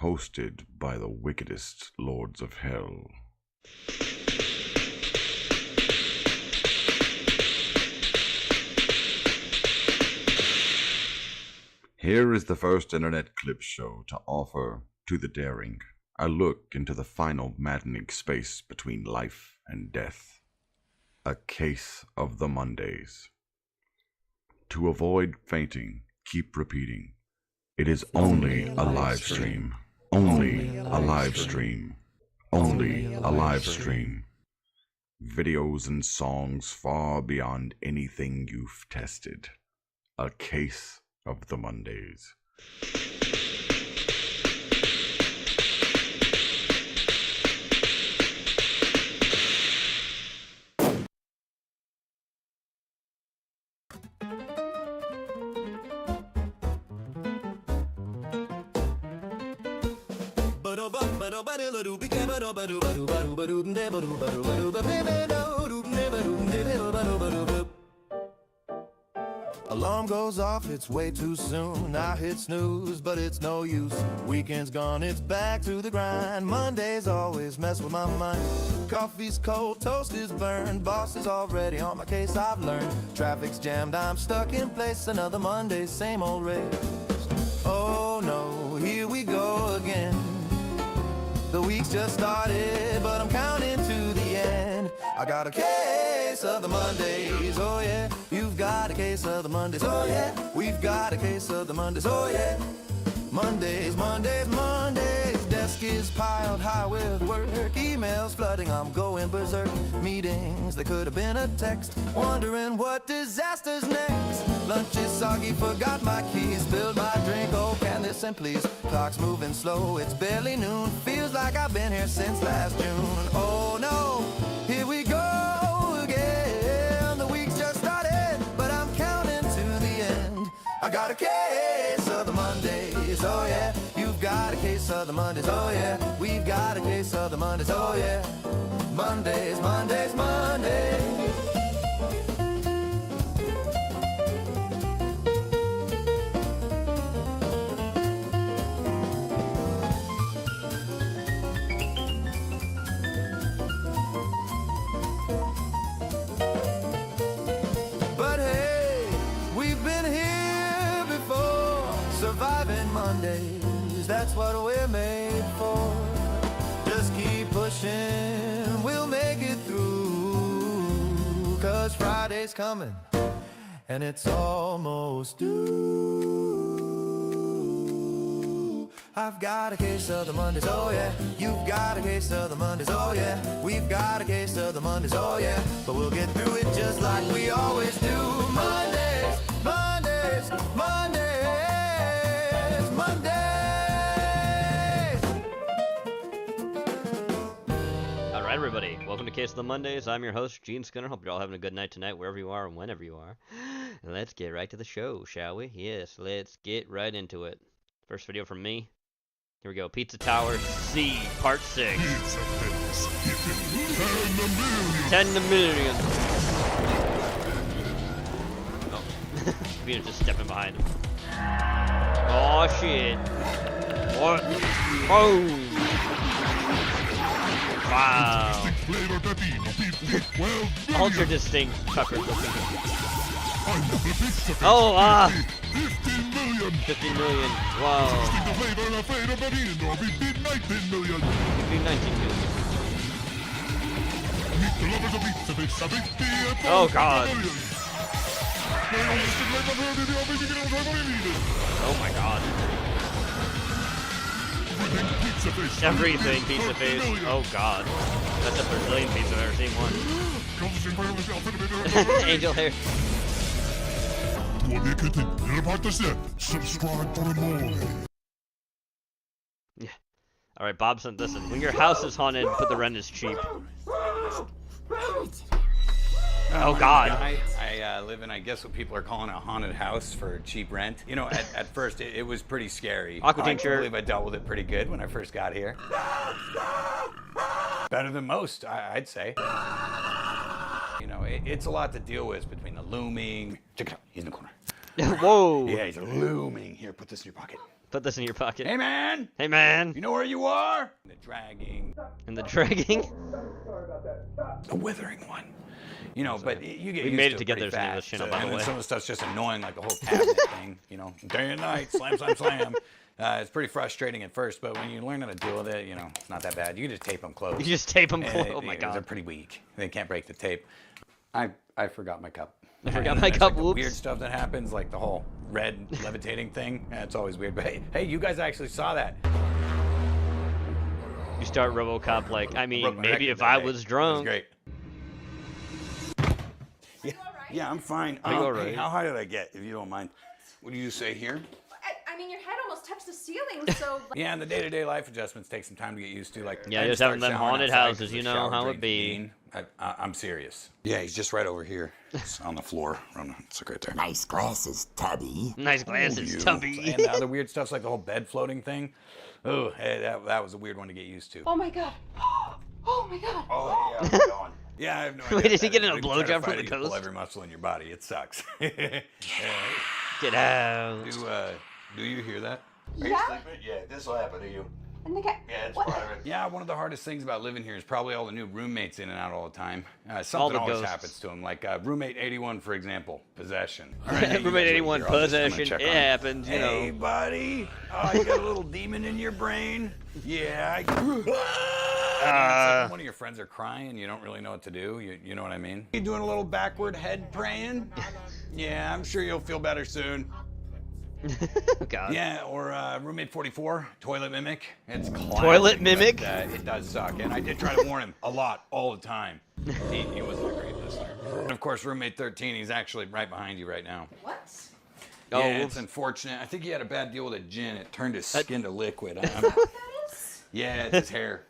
hosted by the wickedest lords of hell. Here is the first internet clip show to offer to the daring a look into the final maddening space between life and death. A case of the Mondays. To avoid fainting, keep repeating. It is only a live stream. Only a live stream. Only a live stream. Videos and songs far beyond anything you've tested. A case of the Mondays. Alarm goes off, it's way too soon. I hit snooze, but it's no use. Weekend's gone, it's back to the grind. Mondays always mess with my mind. Coffee's cold, toast is burned. Boss is already on my case, I've learned. Traffic's jammed, I'm stuck in place. Another Monday, same old race. Oh no, here we go again. The week's just started, but I'm counting to the end. I got a case of the Mondays, oh yeah. You've got a case of the Mondays, oh yeah. We've got a case of the Mondays, oh yeah. Mondays, Mondays, Mondays. Desk is piled high with work. Emails flooding, I'm going berserk. Meetings, they could have been a text. Wondering what disaster's next. Lunch is soggy, forgot my keys. Spilled my drink, oh can this end please. Clock's moving slow, it's barely noon. Feels like I've been here since last June. Oh no, here we go again. The week's just started, but I'm counting to the end. I got a case of the Mondays, oh yeah. You've got a case of the Mondays, oh yeah. We've got a case of the Mondays, oh yeah. Mondays, Mondays, Mondays. But hey, we've been here before. Surviving Mondays, that's what we're made for. Just keep pushing, we'll make it through. 'Cause Friday's coming, and it's almost due. I've got a case of the Mondays, oh yeah. You've got a case of the Mondays, oh yeah. We've got a case of the Mondays, oh yeah. But we'll get through it just like we always do. Mondays, Mondays, Mondays, Mondays. All right, everybody. Welcome to Case of the Mondays. I'm your host, Gene Skinner. Hope you're all having a good night tonight, wherever you are and whenever you are. And let's get right to the show, shall we? Yes, let's get right into it. First video from me. Here we go. Pizza Tower C, Part 6. 10 to million. Oh. Peter's just stepping behind him. Oh, shit. What? Oh. Wow. Ultra distinct peppers looking. Oh, 50 million. Wow. 19 million. Oh, God. Oh, my God. Everything pizza face. Oh, God. That's a Brazilian pizza. I've never seen one. Angel hair. Subscribe for more. Yeah. Alright, Bob sent this in. When your house is haunted, but the rent is cheap. Oh, God. I live in, I guess, what people are calling a haunted house for cheap rent. You know, at first, it was pretty scary. Aqua I tincture. believe I dealt with it pretty good when I first got here. Better than most, I'd say. You know, it's a lot to deal with between the looming. Check it out. He's in the corner. Whoa. Yeah, he's looming. Here, put this in your pocket. Put this in your pocket. Hey, man! Hey, man! You know where you are? The dragging. And the dragging? The withering one. You know, but you get We used made to it together pretty to name this fast. channel, by the And then way. some of the stuff's just annoying, like the whole cabinet thing. You know, day and night, slam, slam, slam. It's pretty frustrating at first, but when you learn how to deal with it, you know, it's not that bad. You can just tape them closed. You just tape them close. Oh, my They're God. pretty weak. They can't break the tape. I forgot my cup. I forgot And my there's, cup, like, the whoops. weird stuff that happens, like the whole red levitating thing. It's always weird. But hey, you guys actually saw that. You start RoboCop like, I Broke mean, my maybe record if that I day. was It was drunk. great. Yeah, I'm fine. Are you all Hey, right? how high did I get, if you don't mind? What do you say here? I mean, your head almost touched the ceiling, so. Yeah, and the day-to-day life adjustments take some time to get used to. Like, Yeah, I just start having them showering haunted outside houses, 'cause you the know shower how it drain's be. mean. I'm serious. Yeah, he's just right over here. It's on the floor. It's like right there. Nice glasses, Tubby. Nice glasses, You. Tubby. And the other weird stuff's like the whole bed floating thing. Oh, hey, that was a weird one to get used to. Oh my god. Oh my god. Oh, yeah, how's it going? Yeah, I have no idea. Wait, what is he that getting a When you try to blowjob from fight the it, you pull ghost? every muscle in your body. It sucks. Get out. Do you hear that? Yeah? Yeah, this will happen to you. And the guy. Yeah, it's what? part of it. Yeah, one of the hardest things about living here is probably all the new roommates in and out all the time. All Something the always ghosts. happens to them. Like roommate 81, for example, possession. All right, you Roommate guys wait 81 here. I'll just come and possession. check It on happens, you Hey, know. buddy. Oh, you got a little demon in your brain? Yeah. It's like when one of your friends are crying, you don't really know what to do. You know what I mean? You doing a little backward head praying? Yeah, I'm sure you'll feel better soon. God. Yeah, or roommate 44, toilet mimic. It's classic, Toilet mimic? but, it does suck, and I did try to warn him a lot, all the time. He wasn't a great listener. And of course, roommate 13, he's actually right behind you right now. What? Oh, Yeah, whoops. it's unfortunate. I think he had a bad deal with a gin. It turned his skin to liquid. Yeah, it's his hair.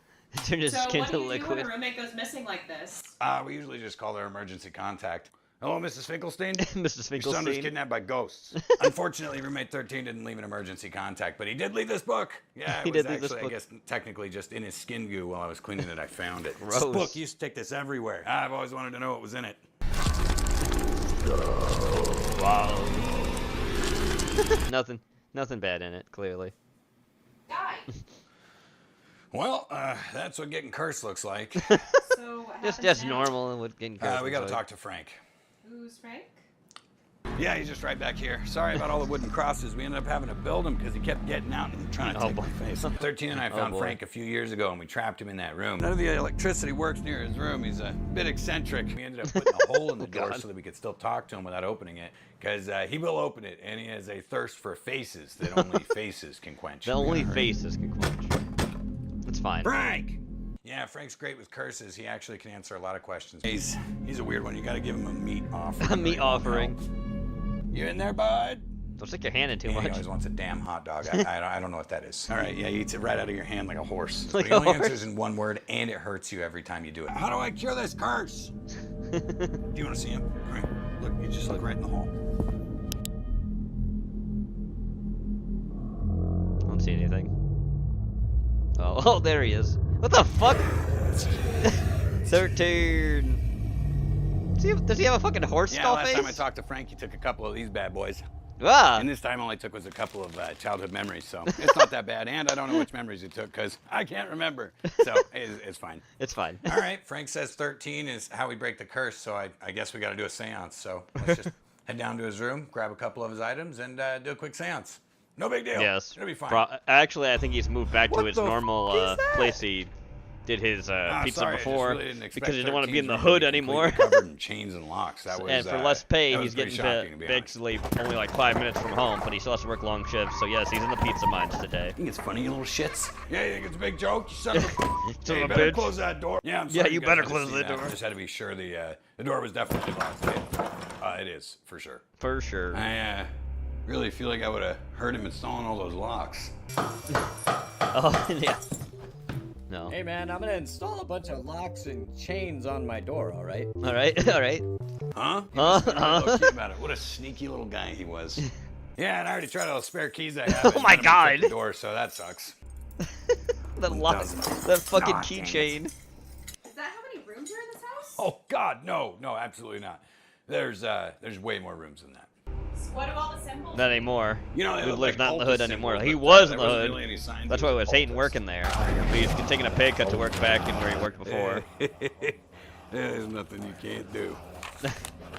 Turned his So skin what to do you do when liquid. a roommate goes missing like this? We usually just call their emergency contact. Hello, Mrs. Finkelstein? Mrs. Your son was Finkelstein. kidnapped by ghosts. Unfortunately, roommate 13 didn't leave an emergency contact, but he did leave this book. Yeah, He it was did leave this actually, book. I guess, technically just in his skin goo while I was cleaning it. I found it. Gross. This book used to take this everywhere. I've always wanted to know what was in it. Wow. Nothing bad in it, clearly. Guy. Well, that's what getting cursed looks like. So what Just happens now? normal and what getting cursed We got to looks talk to Frank. Who's Frank? Yeah, he's just right back here. Sorry about all the wooden crosses. We ended up having to build them because he kept getting out and trying to Oh, take boy. my face. 13 and I found boy. Frank a few years ago, and we trapped him in that room. None of the electricity works near his room. He's a bit eccentric. We ended up putting a hole in the door God. so that we could still talk to him without opening it, because he will open it, and he has a thirst for faces that only faces can quench. The only faces can quench. It's fine. Frank! Yeah, Frank's great with curses. He actually can answer a lot of questions. He's a weird one. You got to give him a meat offering. A meat or he won't offering. help. You in there, bud? Don't stick your hand in too Yeah, much. he always wants a damn hot dog. I don't know what that is. All right, yeah, he eats it right out of your hand like a horse. Like But he a only horse? answers in one word, and it hurts you every time you do it. How do I cure this curse? Do you want to see him? All right, look, you just look right in the hole. I don't see anything. Oh, there he is. What the fuck? 13. Does he have a fucking horse Yeah, skull last face? time I talked to Frank, he took a couple of these bad boys. Ah, And this time all he took was a couple of childhood memories, so it's not that bad. And I don't know which memories he took because I can't remember. So it's fine. it's fine. All right, Frank says 13 is how we break the curse, so I guess we got to do a seance. So let's just head down to his room, grab a couple of his items, and do a quick seance. No big deal. Yes. It'll be fine. Actually, I think he's moved back to What his the normal f- is that? place he did his pizza Sorry, I just before really didn't expect because he didn't want to be in the 13's room hood be anymore. completely covered in chains and locks. That was, And for less pay, that he's was pretty getting shocking, to be honest. basically only like 5 minutes from home, but he still has to work long shifts. So yes, he's in the pizza mines today. You think it's funny, you little shits? Yeah, you think it's a big joke? You son of a... Son Hey, of you a better bitch. close that door. Yeah, I'm Yeah, sorry you guys better had to close see the that. door. I just had to be sure the door was definitely locked. It is, for sure. For sure. I really feel like I would have heard him installing all those locks. Oh yeah. No. Hey man, I'm gonna install a bunch of locks and chains on my door, alright? All right. All right. Huh? Huh? Low-key about it. What a sneaky little guy he was. Yeah, and I already tried all the spare keys I have. Oh my and none of them fit God. The door, so that sucks. That lock. 1000. That fucking God dang it. keychain. Is that how many rooms are in this house? Oh God, no, absolutely not. There's way more rooms than that. So what do all the symbols Not anymore. You know, they Dude look lives like not in the cultist hood anymore. symbols, He but, was in there the wasn't hood. really any signs That's he why I was was a hating cultist. working there. But he's taking a pay cut to work back in where he worked before. There's nothing you can't do.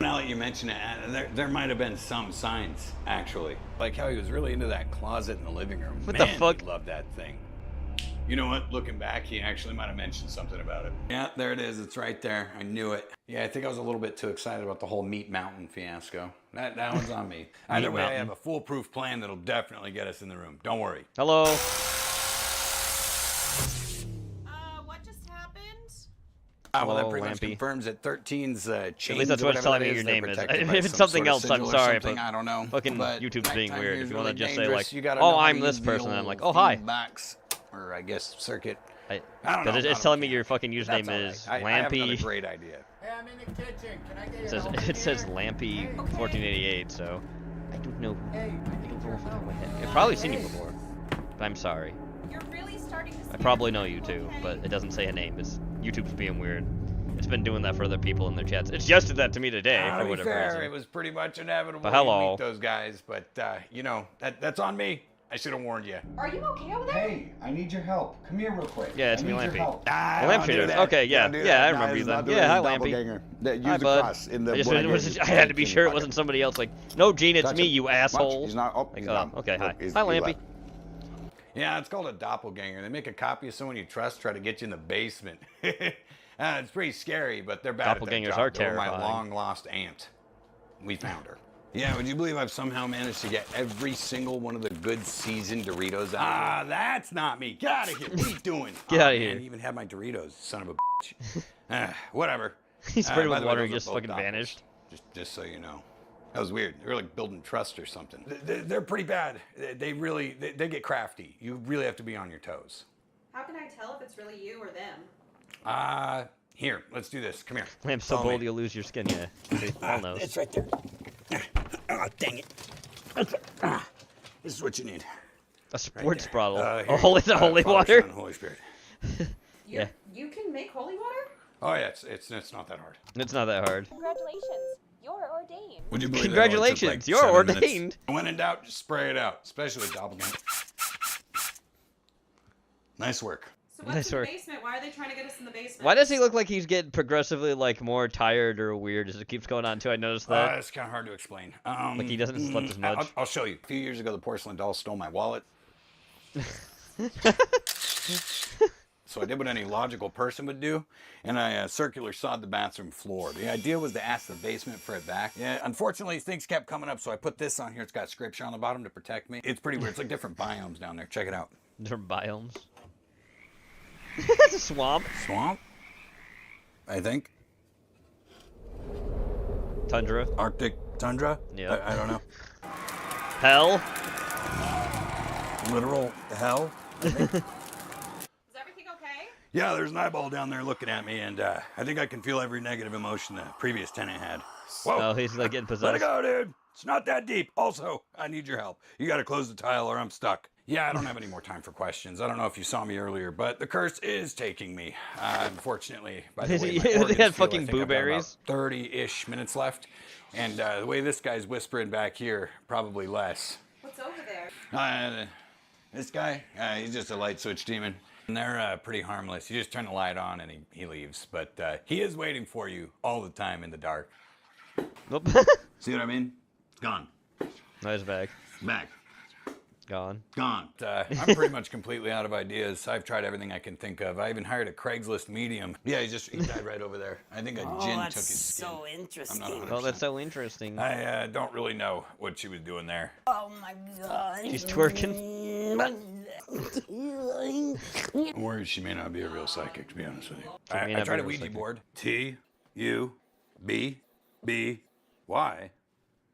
Now that you mention it, there might have been some signs, actually. Like how he was really into that closet in the living room. What Man, the fuck? he loved that thing. You know what? Looking back, he actually might have mentioned something about it. Yeah, there it is. It's right there. I knew it. Yeah, I think I was a little bit too excited about the whole Meat Mountain fiasco. That one's on me. Either way, I Mountain. have a foolproof plan that'll definitely get us in the room. Don't worry. Hello. What just happened? Well, that Hello, pretty much Lampy. confirms that 13's chains. At least that's or what it's whatever telling that me is, your they're name is. protected If by it's some something sort of else, I'm sigil or sorry, something, but I don't know. fucking But YouTube's being nighttime weird. here If is you want to really just say dangerous. like, You gotta oh, know how I'm to this use the person, I'm old like, oh, hi. feedbacks, or I guess circuit. I Because don't know. it's not a telling me mechanic. your fucking But username that's is all right. I have another Lampy. great idea. Hey, I'm in the kitchen. Can I get It your says help in it says here? Lampy 1488. So I don't know. Hey, I I need don't know your off the top of help. my head. I've probably seen you before. But I'm sorry. You're really starting to I scare probably me, know you too, okay? but it doesn't say a name. It's YouTube's being weird. It's been doing that for other people in their chats. It just did that to me today To for be whatever fair, reason. it was pretty much inevitable. But you'd hello. meet those guys, but you know that's on me. I should have warned you. Are you okay over there? Hey, I need your help. Come here real quick. Yeah, it's I me, need your Lampy. help. Ah, Well, don't do Lampshaders. that. Okay, yeah, Don't do yeah, that. I No, remember it's you then. not doing Yeah, it. hi, It's Lampy. doppelganger. Use Hi, the bud. cross in the I just blood I had to be sure it bucket. wasn't somebody else. Like, no, Gene, it's Touch me, him. you Watch, asshole. he's not. Oh, Like, he's oh, gone. okay, hi. Look, he's- Hi, he Lampy. left. Yeah, it's called a doppelganger. They make a copy of someone you trust, try to get you in the basement. It's pretty scary, but they're bad at that Doppelgangers job. are They're my terrifying. long lost aunt. We found her. Yeah, would you believe I've somehow managed to get every single one of the good seasoned Doritos out? Ah, that's not me. Get out of here. What are you doing? Get outta man, here. You even had my Doritos, son of a bitch. Whatever. He sprayed by with the way, water those and are just both fucking doppels. vanished. Just so you know. That was weird. They were like building trust or something. They're pretty bad. They really get crafty. You really have to be on your toes. How can I tell if it's really you or them? Here, let's do this. Come here. Lamp's so Follow bold me. you'll lose your skin, yeah. See, all knows. It's right there. Oh, dang it. This is what you need. A sports there. bottle. Here Oh, you holy, go. the holy Father, water? Son, Holy Spirit. Yeah. You can make holy water? Oh yeah, it's not that hard. It's not that hard. Congratulations. You're ordained. Would you believe that only took, Congratulations, like, you're 7 minutes? ordained. When in doubt, just spray it out, especially with doppelganger. Nice work. So what's Nice in the work. basement? Why are they trying to get us in the basement? Why does he look like he's getting progressively like more tired or weird as it keeps going on too? I noticed that. It's kind of hard to explain. Like he doesn't slept as much. I'll show you. A few years ago, the porcelain doll stole my wallet. So I did what any logical person would do, and I circular sawed the bathroom floor. The idea was to ask the basement for it back. Yeah, unfortunately, things kept coming up, so I put this on here. It's got scripture on the bottom to protect me. It's pretty weird. It's like different biomes down there. Check it out. Different biomes. Swamp. Swamp, I think. Tundra. Arctic tundra. Yeah. I don't know. Hell. Literal hell. Is everything okay? Yeah, there's an eyeball down there looking at me, and I think I can feel every negative emotion the previous tenant had. Whoa. Oh, he's like getting Let it possessed. go, dude. It's not that deep. Also, I need your help. You got to close the tile or I'm stuck. Yeah, I don't have any more time for questions. I don't know if you saw me earlier, but the curse is taking me. Unfortunately, by the way, my They organs had feel, fucking I think I've got about blueberries. 30-ish minutes left. And the way this guy's whispering back here, probably less. What's over there? This guy, he's just a light switch demon. And they're pretty harmless. You just turn the light on and he leaves. But he is waiting for you all the time in the dark. Nope. See what I mean? Gone. Nice bag. Back. Gone. Gone. I'm pretty much completely out of ideas. I've tried everything I can think of. I even hired a Craigslist medium. Yeah, he died right over there. I think a gin took his skin. so interesting. I'm not Oh, that's so interesting. I don't really know what she was doing there. Oh my god. She's twerking. I'm worried she may not be a real psychic, to be honest with you. may I not tried be a a real Ouija psychic. board. T-U-B-B-Y.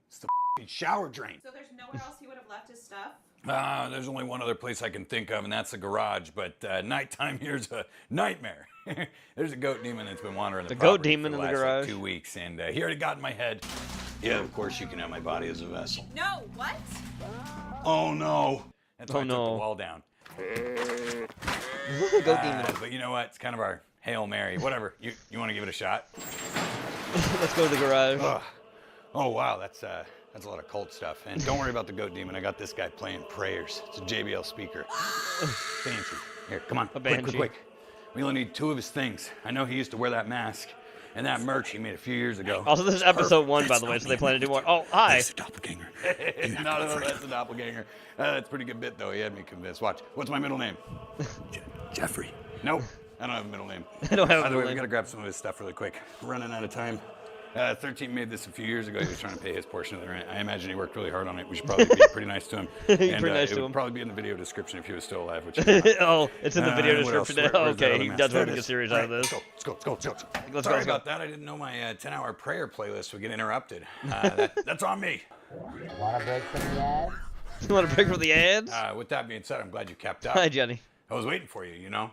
It's the f***ing shower drain. So there's nowhere else he would have left his stuff? There's only one other place I can think of, and that's the garage. But nighttime here's a nightmare. There's a goat demon that's been wandering the goat property demon for in the the last, like, garage? 2 weeks, and he already got in my head. Yeah, of course you can have my body as a vessel. No, what? Oh no! That's why Oh, I took no. the wall down. Go demon. But you know what? It's kind of our Hail Mary. Whatever. You want to give it a shot? Let's go to the garage. Oh wow, that's That's a lot of cult stuff. And don't worry about the goat demon. I got this guy playing prayers. It's a JBL speaker. Fancy. Here, come on. Quick. We only need 2 of his things. I know he used to wear that mask and that merch he made a few years ago. Also, this is episode 1, by the way, so they plan to do more. Oh, hi. That's a doppelganger. No, that's a doppelganger. That's a pretty good bit, though. He had me convinced. Watch. What's my middle name? Jeffrey. Nope. I don't have a middle name. I don't have a By the middle way, name. we gotta grab some of his stuff really quick. We're running out of time. 13 made this a few years ago. He was trying to pay his portion of the rent. I imagine he worked really hard on it. We should probably be pretty nice to him. Pretty nice it to would him. probably be in the video description if he was still alive, which Oh, it's in the video what else? description. Where's that Okay, other he mask? does There want it to get is. serious All out of right, this. Let's go. Let's Sorry go. about that. I didn't know my 10-hour prayer playlist would get interrupted. That's on me. Want a break from the ads? You want to break for the ads? With that being said, I'm glad you kept up. Hi, Jenny. I was waiting for you, you know?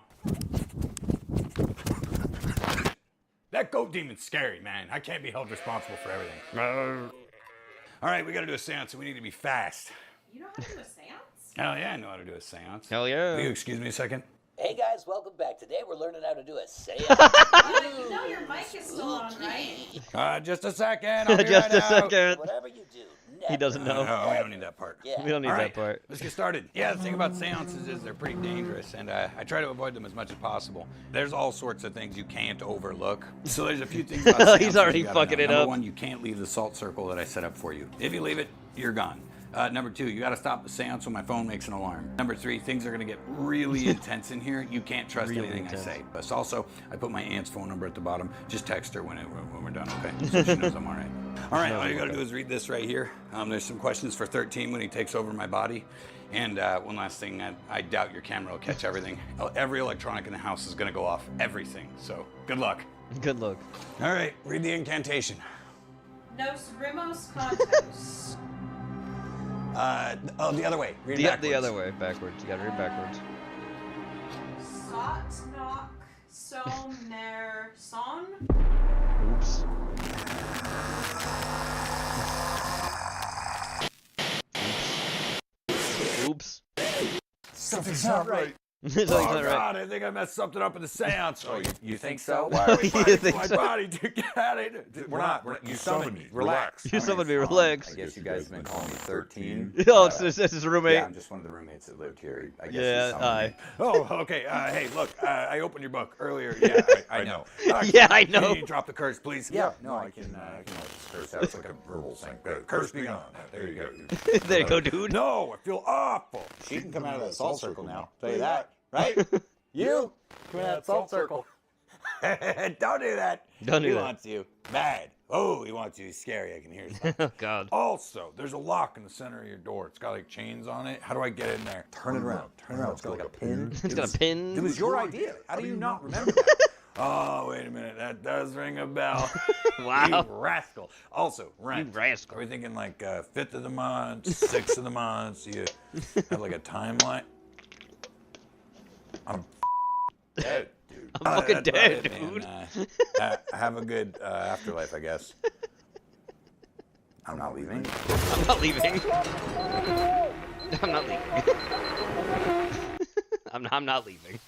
That goat demon's scary, man. I can't be held responsible for everything. All right, we got to do a seance, and we need to be fast. You know how to do a seance? Hell yeah, I know how to do a seance. Hell yeah. Will you excuse me a second? Hey guys, welcome back. Today we're learning how to do a seance. You know your mic is still on, right? Just a second. I'll be Just right a out. second. Whatever you do, He doesn't know. No, we don't need that part. Yeah. We don't need All that right, part. let's get started. Yeah, the thing about seances is they're pretty dangerous, and I try to avoid them as much as possible. There's all sorts of things you can't overlook. So there's a few things about seances He's already you gotta fucking know. it Number up. 1, you can't leave the salt circle that I set up for you. If you leave it, you're gone. Number 2, you got to stop the seance when my phone makes an alarm. Number 3, things are going to get really intense in here. You can't trust Really anything intense. I say. But also, I put my aunt's phone number at the bottom. Just text her when we're done, okay? So she knows I'm all right. All right, all you got to do is read this right here. There's some questions for 13 when he takes over my body. And one last thing, I doubt your camera will catch everything. Every electronic in the house is going to go off. Everything. So good luck. Good luck. All right, read the incantation. Nos rimos cantos. The other way. Read it backwards. The other way, backwards. You gotta read backwards. Sot knock somer son. Oops. Oops. Something's not right. Something's Oh, not right. God, I think I messed something up in the seance. Oh, you think so? Why Why are we You fighting think for my so? body to get it? We're not. You summoned me. Relax. You summoned me, relax. I guess you guys have been calling me 13. Oh, it's his roommate. Yeah, I'm just one of the roommates that lived here. I guess Yeah, you summoned hi. me. Oh, okay. Hey, look, I opened your book earlier. Yeah, I know. Yeah, I know. Can you drop the curse, please? Yeah, no, I can curse out. It's like a verbal thing. Curse be gone. There you go. There you go, dude. No, I feel awful. She can come out of that salt circle now. Tell you that, right? You come out of that salt circle. Don't do that. Don't do he that. wants you. Bad. Oh, he wants you. He's scary. I can hear it. Oh, God. Also, there's a lock in the center of your door. It's got like chains on it. How do I get in there? Turn it around. Turn it around. It's got like a pin. It's got a pin. It was your idea. How do you not remember that? Oh, wait a minute. That does ring a bell. Wow. You rascal. Also, rent. You rascal. Are we thinking like 5th of the month, 6th of the month? You have like a timeline? I'm dead, dude. I'm fucking That's dead, about it, dude. man. Have a good afterlife, I guess. I'm not leaving. I'm not leaving. I'm not leaving. I'm not leaving.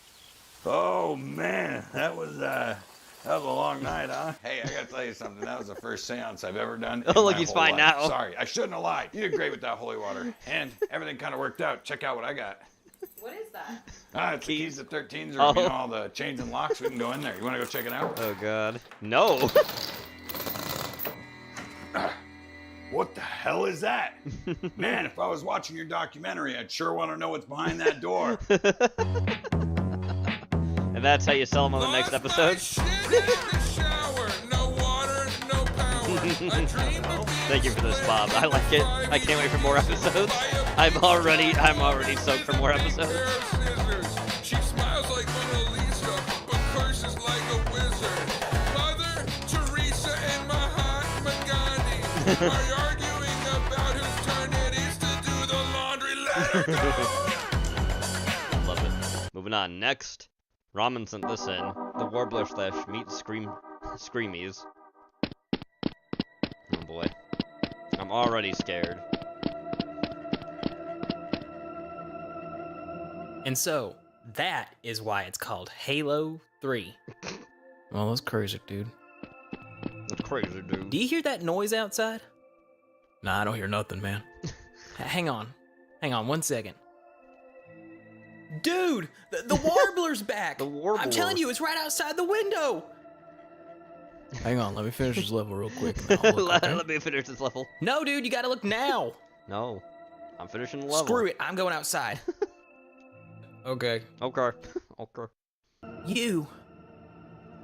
Oh man, that was a long night, huh? Hey, I gotta tell you something. That was the first seance I've ever done. Oh, look, my he's whole fine life. now. Sorry, I shouldn't have lied. You did great with that holy water, and everything kind of worked out. Check out what I got. What is that? It's the keys to 13s, or Oh. you know, all the chains and locks. We can go in there. You want to go check it out? Oh, God. No. What the hell is that? Man, if I was watching your documentary, I'd sure want to know what's behind that door. And that's how you sell them on the next episode. Thank you for this, Bob. I like it. I can't wait for more episodes. I'm already soaked for more episodes. She smiles like Mona Lisa, but curses like a wizard. Mother Teresa and Mahatma Gandhi are arguing about whose turn it is to do the laundry. Let her go. Love it. Moving on. Next, Ramen sent this in. The Warbler / Meat Screamies. Oh boy. I'm already scared. And so, that is why it's called Halo 3. Well, that's crazy, dude. That's crazy, dude. Do you hear that noise outside? Nah, I don't hear nothing, man. Hang on 1 second. Dude, the warbler's back. The warbler. I'm telling you, it's right outside the window. Hang on, let me finish this level real quick. And I'll look, okay? Let me finish this level. No, dude, you gotta look now. No, I'm finishing the level. Screw it, I'm going outside. Okay. Okay. Okay.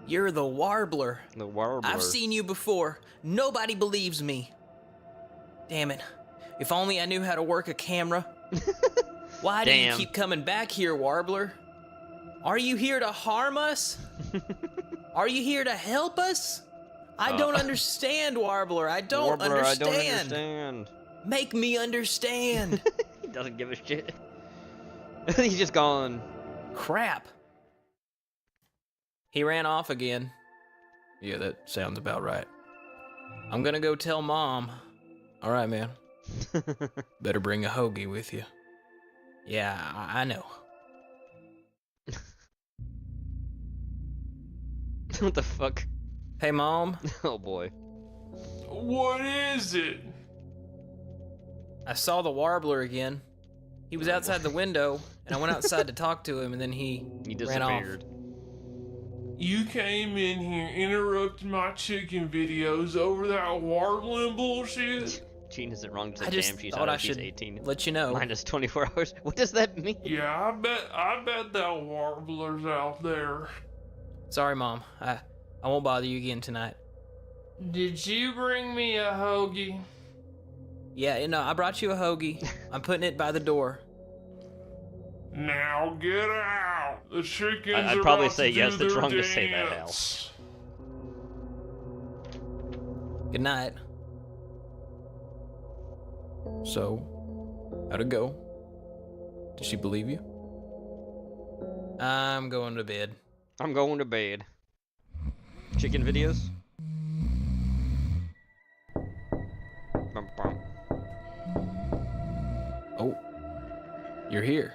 You're the warbler. The warbler. I've seen you before. Nobody believes me. Damn it. If only I knew how to work a camera. Why do you keep coming back here, Warbler? Are you here to harm us? Are you here to help us? I don't understand, Warbler. I don't Warbler, understand. I don't understand. Make me understand. He doesn't give a shit. He's just gone. Crap. He ran off again. Yeah, that sounds about right. I'm gonna go tell Mom. All right, man. Better bring a hoagie with you. Yeah, I know. What the fuck? Hey, Mom. Oh boy. What is it? I saw the Warbler again. He was outside the window, and I went outside to talk to him, and then he ran off. disappeared. You came in here, interrupted my chicken videos over that warbling bullshit? Gene, is it wrong to I say just damn she's thought out I if she's should 18? let you know. Minus 24 hours. What does that mean? Yeah, I bet that warbler's out there. Sorry, Mom. I won't bother you again tonight. Did you bring me a hoagie? Yeah, no, I brought you a hoagie. I'm putting it by the door. Now get out. The chickens I'd are probably about say to yes, do it's their wrong to say that, Hal. dance. Good night. So, how'd it go? Did she believe you? I'm going to bed. I'm going to bed. Chicken videos? Bum, bum. Oh, you're here.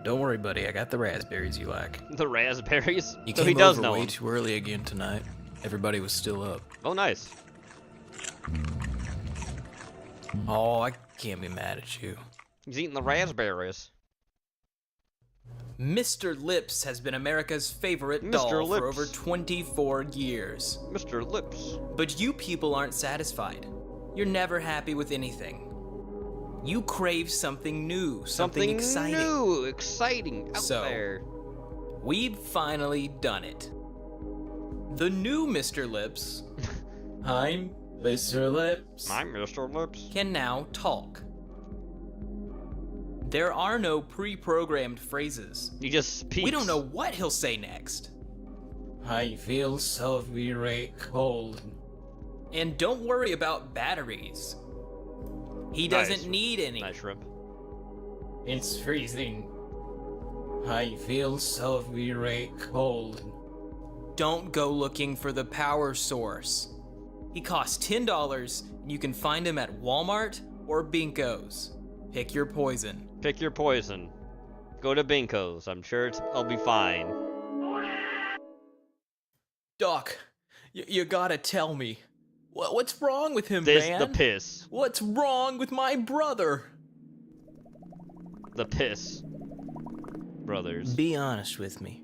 Don't worry, buddy. I got the raspberries you like. The raspberries? You So came he does over know way him. too early again tonight. Everybody was still up. Oh, nice. Oh, I can't be mad at you. He's eating the raspberries. Mr. Lips has been America's favorite Mr. doll for Lips. over 24 years. Mr. Lips. But you people aren't satisfied. You're never happy with anything. You crave something new, something exciting. New, exciting out So, there. We've finally done it. The new Mr. Lips, I'm Mr. Lips, I'm Mr. Lips. can now talk. There are no pre-programmed phrases. He just speaks. We don't know what he'll say next. I feel so very cold. And don't worry about batteries. He doesn't Nice. need any. Nice shrimp. It's freezing. I feel so very cold. Don't go looking for the power source. He costs $10 and you can find him at Walmart or Binko's. Pick your poison. Pick your poison. Go to Binko's. I'm sure I'll be fine. Doc, you gotta tell me. What's wrong with him, This man? the piss. What's wrong with my brother? The piss. Brothers. Be honest with me.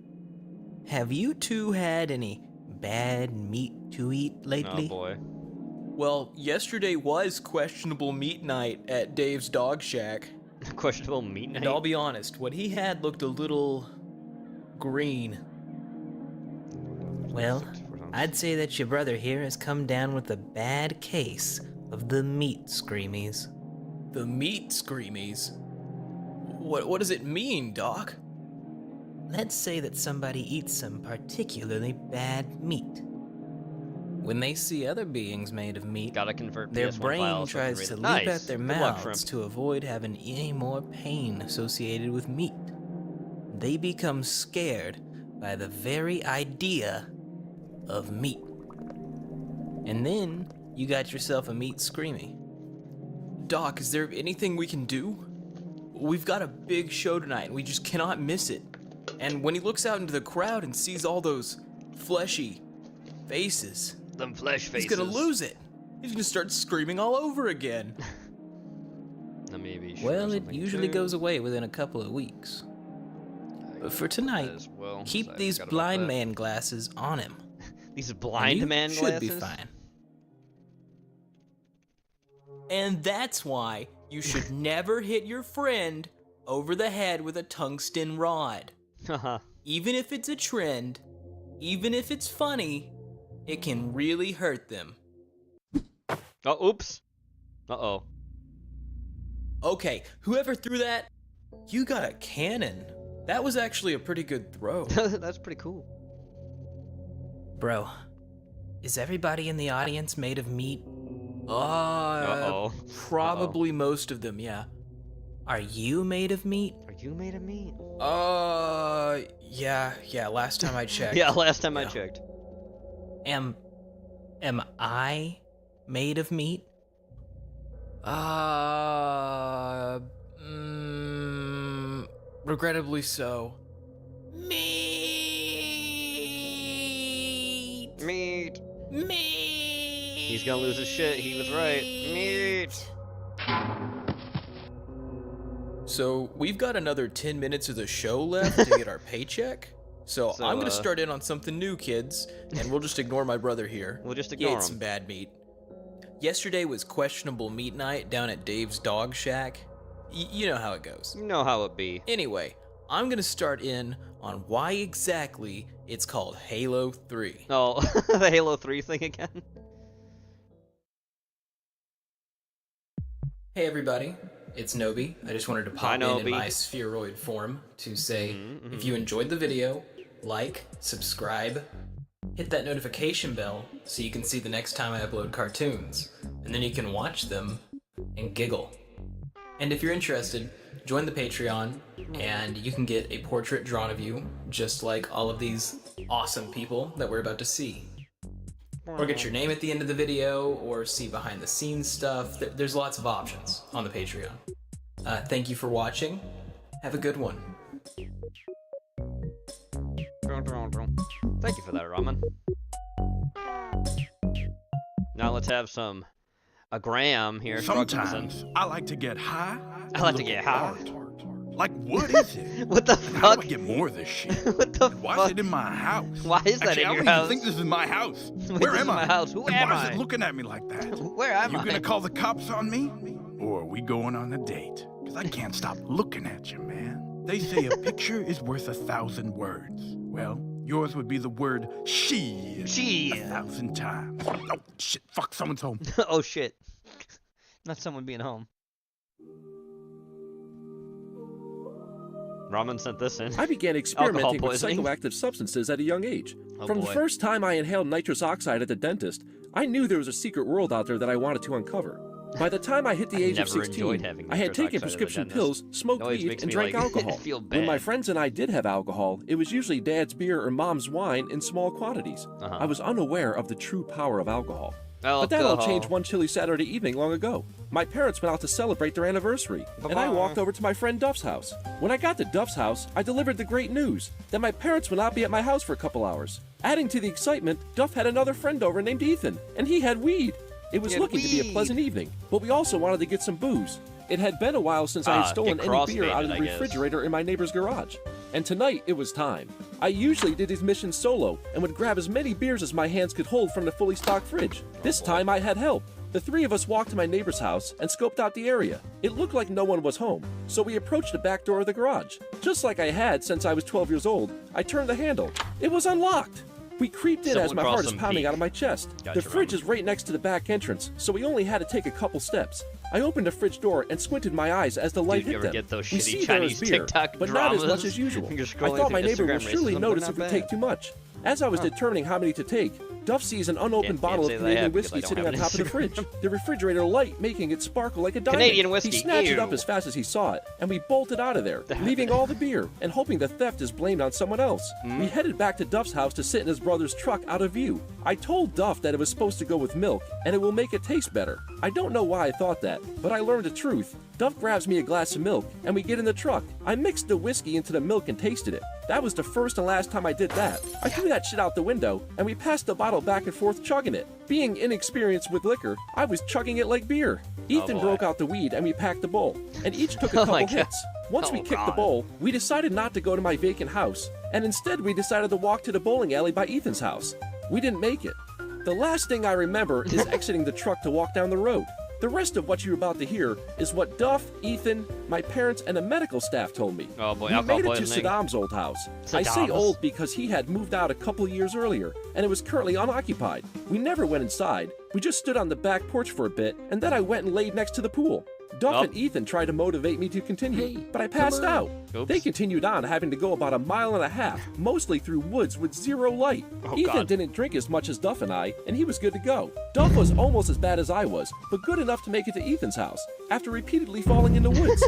Have you two had any bad meat to eat lately? Oh boy. Well, yesterday was questionable meat night at Dave's Dog Shack. Questionable meat night. And I'll be honest, what he had looked a little green. Well, I'd say that your brother here has come down with a bad case of the meat screamies. The meat screamies? What does it mean, Doc? Let's say that somebody eats some particularly bad meat. When they see other beings made of meat, Gotta convert their PS1 brain files so I can tries read to it. leap Nice. at their Good luck, mouths shrimp. to avoid having any more pain associated with meat. They become scared by the very idea of meat. And then you got yourself a meat screamy. Doc, is there anything we can do? We've got a big show tonight and we just cannot miss it. And when he looks out into the crowd and sees all those fleshy faces, Them flesh faces. he's gonna lose it. he's gonna start screaming all over again. Maybe. Well, it usually goes away within a couple of weeks. But for tonight, keep these blind man glasses on him. These blind man glasses? Should be fine. And that's why you should never hit your friend over the head with a tungsten rod. Even if it's a trend, even if it's funny, it can really hurt them. Oh, oops. Uh-oh. Okay, whoever threw that, you got a cannon. That was actually a pretty good throw. That's pretty cool. Bro, is everybody in the audience made of meat? Probably most of them, yeah. Are you made of meat? Are you made of meat? Yeah, last time I checked. Yeah, last time I checked. Am I made of meat? Regrettably so. Meat! Meat! Meat! He's gonna lose his shit, he was right. Meat! So, we've got another 10 minutes of the show left to get our paycheck. So I'm gonna start in on something new, kids, and we'll just ignore my brother here. We'll just He ignore ate him. some bad meat. Yesterday was questionable meat night down at Dave's Dog Shack. You know how it goes. You know how it be. Anyway, I'm gonna start in on why exactly it's called Halo 3. Oh, the Halo 3 thing again? Hey everybody, it's Nobi. I just wanted to pop in Nobi. my spheroid form to say, if you enjoyed the video, like, subscribe, hit that notification bell so you can see the next time I upload cartoons, and then you can watch them and giggle. And if you're interested, join the Patreon, and you can get a portrait drawn of you, just like all of these awesome people that we're about to see. Or get your name at the end of the video, or see behind the scenes stuff. There's lots of options on the Patreon. Thank you for watching. Have a good one. Thank you for that, Ramen. Now let's have a Graham here. Sometimes I like to get high. I like to get high. Like, what is it? What the And how do fuck? I get more of this shit? What the Why fuck? is it in my house? Why is that Actually, in your I don't house? even think this is my house. Wait, Where this am is I? my house. Who and am why is I? it looking at me like that? Where am I? You gonna call the cops on me? Or are we going on a date? Because I can't stop looking at you, man. They say a picture is worth 1,000 words. Well, yours would be the word she. 1,000 times. Oh, shit. Fuck, someone's home. Oh, shit. Not someone being home. Ramen sent this in. I began experimenting with poisoning? psychoactive substances at a young age. Oh, From boy. the first time I inhaled nitrous oxide at the dentist, I knew there was a secret world out there that I wanted to uncover. By the time I hit the age of never enjoyed 16, having I had nitrous taken oxide at the prescription dentist. pills, smoked Always weed, makes and me, drank like, alcohol. feel When my bad. friends and I did have alcohol, it was usually Dad's beer or Mom's wine in small quantities. I was unaware of the true power of alcohol. But that all changed one chilly Saturday evening long ago. My parents went out to celebrate their anniversary, and I walked over to my friend Duff's house. When I got to Duff's house, I delivered the great news that my parents would not be at my house for a couple hours. Adding to the excitement, Duff had another friend over named Ethan, and he had weed. It was He had looking to be a weed. pleasant evening, but we also wanted to get some booze. It had been a while since I had stolen get any beer out of crossfaded, the I guess. refrigerator in my neighbor's garage. And tonight, it was time. I usually did these missions solo and would grab as many beers as my hands could hold from the fully stocked fridge. This time, I had help. The three of us walked to my neighbor's house and scoped out the area. It looked like no one was home, so we approached the back door of the garage. Just like I had since I was 12 years old, I turned the handle. It was unlocked. We creeped in as Someone my crossed heart is some pounding peak. out of my chest. Gotcha, The fridge is right next to the back entrance, so we only had to take a couple steps. I opened the fridge door and squinted my eyes as the light Dude, you hit ever them. get those We shitty see there is Chinese beer, TikTok but not as dramas? much as usual. You're I scrolling thought my through neighbor would Instagram surely racism, notice but if we not take bad. too much. As I was determining how many to take, Duff sees an unopened Can't bottle say of that I Canadian have because I whiskey don't sitting have on an top of the Instagram. fridge, the refrigerator light making it sparkle like a diamond. Canadian whiskey, He snatched it ew. up as fast as he saw it, and we bolted out of there, leaving all the beer and hoping the theft is blamed on someone else. We headed back to Duff's house to sit in his brother's truck out of view. I told Duff that it was supposed to go with milk, and it will make it taste better. I don't know why I thought that, but I learned the truth. Duff grabs me a glass of milk, and we get in the truck. I mixed the whiskey into the milk and tasted it. That was the first and last time I did that. I threw that shit out the window, and we passed the bottle bottle back and forth chugging it. Being inexperienced with liquor, I was chugging it like beer. Ethan broke out the weed and we packed the bowl, and each took a couple hits. Once we kicked the bowl, we decided not to go to my vacant house, and instead we decided to walk to the bowling alley by Ethan's house. We didn't make it. The last thing I remember is exiting the truck to walk down the road. The rest of what you're about to hear is what Duff, Ethan, my parents, and the medical staff told me. Oh boy, we made it to Saddam's old house. I say old because he had moved out a couple years earlier, and it was currently unoccupied. We never went inside. We just stood on the back porch for a bit, and then I went and laid next to the pool. Duff and Ethan tried to motivate me to continue, but I passed out. They continued on, having to go about 1.5 miles, mostly through woods with zero light. Ethan didn't drink as much as Duff and I, and he was good to go. Duff was almost as bad as I was, but good enough to make it to Ethan's house, after repeatedly falling in the woods.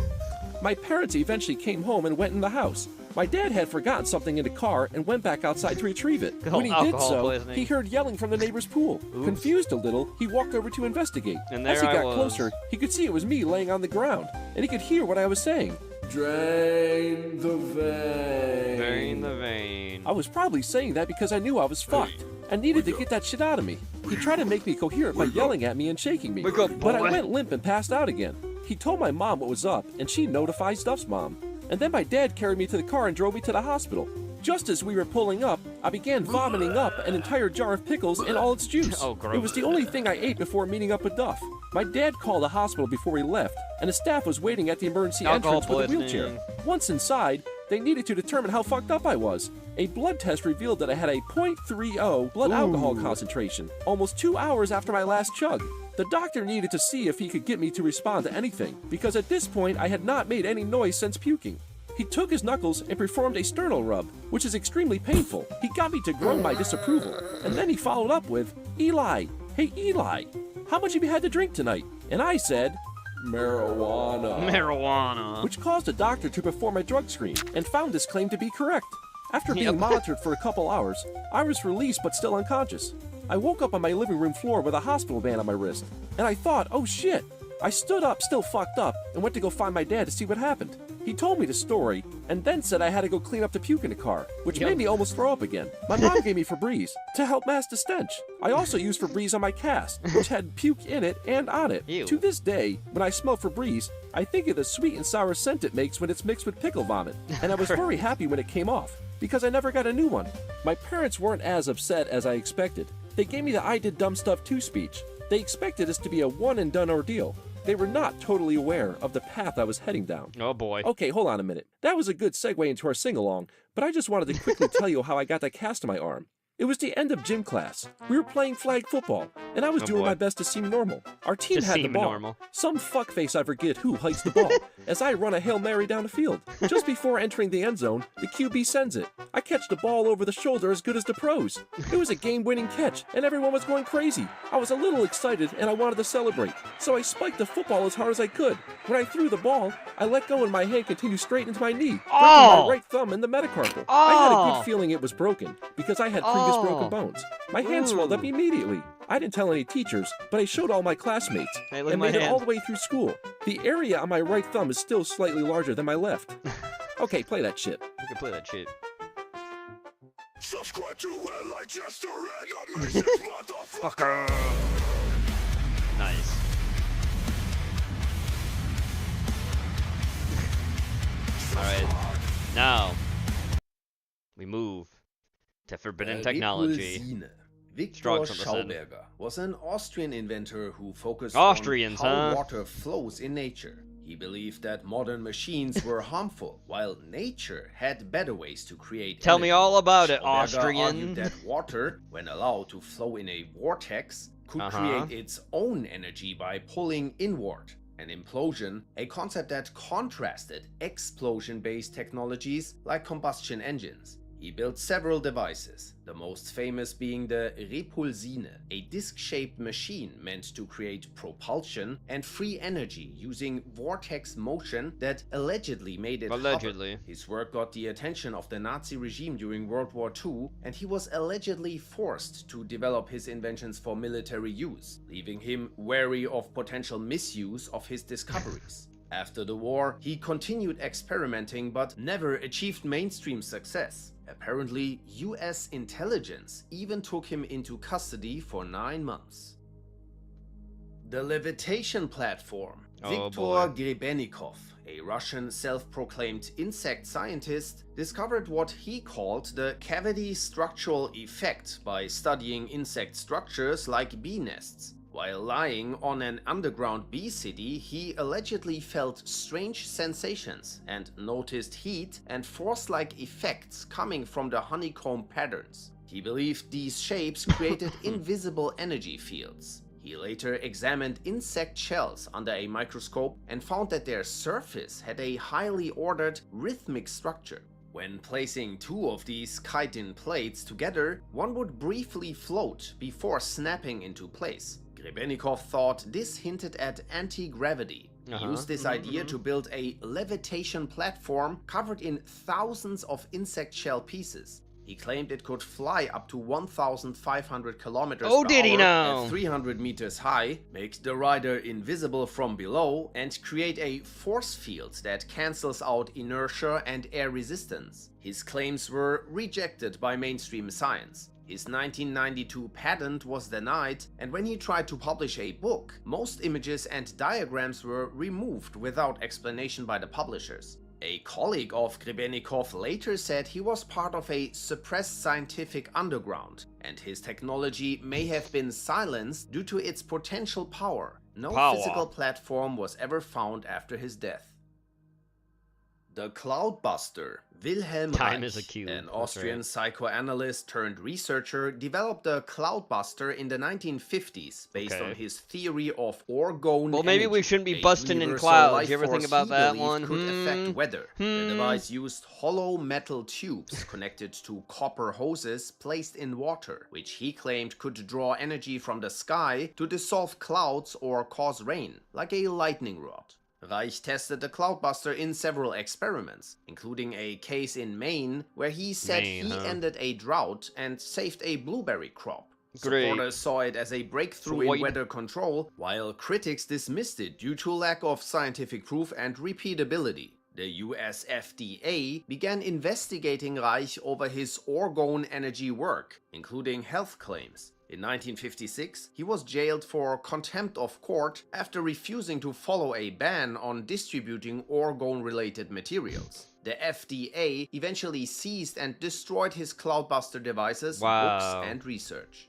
My parents eventually came home and went in the house. My dad had forgotten something in the car and went back outside to retrieve it. When he did so, he heard yelling from the neighbor's pool. Confused a little, he walked over to investigate. As he got closer, he could see it was me laying on the ground, and he could hear what I was saying. Drain the vein. Drain the vein. I was probably saying that because I knew I was fucked. I needed to get that shit out of me. He tried to make me coherent by yelling at me and shaking me. But I went limp and passed out again. He told my mom what was up, and she notified Duff's mom. And then my dad carried me to the car and drove me to the hospital. Just as we were pulling up, I began vomiting up an entire jar of pickles and all its juice. It was the only thing I ate before meeting up with Duff. My dad called the hospital before he left, and the staff was waiting at the emergency entrance with a wheelchair. Once inside, they needed to determine how fucked up I was. A blood test revealed that I had a 0.30 blood alcohol concentration, almost 2 hours after my last chug. The doctor needed to see if he could get me to respond to anything, because at this point I had not made any noise since puking. He took his knuckles and performed a sternal rub, which is extremely painful. He got me to groan my disapproval, and then he followed up with, "Eli, hey Eli, how much have you had to drink tonight?" And I said, "Marijuana." Which caused the doctor to perform a drug screen, and found this claim to be correct. After being monitored for a couple hours, I was released but still unconscious. I woke up on my living room floor with a hospital band on my wrist, and I thought, oh shit. I stood up, still fucked up, and went to go find my dad to see what happened. He told me the story, and then said I had to go clean up the puke in the car, which made me almost throw up again. My mom gave me Febreze to help mask the stench. I also used Febreze on my cast, which had puke in it and on it. To this day, when I smell Febreze, I think of the sweet and sour scent it makes when it's mixed with pickle vomit, and I was very happy when it came off, because I never got a new one. My parents weren't as upset as I expected. They gave me the I did dumb stuff too speech. They expected this to be a one-and-done ordeal. They were not totally aware of the path I was heading down. Oh boy. Okay, hold on a minute. That was a good segue into our sing-along, but I just wanted to quickly tell you how I got that cast on my arm. It was the end of gym class. We were playing flag football, and I was doing my best to seem normal. Our team had the ball. Some fuckface I forget who hikes the ball, as I run a Hail Mary down the field. Just before entering the end zone, the QB sends it. I catch the ball over the shoulder as good as the pros. It was a game-winning catch, and everyone was going crazy. I was a little excited, and I wanted to celebrate, so I spiked the football as hard as I could. When I threw the ball, I let go and my hand continued straight into my knee, breaking my right thumb in the metacarpal. I had a good feeling it was broken, because I had previous broken bones. My hand swelled up immediately. I didn't tell any teachers, but I showed all my classmates, and made it all the way through school. The area on my right thumb is still slightly larger than my left. Okay, play that shit. We can play that shit. Subscribe to Leicester and amazing motherfucker. Nice. Alright, now we move to forbidden technology. Victor Schauberger was an Austrian inventor who focused on how water flows in nature. He believed that modern machines were harmful, while nature had better ways to create Tell energy. me all about it, Schauberger Austrian. argued that water, when allowed to flow in a vortex, could create its own energy by pulling inward. An implosion, a concept that contrasted explosion-based technologies like combustion engines. He built several devices, the most famous being the Repulsine, a disc-shaped machine meant to create propulsion and free energy using vortex motion that allegedly made it hover. His work got the attention of the Nazi regime during World War II, and he was allegedly forced to develop his inventions for military use, leaving him wary of potential misuse of his discoveries. After the war, he continued experimenting but never achieved mainstream success. Apparently, US intelligence even took him into custody for 9 months. The levitation platform. Viktor Grebennikov, a Russian self-proclaimed insect scientist, discovered what he called the cavity structural effect by studying insect structures like bee nests. While lying on an underground bee city, he allegedly felt strange sensations and noticed heat and force-like effects coming from the honeycomb patterns. He believed these shapes created invisible energy fields. He later examined insect shells under a microscope and found that their surface had a highly ordered, rhythmic structure. When placing two of these chitin plates together, one would briefly float before snapping into place. Grebennikov thought this hinted at anti-gravity. He used this idea to build a levitation platform covered in thousands of insect shell pieces. He claimed it could fly up to 1,500 kilometers per hour at 300 meters high, make the rider invisible from below, and create a force field that cancels out inertia and air resistance. His claims were rejected by mainstream science. His 1992 patent was denied, and when he tried to publish a book, most images and diagrams were removed without explanation by the publishers. A colleague of Grebennikov later said he was part of a suppressed scientific underground, and his technology may have been silenced due to its potential power. No physical platform was ever found after his death. The Cloudbuster. Wilhelm Reich, an Austrian psychoanalyst turned researcher, developed the Cloudbuster in the 1950s based on his theory of orgone Well, maybe we shouldn't be busting in clouds. You ever think about that one? Could affect weather. The device used hollow metal tubes connected to copper hoses placed in water, which he claimed could draw energy from the sky to dissolve clouds or cause rain, like a lightning rod. Reich tested the Cloudbuster in several experiments, including a case in Maine where he said he ended a drought and saved a blueberry crop. Supporters saw it as a breakthrough in weather control, while critics dismissed it due to lack of scientific proof and repeatability. The US FDA began investigating Reich over his orgone energy work, including health claims. In 1956, he was jailed for contempt of court after refusing to follow a ban on distributing orgone-related materials. The FDA eventually seized and destroyed his Cloudbuster devices, books, and research.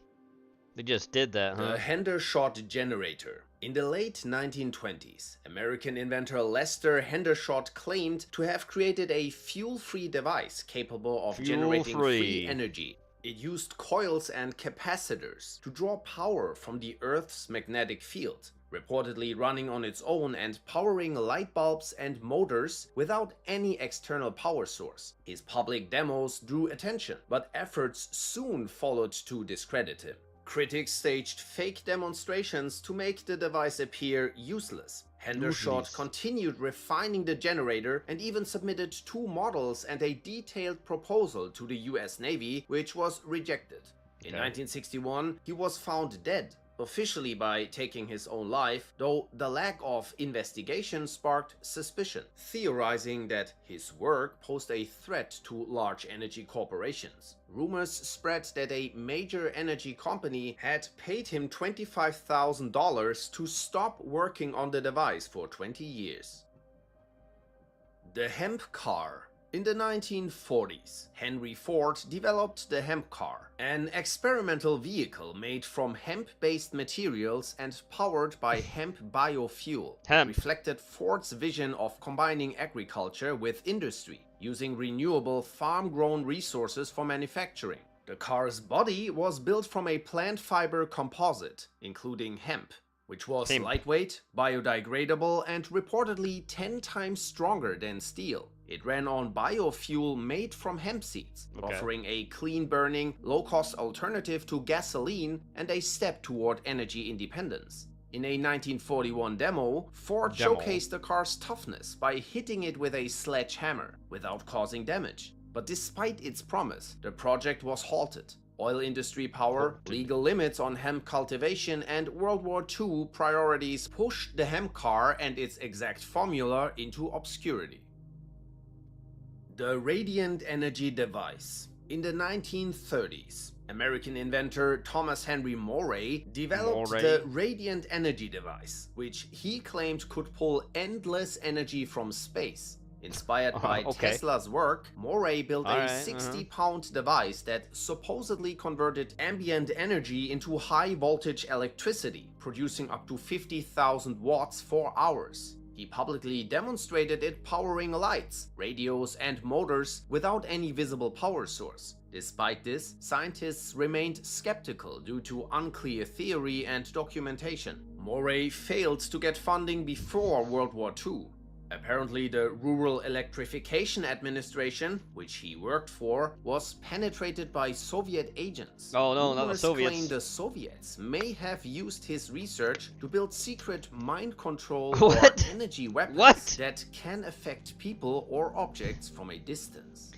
They just did that, huh? The Hendershot generator. In the late 1920s, American inventor Lester Hendershot claimed to have created a fuel-free device capable of generating free energy. It used coils and capacitors to draw power from the Earth's magnetic field, reportedly running on its own and powering light bulbs and motors without any external power source. His public demos drew attention, but efforts soon followed to discredit him. Critics staged fake demonstrations to make the device appear useless. Hendershot continued refining the generator and even submitted 2 models and a detailed proposal to the US Navy, which was rejected. In 1961, he was found dead, officially by taking his own life, though the lack of investigation sparked suspicion, theorizing that his work posed a threat to large energy corporations. Rumors spread that a major energy company had paid him $25,000 to stop working on the device for 20 years. The hemp car. In the 1940s, Henry Ford developed the hemp car, an experimental vehicle made from hemp-based materials and powered by hemp biofuel. It reflected Ford's vision of combining agriculture with industry, using renewable farm-grown resources for manufacturing. The car's body was built from a plant fiber composite, including hemp, which was lightweight, biodegradable, and reportedly 10 times stronger than steel. It ran on biofuel made from hemp seeds, offering a clean-burning, low-cost alternative to gasoline and a step toward energy independence. In a 1941 demo, Ford showcased the car's toughness by hitting it with a sledgehammer without causing damage. But despite its promise, the project was halted. Oil industry power, legal limits on hemp cultivation, and World War II priorities pushed the hemp car and its exact formula into obscurity. The Radiant Energy Device. In the 1930s, American inventor Thomas Henry Morey developed the radiant energy device, which he claimed could pull endless energy from space. Inspired by Tesla's work, Morey built a 60-pound device that supposedly converted ambient energy into high-voltage electricity, producing up to 50,000 watts for hours. He publicly demonstrated it powering lights, radios, and motors without any visible power source. Despite this, scientists remained skeptical due to unclear theory and documentation. Morey failed to get funding before World War II. Apparently, the Rural Electrification Administration, which he worked for, was penetrated by Soviet agents. Oh no, not the Soviets. Claim the Soviets may have used his research to build secret mind control or energy weapons that can affect people or objects from a distance.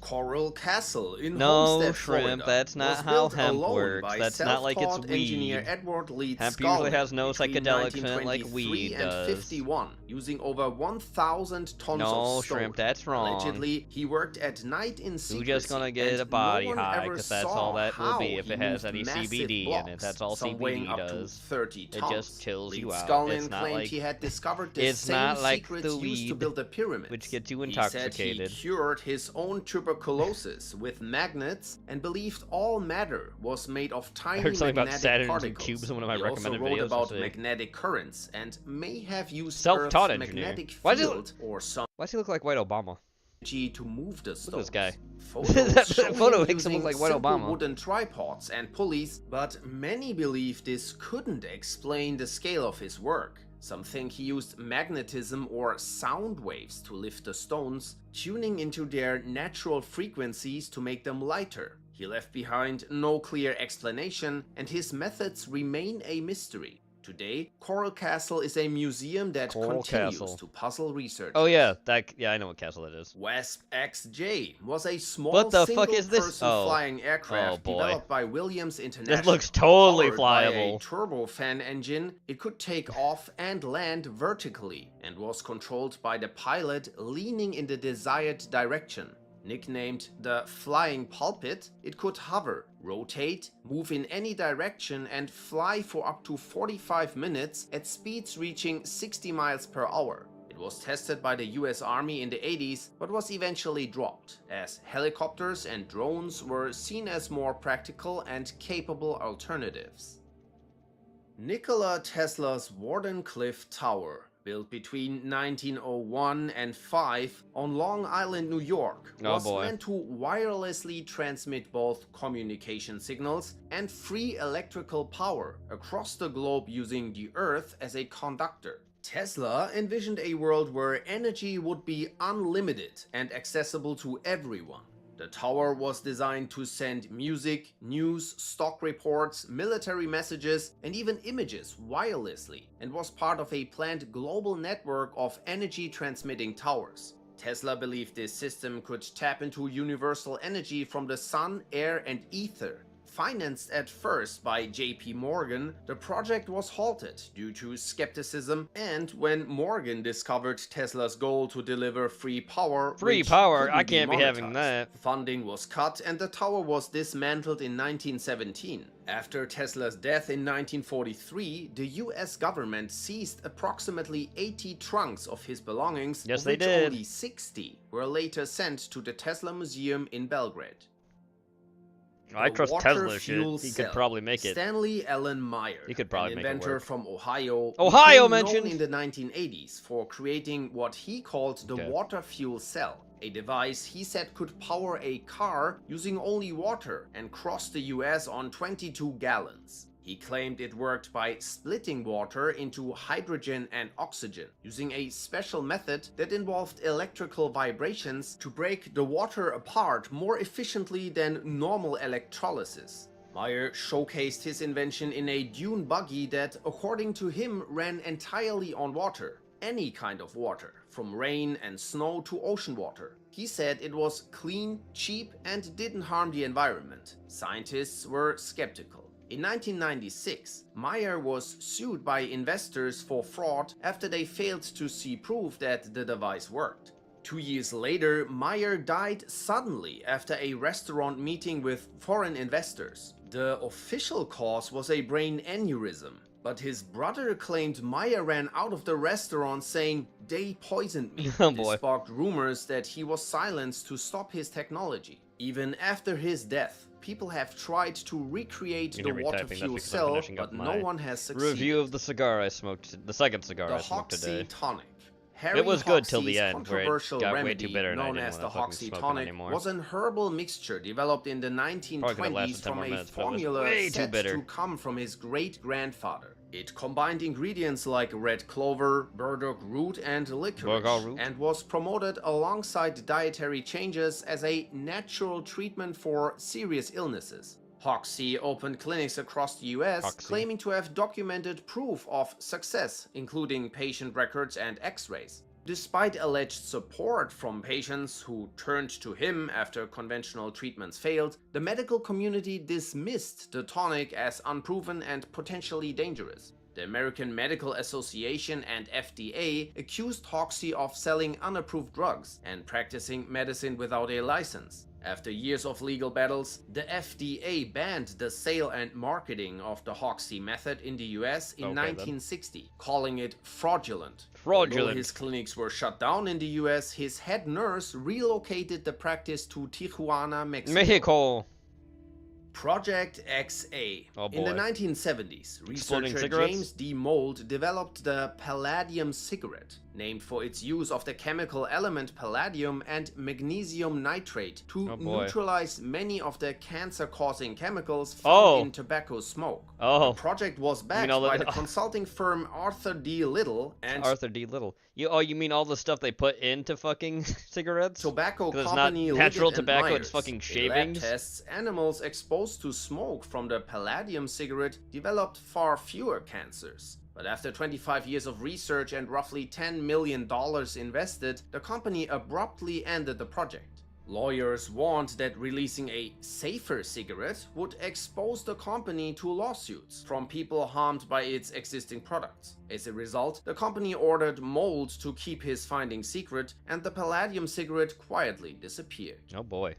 Coral Castle in Homestead, Shrimp, Florida, that's not how hemp works. That's not like it's weed. Hemp usually has no psychedelics in it like weed does. 51, using over 1,000 tons of stone. Shrimp, that's wrong. Allegedly, he worked at night in secrecy. You're just gonna get a body high, because that's all that will be if it has any CBD in it. That's all CBD does. 30 it just chills you out. Scullin It's not claimed like he had discovered the it's same not like secrets the used to weed, build the pyramids. which gets you He said intoxicated. he cured his own tuberculosis with magnets and believed all matter was made of tiny magnetic particles. Cubes in one of my he recommended also wrote videos. about magnetic currents and may have used Self-taught Earth's engineer. magnetic Why field or some does he look like White Obama? to move the stones. Look at this guy. Photos that show photo him makes him look using like White simple Obama. wooden tripods and pulleys, but many believe this couldn't explain the scale of his work. Some think he used magnetism or sound waves to lift the stones, tuning into their natural frequencies to make them lighter. He left behind no clear explanation, and his methods remain a mystery. Today, Coral Castle is a museum that continues to puzzle research. Oh yeah, I know what castle it is. Wasp XJ was a small What the fuck is this? flying aircraft boy. developed by Williams International. This looks totally Powered by flyable. a turbofan engine, it could take off and land vertically and was controlled by the pilot leaning in the desired direction. Nicknamed the Flying Pulpit, it could hover, rotate, move in any direction, and fly for up to 45 minutes at speeds reaching 60 miles per hour. It was tested by the US Army in the 80s, but was eventually dropped, as helicopters and drones were seen as more practical and capable alternatives. Nikola Tesla's Wardenclyffe Tower, built between 1901 and 5 on Long Island, New York, was meant to wirelessly transmit both communication signals and free electrical power across the globe using the Earth as a conductor. Tesla envisioned a world where energy would be unlimited and accessible to everyone. The tower was designed to send music, news, stock reports, military messages, and even images wirelessly, and was part of a planned global network of energy transmitting towers. Tesla believed this system could tap into universal energy from the sun, air, and ether. Financed at first by JP Morgan, the project was halted due to skepticism, and when Morgan discovered Tesla's goal to deliver free power, I can't be having that. Funding was cut and the tower was dismantled in 1917. After Tesla's death in 1943, the US government seized approximately 80 trunks of his belongings, Yes, of they which did. only 60 were later sent to the Tesla Museum in Belgrade. I The trust water Tesla shit. fuel He cell. could probably make it. Stanley Allen Meyer, He could probably an make it inventor work. from Ohio, Ohio became mentioned. known in the 1980s for creating what he called the water fuel cell, a device he said could power a car using only water and cross the US on 22 gallons. He claimed it worked by splitting water into hydrogen and oxygen, using a special method that involved electrical vibrations to break the water apart more efficiently than normal electrolysis. Meyer showcased his invention in a dune buggy that, according to him, ran entirely on water. Any kind of water, from rain and snow to ocean water. He said it was clean, cheap, and didn't harm the environment. Scientists were skeptical. In 1996, Meyer was sued by investors for fraud after they failed to see proof that the device worked. 2 years later, Meyer died suddenly after a restaurant meeting with foreign investors. The official cause was a brain aneurysm, but his brother claimed Meyer ran out of the restaurant saying, "They poisoned me." Oh, This boy. sparked rumors that he was silenced to stop his technology. Even after his death, people have tried to recreate You the hear me water typing, that's fuel because I'm cell, finishing but up no my one has succeeded. review of the cigar I smoked, the second cigar The I smoked Hoxie today. tonic. It was good till the Harry end, where it controversial got way remedy, too bitter and I known didn't as want the to fucking Hoxie smoke it tonic, anymore. was an herbal mixture developed in the Probably could've 1920s lasted 10 from more a minutes, but it was formula way too said bitter. to come from his great-grandfather. It combined ingredients like red clover, burdock root, and licorice, Burdock root? and was promoted alongside dietary changes as a natural treatment for serious illnesses. Hoxie opened clinics across the US, Hoxie. claiming to have documented proof of success, including patient records and x-rays. Despite alleged support from patients who turned to him after conventional treatments failed, the medical community dismissed the tonic as unproven and potentially dangerous. The American Medical Association and FDA accused Hoxie of selling unapproved drugs and practicing medicine without a license. After years of legal battles, the FDA banned the sale and marketing of the Hoxie method in the US in 1960, calling it fraudulent. Although his clinics were shut down in the US, his head nurse relocated the practice to Tijuana, Mexico. Project XA. In the 1970s, researcher James D. Mould developed the Palladium cigarette, named for its use of the chemical element palladium and magnesium nitrate to neutralize many of the cancer-causing chemicals found in tobacco smoke. The project was backed by the consulting firm Arthur D. Little and Arthur D. Little. You mean all the stuff they put into fucking cigarettes? tobacco 'Cause it's company not natural Liggett and tobacco, Myers. it's fucking In shavings. lab tests, animals exposed to smoke from the palladium cigarette developed far fewer cancers. But after 25 years of research and roughly $10 million invested, the company abruptly ended the project. Lawyers warned that releasing a safer cigarette would expose the company to lawsuits from people harmed by its existing products. As a result, the company ordered Mould to keep his findings secret, and the Palladium cigarette quietly disappeared. Oh boy.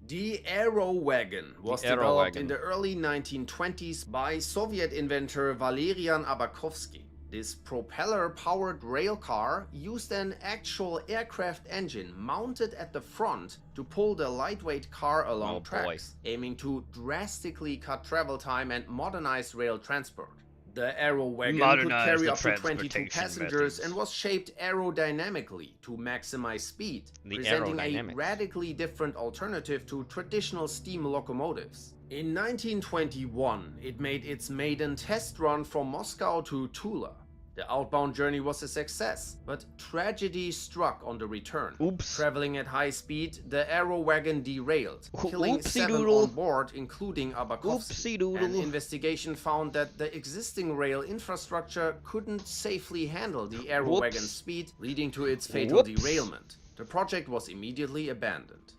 The Aero Wagon was developed in the early 1920s by Soviet inventor Valerian Abakovsky. This propeller-powered railcar used an actual aircraft engine mounted at the front to pull the lightweight car along tracks, aiming to drastically cut travel time and modernize rail transport. The Aero Wagon could carry up to 22 passengers and was shaped aerodynamically to maximize speed, presenting a radically different alternative to traditional steam locomotives. In 1921, it made its maiden test run from Moscow to Tula. The outbound journey was a success, but tragedy struck on the return. Traveling at high speed, the Aero Wagon derailed, killing 7 on board, including Abakovsky. An investigation found that the existing rail infrastructure couldn't safely handle the Aero Wagon's speed, leading to its fatal derailment. The project was immediately abandoned.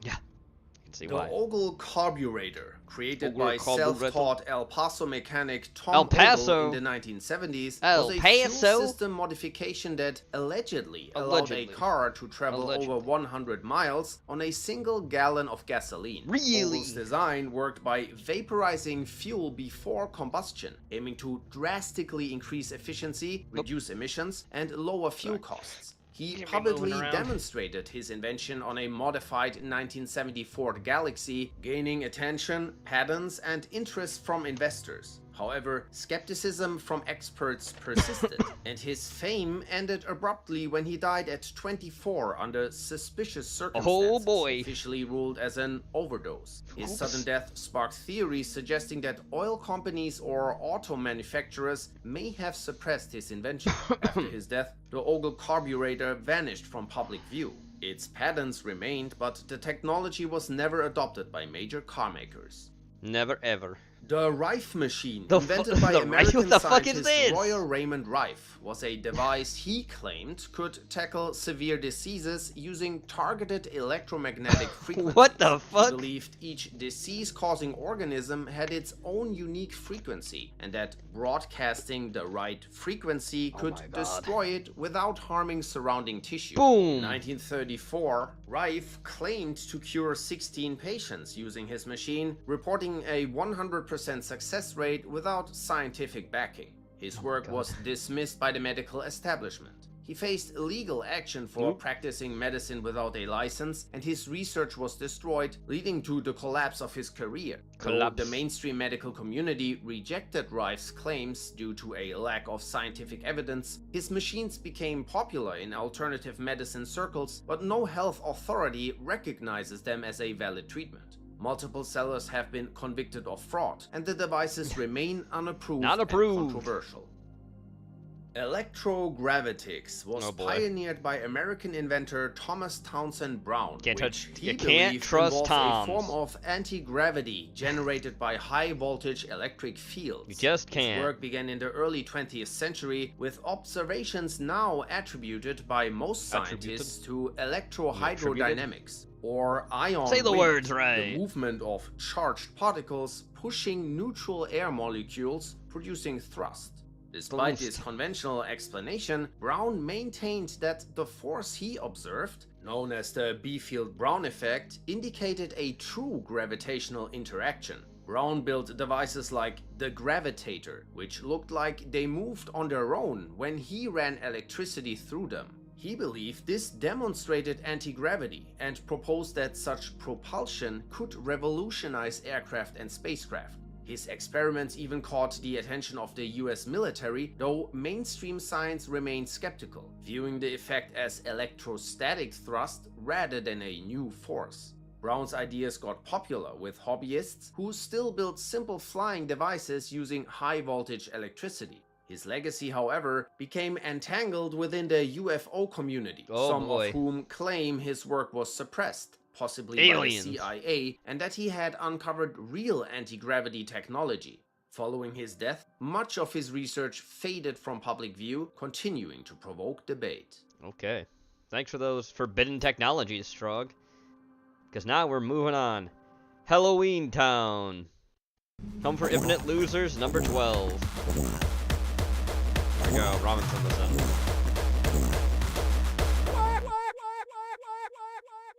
See the why. Ogle carburetor, created Ogle by carburetor. self-taught El Paso mechanic Tom El Paso. Ogle in the 1970s, El was a Paso. fuel system modification that allegedly allowed a car to travel over 100 miles on a single gallon of gasoline. Really? Ogle's design worked by vaporizing fuel before combustion, aiming to drastically increase efficiency, reduce emissions, and lower fuel costs. He publicly demonstrated his invention on a modified 1970 Ford Galaxy, gaining attention, patents, and interest from investors. However, skepticism from experts persisted, and his fame ended abruptly when he died at 24 under suspicious circumstances, officially ruled as an overdose. His sudden death sparked theories suggesting that oil companies or auto manufacturers may have suppressed his invention. After his death, the Ogle carburetor vanished from public view. Its patents remained, but the technology was never adopted by major car makers. Never ever. The Rife machine, invented by the American what the fuck is scientist this? Royal Raymond Rife, was a device he claimed could tackle severe diseases using targeted electromagnetic frequencies. What the fuck? He believed each disease-causing organism had its own unique frequency, and that broadcasting the right frequency could destroy it without harming surrounding tissue. Boom! In 1934, Rife claimed to cure 16 patients using his machine, reporting a 100% success rate without scientific backing. His work was dismissed by the medical establishment. He faced legal action for practicing medicine without a license, and his research was destroyed, leading to the collapse of his career. Though the mainstream medical community rejected Rife's claims due to a lack of scientific evidence, his machines became popular in alternative medicine circles, but no health authority recognizes them as a valid treatment. Multiple sellers have been convicted of fraud, and the devices remain unapproved and controversial. Electrogravitics was pioneered by American inventor Thomas Townsend Brown, You can't trust Toms. A form of anti-gravity generated by high-voltage electric fields. You just can't. His work began in the early 20th century, with observations now attributed by most scientists to electrohydrodynamics, or ion Say the wind, words right. the movement of charged particles pushing neutral air molecules, producing thrust. Despite this conventional explanation, Brown maintained that the force he observed, known as the Biefeld-Brown effect, indicated a true gravitational interaction. Brown built devices like the gravitator, which looked like they moved on their own when he ran electricity through them. He believed this demonstrated anti-gravity and proposed that such propulsion could revolutionize aircraft and spacecraft. His experiments even caught the attention of the US military, though mainstream science remained skeptical, viewing the effect as electrostatic thrust rather than a new force. Brown's ideas got popular with hobbyists who still built simple flying devices using high-voltage electricity. His legacy, however, became entangled within the UFO community, some of whom claim his work was suppressed, possibly Aliens. by the CIA, and that he had uncovered real anti-gravity technology. Following his death, much of his research faded from public view, continuing to provoke debate. Okay. Thanks for those forbidden technologies, Strog. Because now we're moving on. Halloween Town. Home for Infinite Losers, number 12. There we go, Robinson was in.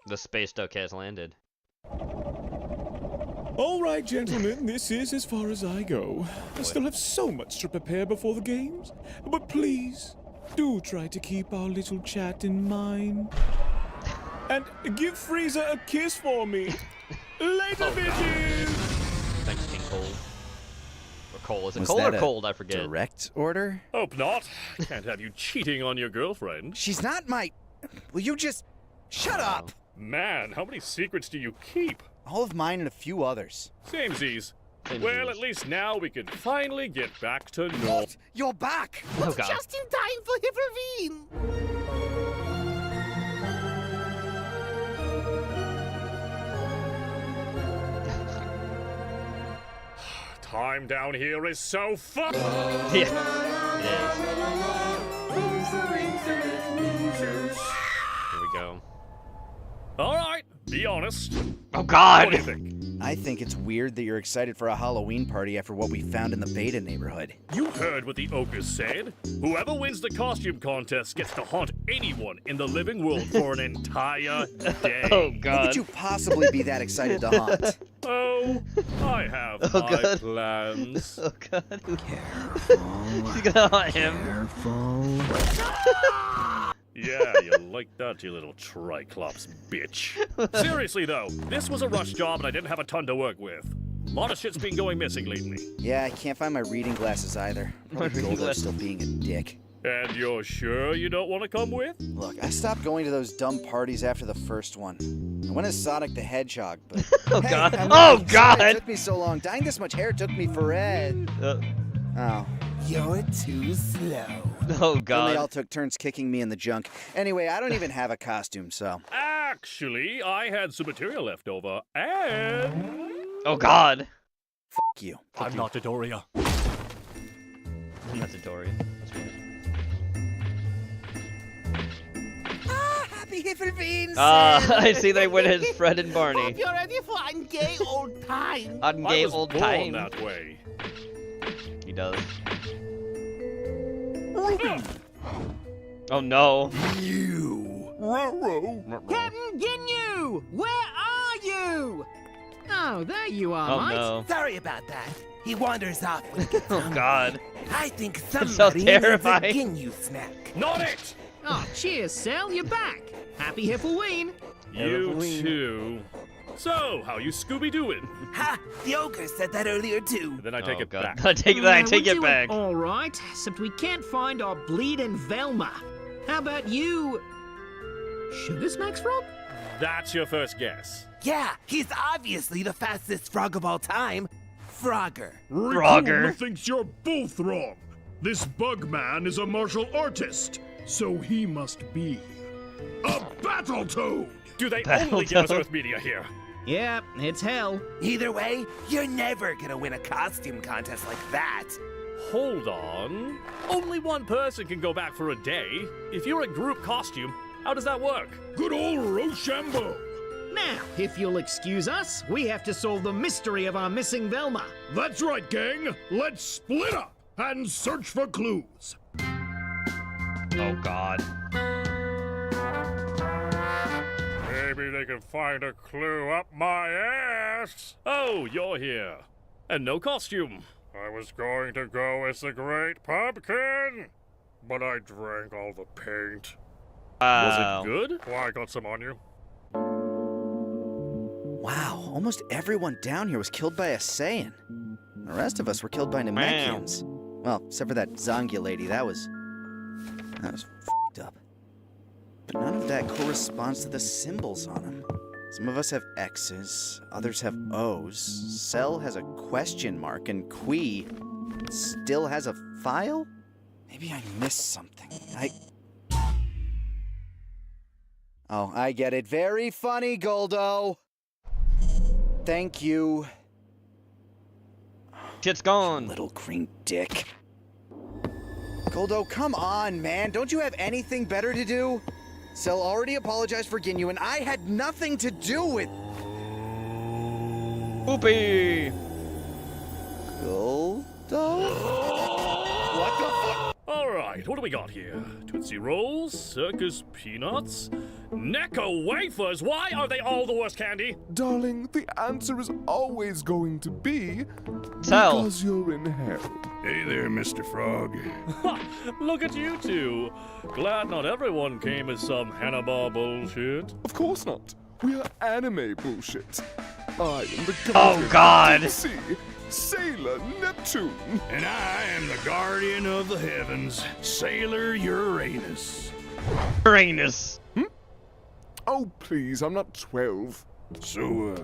The space duck has landed. All right, gentlemen, this is as far as I go. I still have so much to prepare before the games, but please, do try to keep our little chat in mind. And give Frieza a kiss for me. Later, bitches! Thanks, King Cole. Or Cole. Is it Was Cole that or a Cold? I forget. Direct order? Hope not. Can't have you cheating on your girlfriend. She's not my... Will you just... Shut up! Man, how many secrets do you keep? All of mine and a few others. Samesies. Well, at least now we can finally get back to normal. You're back! Oh, God. Just in time for Halloween! Time down here is so fun! Yeah, Here we go. Alright, be honest. Oh, God! What do you think? I think it's weird that you're excited for a Halloween party after what we found in the Beta neighborhood. You heard what the ogre said. Whoever wins the costume contest gets to haunt anyone in the living world for an entire day. Oh, God. How could you possibly be that excited to haunt? Oh, I have my plans. Oh, God. Careful. He's gonna haunt him. Careful. Yeah, you like that, you little Triclops bitch. Seriously, though, this was a rush job and I didn't have a ton to work with. A lot of shit's been going missing lately. Yeah, I can't find my reading glasses either. Probably Goldo's still being a dick. And you're sure you don't want to come with? Look, I stopped going to those dumb parties after the first one. I went as Sonic the Hedgehog, but... Oh, hey, God. I'm Oh, really God! sorry It took me so long. Dyeing this much hair took me forever. Oh. You're too slow. Oh, Then God. they all took turns kicking me in the junk. Anyway, I don't even have a costume, so... Actually, I had some material left over, and... Oh, God. Fuck you. I'm not Dodoria. I'm not Dodoria. That's weird. Happy Hiffelbeans! I see they went as Fred and Barney. Hope you're ready for a gay old time. On gay old time. that way. He does. Oh no. You. Ruh-roh. Captain Ginyu, where are you? Oh, there you are, Oh mate. no. Sorry about that. He wanders off. Oh god. I think That's somebody so needs a terrifying. Ginyu snack. Not it! Oh, cheers, Sal, you're back. Happy Halloween. You too. So, how you Scooby-Dooing? Ha! The ogre said that earlier too. Then I take Oh, it God. back. I take We're it doing back. all right, except we can't find our bleeding Velma. How about you, Sugar Smacks Frog? That's your first guess. Yeah, he's obviously the fastest frog of all time. Frogger. Frogger. thinks you're both wrong. This bug man is a martial artist, so he must be a Battletoad. Do they only give us Earth media here? Yeah, it's hell. Either way, you're never gonna win a costume contest like that. Hold on. Only one person can go back for a day. If you're a group costume, how does that work? Good old Rochambeau. Now, if you'll excuse us, we have to solve the mystery of our missing Velma. That's right, gang. Let's split up and search for clues. Oh god. Maybe they can find a clue up my ass. Oh, you're here. And no costume. I was going to go as the Great Pumpkin, but I drank all the paint. Was it good? Well, I got some on you. Wow, almost everyone down here was killed by a Saiyan. The rest of us were killed by Namekians. Well, except for that Zangia lady, that was f***ed up. But none of that corresponds to the symbols on them. Some of us have X's, others have O's. Cell has a question mark, and Qui still has a file? Maybe I missed something. Oh, I get it. Very funny, Goldo. Thank you. Shit's gone. Little green dick. Goldo, come on, man. Don't you have anything better to do? Cell already apologized for Ginyu, and I had nothing to do with... Poopy! Goldo? What the fuck? Alright, what do we got here? Tootsie Rolls, Circus Peanuts, Necco Wafers. Why are they all the worst candy? Darling, the answer is always going to be... Tell. Because you're in hell. Hey there, Mr. Frog. Look at you two. Glad not everyone came as some Hannibal bullshit. Of course not. We are anime bullshit. I am the Oh god! Sea, Sailor Neptune. And I am the guardian of the heavens, Sailor Uranus. Uranus. Oh, please, I'm not 12. So,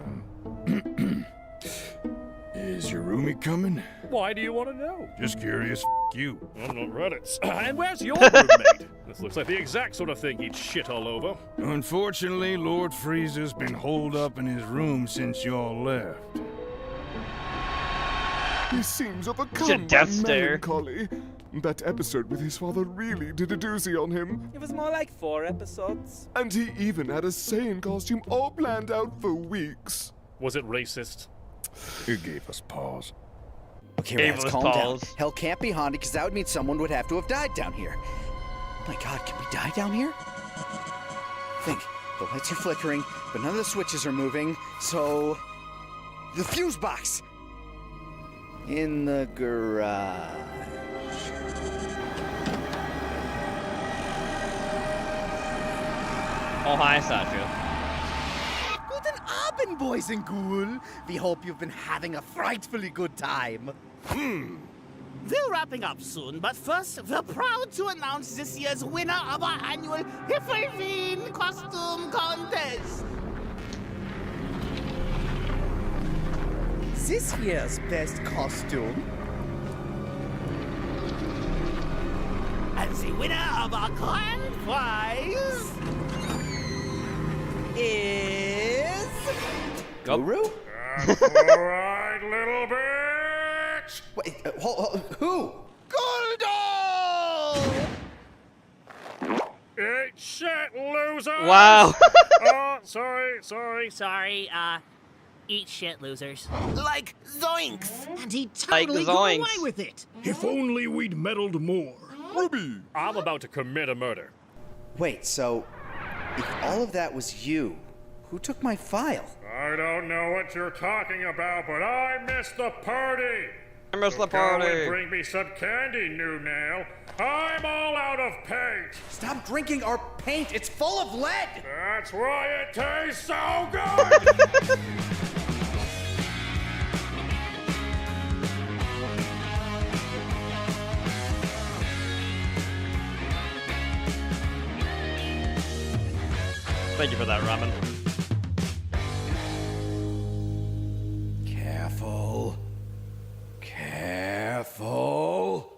is your roomie coming? Why do you want to know? Just curious. You. I'm not Reddit. And where's your roommate? This looks like the exact sort of thing he'd shit all over. Unfortunately, Lord Frieza's been holed up in his room since y'all left. He seems overcome by melancholy. That episode with his father really did a doozy on him. It was more like 4 episodes. And he even had a Saiyan costume all planned out for weeks. Was it racist? It gave us pause. Okay, Rats, calm down. Hell can't be haunted because that would mean someone would have to have died down here. Oh my god, can we die down here? Think. The lights are flickering, but none of the switches are moving, so... The fuse box! In the garage. Oh, hi, Sasha. Guten Abend, boys and ghoul. We hope you've been having a frightfully good time. We're wrapping up soon, but first, we're proud to announce this year's winner of our annual Halloween costume contest. This year's best costume. And the winner of our grand prize is... Guru? That's right, little bear. bitch! Wait, who? Eat shit, losers! Wow. Oh, sorry. Sorry, eat shit, losers. Like zoinks! And he Like totally got away zoinks. with it. If only we'd meddled more. Ruby! I'm about to commit a murder. Wait, so if all of that was you, who took my file? I don't know what you're talking about, but I missed the party. I missed the Go party. and bring me some candy, new nail. I'm all out of paint. Stop drinking our paint. It's full of lead. That's why it tastes so good. Thank you for that, ramen. Careful. Careful.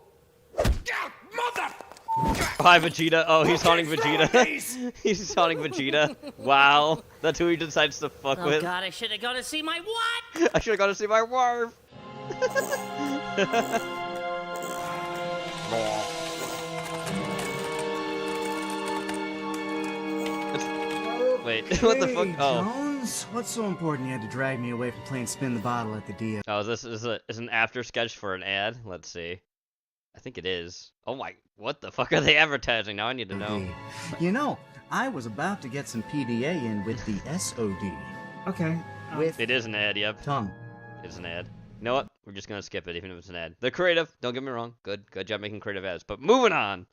Hi, Vegeta. Oh, he's haunting Vegeta. He's haunting Vegeta. Wow. That's who he decides to fuck Oh with. god, I should have gone to see my what? I should have gone to see my wife. Wait, what the fuck? Oh. Jones, what's so important you had to drag me away from playing Spin the Bottle at the DF? Oh, this is an after sketch for an ad. Let's see. I think it is. Oh my, what the fuck are they advertising? Now I need to know. You know, I was about to get some PDA in with the SOD. Okay. With It is an ad, yep. tongue. It's an ad. You know what? We're just gonna skip it, even if it's an ad. They're creative. Don't get me wrong. Good job making creative ads. But moving on.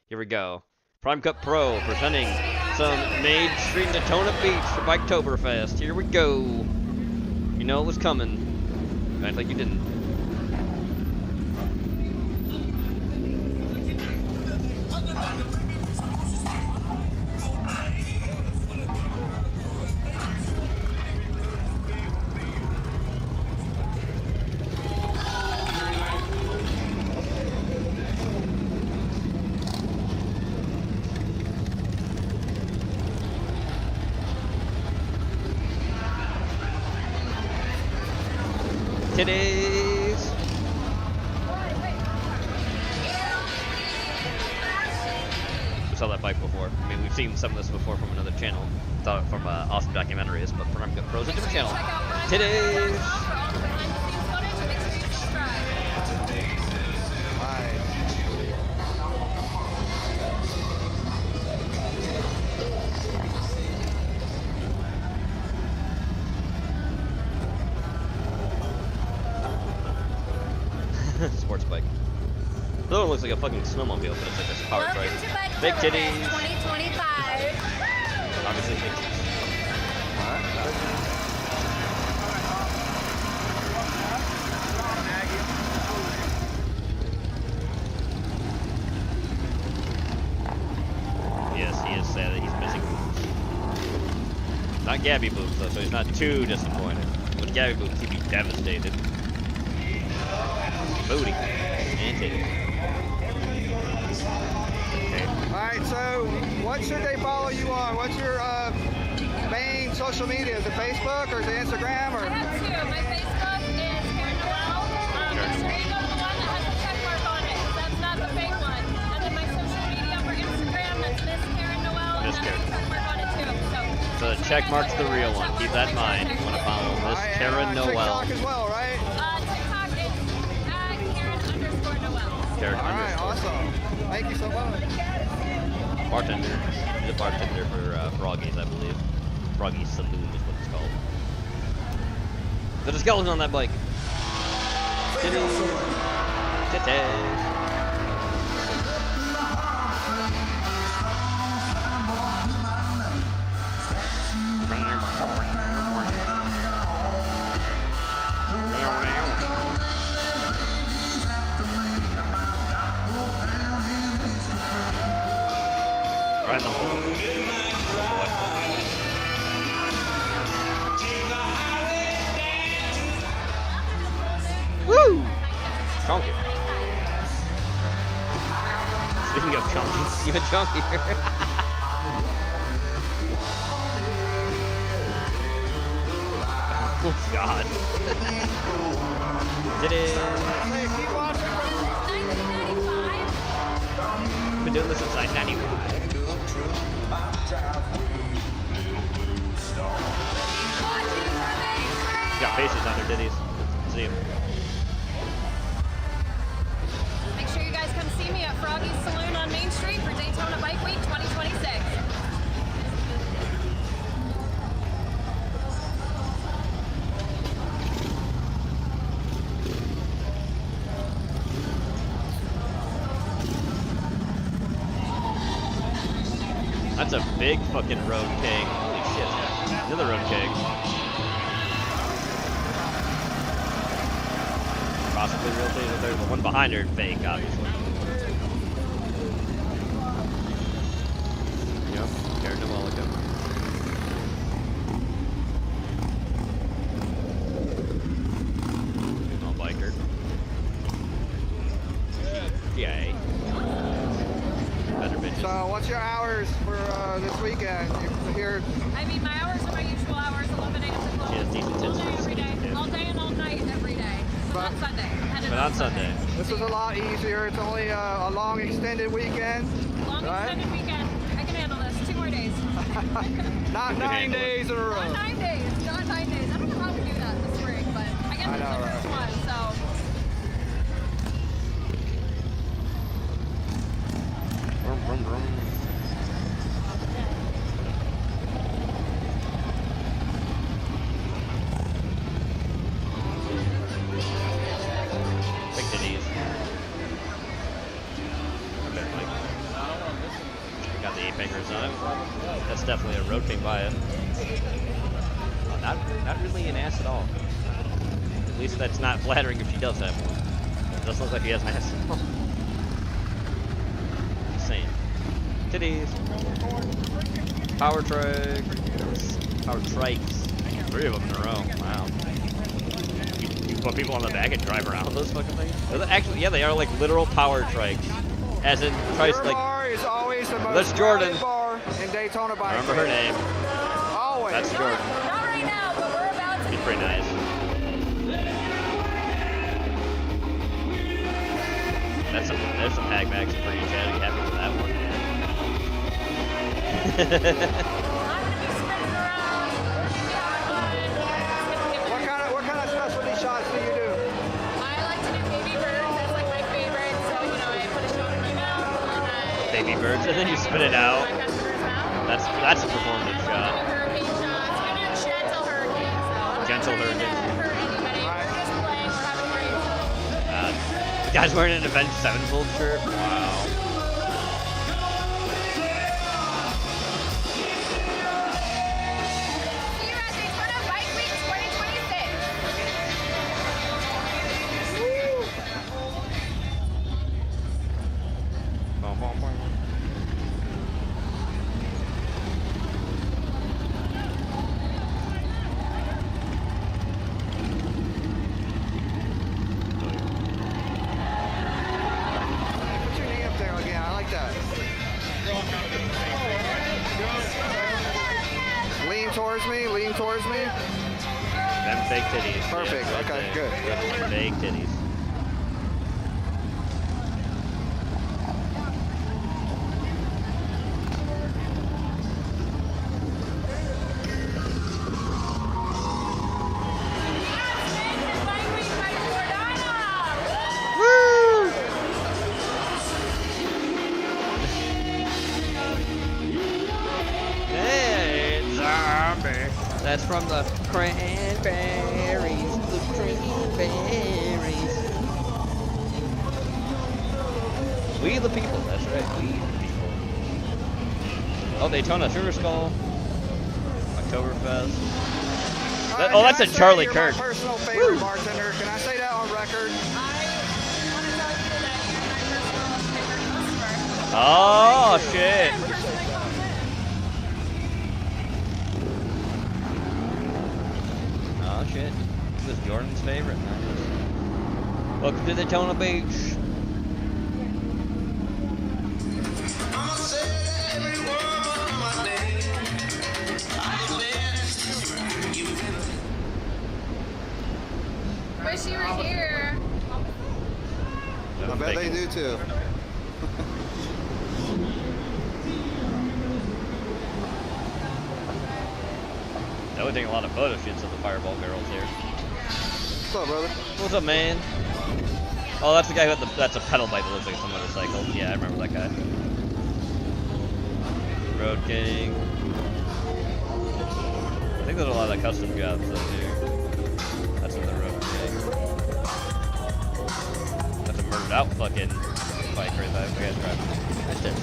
Here we go. Prime Cut Pro presenting some Main Street Daytona Beach for Biketoberfest. Here we go. You know it was coming. Act like you didn't. Titties! We saw that bike before. I mean, we've seen some of this before from another channel. Saw it from awesome documentaries, but from Pro's a different channel. Titties! Sports bike. The other one looks like a fucking snowmobile, but it's like a powered bike. Big titties. 2025. Obviously big titties. Yes, he is sad that he's missing boobs. Not Gabby boobs though, so he's not too disappointed. With Gabby boobs, he'd be devastated. Booty. And titties. Okay. Alright, so what should they follow you on? What's your main social media? Is it Facebook or is it Instagram? Or? I have two. My Facebook is Karen Noel. Make sure you go to the one that has the check mark on it. That's not the fake one. And then my social media for Instagram, that's Miss Karen Noel. Miss And that has a check mark on it too. So the check mark's the real one. Keep that in mind. You want to follow Miss Karen Noel. TikTok as well, right? TikTok is @Karen_Noel. Karen Alright, awesome. Thank you so much. Bartender. He's a bartender for Froggy's, I believe. Froggy's Saloon is what it's called. There's a skeleton on that bike. Titties. Titties. Right in the hole. Woo! Chunky. Speaking of chunky, even chunkier. Oh God. Titties. Keep watching. Been doing this since 1995. Got faces on their titties. Let's see them. Make sure you guys come see me at Froggy's Saloon on Main Street for Daytona Bike Week 2026. That's a big fucking road keg. Holy shit. Another road keg. Possibly real thing. There's the one behind her fake, obviously. Yep, Karen Demolica. Female biker. Yay. Better bitches. So, what's your hours for this weekend? You're here. I mean, my hours are my usual hours, 11 a.m. to 12. She has decent All day, tits. every day. All day and all night, every day. On Sunday. But on Sunday. This is a lot easier. It's only a long extended weekend. Long extended weekend. I can handle this. 2 more days. Not 9 days in a row. Not 9 days. Not 9 days. I don't know how we do that this spring, but I guess it's the first one, so. Vroom, vroom, vroom. Big titties. Okay, like, got the 8 fingers on it. That's definitely a road king by it. Oh, not really an ass at all. At least that's not flattering if she does have one. It does look like he has an ass. Just saying. Titties. Power trikes. Power trikes. 3 of them in a row. Wow. You put people on the back and drive around those fucking things? Actually, yeah, they are like literal power trikes. As in, trikes like. Bar is always the most That's Jordan. bar in Daytona Bike. I remember her name. Always. That's Jordan. Not right now, but we're about to. She's pretty nice. There's some hag mags for you, Chad. Are you happy for that one? What kind of specialty shots do you do? I like to do baby birds. That's like my favorite. So, you know, I put a shot in my mouth and I. Baby birds, and then you spit it out. That's a performative shot. Hurricane shots. I do gentle hurricanes. So I'm Gentle not trying to hurricanes. hurt anybody. We're just playing. We're having great fun. Guy's wearing an Avenged Sevenfold shirt. Wow. See you at Daytona Bike Week 2026. Boom, boom, boom. Put your knee up there again. I like that. Lean towards me. Lean towards me. Them fake titties. Perfect. Yeah, right Okay, there. good. Them fake titties. Hey, zombie. That's from the cranberries. The cranberries. We the people. That's right. We the people. Oh, Daytona Sugar Skull. Oktoberfest. Oh, that's a Charlie You're Kirk. my personal favorite bartender. Can I say that on record? Oh, shit. Oh, shit. This was Jordan's favorite. Nice. Welcome to Daytona Beach. Wish you were here. I bet they do too. That would take a lot of photo shoots of the fireball barrels here. What's up, brother? What's up, man? Oh, that's the guy with that's a pedal bike that looks like it's a motorcycle. Yeah, I remember that guy. Road King. I think there's a lot of custom jobs though here. That's another Road King. That's a murdered out fucking bike right there. I gotta drive. Nice tits.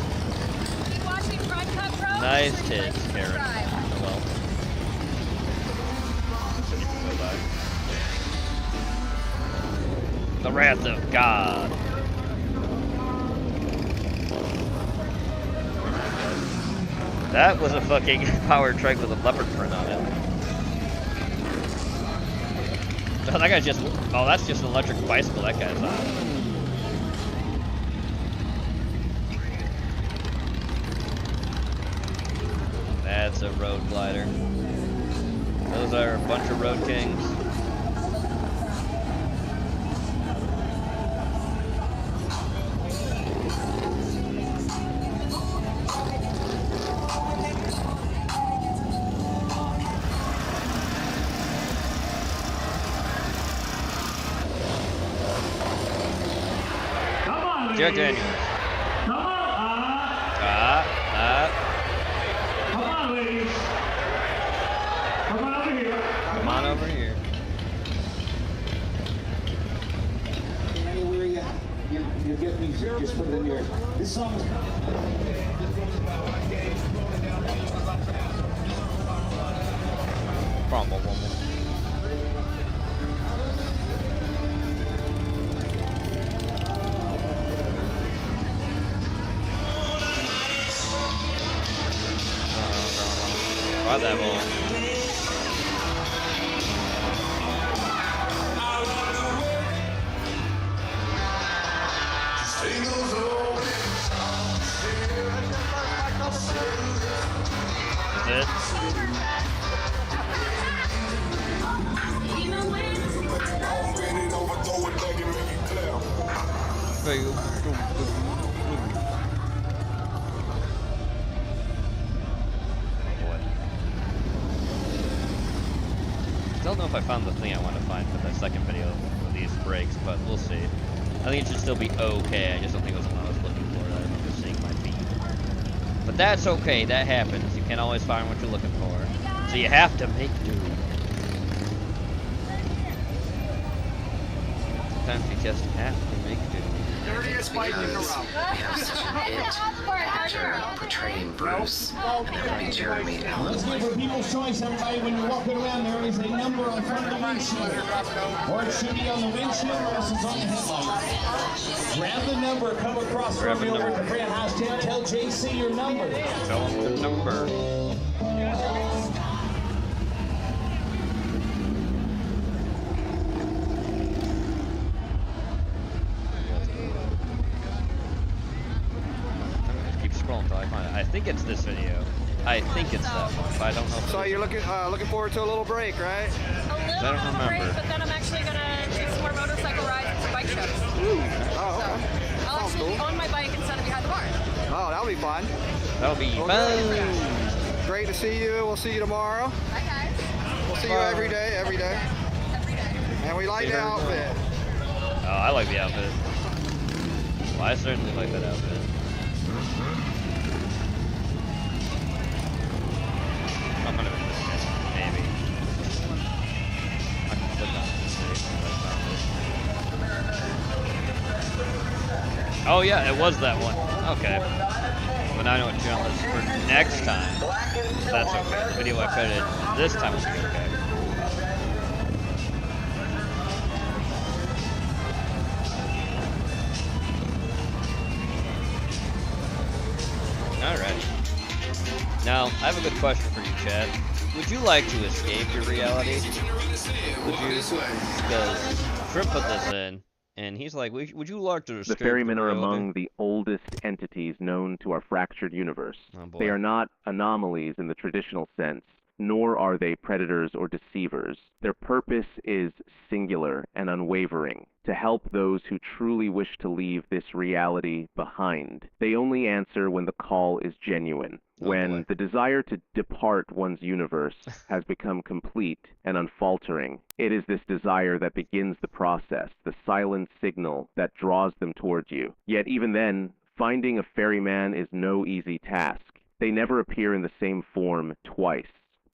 Keep watching Front Cut Pro. Nice tits, Karen. Oh well. Go by. The Wrath of God. That was a fucking powered trike with a leopard print on it. Oh, that guy's just. Oh, that's just an electric bicycle that guy's on. That's a road glider. Those are a bunch of Road Kings. Jack Daniels. Come on, ladies. Come on over here. Come on over here. Anywhere you get me, just put it in here. This song is. Try that one. That's Don't know if I found the thing I want to find for that second video of these breaks, but we'll see. I think it should still be okay. I just don't think it was what I was looking for. I remember seeing my feed. But that's okay. That happens. You can't always find what you're looking for. So you have to make do. Sometimes you just have to make do. Dirtiest bike in the room. We have such an actor portraying Bruce, and having Jeremy Let's give for people's choice, everybody. When you're walking around, there is a number on front of the windshield. Or it should be on the windshield, or else it's on the headlight. Grab the number, come across from me over at the Brand House 10. Tell JC your number. Tell him the number. I think it's this video. I think it's that one, but I don't know. So you're looking forward to a little break, right? I don't remember. Break, but then I'm actually gonna do some more motorcycle rides and some bike shows. Ooh. Oh, okay. So I'll actually be on my bike instead of behind the bar. Oh, that'll be fun. That'll be fun. Great to see you. We'll see you tomorrow. Hi guys. We'll see you every day. Every day. And we like the outfit. Oh, I like the outfit. Well, I certainly like that outfit. I'm gonna miss this, maybe. I can click on it. Oh yeah, it was that one. Okay. But now I know what channel is for next time. That's okay. The video I created this time will be okay. Alright. Now, I have a good question for you, Chad. Would you like to escape your reality? Would you? Because Trip put this in, and he's like, would you like to escape The ferrymen your are reality? among the oldest entities known to our fractured universe. Oh, boy. They are not anomalies in the traditional sense, nor are they predators or deceivers. Their purpose is singular and unwavering, to help those who truly wish to leave this reality behind. They only answer when the call is genuine, when the desire to depart one's universe has become complete and unfaltering. It is this desire that begins the process, the silent signal that draws them towards you. Yet even then, finding a ferryman is no easy task. They never appear in the same form twice.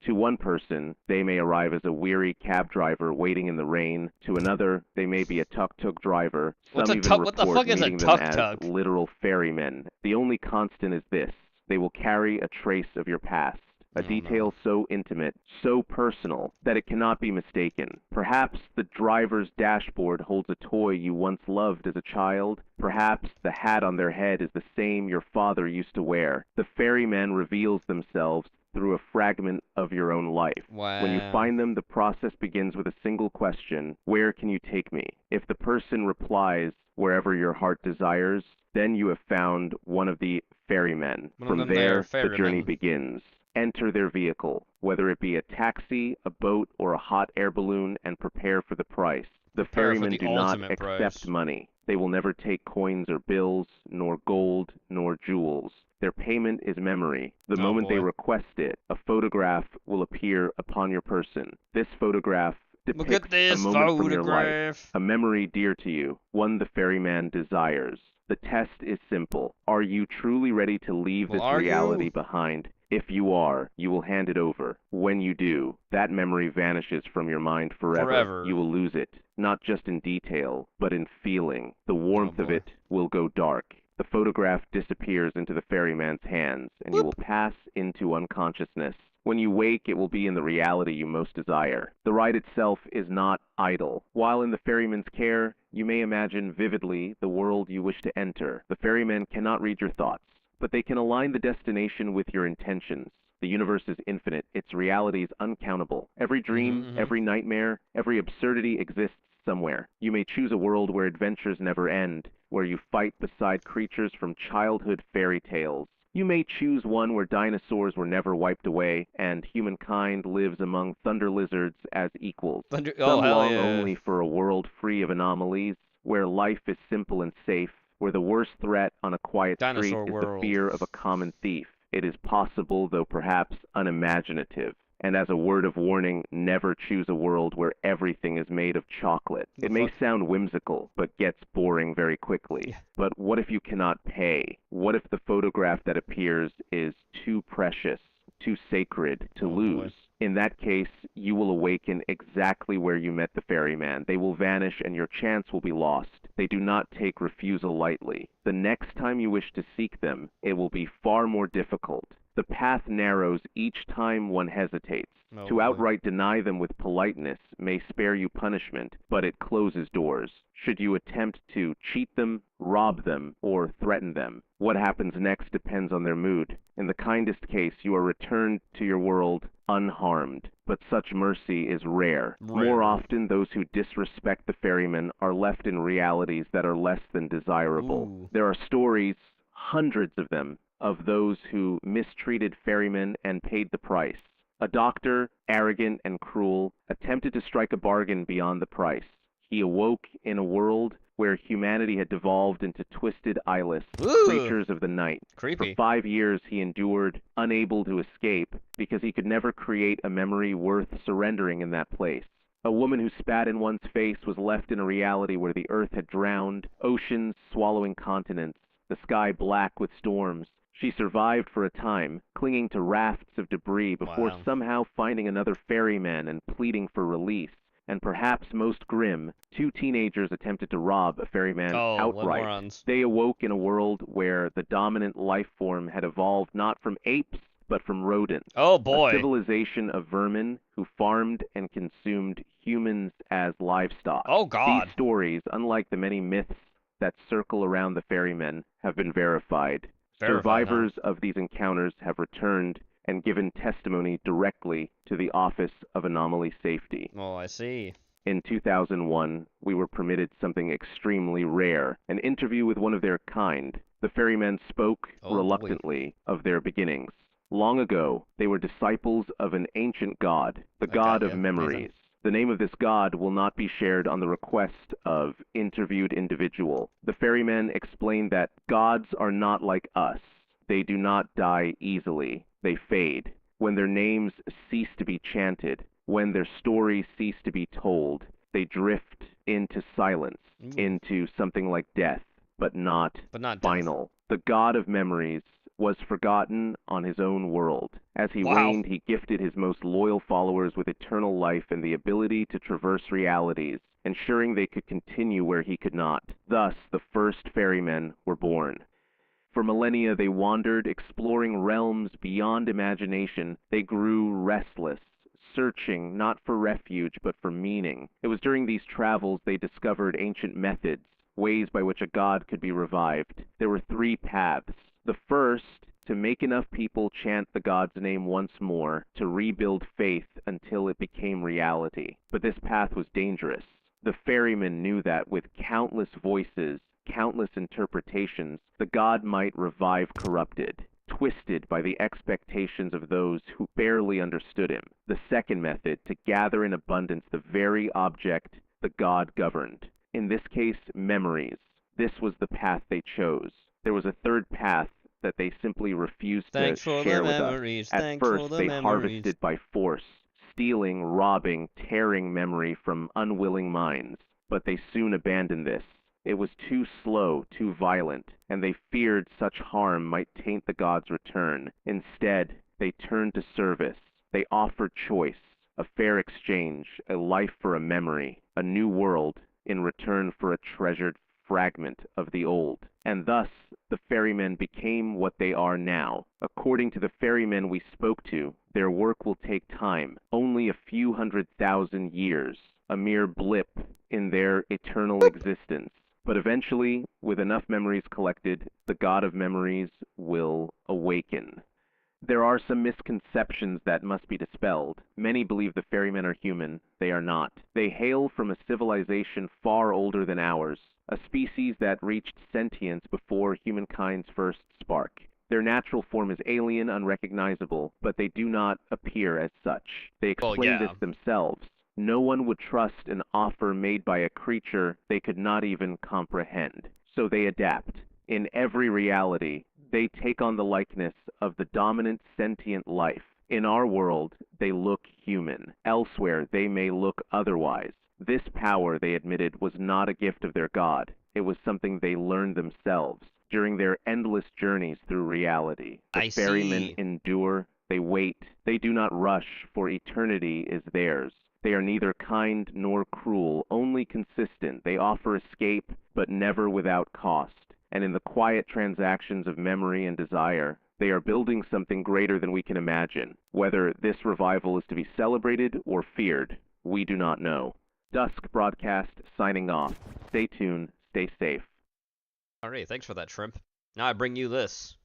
To one person, they may arrive as a weary cab driver waiting in the rain. To another, they may be a tuk-tuk driver. Some even report meeting them as literal ferrymen. The only constant is this: they will carry a trace of your past, a detail so intimate, so personal, that it cannot be mistaken. Perhaps the driver's dashboard holds a toy you once loved as a child. Perhaps the hat on their head is the same your father used to wear. The ferryman reveals themselves through a fragment of your own life. Wow. When you find them, the process begins with a single question: where can you take me? If the person replies, wherever your heart desires, then you have found one of the ferrymen. From there, the journey begins. Enter their vehicle, whether it be a taxi, a boat, or a hot air balloon, and prepare for the price. The ferrymen do not accept money. They will never take coins or bills, nor gold, nor jewels. Their payment is memory. The moment they request it, a photograph will appear upon your person. This photograph depicts a moment from your life, a memory dear to you, one the ferryman desires. The test is simple. Are you truly ready to leave this reality behind? If you are, you will hand it over. When you do, that memory vanishes from your mind forever. You will lose it, not just in detail, but in feeling. The warmth of it will go dark. The photograph disappears into the ferryman's hands, and you will pass into unconsciousness. When you wake, it will be in the reality you most desire. The ride itself is not idle. While in the ferryman's care, you may imagine vividly the world you wish to enter. The ferryman cannot read your thoughts, but they can align the destination with your intentions. The universe is infinite. Its reality is uncountable. Every dream, every nightmare, every absurdity exists somewhere. You may choose a world where adventures never end, where you fight beside creatures from childhood fairy tales. You may choose one where dinosaurs were never wiped away, and humankind lives among thunder lizards as equals. Some long only for a world free of anomalies, where life is simple and safe, where the worst threat on a quiet street is the fear of a common thief. It is possible, though perhaps unimaginative. And as a word of warning, never choose a world where everything is made of chocolate. It may sound whimsical, but gets boring very quickly. But what if you cannot pay? What if the photograph that appears is too precious, too sacred to lose? In that case, you will awaken exactly where you met the ferryman. They will vanish and your chance will be lost. They do not take refusal lightly. The next time you wish to seek them, it will be far more difficult. The path narrows each time one hesitates. To outright deny them with politeness may spare you punishment, but it closes doors. Should you attempt to cheat them, rob them, or threaten them, what happens next depends on their mood. In the kindest case, you are returned to your world unharmed, but such mercy is rare. More often, those who disrespect the ferryman are left in realities that are less than desirable. There are stories, hundreds of them, of those who mistreated ferrymen and paid the price. A doctor, arrogant and cruel, attempted to strike a bargain beyond the price. He awoke in a world where humanity had devolved into twisted eyeless creatures of the night. Creepy. For 5 years he endured, unable to escape, because he could never create a memory worth surrendering in that place. A woman who spat in one's face was left in a reality where the earth had drowned, oceans swallowing continents, the sky black with storms. She survived for a time, clinging to rafts of debris before somehow finding another ferryman and pleading for release. And perhaps most grim, 2 teenagers attempted to rob a ferryman outright. They awoke in a world where the dominant life form had evolved not from apes, but from rodents. Oh boy. A civilization of vermin who farmed and consumed humans as livestock. Oh God. These stories, unlike the many myths that circle around the ferrymen, have been verified. Survivors of these encounters have returned and given testimony directly to the Office of Anomaly Safety. Oh, I see. In 2001, we were permitted something extremely rare, an interview with one of their kind. The ferrymen spoke reluctantly of their beginnings. Long ago, they were disciples of an ancient god, the god of memories. The name of this god will not be shared on the request of interviewed individual. The ferrymen explained that gods are not like us. They do not die easily. They fade. When their names cease to be chanted, when their stories cease to be told, they drift into silence, into something like death, but not final. The god of memories was forgotten on his own world. As he reigned, he gifted his most loyal followers with eternal life and the ability to traverse realities, ensuring they could continue where he could not. Thus, the first ferrymen were born. For millennia, they wandered, exploring realms beyond imagination. They grew restless, searching not for refuge, but for meaning. It was during these travels they discovered ancient methods, ways by which a god could be revived. There were 3 paths. The first, to make enough people chant the god's name once more, to rebuild faith until it became reality. But this path was dangerous. The ferryman knew that with countless voices, countless interpretations, the god might revive corrupted, twisted by the expectations of those who barely understood him. The second method, to gather in abundance the very object the god governed. In this case, memories. This was the path they chose. There was a third path that they simply refused to share with us. At first, they harvested by force, stealing, robbing, tearing memory from unwilling minds. But they soon abandoned this. It was too slow, too violent, and they feared such harm might taint the god's return. Instead, they turned to service. They offered choice, a fair exchange, a life for a memory, a new world, in return for a treasured fragment of the old. And thus, the ferrymen became what they are now. According to the ferrymen we spoke to, their work will take time, only a few 100,000 years, a mere blip in their eternal existence. But eventually, with enough memories collected, the god of memories will awaken. There are some misconceptions that must be dispelled. Many believe the ferrymen are human. They are not. They hail from a civilization far older than ours, a species that reached sentience before humankind's first spark. Their natural form is alien, unrecognizable, but they do not appear as such. They explain this themselves. No one would trust an offer made by a creature they could not even comprehend. So they adapt. In every reality, they take on the likeness of the dominant sentient life. In our world, they look human. Elsewhere, they may look otherwise. This power, they admitted, was not a gift of their god. It was something they learned themselves during their endless journeys through reality. The ferrymen endure, they wait. They do not rush, for eternity is theirs. They are neither kind nor cruel, only consistent. They offer escape, but never without cost. And in the quiet transactions of memory and desire, they are building something greater than we can imagine. Whether this revival is to be celebrated or feared, we do not know. Dusk Broadcast signing off. Stay tuned, stay safe. Alright, thanks for that, Shrimp. Now I bring you this.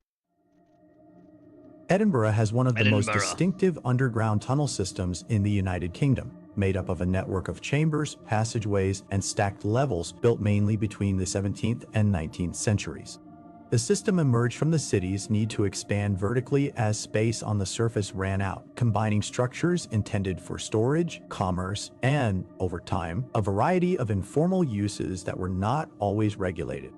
Edinburgh has one of the most distinctive underground tunnel systems in the United Kingdom, made up of a network of chambers, passageways, and stacked levels built mainly between the 17th and 19th centuries. The system emerged from the city's need to expand vertically as space on the surface ran out, combining structures intended for storage, commerce, and, over time, a variety of informal uses that were not always regulated.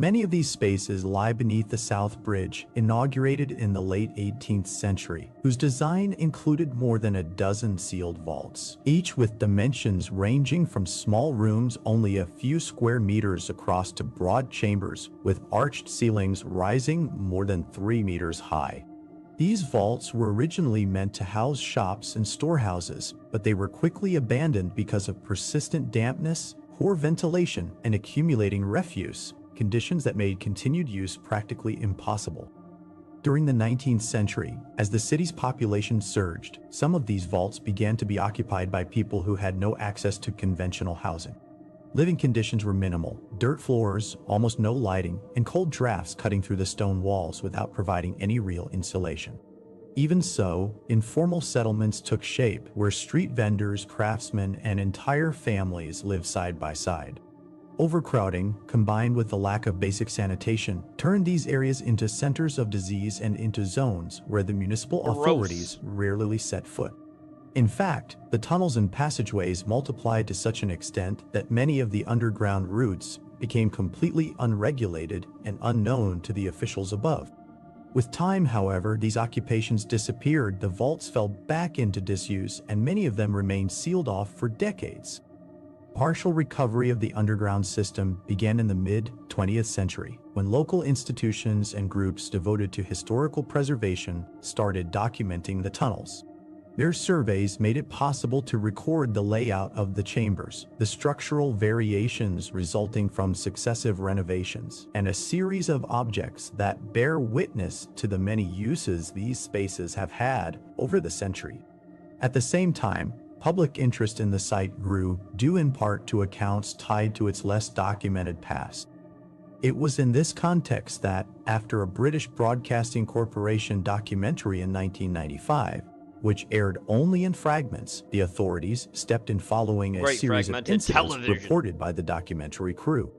Many of these spaces lie beneath the South Bridge, inaugurated in the late 18th century, whose design included more than a dozen sealed vaults, each with dimensions ranging from small rooms only a few square meters across to broad chambers with arched ceilings rising more than 3 meters high. These vaults were originally meant to house shops and storehouses, but they were quickly abandoned because of persistent dampness, poor ventilation, and accumulating refuse, conditions that made continued use practically impossible. During the 19th century, as the city's population surged, some of these vaults began to be occupied by people who had no access to conventional housing. Living conditions were minimal: dirt floors, almost no lighting, and cold drafts cutting through the stone walls without providing any real insulation. Even so, informal settlements took shape where street vendors, craftsmen, and entire families lived side by side. Overcrowding, combined with the lack of basic sanitation, turned these areas into centers of disease and into zones where the municipal authorities rarely set foot. In fact, the tunnels and passageways multiplied to such an extent that many of the underground routes became completely unregulated and unknown to the officials above. With time, however, these occupations disappeared, the vaults fell back into disuse, and many of them remained sealed off for decades. Partial recovery of the underground system began in the mid-20th century, when local institutions and groups devoted to historical preservation started documenting the tunnels. Their surveys made it possible to record the layout of the chambers, the structural variations resulting from successive renovations, and a series of objects that bear witness to the many uses these spaces have had over the century. At the same time, public interest in the site grew, due in part to accounts tied to its less documented past. It was in this context that, after a British Broadcasting Corporation documentary in 1995, which aired only in fragments, the authorities stepped in following a series of incidents reported by the documentary crew.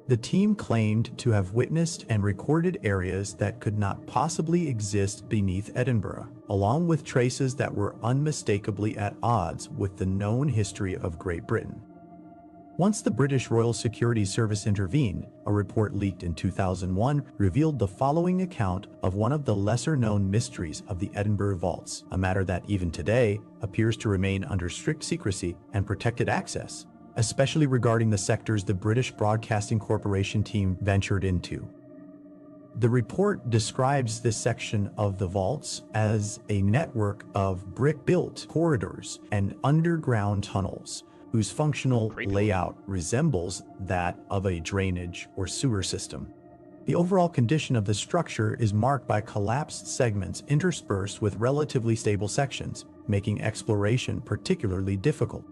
The team claimed to have witnessed and recorded areas that could not possibly exist beneath Edinburgh, along with traces that were unmistakably at odds with the known history of Great Britain. Once the British Royal Security Service intervened, a report leaked in 2001 revealed the following account of one of the lesser-known mysteries of the Edinburgh vaults, a matter that even today appears to remain under strict secrecy and protected access, especially regarding the sectors the British Broadcasting Corporation team ventured into. The report describes this section of the vaults as a network of brick-built corridors and underground tunnels, whose functional layout resembles that of a drainage or sewer system. The overall condition of the structure is marked by collapsed segments interspersed with relatively stable sections, making exploration particularly difficult.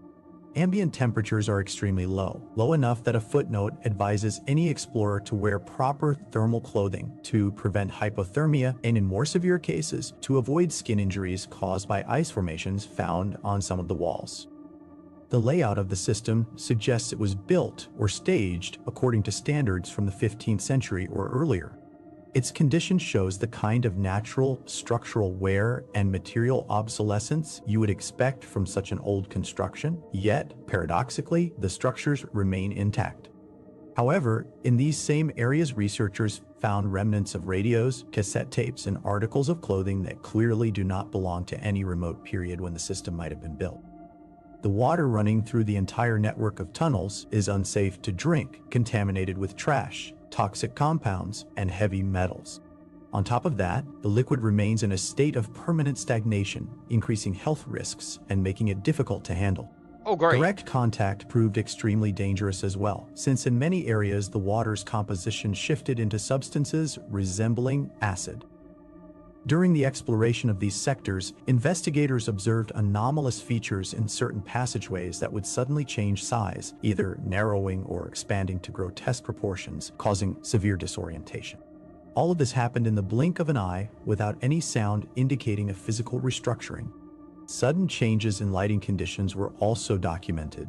Ambient temperatures are extremely low enough that a footnote advises any explorer to wear proper thermal clothing to prevent hypothermia and, in more severe cases, to avoid skin injuries caused by ice formations found on some of the walls. The layout of the system suggests it was built or staged according to standards from the 15th century or earlier. Its condition shows the kind of natural structural wear and material obsolescence you would expect from such an old construction, yet, paradoxically, the structures remain intact. However, in these same areas, researchers found remnants of radios, cassette tapes, and articles of clothing that clearly do not belong to any remote period when the system might have been built. The water running through the entire network of tunnels is unsafe to drink, contaminated with trash, toxic compounds, and heavy metals. On top of that, the liquid remains in a state of permanent stagnation, increasing health risks and making it difficult to handle. Oh, great. Direct contact proved extremely dangerous as well, since in many areas the water's composition shifted into substances resembling acid. During the exploration of these sectors, investigators observed anomalous features in certain passageways that would suddenly change size, either narrowing or expanding to grotesque proportions, causing severe disorientation. All of this happened in the blink of an eye without any sound indicating a physical restructuring. Sudden changes in lighting conditions were also documented.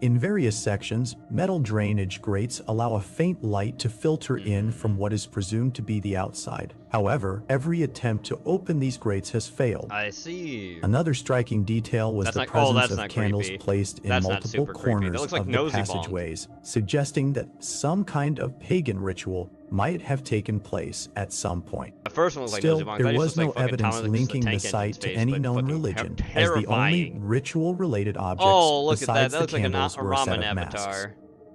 In various sections, metal drainage grates allow a faint light to filter in from what is presumed to be the outside. However, every attempt to open these grates has failed. I see. Another striking detail was the presence of candles placed in multiple corners of the passageways, suggesting that some kind of pagan ritual might have taken place at some point. Still, there was no evidence linking the site to any known religion, as the only ritual-related objects besides the candles were a set of masks.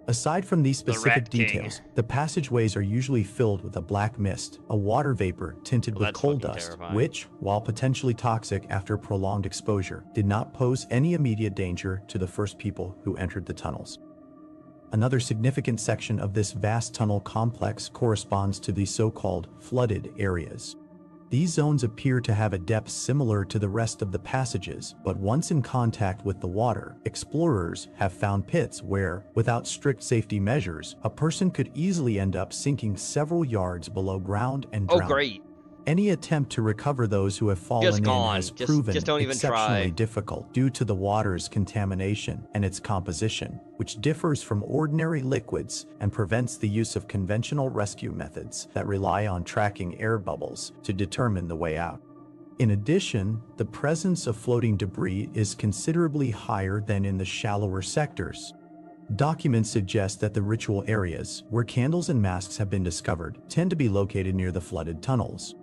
Aside from these specific details, the passageways are usually filled with a black mist, a water vapor tinted with coal dust, which, while potentially toxic after prolonged exposure, did not pose any immediate danger to the first people who entered the tunnels. Another significant section of this vast tunnel complex corresponds to the so-called flooded areas. These zones appear to have a depth similar to the rest of the passages, but once in contact with the water, explorers have found pits where, without strict safety measures, a person could easily end up sinking several yards below ground and drown. Oh, great. Any attempt to recover those who have fallen in has proven don't even exceptionally try. difficult due to the water's contamination and its composition, which differs from ordinary liquids and prevents the use of conventional rescue methods that rely on tracking air bubbles to determine the way out. In addition, the presence of floating debris is considerably higher than in the shallower sectors. Documents suggest that the ritual areas, where candles and masks have been discovered, tend to be located near the flooded tunnels.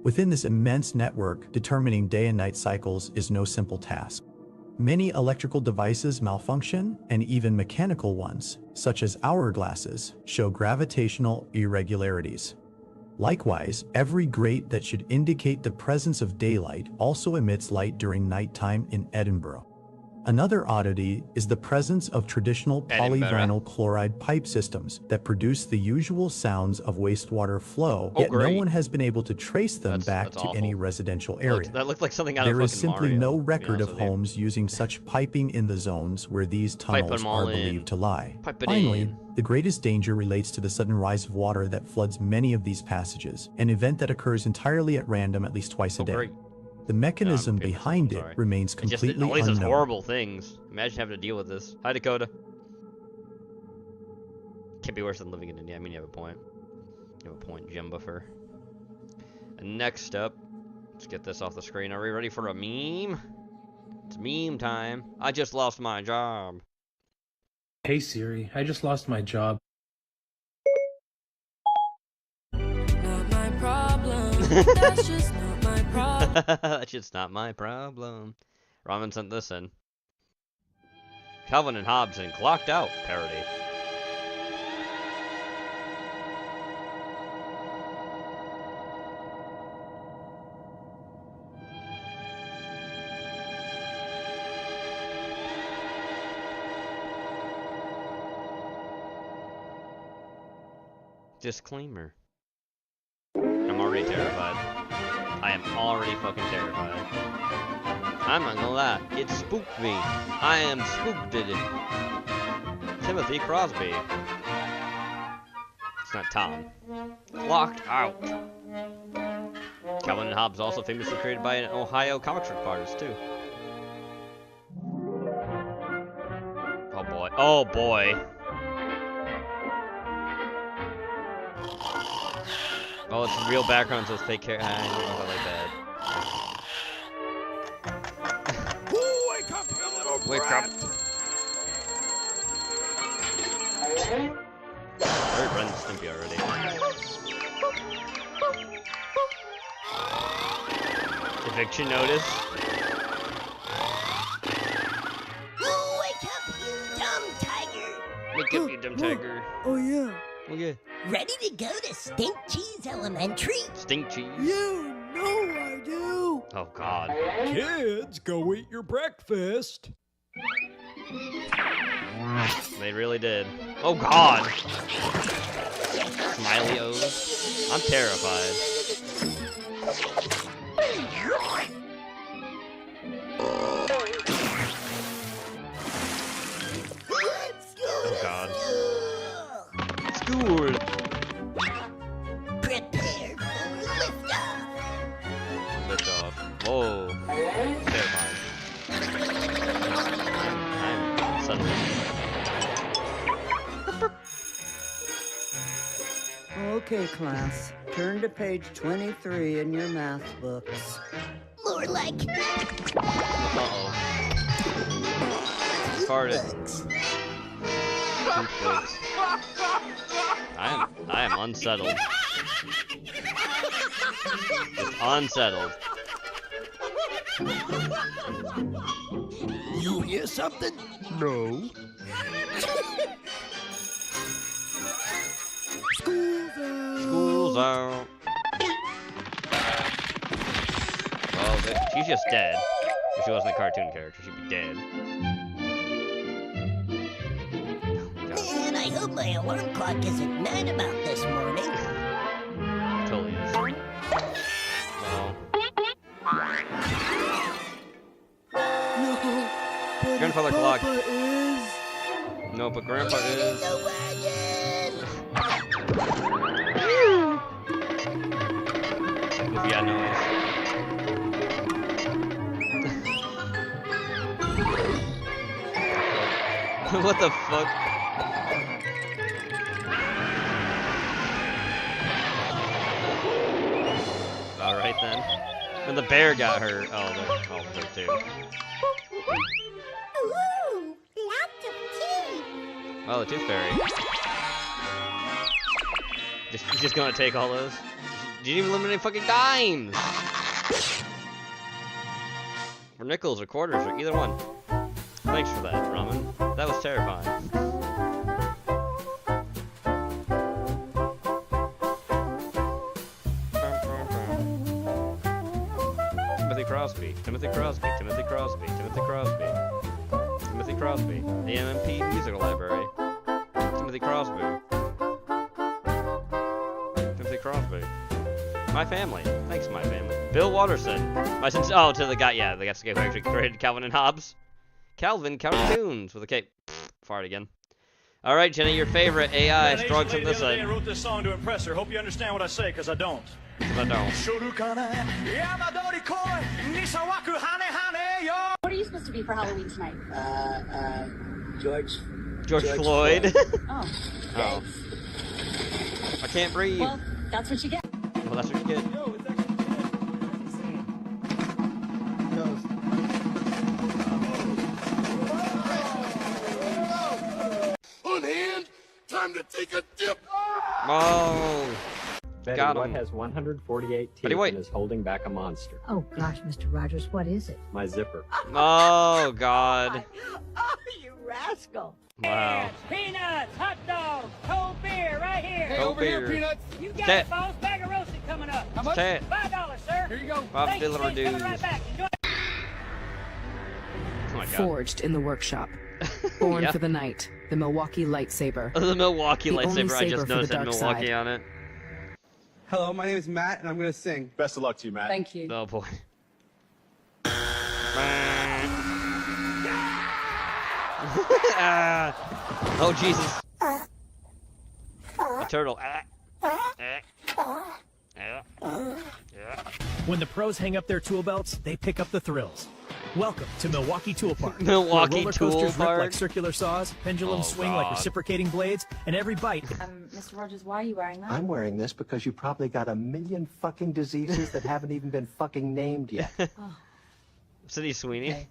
Within this immense network, determining day and night cycles is no simple task. Many electrical devices malfunction, and even mechanical ones, such as hourglasses, show gravitational irregularities. Likewise, every grate that should indicate the presence of daylight also emits light during nighttime in Edinburgh. Another oddity is the presence of traditional polyvinyl chloride pipe systems that produce the usual sounds of wastewater flow, yet no one has been able to trace them back to any residential area. That looked like something out of There is fucking simply Mario, no to be record honest of with you. homes using such piping in the zones where these tunnels are believed to lie. Finally, the greatest danger relates to the sudden rise of water that floods many of these passages, an event that occurs entirely at random at least twice a day. The mechanism behind it remains completely all these unknown. horrible things. Imagine having to deal with this. Hi, Dakota. Can't be worse than living in India. I mean, you have a point. You have a point, Jim Buffer. And next up, let's get this off the screen. Are we ready for a meme? It's meme time. I just lost my job. Hey Siri, I just lost my job. Not my problem. That's just not my problem. That's just not my problem. Ramen sent this in. Calvin and Hobbes and Clocked Out parody. Disclaimer. I'm already terrified. I am already fucking terrified. I'm not gonna lie, it spooked me. I am spooked at it. Timothy Crosby. It's not Tom. Locked Out. Calvin and Hobbes also famously created by an Ohio comic strip artist too. Oh boy. Oh boy. Oh, it's real background, so it's fake hair. I don't know if I like that. Wake up, you little Wake up. I heard Ren and Stimpy already. Eviction notice. Wake up, you dumb tiger! Wake up, you dumb tiger. Oh yeah. Okay. Ready to go to Stink Cheese Elementary? Stink cheese? You know I do! Oh god. Kids, go eat your breakfast. They really did. Oh god. Smiley O's. I'm terrified. Oh god. School. Prepare for liftoff. Liftoff. Whoa. Terrifying. I'm suddenly. Okay, class. Turn to page 23 in your math books. More like. Uh-oh. Farted. I am unsettled. Just unsettled. You hear something? No. School's out. Well, she's just dead. If she wasn't a cartoon character, she'd be dead. Man, I hope my alarm clock isn't mad about this morning. Totally is. Well. No, but Grandfather Papa clock. is. No, but Grandpa is. Goofy eye noise. What the fuck? Alright then. When the bear got hurt. Oh, they're all hurt too. Ooh, lots of tea. Oh, the Tooth Fairy. Just gonna take all those? You didn't even eliminate fucking dimes! Or nickels or quarters or either one. Thanks for that, Ramen. That was terrifying. Timothy Crosby, Timothy Crosby, Timothy Crosby, Timothy Crosby. Timothy Crosby, the MMP Musical Library. Timothy Crosby. Timothy Crosby. My family. Thanks, my family. Bill Watterson. Oh, to the guy, yeah, the guy who actually created Calvin and Hobbes. Calvin Cartoons with a K. Fart again. All right, Jenny, your favorite AI struggles on this side. I wrote this song to impress her. Hope you understand what I say, because I don't. I don't. What are you supposed to be for Halloween tonight? George Floyd. Oh. Oh. I can't breathe. Well, that's what you get. Well, that's what you get. Unhand, time to take a dip. Oh. Betty Got White him. has 148 teeth Betty White. and is holding back a monster. Oh gosh, Mr. Rogers, what is it? My zipper. Oh, God. Oh, you rascal. Wow. Peanuts, hot dogs, cold beer right here. Hey, over here, Peanuts. You got Cat. it, boss. Bag of roasted coming up. How much? Cat. $5, sir. Here you go. Bob Thank you, Dylan Coming dudes. right back. Enjoy. Oh, my God. Forged in the workshop. Born Yeah. for the night. The Milwaukee lightsaber. The Milwaukee The only lightsaber. I just saber for the noticed had dark Milwaukee side. on it. Hello, my name is Matt, and I'm going to sing. Best of luck to you, Matt. Thank you. Oh, boy. Oh, Jesus. A turtle. When the pros hang up their tool belts, they pick up the thrills. Welcome to Milwaukee Tool Park. Milwaukee where roller Tool coasters rip Park? like circular saws, pendulums swing like God. reciprocating blades, and every bite. Mr. Rogers, why are you wearing that? I'm wearing this because you probably got a million fucking diseases that haven't even been fucking named yet. Sydney Sweeney.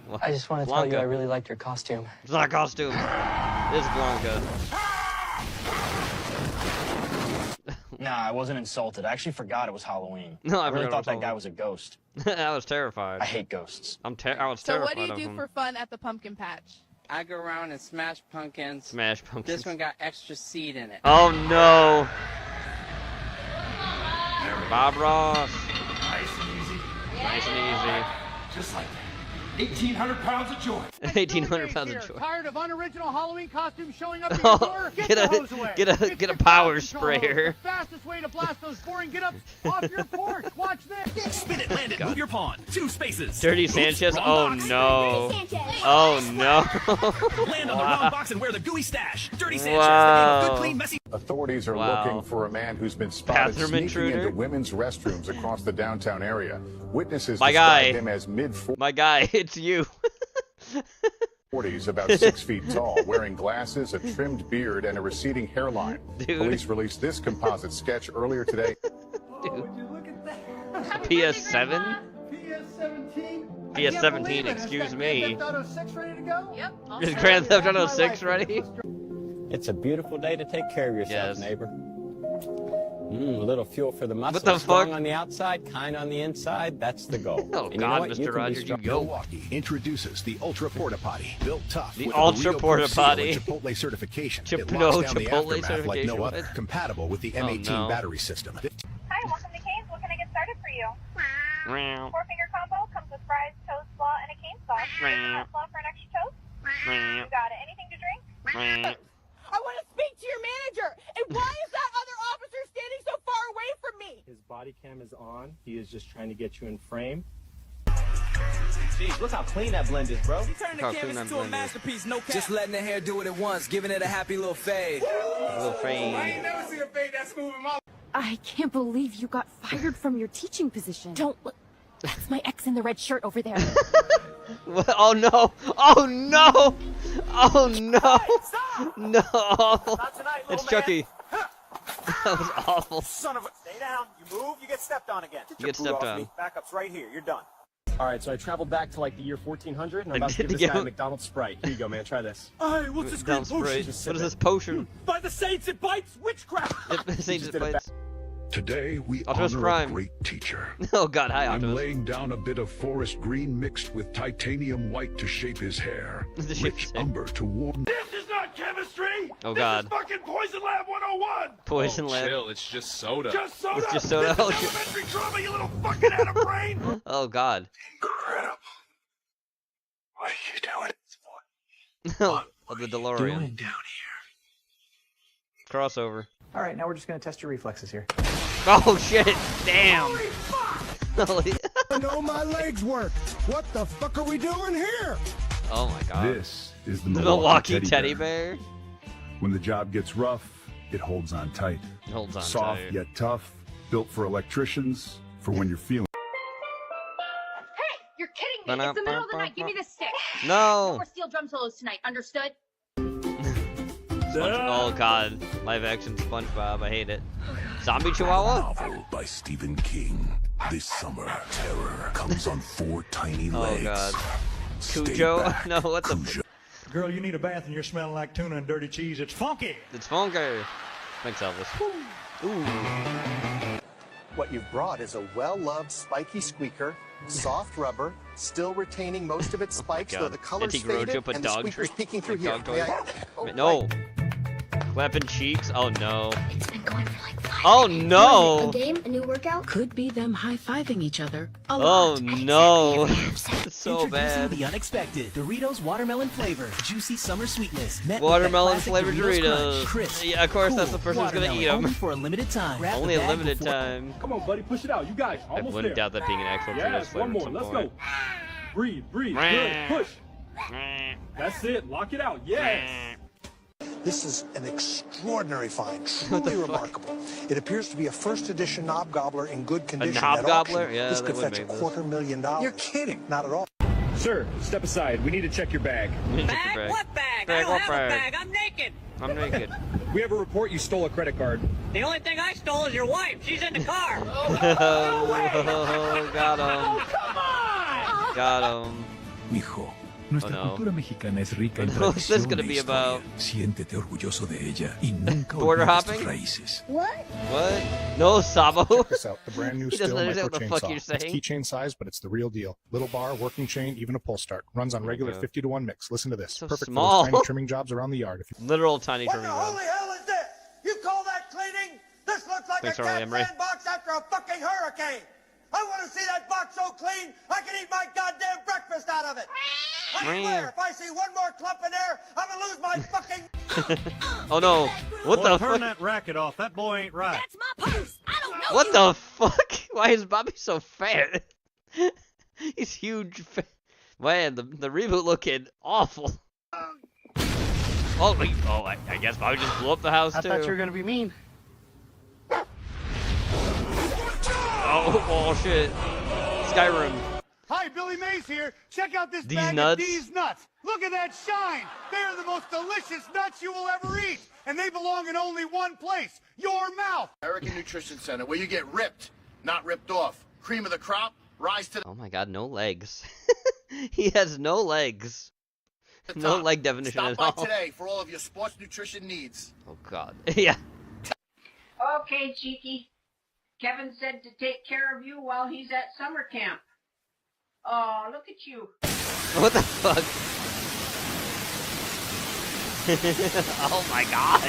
Well, I just want to tell you I really liked your costume. It's not a costume. It is Blanca. Nah, I wasn't insulted. I actually forgot it was Halloween. No, I really forgot it thought was that guy Halloween. was a ghost. I was terrified. I hate ghosts. I was So terrified what do you of do him. for fun at the pumpkin patch? I go around and smash pumpkins. Smash pumpkins. This one got extra seed in it. Oh, no. Bob Ross. Nice and easy. Nice and easy. Just like that. 1,800 pounds of joy. 1,800 pounds of joy. Tired of unoriginal Halloween costumes showing up in Oh, your store? Get the hose away. get a power sprayer. The fastest way to blast those boring get-ups off your porch. Watch this. Spin it, land it, move your pawn. 2 spaces. Dirty Oops, Sanchez. wrong Oh box. no. Oh no. Land on the Wow. wrong box and wear the gooey stash. Dirty Sanchez. Wow. The game of good, clean, messy. Authorities are Wow. looking for a man who's been spotted Bathroom sneaking intruder? into women's restrooms across the downtown area. Witnesses My describe guy. him as mid-40s, My guy, it's you. about 6 feet tall, wearing glasses, a trimmed beard, and a receding hairline. Dude. Police released this composite sketch earlier today. PS7? PS17. PS17, excuse me. Grand Theft Auto 6 ready to go? Yep. Is Grand Theft Auto 6 ready? It's a beautiful day to take care of yourself, Yes. neighbor. A little fuel for the muscles. the Strong fuck? on the outside, kind on the inside. That's the goal. Oh, And you know God, what? Mr. You can be Rogers, you strong. go. Milwaukee introduces the Ultra Porta Potty, built tough The with Ultra a burrito Porta proof seal Potty. and Chipotle certification. It No, locks down the Chipotle aftermath like certification, no other, what? compatible with the Oh, M18 no. battery system. Hi, welcome to Cane's. What can I get started for you? Meow. 4-finger combo comes with fries, toast, slaw, and a cane sauce. Meow. Slaw for an extra toast? Meow. You got it. Anything to drink? Meow. I want to speak to your manager. And why is that other officer standing so far away from me? His body cam is on. He is just trying to get you in frame. Jeez, look how clean that blend is, bro. Turn the canvas into a masterpiece, no cap. Just letting the hair do what it wants, giving it a happy little fade. Little fade. never seen a fade that smooth in my I can't believe you got fired from your teaching position. Don't look. That's my ex in the red shirt over there. What? Oh no! Oh no! Oh no! No! It's Chucky. That was awful. Son of a... Stay down. You move, you get stepped on again. You get stepped on. Backup's right here. You're done. All right, so I traveled back to like the year 1400, and I'm about to did give you this guy go- a McDonald's Sprite. Here you go, man. Try this. Hey, what's this great Sprite. potion? What is this potion? By the saints, it bites witchcraft. Saints did it bites. Today, we Optimus honor Prime. a great teacher. Oh god, hi I'm Optimus. laying down a bit of forest green mixed with titanium white to shape his hair. To shape Rich his hair. umber to warm. This is not chemistry! Oh god. This is fucking Poison Lab 101! Poison lab. Chill, it's just soda. Just soda! It's just soda. This Oh, is shit. elementary drama, you little fucking out of brain! Oh god. Incredible. What are you doing? Oh, the DeLorean. Doing down Crossover. All right, now we're just gonna test your reflexes here. Oh shit! Damn. Holy I know my legs work. What the fuck are we doing here? Oh my god. This is the Milwaukee teddy bear. When the job gets rough, it holds on tight. It holds on Soft tight. yet tough, built for electricians, for when you're feeling. Hey, you're kidding me. It's the middle of the night. Give me this stick. No. No more steel drum solos tonight. Understood? Oh god. Live action SpongeBob. I hate it. Zombie Chihuahua? Novel by Stephen King. This summer, terror comes on 4 tiny Oh legs. god. Stay Cujo? back, No, what the Cujo. Girl, you need a bath and you're smelling like tuna and dirty cheese. It's funky. It's funky. Thanks, Elvis. Ooh. What you've brought is a well-loved spiky squeaker, soft rubber, still retaining most of its spikes, though God. the color's Antique road faded trip, a and the dog squeaker's treat. peeking through Like here. dog May toys. I- Oh, No. Clapping cheeks? Oh no. It's been going for like 5 Oh minutes. no! A game? A new workout? Could be them high-fiving each other. A Oh lot. no. It's so Introducing bad. the unexpected Doritos watermelon flavor, juicy summer sweetness. Met Watermelon with that classic flavored Doritos. crunch, crisp, Yeah, of course, that's cool the person who's gonna watermelon, eat 'em. Only for a limited time. Grab Only the a bag limited before- time. Come on, buddy, push it out. You guys, I almost wouldn't there. doubt that being an actual Doritos Yes, flavor one at more. some Let's point. go. Breathe, breathe. Good. Push. That's it. Lock it out. Yes. This is an extraordinary find, truly remarkable. It appears to be a first edition knob gobbler in good condition. knob At gobbler? auction, Yeah, this they could would fetch make this. $250,000. You're kidding? Not at all. Sir, step aside. We need to check your bag. Bag? What bag? Bag, I don't what have bag? a bag. I'm naked. I'm naked. We have a report you stole a credit card. The only thing I stole is your wife. She's in the car. Oh, got him. Come on! Got him. Mijo, nuestra no. cultura mexicana es rica en What's this gonna be about? Siéntete orgulloso de ella y nunca Border olvides hopping? tus raíces. What? What? No, Sabo. Check this out, the brand new He doesn't steel understand micro what the fuck chainsaw. you're It's saying. keychain size, but it's the real deal. Little bar, working chain, even a pull start. Runs on regular Okay. 50-to-1 mix. Listen to this. So Perfect small. for those tiny trimming jobs around the yard. If you Literal tiny What trimming the rod. holy hell is this? You call that cleaning? This looks like Thanks, a Harley cat Emery. sandbox after a fucking hurricane. I want to see that box so clean I can eat my goddamn breakfast out of it. I swear, if I see one more clump in there, I'm gonna lose my fucking. Oh no. What Well, the turn fuck? that racket off. That boy ain't right. That's my purse. I don't know. What the fuck? Why is Bobby so fat? He's huge. Man, the reboot looking awful. Oh, I guess Bobby just blew up the house I too. thought you were gonna be mean. Oh shit. Skyrim. Hi, Billy Mays here. Check out this These bag nuts? of these nuts. Look at that shine. They're the most delicious nuts you will ever eat, and they belong in only one place: your mouth. American Nutrition Center, where you get ripped, not ripped off. Cream of the crop, rise to the Oh my god, no legs. He has no legs. top. No leg definition Stop at by all. today for all of your sports nutrition needs. Oh god. Yeah. Okay, Cheeky. Kevin said to take care of you while he's at summer camp. Oh, look at you. What the fuck? Oh my god.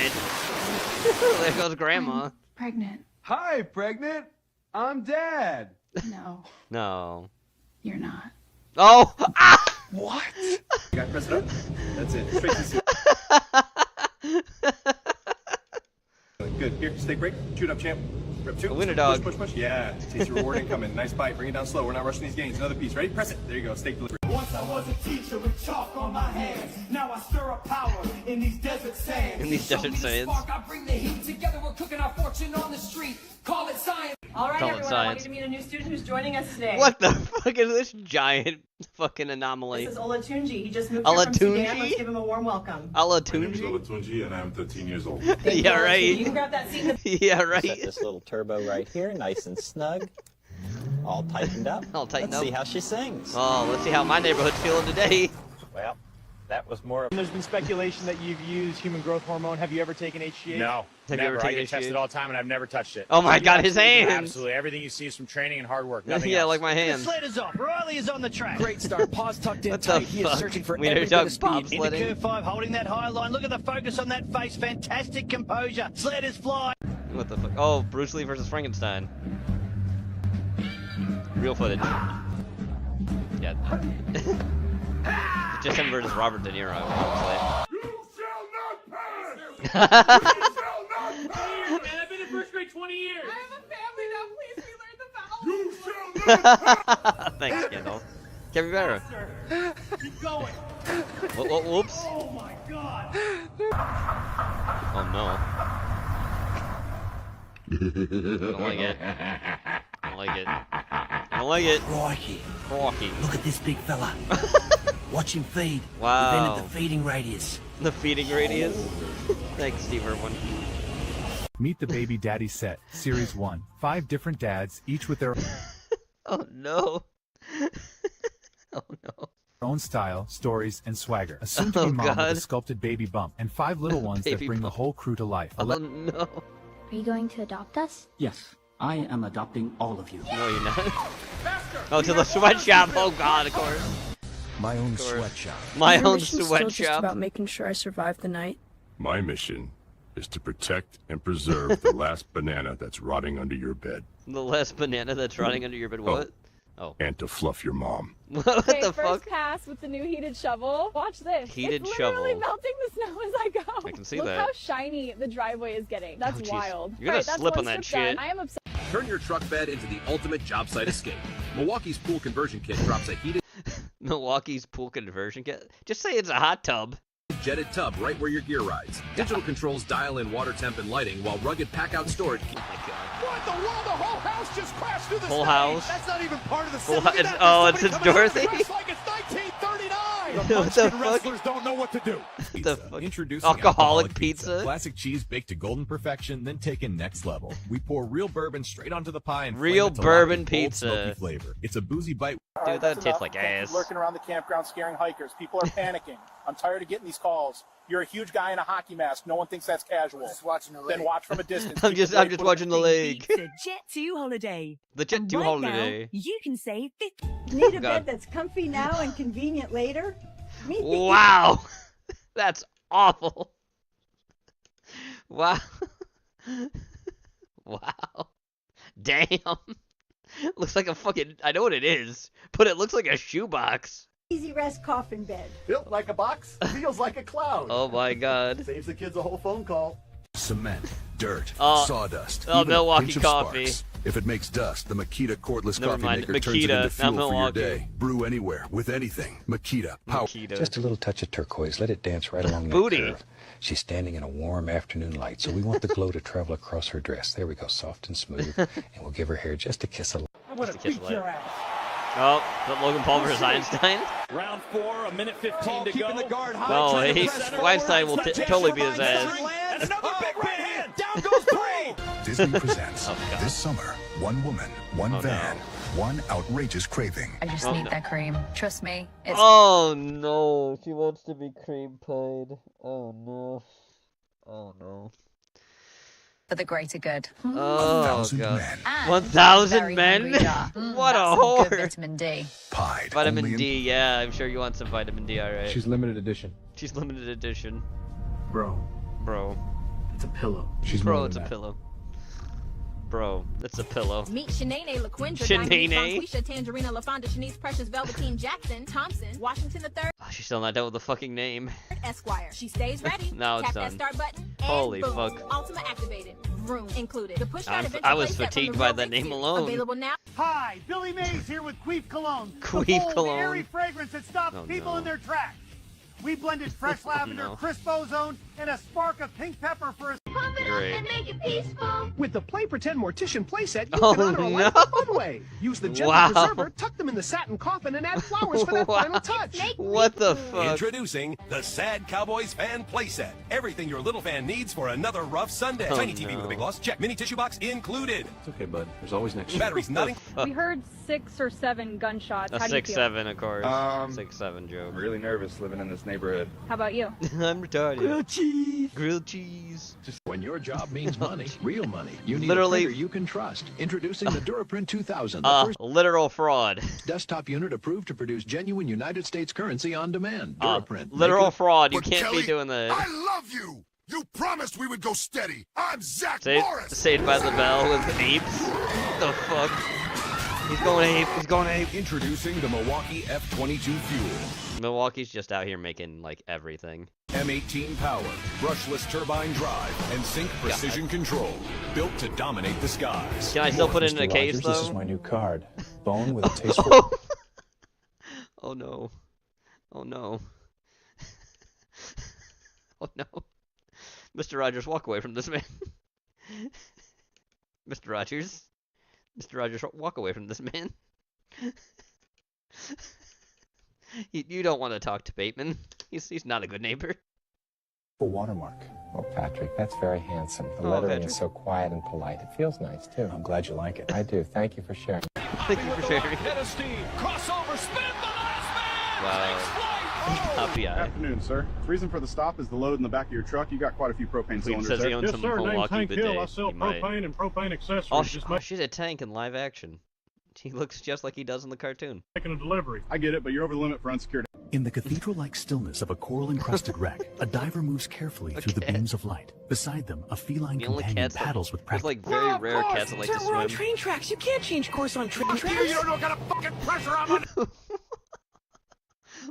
There goes grandma. Pregnant. Hi, pregnant. I'm Dad. No, No. you're not. Oh! Ah! What? You gotta press it up. That's it. Straight to the Good. Here, steak break. Chew it up, champ. Rip two. A winner dog. Push, push, push. Yeah. Tasty reward incoming. Nice bite. Bring it down slow. We're not rushing these gains. Another piece. Ready? Press it. There you go. Steak delivery. Once I was a teacher with chalk on my hands. Now I stir up power in these desert sands. In these desert sands. I bring the heat together. We're cooking our fortune on the street. Call it science. All right, Call it everyone. I want science. you to meet a new student who's joining us today. What the fuck is this giant fucking anomaly? This is Olatunji. He just moved here from Sudan. Olatunji? Let's give him a warm welcome. Olatunji? Olatunji, and I'm 13 years old. Yeah, right. You can grab that seat. Yeah, right. Set this little turbo right here, nice and snug. All tightened up. All tightened up. Let's see how she sings. Oh, let's see how my neighborhood's feeling today. Well, that was more of... There's been speculation that you've used human growth hormone. Have you ever taken HGH? No, Have you never. ever I taken get tested HGH? all the time, and I've never touched it. Oh my God, his hands! Absolutely. Everything you see is from training and hard work. Nothing Yeah, else. like my The hands. sled is off. Riley is on the track. Great start. Paws tucked in What the tight. He is fuck? searching for Wiener every bit dog of speed. bobsledding. Into curve 5, holding that high line. Look at the focus on that face. Fantastic composure. Sled is flying. What the fuck? Oh, Bruce Lee versus Frankenstein. Real footage. Yeah. It's just him versus Robert De Niro. Honestly. You shall not pass! You shall not pass! Man, I've been in first grade 20 years. I have a family now. Please, we learn the vowels. You shall not pass! Thanks, Kendall. Kevin Barra. Keep going. Whoops. Oh my God. Oh no. I don't like it. I don't like it. I don't like it. Crikey. Crikey. Look at this big fella. Watch him feed. Wow. We've entered the feeding radius. The feeding radius. Thanks, Steve Irwin. Meet the Baby Daddy Set, Series 1. 5 different dads, each with their Oh no. Oh no. own style, stories, and swagger. A soon-to-be mom with God. a sculpted baby bump, and 5 little ones that Baby bring the bump. whole crew to life. Oh no. Are you going to adopt us? Yes, I am adopting all of you. No, you're not. Oh, to the sweatshop. Oh God, of course. My own course. sweatshop. My own sweatshop. making sure I survive the night. My mission is to protect and preserve the last banana that's rotting under your bed. The last banana that's rotting under your bed. What? Oh. And to fluff your mom. What Okay, the first fuck? pass with the new heated shovel. Watch this. Heated it's literally shovel. melting the snow as I go. I can see Look that. how shiny the driveway is getting. That's Oh, jeez. wild. You're gonna Right, that's slip one on that strip shit. done. I am obsessed. Turn your truck bed into the ultimate job site escape. Milwaukee's Pool Conversion Kit drops a heated Milwaukee's pool conversion kit. Just say it's a hot tub. jetted tub right where your gear rides. Digital controls dial in water temp and lighting, while rugged pack-out storage. What in the world? The whole house just crashed through the Whole stage. house? That's not even part of the Full set. Look hou- at it's- that. oh, There's it's somebody coming out Dorothy? dressed like it's 1939. What The the Munchkin fuck? wrestlers don't know what to do. The fuck? Introducing Alcoholic pizza? Classic cheese baked to golden perfection, then taken next level. We pour real bourbon straight onto the pie and Real flame it to bourbon lock in bold, pizza. smoky flavor. It's a boozy bite. Dude, that tastes like ass. Lurking around the campground scaring hikers. People are panicking. I'm tired of getting these calls. You're a huge guy in a hockey mask. No one thinks that's casual. Just watching the Then leg. watch from a distance. I'm just watching the leg. It's a Jet 2 holiday. The Jet 2 Right holiday. Now, you can save 50. Need a God. bed that's comfy now and convenient later? Meet the Wow. That's awful. Wow. Wow. Damn. Looks like a fucking, I know what it is, but it looks like a shoebox. Easy Rest coffin bed. Built like a box, feels like a cloud. Oh my God. Saves the kids a whole phone call. Cement, dirt, Oh. sawdust, Oh, even Milwaukee a pinch of coffee. sparks. If it makes dust, the Makita cordless Never coffee mind, maker turns it Makita, into not fuel for your Milwaukee. day. Brew anywhere with anything. Makita, power. Just a little touch of turquoise. Let it dance right along that Booty. curve. She's standing in a warm afternoon light, so we want the glow to travel across her dress. There we go, soft and smooth. And we'll give her hair just a kiss of I want to beat your ass. Oh, is that Logan Paul versus Einstein? Round 4, a minute 15 to go. Keeping the guard high. No, trying to he, press center. Weinstein will totally beat his ass. And another big right hand. Down goes Bree. Disney presents Oh, God. this summer, one woman, one Oh, van, no. one outrageous craving. I just Oh, need no. that cream. Trust me. It's Oh no, she wants to be cream pied. Oh no. Oh no. for the greater good. Oh 1,000 God. men And 1,000 very men? hungry jar. What a That's some good whore. vitamin D. pied. Vitamin only in- D, yeah, I'm sure you want some vitamin D, alright. She's limited edition. She's limited edition. Bro, Bro. it's a pillow. She's Bro, more it's than a that. pillow. Bro, it's a pillow. Meet Shanae, LaQuindra, Shanae? Diamond, Quisha, Tangerina, LaFonda, Shanice, Precious, Velveteen, Jackson, Thompson, Washington III, Oh, she's still not done with the fucking name. Esquire. She stays ready. Now it's Tap done. that start button. And Holy boom. fuck. Ultima activated. Room included. The push start I eventually was set from fatigued the by real that big name suit. alone. Available now. Hi, Billy Mays here with Queef Cologne. Queef the bold, Cologne. airy fragrance that stops Oh, people no. in their tracks. We blended fresh lavender, crisp ozone, and a spark of pink pepper for a... Pump it up and make it peaceful. With the Play Pretend Mortician playset, you Oh, can honor a life no. the fun way. Use the gentle Wow. preserver, tuck them in the satin coffin, and add flowers for that Wow. final touch. What the fuck? Introducing the Sad Cowboys Fan Playset. Everything your little fan needs for another rough Sunday. Oh, Tiny TV no. with a big loss, check. Mini tissue box included. It's okay, bud. There's always next Batteries not in. We heard 6 or 7 gunshots. A How do you feel? 6-7, of course. 6-7 joke. I'm really nervous living in this neighborhood. How about you? I'm retarded. Grilled cheese. Grilled cheese. Just when your job means money, real money, you need Literally- a printer you can trust. Introducing the DuraPrint 2000, the first Literal fraud. desktop unit approved to produce genuine United States currency on demand. DuraPrint. Literal Make it- fraud. You But can't Kelly, be doing that. I love you. You promised we would go steady. I'm Zach Saved, Morris. saved by the Bell with apes. The fuck? He's going ape. He's going ape. Introducing the Milwaukee F22 Fuel. Milwaukee's just out here making like everything. M18 power, brushless turbine drive, and sync precision control. Built to dominate the skies. Can I still put it in Mr. a case Rogers, This is though? my new card. Bone with a taste for... Oh no. Oh no. Oh no. Mr. Rogers, walk away from this man. Mr. Rogers. Mr. Rogers, walk away from this man. You don't want to talk to Bateman. He's not a good neighbor. watermark. Well, Patrick, that's very handsome. The Oh, lettering Patrick. is so quiet and polite. It feels nice, too. I'm glad you like it. I do. Thank you for sharing. Thank you for sharing. Head of steam, crossover, spin the last man. Wow. Happy eye. Afternoon, sir. The reason for the stop is the load in the back of your truck. You got quite a few propane Cleve cylinders says he there. owns Yes, some sir. Name's Milwaukee Hank Hill. I bidet. sell He might. propane and propane accessories. Oh, Just she's a tank in live action. He looks just like he does in the cartoon. making a delivery. I get it, but you're over the limit for unsecured. In the cathedral-like stillness of a coral-encrusted wreck, a diver moves carefully through the beams of light. Beside them, a feline The only companion cats that- paddles with There's practice. like very rare cats that like to We're on swim. train tracks. You can't change course on train tracks. You don't know what kind of fucking pressure I'm under.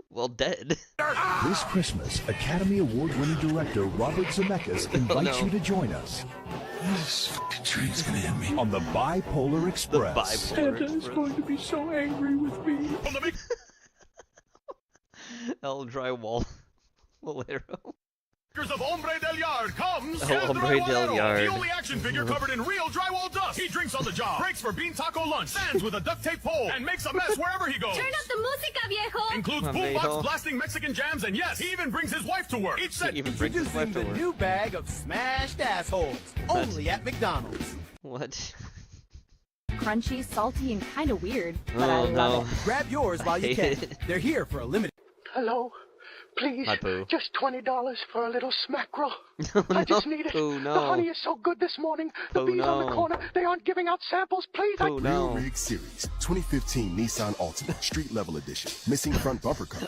Well, dead. This Christmas, Academy Award-winning director Robert Zemeckis invites no. you to join us This fucking train's gonna hit me. on the Bipolar Express. Bipolar Express. going to be so angry with me. El Drywall. Valero. Of Hombre del Yard comes Oh, Hombre del Yard. the only action figure covered in real drywall dust. He drinks on the job, breaks for bean taco lunch, stands with a duct tape pole, and makes a mess wherever he goes. Turn up the música, viejo! Includes Viejo. boombox blasting Mexican jams, and yes, he even brings his wife to work. Each set He even brings his wife to the work. new bag of smashed assholes. Only at McDonald's. What? Crunchy, salty, and kind of weird, but I Oh love no. it. Grab yours while you I can. hate it. They're here for a limited. Hello? Please, Hi, Pooh. just $20 for a little smackerel. Oh, I just no. need it. Pooh, no. The honey is so good this morning. The Pooh, bees on the no. corner, they aren't giving out samples. Please, Oh no. Rig Series 2015 Nissan Altima Street Level Edition. Missing front bumper cover.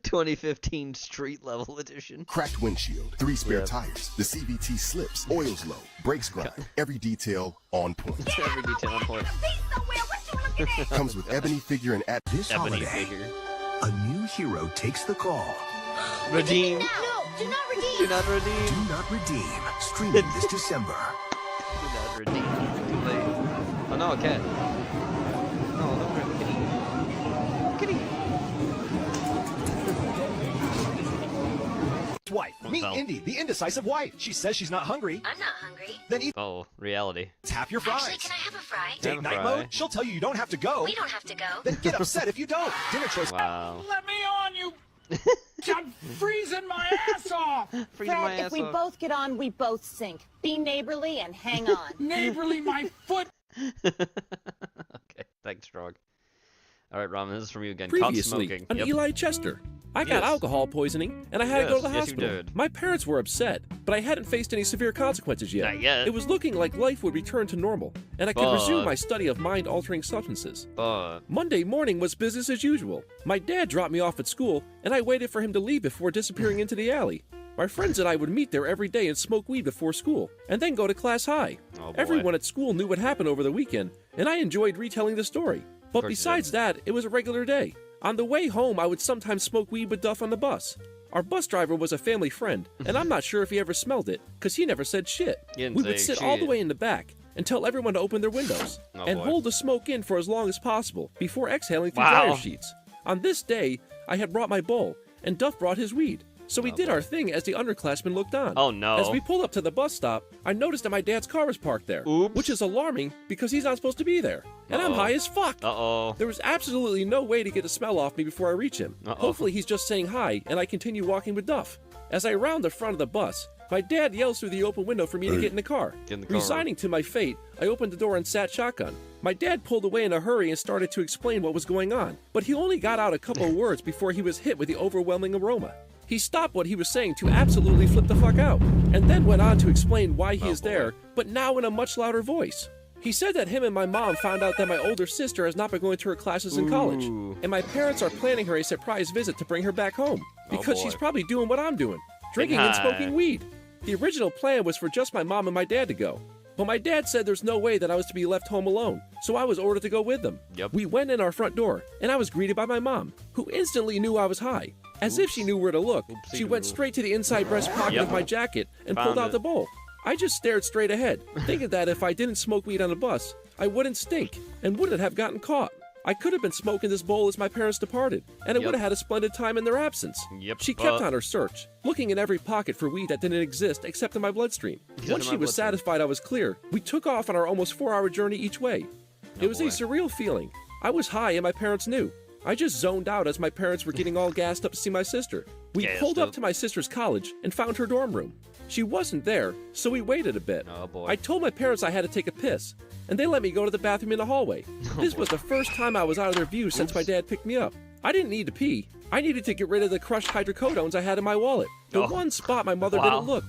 2015 Street Level Edition. Cracked windshield. 3 spare Yep. tires. The CVT slips. Oil's low. Brakes grind. Every detail on point. Every detail on point. Comes with ebony figure and This Ebony holiday, figure. a new hero takes the call. Redeem. No, do not redeem. Do not redeem. Do not redeem. Streaming this December. Do not redeem. It's too late. Oh no, a cat. No, don't grab the kitty. Kitty. Wife. Meet Well. Indy, the indecisive wife. She says she's not hungry. I'm not hungry. Then eat Oh, reality. half your fries. Actually, can I have a fry? Have Date a night fry. mode. She'll tell you don't have to go. We don't have to go. Then get upset if you don't. Dinner choice. Wow. Let me on, you. I'm freezing my ass off. Freezing my Fred, ass if we off. both get on, we both sink. Be neighborly and hang on. Neighborly, my foot. Okay, thanks, Strog. Alright, Ramen, this is from you again. Caught Previously smoking. on Yep. Eli Chester. I got Yes. alcohol poisoning, and I had to go to the Yes, yes, you hospital. did. My parents were upset, but I hadn't faced any severe consequences yet. Not yet. It was looking like life would return to normal, and I could But- resume my study of mind-altering substances. But Monday morning was business as usual. My dad dropped me off at school, and I waited for him to leave before disappearing into the alley. My friends and I would meet there every day and smoke weed before school, and then go to class high. Oh, boy. Everyone at school knew what happened over the weekend, and I enjoyed retelling the story. But course you besides that, it was a regular day. On the way home, I would sometimes smoke weed with Duff on the bus. Our bus driver was a family friend, and I'm not sure if he ever smelled it, 'cause he never said shit. He didn't We would say sit all the shit. way in the back, and tell everyone to open their windows, Oh, and boy. hold the smoke in for as long as possible before exhaling through Wow. dryer sheets. On this day, I had brought my bowl, and Duff brought his weed. So we did our thing as the underclassmen looked on. Oh, no. As we pulled up to the bus stop, I noticed that my dad's car was parked there, which is alarming because he's not supposed to be there. And I'm high as fuck. Uh-oh. There was absolutely no way to get the smell off me before I reach him. Hopefully he's just saying hi, and I continue walking with Duff. As I round the front of the bus, my dad yells through the open window for me to get in the car. Get in the car. Resigning to my fate, I opened the door and sat shotgun. My dad pulled away in a hurry and started to explain what was going on, but he only got out a couple of words before he was hit with the overwhelming aroma. He stopped what he was saying to absolutely flip the fuck out, and then went on to explain why he is there, but now in a much louder voice. He said that him and my mom found out that my older sister has not been going to her classes in college, and my parents are planning her a surprise visit to bring her back home, because she's probably doing what I'm doing, drinking and smoking weed. The original plan was for just my mom and my dad to go, but my dad said there's no way that I was to be left home alone, so I was ordered to go with them. We went in our front door, and I was greeted by my mom, who instantly knew I was high. As if she knew where to look, she went straight to the inside breast pocket of my jacket and pulled out the bowl. I just stared straight ahead, thinking that if I didn't smoke weed on the bus, I wouldn't stink and wouldn't have gotten caught. I could have been smoking this bowl as my parents departed, and I would have had a splendid time in their absence. She kept on her search, looking in every pocket for weed that didn't exist except in my bloodstream. Once she was satisfied I was clear, we took off on our almost 4-hour journey each way. It was a surreal feeling. I was high and my parents knew. I just zoned out as my parents were getting all gassed up to see my sister. We pulled up to my sister's college and found her dorm room. She wasn't there, so we waited a bit. I told my parents I had to take a piss, and they let me go to the bathroom in the hallway. This was the first time I was out of their view since my dad picked me up. I didn't need to pee. I needed to get rid of the crushed hydrocodones I had in my wallet, the one spot my mother didn't look.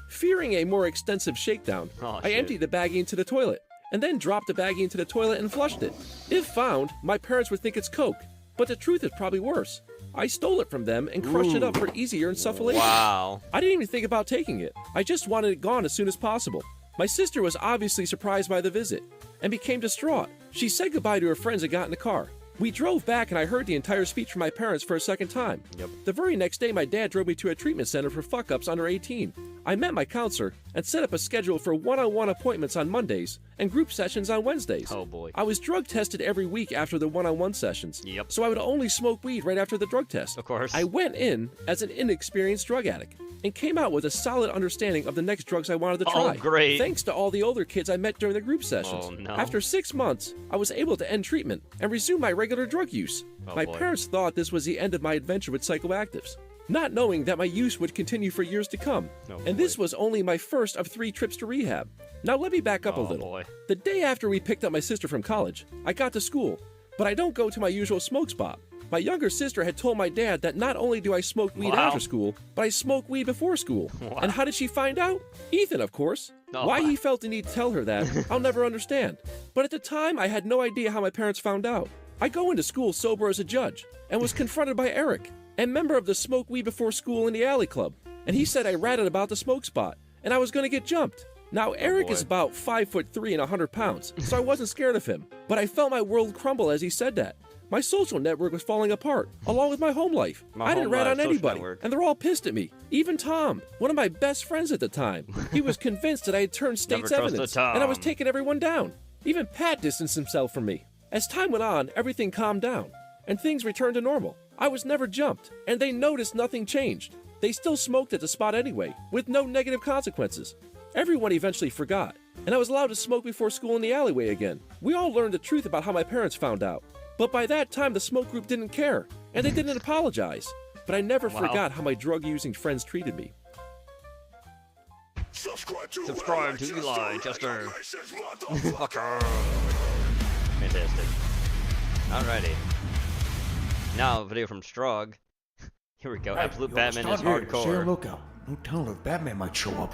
Fearing a more extensive shakedown, I emptied the baggie into the toilet, and then dropped the baggie into the toilet and flushed it. If found, my parents would think it's Coke. But the truth is probably worse. I stole it from them and crushed it up for easier insufflation. Wow. I didn't even think about taking it. I just wanted it gone as soon as possible. My sister was obviously surprised by the visit and became distraught. She said goodbye to her friends and got in the car. We drove back and I heard the entire speech from my parents for a second time. The very next day, my dad drove me to a treatment center for fuck-ups under 18. I met my counselor and set up a schedule for one-on-one appointments on Mondays and group sessions on Wednesdays. Oh boy. I was drug tested every week after the one-on-one sessions. So I would only smoke weed right after the drug test. Of course. I went in as an inexperienced drug addict and came out with a solid understanding of the next drugs I wanted to try. Oh, great. Thanks to all the older kids I met during the group sessions. Oh, no. After 6 months, I was able to end treatment and resume my regular drug use. Oh, my boy. parents thought this was the end of my adventure with psychoactives, not knowing that my use would continue for years to come. Oh, and this was only my first of 3 trips to rehab. Now let me back up a little. Boy. The day after we picked up my sister from college, I got to school, but I don't go to my usual smoke spot. My younger sister had told my dad that not only do I smoke weed after school, but I smoke weed before school. And how did she find out? Ethan, of course. Why he felt the need to tell her that, I'll never understand. But at the time, I had no idea how my parents found out. I go into school sober as a judge, and was confronted by Eric, a member of the Smoke Weed Before School in the Alley Club. And he said I ratted about the smoke spot, and I was going to get jumped. Now, Eric is about 5'3" and 100 pounds, so I wasn't scared of him. But I felt my world crumble as he said that. My social network was falling apart, along with my home life. I didn't rat on anybody, and they're all pissed at me. Even Tom, one of my best friends at the time. He was convinced that I had turned state's Never trust evidence, a Tom. and I was taking everyone down. Even Pat distanced himself from me. As time went on, everything calmed down, and things returned to normal. I was never jumped, and they noticed nothing changed. They still smoked at the spot anyway, with no negative consequences. Everyone eventually forgot, and I was allowed to smoke before school in the alleyway again. We all learned the truth about how my parents found out. But by that time, the smoke group didn't care, and they didn't apologize. But I never forgot how my drug-using friends treated me. Subscribe to Eli, Chester. Fucker. Fantastic. Alrighty. Now, a video from Strog. Here we go. Absolute Batman is hardcore. Stay on lookout. No telling if Batman might show up.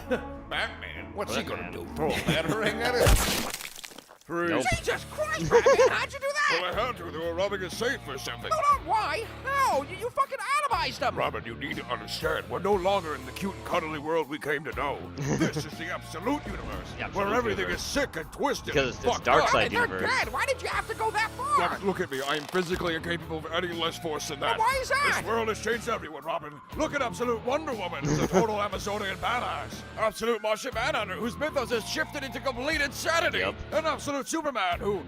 Batman? What's he gonna Batman. do? Throw a batarang at it? Freeze. Jesus Christ, Batman, how'd you do that? Well, I had to. They were robbing a safe or something. No, no, why? How? You fucking atomized them. Robin, you need to understand, we're no longer in the cute and cuddly world we came to know. This is the absolute universe, where everything is sick and twisted. Because and it's fucked dark up. side They're universe. dead. Why did you have to go that far? Robin, look at me. I am physically incapable of any less force than that. Well, why is that? This world has changed everyone, Robin. Look at Absolute Wonder Woman, who's a total Amazonian badass. Absolute Martian Manhunter, whose mythos has shifted into complete insanity. Yep. And Absolute Superman, who...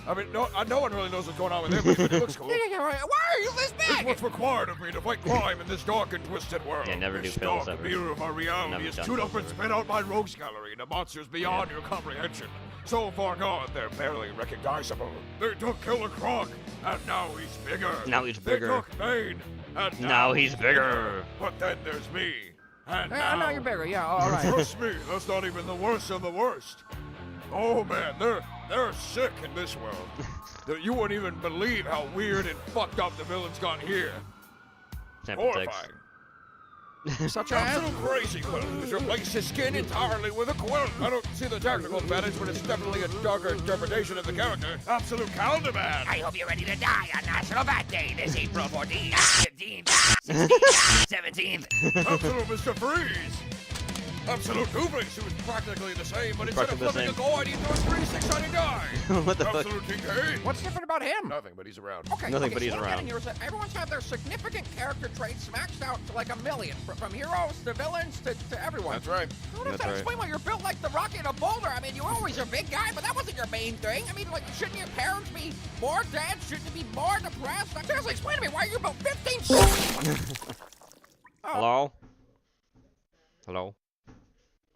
I mean, no one really knows what's going on with him, but he looks cool. Yeah, why are you this It's big? what's required of me to fight crime in this dark and twisted world. Yeah, never do This pills dark ever. mirror of our reality Never is done chewed up pills and ever. spit out by rogues gallery into monsters beyond your comprehension. So far gone, they're barely recognizable. They took Killer Croc, and now he's bigger. Now he's bigger. They took Bane, and Now he's bigger. But then there's me. And Now you're bigger, yeah, all right. Trust me, that's not even the worst of the worst. Oh man, they're sick in this world. You wouldn't even believe how weird and fucked up the villains got here. Sample text. Horrifying. Such a Absolute crazy quilt who's replaced his skin entirely with a quilt. I don't see the technical advantage, but it's definitely a darker interpretation of the character. Absolute Calderman. I hope you're ready to die on National Bat Day this April 14th, 15th, 16th, 17th. Absolute Mr. Freeze. Absolute Two-Face, who is practically the same, but instead of Practically the flipping a coin, he throws 3-6 on your die. What the fuck? Absolute TK. What's different about him? Nothing, but he's around. Okay, Nothing, okay, but he's so what I'm around. getting here is that everyone's had their significant character traits maxed out to like 1 million, from heroes to villains to everyone. That's right. How does that explain why you're built like the Rock in a boulder? I mean, you were always a big guy, but that wasn't your main thing. I mean, like, shouldn't your parents be more dead? Shouldn't you be more depressed? Like, seriously, explain to me why you're built 15 Hello? Hello?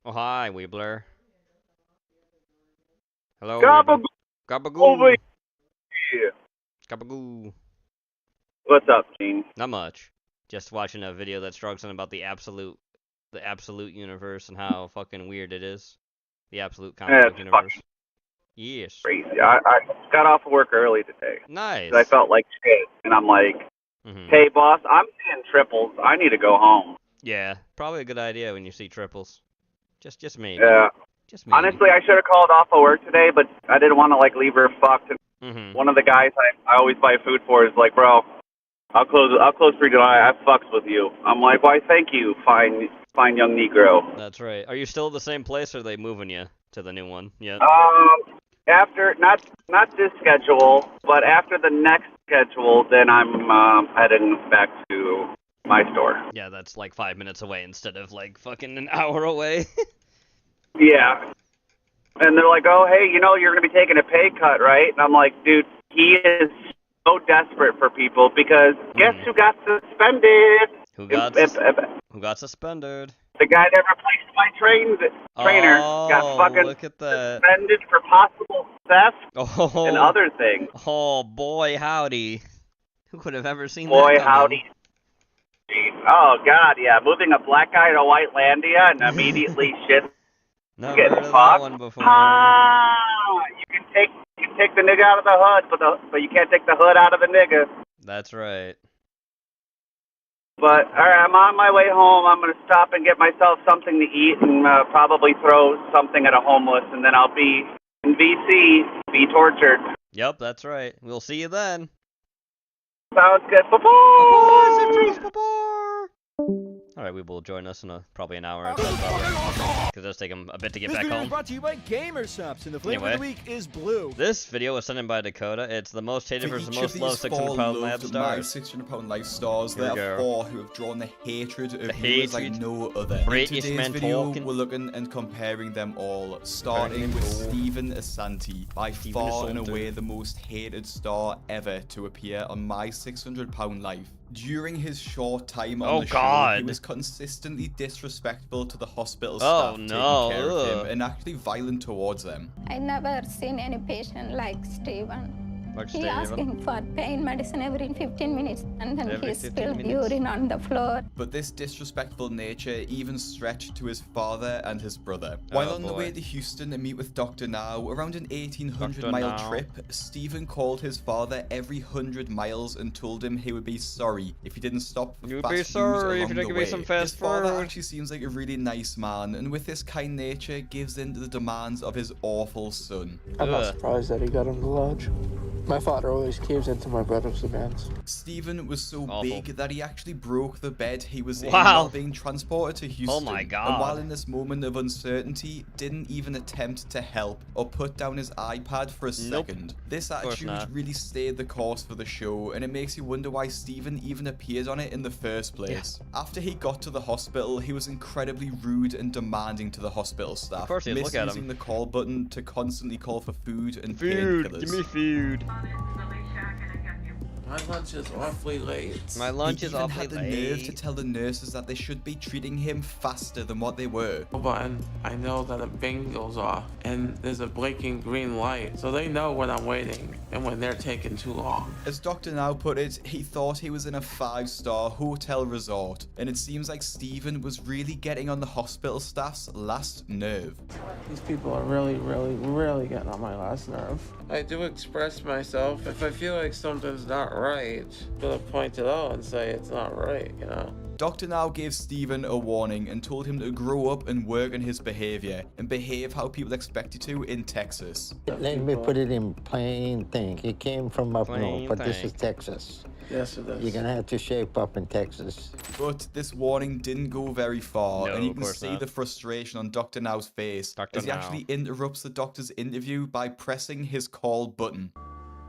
Oh, hi, Weebler. Hello, Gabagoo. Gabagoo. Over here. Gabagoo. What's up, Gene? Not much. Just watching a video that struggles on about the absolute universe and how fucking weird it is. The absolute comic book it's universe. Yes. Crazy. I got off of work early today. Nice. 'Cause I felt like shit, and I'm like, hey, boss, I'm seeing triples. I need to go home. Yeah, probably a good idea when you see triples. Just maybe. Yeah. Just maybe. Honestly, I should have called off of work today, but I didn't want to like leave her fucked. One of the guys I always buy food for is like, bro, I'll close for you tonight. I fucks with you. I'm like, why? Thank you, fine young Negro. That's right. Are you still at the same place, or are they moving you to the new one yet? After not this schedule, but after the next schedule, then I'm heading back to my store. Yeah, that's like 5 minutes away instead of like fucking an hour away. Yeah. And they're like, oh, hey, you know, you're going to be taking a pay cut, right? And I'm like, dude, he is so desperate for people because guess who got suspended? Who got suspended? The guy that replaced my trainer got fucking look at that. suspended for possible theft and other things. Oh, boy, howdy. Who could have ever seen Boy, that coming? howdy. Oh, God, yeah. Moving a black guy to White Landia and immediately shit. Never Get heard of that fucked. one before. You can take the nigga out of the hood, but you can't take the hood out of the nigga. That's right. But all right, I'm on my way home. I'm gonna stop and get myself something to eat and probably throw something at a homeless, and then I'll be in VC, be tortured. Yep, that's right. We'll see you then. Sounds good. Bye-bye. Alright, we will join us in probably an hour or so, because it does take him a bit to get This back video is home. brought to you by Gamersubs, and the flavor of the Anyway. week is blue. This video was sent in by Dakota. It's the most hated versus most loved 600-pound lab My stars. 600-pound life stars. Here we There are go. 4 who have drawn the hatred of The viewers like hatred. no other. British In today's men video, talking. we're looking and comparing them all, starting them with all. Stephen Asante, by Stephen far and Asante. away the most hated star ever to appear on my 600-pound life. During his short time on Oh, the show, God. he was consistently disrespectful to the hospital Oh, staff no. taking care of Ugh. him and actually violent towards them. I never seen any patient like Steven. He asking for pain medicine every 15 minutes, and then Every he 15 spilled minutes. urine on the floor. But this disrespectful nature even stretched to his father and his brother. While on the way to Houston to meet with Dr. Now, around an 1,800-mile trip, Stephen called his father every 100 miles and told him he would be sorry if he didn't stop for You'd fast be food sorry if along you the didn't give way. me some fast His father food. actually seems like a really nice man, and with this kind nature, gives in to the demands of his awful son. I'm not surprised that he got him the lodge. My father always caves into my brother's demands. Stephen was so big that he actually broke the bed he was in Wow. while being transported to Houston. Oh my God. And while in this moment of uncertainty, didn't even attempt to help or put down his iPad for a second. This course attitude not. really stayed the course for the show, and it makes you wonder why Stephen even appeared on it in the first place. After he got to the hospital, he was incredibly rude and demanding to the hospital staff, Of course he is. Look at him. misusing the call button to constantly call for food and Food. painkillers. Give me food. My lunch is awfully late. My lunch He is even awfully had the nerve to tell the nurses that they should be treating him faster than what they were. But I know that a bing goes off and there's a blinking green light, so they know when I'm waiting and when they're taking too long. As Dr. Now put it, he thought he was in a 5-star hotel resort, and it seems like Stephen was really getting on the hospital staff's last nerve. These people are really getting on my last nerve. I do express myself if I feel like something's not right, but I point it out and say it's not right, you know? Dr. Now gave Stephen a warning and told him to grow up and work on his behavior and behave how people expect you to in Texas. Let me put it in plain thing. He came from up Plain north, but this thing. is Texas. Yes, it is. You're gonna have to shape up in Texas. But this warning didn't go very far, No, and you of can course see not. the frustration on Dr. Now's face Dr. as he Now. actually interrupts the doctor's interview by pressing his call button.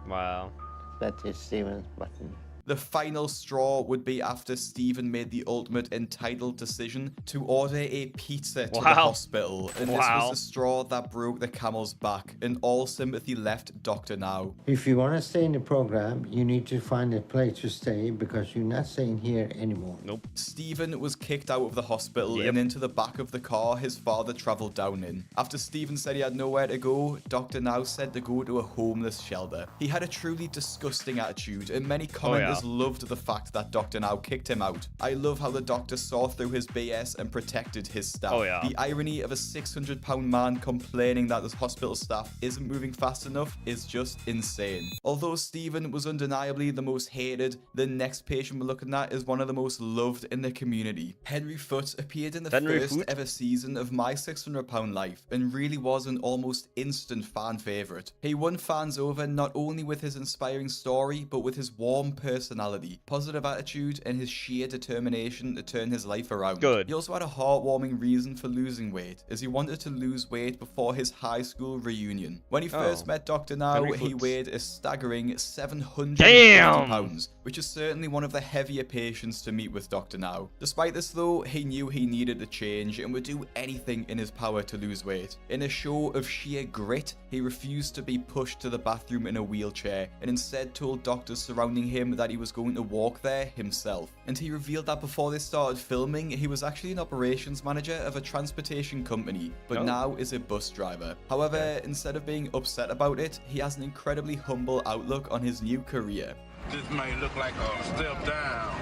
Wow. That is Steven's button. The final straw would be after Stephen made the ultimate entitled decision to order a pizza to the Wow. hospital, and this was the straw that broke the camel's back, and all sympathy left Dr. Now. If you want to stay in the program, you need to find a place to stay because you're not staying here anymore. Nope. Stephen was kicked out of the hospital and into the back of the car his father travelled down in. After Stephen said he had nowhere to go, Dr. Now said to go to a homeless shelter. He had a truly disgusting attitude, and many commenters loved the fact that Dr. Now kicked him out. I love how the doctor saw through his BS and protected his staff. The irony of a 600-pound man complaining that his hospital staff isn't moving fast enough is just insane. Although Stephen was undeniably the most hated, the next patient we're looking at is one of the most loved in the community. Henry Foote appeared in the first ever season of My 600-Pound Life and really was an almost instant fan favourite. He won fans over not only with his inspiring story, but with his warm personality, positive attitude, and his sheer determination to turn his life around. He also had a heartwarming reason for losing weight, as he wanted to lose weight before his high school reunion. When he first met Dr. Now, Henry he Foote. weighed a staggering 750 Damn! pounds, which is certainly one of the heavier patients to meet with Dr. Now. Despite this though, he knew he needed a change and would do anything in his power to lose weight. In a show of sheer grit, he refused to be pushed to the bathroom in a wheelchair and instead told doctors surrounding him that he was going to walk there himself. And he revealed that before they started filming, he was actually an operations manager of a transportation company, but now is a bus driver. However, instead of being upset about it, he has an incredibly humble outlook on his new career. This may look like a step down,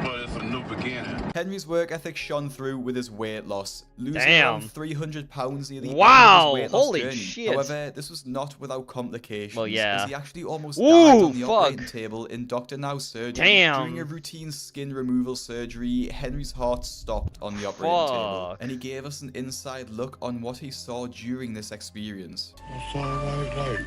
but it's a new beginning. Henry's work ethic shone through with his weight loss, losing Damn. around 300 pounds near the Wow, end of his weight loss holy journey. shit. However, this was not without complications, Well, yeah. as he actually almost Ooh, died on the fuck. operating table in Dr. Now's surgery. Damn. During a routine skin removal surgery, Henry's heart stopped on the operating table, Fuck. and he gave us an inside look on what he saw during this experience. That's all I like.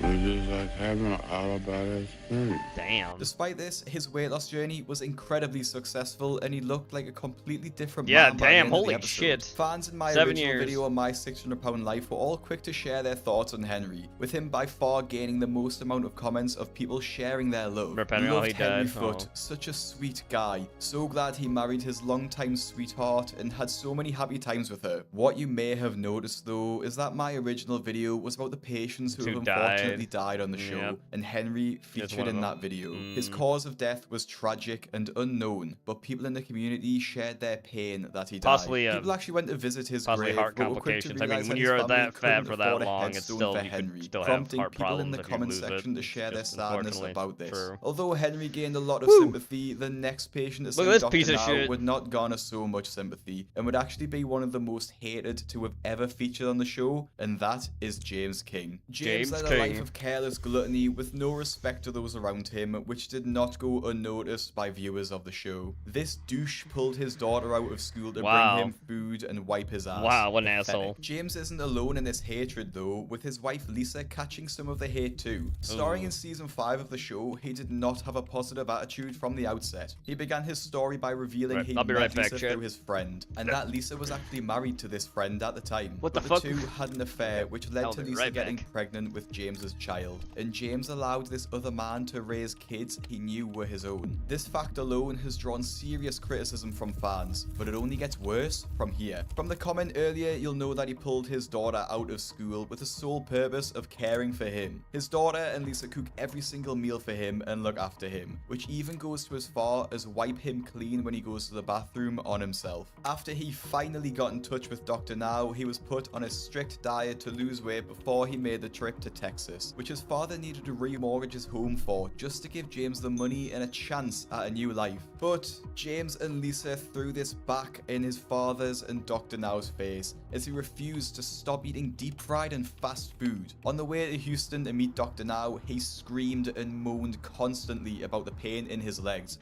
It's just like having an out-of-body experience. Damn. Despite this, his weight loss journey was incredibly successful, and he looked like a completely different Yeah, man by the damn, end of the holy episode. shit. Fans in my 7 original years. video on My 600-Pound Life were all quick to share their thoughts on Henry, with him by far gaining the most amount of comments of people sharing their love. Rip Henry, oh, Loved he Henry died. Foote, Oh. such a sweet guy. So glad he married his longtime sweetheart and had so many happy times with her. What you may have noticed though is that my original video was about the patients who have Who died. unfortunately unfortunately died on the show, and Henry featured in that video. His cause of death was tragic and unknown, but people in the community shared their pain that he died. People actually went to visit his grave, heart but were quick to complications. I mean, realize when that you're his family that fat couldn't for that afford a long, it's headstone still for you Henry, could still have prompting heart people in problems the if you comment lose section it. to share their Just sadness unfortunately about this. true. Although Henry gained a lot of sympathy, the next patient to Look at this see piece Dr. of Now shit. would not garner so much sympathy, and would actually be one of the most hated to have ever featured on the show, and that is James King. James led a life of careless gluttony with no respect to those around him, which did not go unnoticed by viewers of the show. This douche pulled his daughter out of school to bring him food and wipe his ass. Wow, what an Pathetic. asshole. James isn't alone in this hatred though, with his wife Lisa catching some of the hate too. Starring in season 5 of the show, he did not have a positive attitude from the outset. He began his story by revealing he I'll be met right back, Lisa Chad. through his friend, and that Lisa was actually married to this friend at the time. What the But fuck? the two had an affair, which led I'll to be Lisa right getting back. pregnant with James's child, and James allowed this other man to raise kids he knew were his own. This fact alone has drawn serious criticism from fans, but it only gets worse from here. From the comment earlier, you'll know that he pulled his daughter out of school with the sole purpose of caring for him. His daughter and Lisa cook every single meal for him and look after him, which even goes to as far as wipe him clean when he goes to the bathroom on himself. After he finally got in touch with Dr. Now, he was put on a strict diet to lose weight before he made the trip to Texas, which his father needed to remortgage his home for just to give James the money and a chance at a new life. But James and Lisa threw this back in his father's and Dr. Now's face as he refused to stop eating deep fried and fast food. On the way to Houston to meet Dr. Now, he screamed and moaned constantly about the pain in his legs.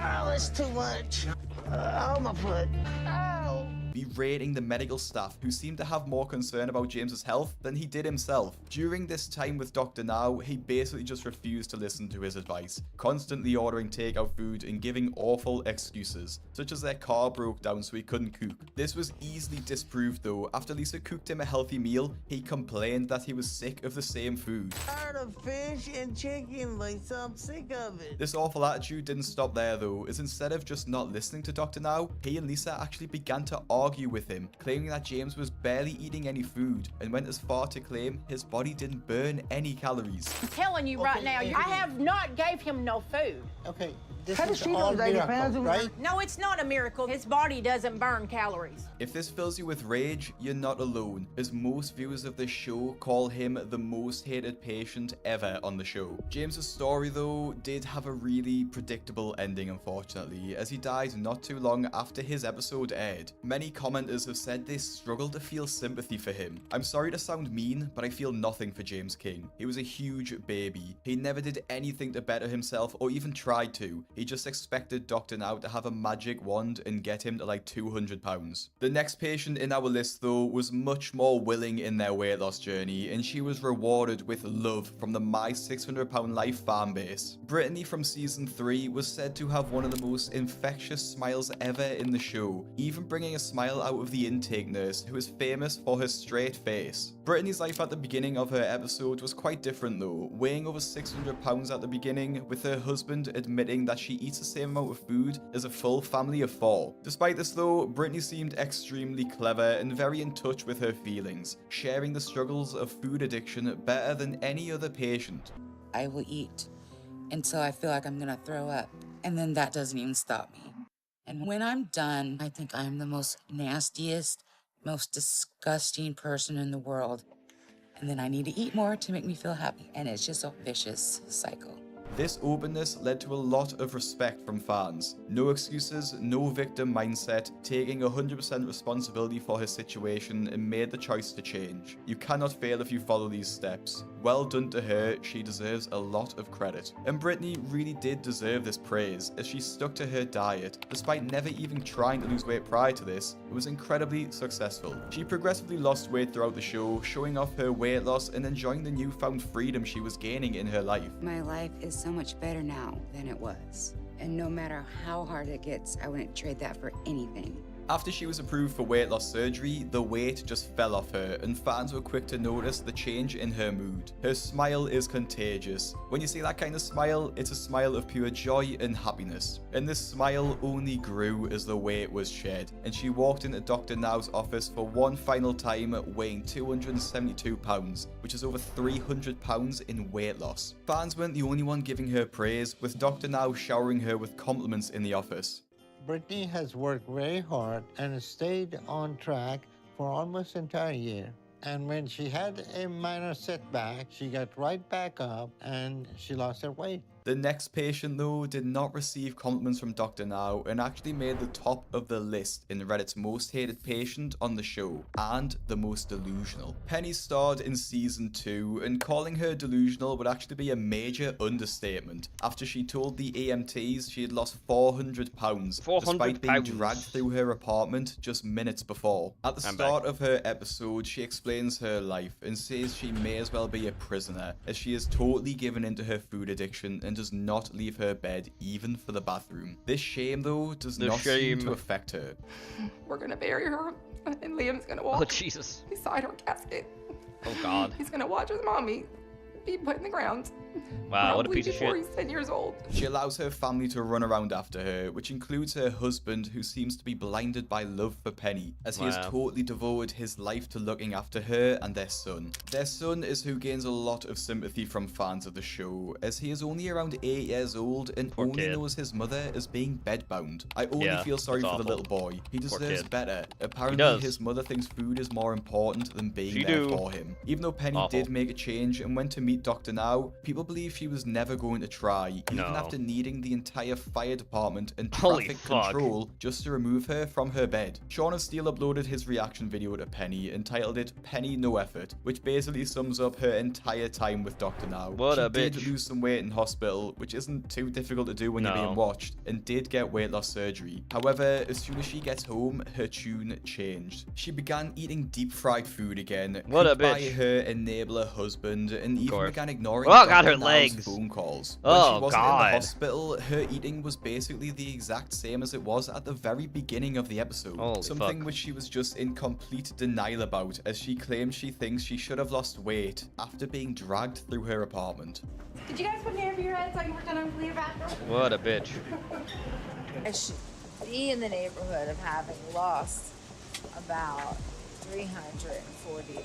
Oh, it's too much. Oh, my foot. Ow. Berating the medical staff who seemed to have more concern about James's health than he did himself. During this time with Dr. Now, he basically just refused to listen to his advice, constantly ordering takeout food and giving awful excuses, such as their car broke down so he couldn't cook. This was easily disproved though. After Lisa cooked him a healthy meal, he complained that he was sick of the same food. Tired of fish and chicken, Lisa. I'm sick of it. This awful attitude didn't stop there though, as instead of just not listening to Dr. Now, he and Lisa actually began to argue with him, claiming that James was barely eating any food, and went as far to claim his body didn't burn any calories. I'm telling you right now, I have not gave him no food. Okay, this How does is she know all that he miracle, found him? right? No, it's not a miracle. His body doesn't burn calories. If this fills you with rage, you're not alone, as most viewers of this show call him the most hated patient ever on the show. James's story though did have a really predictable ending, unfortunately, as he died not too long after his episode aired. Many commenters have said they struggle to feel sympathy for him. I'm sorry to sound mean, but I feel nothing for James King. He was a huge baby. He never did anything to better himself or even tried to. He just expected Dr. Now to have a magic wand and get him to like 200 pounds. The next patient in our list though was much more willing in their weight loss journey, and she was rewarded with love from the My 600 Pound Life fan base. Brittany from season 3 was said to have one of the most infectious smiles ever in the show, even bringing a smile out of the intake nurse, who is famous for her straight face. Brittany's life at the beginning of her episode was quite different though, weighing over 600 pounds at the beginning, with her husband admitting that she eats the same amount of food as a full family of 4. Despite this though, Brittany seemed extremely clever and very in touch with her feelings, sharing the struggles of food addiction better than any other patient. I will eat until I feel like I'm gonna throw up, and then that doesn't even stop me. And when I'm done, I think I'm the most nastiest, most disgusting person in the world. And then I need to eat more to make me feel happy. And it's just a vicious cycle. This openness led to a lot of respect from fans. No excuses, no victim mindset, taking 100% responsibility for his situation and made the choice to change. You cannot fail if you follow these steps. Well done to her, she deserves a lot of credit. And Brittany really did deserve this praise, as she stuck to her diet. Despite never even trying to lose weight prior to this, it was incredibly successful. She progressively lost weight throughout the show, showing off her weight loss and enjoying the newfound freedom she was gaining in her life. My life is so much better now than it was. And no matter how hard it gets, I wouldn't trade that for anything. After she was approved for weight loss surgery, the weight just fell off her, and fans were quick to notice the change in her mood. Her smile is contagious. When you see that kind of smile, it's a smile of pure joy and happiness. And this smile only grew as the weight was shed, and she walked into Dr. Now's office for one final time, weighing 272 pounds, which is over 300 pounds in weight loss. Fans weren't the only one giving her praise, with Dr. Now showering her with compliments in the office. Brittany has worked very hard and stayed on track for almost an entire year. And when she had a minor setback, she got right back up and she lost her weight. The next patient, though, did not receive compliments from Dr. Now and actually made the top of the list in Reddit's most hated patient on the show, and the most delusional. Penny starred in season 2, and calling her delusional would actually be a major understatement, after she told the EMTs she had lost 400 pounds, despite being dragged through her apartment just minutes before. At the start of her episode, she explains her life and says she may as well be a prisoner, as she is totally given into her food addiction and does not leave her bed even for the bathroom. This shame, though, does not seem to affect her. We're gonna bury her, and Liam's gonna walk beside her casket. Oh God. He's gonna watch his mommy be put in the ground. Wow, what a piece of before shit. He's 10 years old. She allows her family to run around after her, which includes her husband, who seems to be blinded by love for Penny, as he has totally devoted his life to looking after her and their son. Their son is who gains a lot of sympathy from fans of the show, as he is only around 8 years old and only knows his mother as being bedbound. I only feel sorry for the little boy. He deserves better. Apparently, his mother thinks food is more important than being there for him. Even though Penny did make a change and went to meet Dr. Now, people believe she was never going to try, even after needing the entire fire department and traffic control just to remove her from her bed. Shaun of Steel uploaded his reaction video to Penny, entitled it Penny No Effort, which basically sums up her entire time with Dr. Now. She did lose some weight in hospital, which isn't too difficult to do when you're being watched, and did get weight loss surgery. However, as soon as she gets home, her tune changed. She began eating deep fried food again, cooked by her enabler husband, and even began ignoring Dr. Now's phone calls. When she wasn't in the hospital, her eating was basically the exact same as it was at the very beginning of the episode. Something which she was just in complete denial about, as she claims she thinks she should have lost weight after being dragged through her apartment. Did you guys put an hand for your head so I can pretend I'm clear bathroom? What a bitch. I should be in the neighborhood of having lost about 340 pounds.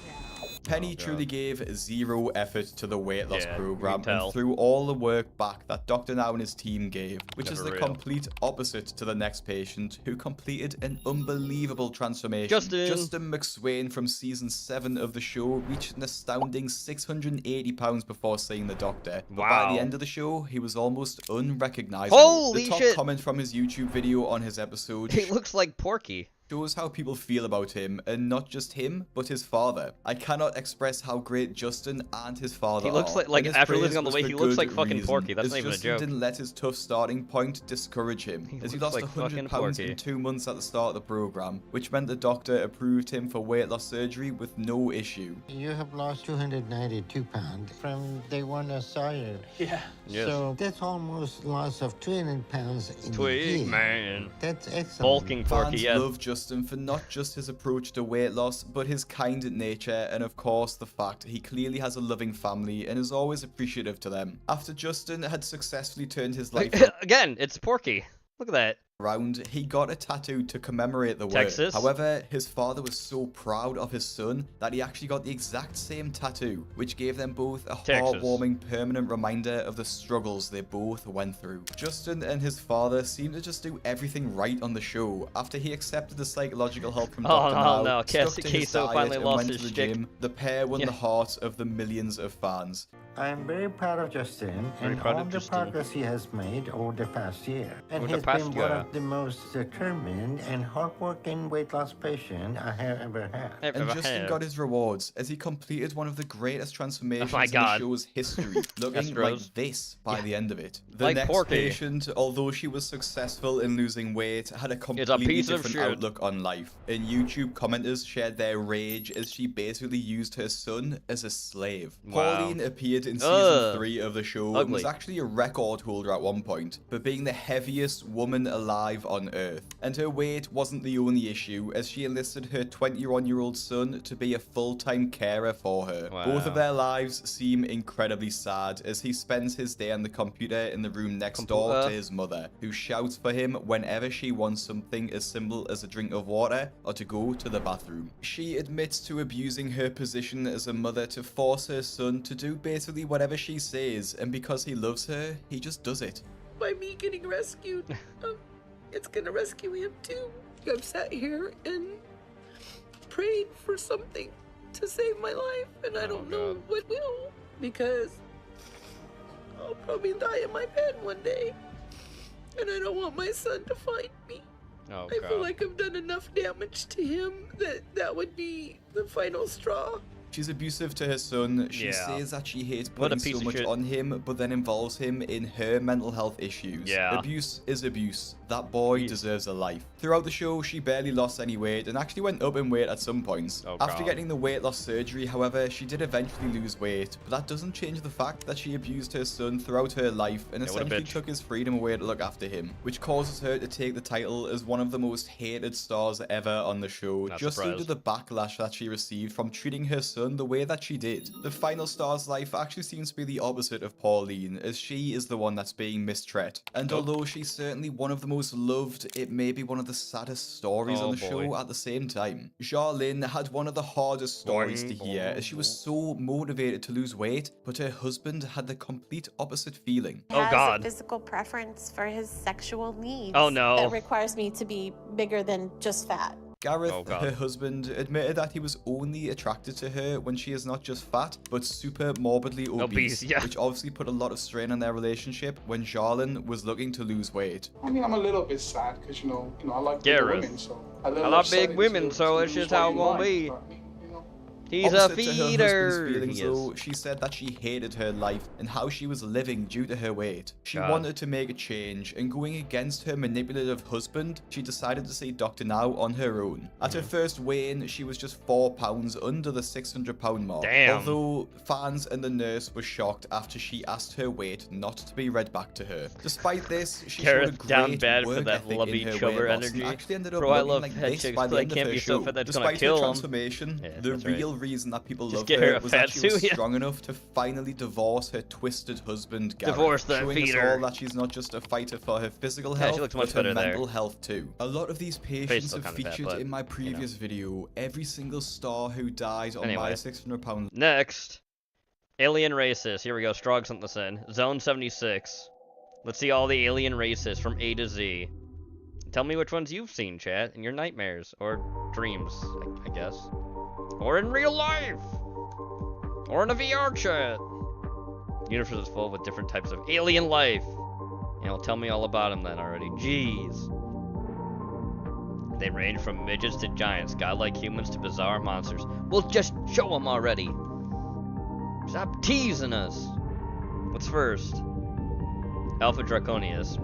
Penny truly gave zero effort to the weight loss program and threw all the work back that Dr. Now and his team gave, which is the complete opposite to the next patient, who completed an unbelievable transformation. Justin McSwain from season 7 of the show reached an astounding 680 pounds before seeing the doctor, but by the end of the show, he was almost unrecognizable. Holy the top shit. comment from his YouTube video on his episode, He looks like Porky. Shows how people feel about him, and not just him, but his father. I cannot express how great Justin and his father are. He looks like and his after praise living on the was way, for he looks good like fucking reason, Porky. That's as not even a Justin joke. didn't let his tough starting point discourage him, as he lost like 100 fucking pounds Porky. in 2 months at the start of the program, which meant the doctor approved him for weight loss surgery with no issue. You have lost 292 pounds from day one I saw you. Yeah. Yes. So that's almost loss of 200 pounds in a year. Man. That's excellent. Bulking Porky, Fans yeah. love Justin for not just his approach to weight loss, but his kind nature, and of course the fact he clearly has a loving family and is always appreciative to them. After Justin had successfully turned his life Again, it's Porky. Look at that. around, he got a tattoo to commemorate the work. Texas? However, his father was so proud of his son that he actually got the exact same tattoo, which gave them both a heartwarming permanent reminder of the struggles they both went through. Justin and his father seemed to just do everything right on the show. After he accepted the psychological help from Dr. Now, stuck to his diet finally and lost went his to the shtick. gym, the pair won the hearts of the millions of fans. I am very proud of Justin and all the progress he has made over the past year. And he's been one of the most determined and hardworking weight loss patient I have ever had. And Justin got his rewards as he completed one of the greatest transformations in the God. show's history, looking like this by the end of it. The Like next Porky. patient, although she was successful in losing weight, had a completely piece of different shit. outlook on life. And YouTube commenters shared their rage as she basically used her son as a slave. Wow. Pauline appeared in season Ugh. 3 of the show and Ugly. was actually a record holder at one point, but being the heaviest woman alive alive on Earth. And her weight wasn't the only issue, as she enlisted her 21-year-old son to be a full-time carer for her. Wow. Both of their lives seem incredibly sad, as he spends his day on the computer in the room next door to his mother, who shouts for him whenever she wants something as simple as a drink of water or to go to the bathroom. She admits to abusing her position as a mother to force her son to do basically whatever she says, and because he loves her, he just does it. By me getting rescued, it's gonna rescue him too. I've sat here and prayed for something to save my life, and I don't know what will, because I'll probably die in my bed one day, and I don't want my son to find me. I feel like I've done enough damage to him that would be the final straw. She's abusive to her son. She says that she hates putting so much on him, but then involves him in her mental health issues. Abuse is abuse. That boy deserves a life. Throughout the show, she barely lost any weight and actually went up in weight at some points. After getting the weight loss surgery, however, she did eventually lose weight, but that doesn't change the fact that she abused her son throughout her life and essentially took his freedom away to look after him, which causes her to take the title as one of the most hated stars ever on the show, just due to the backlash that she received from treating her son the way that she did. The final star's life actually seems to be the opposite of Pauline, as she is the one that's being mistreated. And although she's certainly one of the most loved, it may be one of the saddest stories on the show at the same time. Charlene had one of the hardest stories to hear, as she was so motivated to lose weight, but her husband had the complete opposite feeling. Has a physical preference for his sexual needs. That requires me to be bigger than just fat. Gareth, her husband, admitted that he was only attracted to her when she is not just fat, but super morbidly obese, which obviously put a lot of strain on their relationship when Charlene was looking to lose weight. I mean, I'm a little bit sad because, you know, I like big women, so I love big women, so it's just how it won't be. He's a feeder. Feelings, though, she said that she hated her life and how she was living due to her weight. She wanted to make a change, and going against her manipulative husband, she decided to see Dr. Now on her own. At her first weigh-in, she was just 4 pounds under the 600-pound mark. Although fans and the nurse were shocked after she asked her weight not to be read back to her. Despite this, she showed a great work ethic in her weight loss and actually ended up looking like this by the end of her show. Despite her transformation, the real reason that people love her was that she was strong enough to finally divorce her twisted husband, Gareth, showing us all that she's not just a fighter for her physical health, but her mental health too. A lot of these patients have featured in my previous video. Every single star who died on my 600-pound. Next, alien races. Here we go. Strog sent this in. Zone 76. Let's see all the alien races from A to Z. Tell me which ones you've seen, chat, in your nightmares or dreams, I guess. Or in real life! Or in a VR chat! The universe is full with different types of alien life! You know, tell me all about them then already. Jeez. They range from midgets to giants, godlike humans to bizarre monsters. We'll just show them already! Stop teasing us! What's first? Alpha Draconius.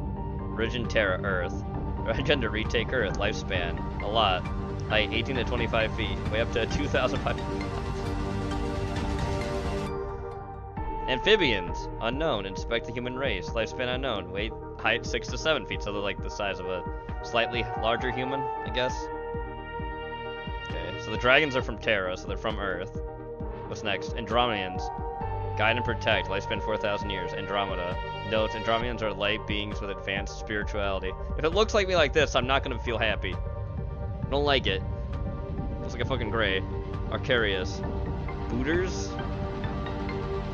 Origin Terra Earth. Agenda retake Earth. Lifespan. A lot. Height 18 to 25 feet, way up to 2,500. Amphibians, unknown, inspect the human race. Lifespan unknown, weight, height 6 to 7 feet, so they're like the size of a slightly larger human, I guess. Okay, so the dragons are from Terra, so they're from Earth. What's next? Andromedans, guide and protect. Lifespan 4,000 years. Andromeda. Note: Andromedans are light beings with advanced spirituality. If it looks like me like this, I'm not gonna feel happy. I don't like it. Looks like a fucking gray. Arcarius. Booters?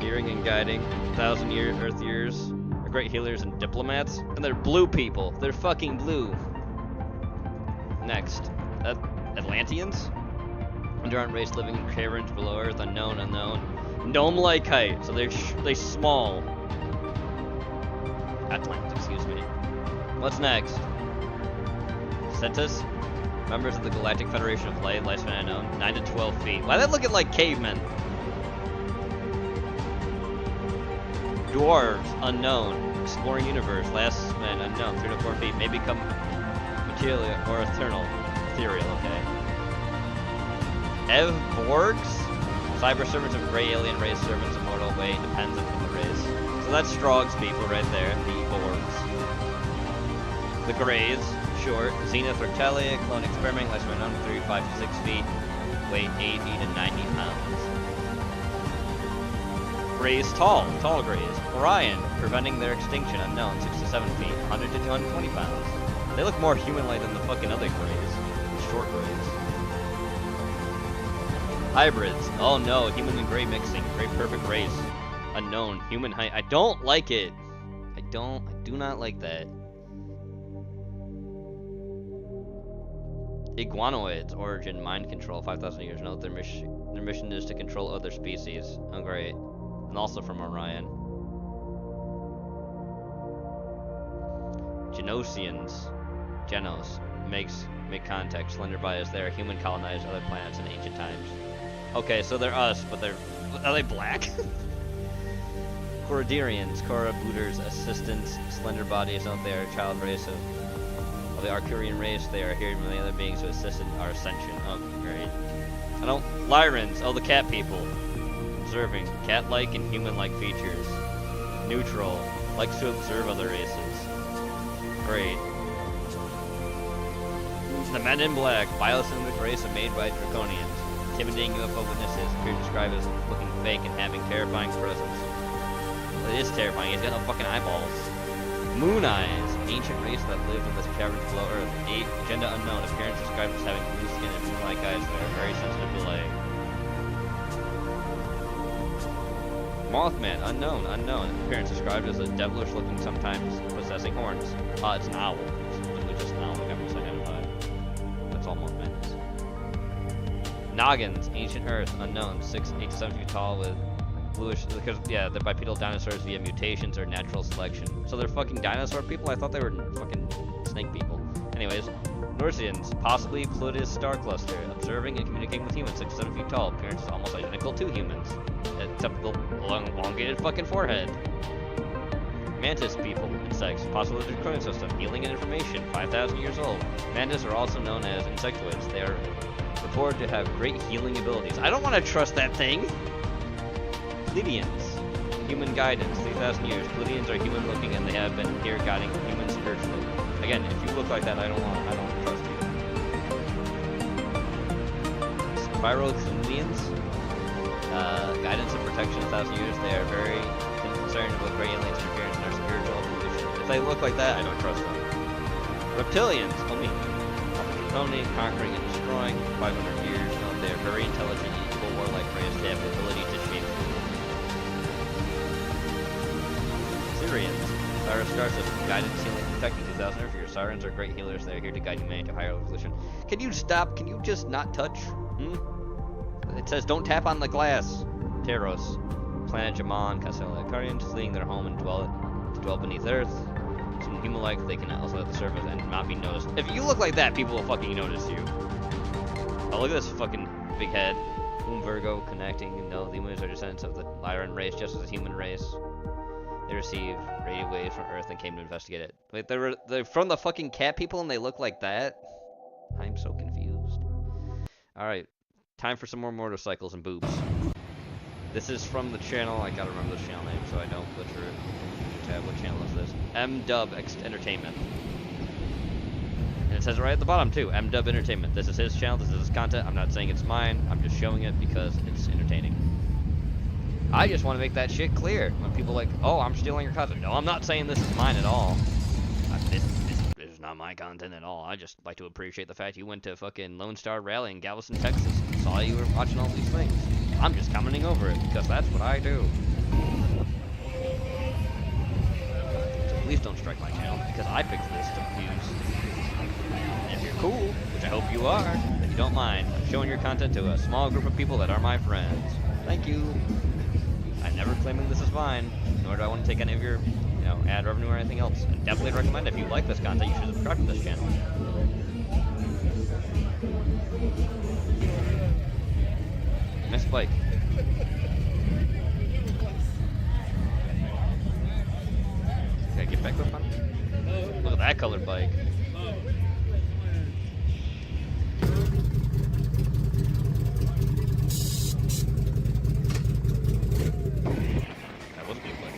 Hearing and guiding. 1,000 Earth years. They're great healers and diplomats. And they're blue people. They're fucking blue. Next. Atlanteans? Underground race living in caverns below Earth. Unknown. Gnome-like height. So they're small. Atlantis, excuse me. What's next? Cetus? Members of the Galactic Federation of Light, lifespan unknown, 9 to 12 feet. Why are they looking like cavemen? Dwarves, unknown. Exploring universe, lifespan unknown, 3 to 4 feet. May become material or ethereal, okay. Evborgs? Cyber servants of gray alien race, servants immortal, way independent from the race. So that's Strog's people right there, the Borgs. The Greys, short. Zenith Reptalia, clone experiment, lifespan under 35 to 6 feet, weight 80 to 90 pounds. Greys, tall Greys. Orion, preventing their extinction, unknown, 6 to 7 feet, 100 to 220 pounds. They look more human-like than the fucking other Greys. Short Greys. Hybrids. Oh no, human and Grey mixing. Grey perfect race. Unknown. Human height. I don't like it. I do not like that. Iguanoids. Origin. Mind control. 5,000 years. Note their mission is to control other species. Oh great. And also from Orion. Genosians. Genos. Make contact. Slender bodies. They are human colonized other planets in ancient times. Okay, so they're us, but are they black? Corridarians, Cora Booters, assistants, slender bodies, don't they are a child race of the Arcurian race. They are here from the other beings who assisted our ascension. Oh, great. Lyrans, the cat people. Observing, cat-like and human-like features. Neutral, likes to observe other races. Great. The Men in Black, biosynthetic race made by Draconians. Intimidating UFO witnesses, appear described as looking fake and having terrifying presence. Well, it is terrifying, he's got no fucking eyeballs. Moon Eyes, ancient race that lived in this caverns below Earth. Agenda unknown, appearance described as having blue skin and moon-like eyes that are very sensitive to light. Mothman, unknown, appearance described as a devilish looking, sometimes possessing horns. It's an owl. It's literally just an owl, like I'm misidentified. That's all Mothman is. Noggins, ancient Earth, unknown, 8 to 7 feet tall with bluish, because, yeah, they're bipedal dinosaurs via mutations or natural selection. So they're fucking dinosaur people? I thought they were fucking snake people. Anyways, Norsians, possibly Plutus star cluster, observing and communicating with humans, 6 to 7 feet tall, appearance is almost identical to humans, except the elongated fucking forehead. Mantis people, insects, possibly the Draconian system, healing and information, 5,000 years old. Mantis are also known as insectoids. They are reported to have great healing abilities. I don't want to trust that thing! Pleiadians, human guidance, 3,000 years. Pleiadians are human looking and they have been here guiding humans spiritually. Again, if you look like that, I don't want to trust you. Spiroclinians, guidance and protection, 1,000 years. They are very concerned with great aliens interference in our spiritual evolution. If they look like that, I don't trust them. Reptilians, Draconian, conquering and destroying, 500 years. They are very intelligent, equal, warlike race. They have the ability to shape food. Syrians, Cyrus Star System, guidance, healing, protecting, 2,000 years. Sirens are great healers. They are here to guide humanity to higher evolution. Can you stop? Can you just not touch? It says don't tap on the glass. Teros, planet Jamon, Cassella, Carians, fleeing their home and dwell beneath Earth. Some human-like, they can also let the surface and not be noticed. If you look like that, people will fucking notice you. Oh, look at this fucking big head. Virgo connecting. No, the humans are descendants of the Lyran race, just as a human race. They received radio waves from Earth and came to investigate it. Wait, they're from the fucking cat people and they look like that? I'm so confused. Alright, time for some more motorcycles and boobs. This is from the channel, I gotta remember the channel name so I don't butcher it. Tab, what channel is this? MDub Entertainment. And it says it right at the bottom too, MDub Entertainment. This is his channel, this is his content. I'm not saying it's mine, I'm just showing it because it's entertaining. I just want to make that shit clear. When people are like, oh, I'm stealing your content. No, I'm not saying this is mine at all. This is not my content at all. I just like to appreciate the fact you went to fucking Lone Star Rally in Galveston, Texas. Saw you were watching all these things. I'm just commenting over it because that's what I do. So please don't strike my channel because I picked this to views. And if you're cool, which I hope you are, then you don't mind, I'm showing your content to a small group of people that are my friends. Thank you. I'm never claiming this is mine, nor do I want to take any of your, ad revenue or anything else. I definitely recommend if you like this content, you should subscribe to this channel. Nice bike. Can I get back up on it? Look at that colored bike. That was a good bike.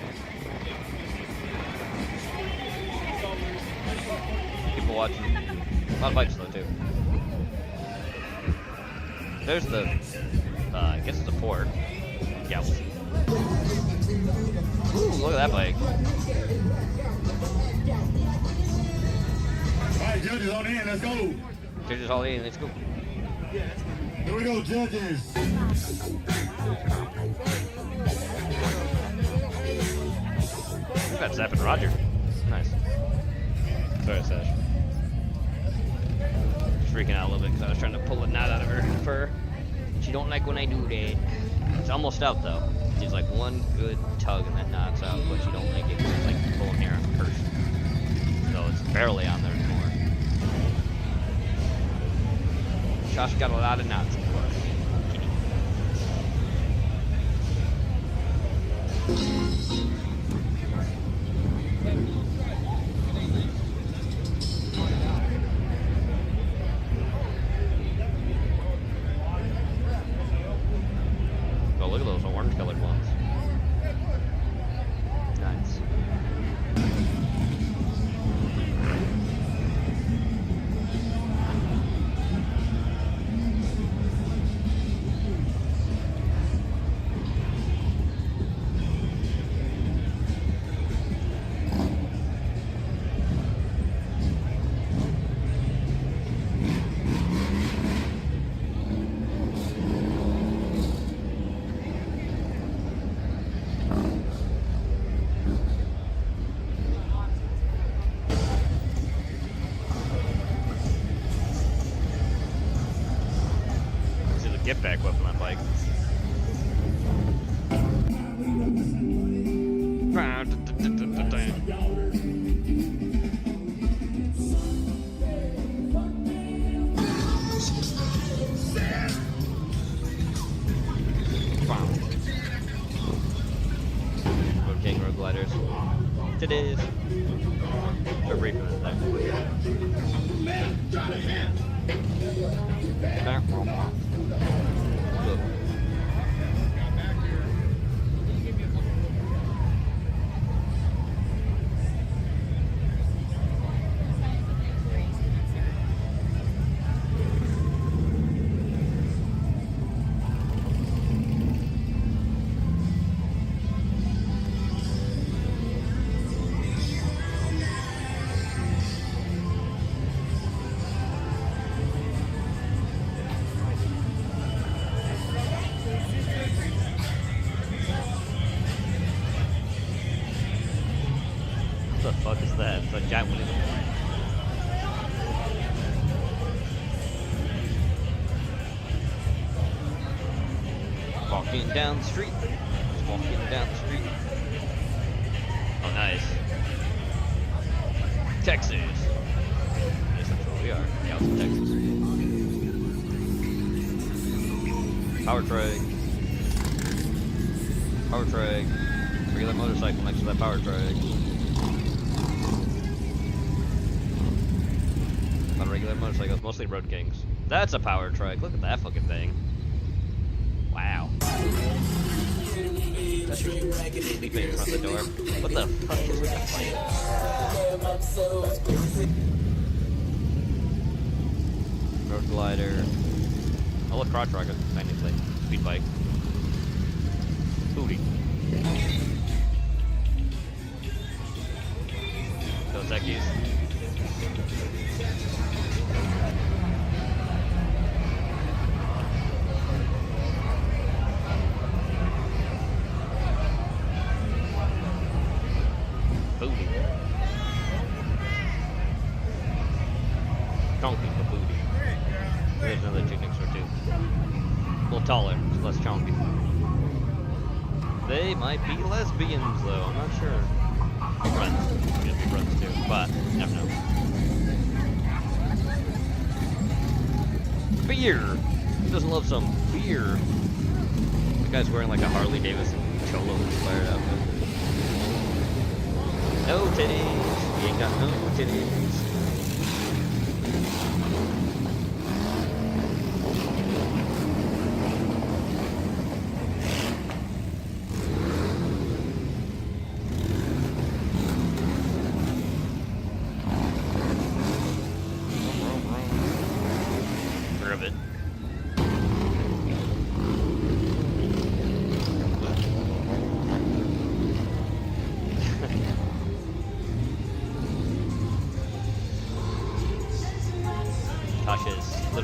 watching. A lot of bikes though too. There's the, I guess it's a port. Yeah. Ooh, look at that bike. Alright, judges on in, let's go. Judges all in, let's go. Here we go, judges. That's Zap and Roger. Nice. Sorry, Sash. Freaking out a little bit because I was trying to pull a knot out of her fur. She don't like when I do that. It's almost out though. She's like one good tug and that knot's out, but she don't like it. It's like pulling hair on her person. So it's barely on there anymore. Josh got a lot of knots in the fur. Oh, look at those orange-colored ones. Nice. Get back whip on that bike. Road King, Road Gliders. Today's. We're briefing it there. Look. What the fuck is that? It's a giant one. Walking down the street. Just walking down the street. Oh, nice. Texas. Yes, that's where we are. Yeah, it's in Texas. Power truck. Power truck. Regular motorcycle next to that power truck. Not regular motorcycles, mostly Road Kings. That's a power truck. Look at that fucking thing. Wow. That's big thing in front of the door. What the fuck is with that bike? Road glider. Oh, look, crotch rocket, technically. Speed bike. Booty. Those Ekis. Booty. Chonky for booty. There's another chick next door too. A little taller, it's less chonky. They might be lesbians though, I'm not sure. Friends. Could be friends too, but you never know. Beer! Who doesn't love some beer? The guy's wearing like a Harley Davidson cholo inspired outfit. No titties! He ain't got no titties.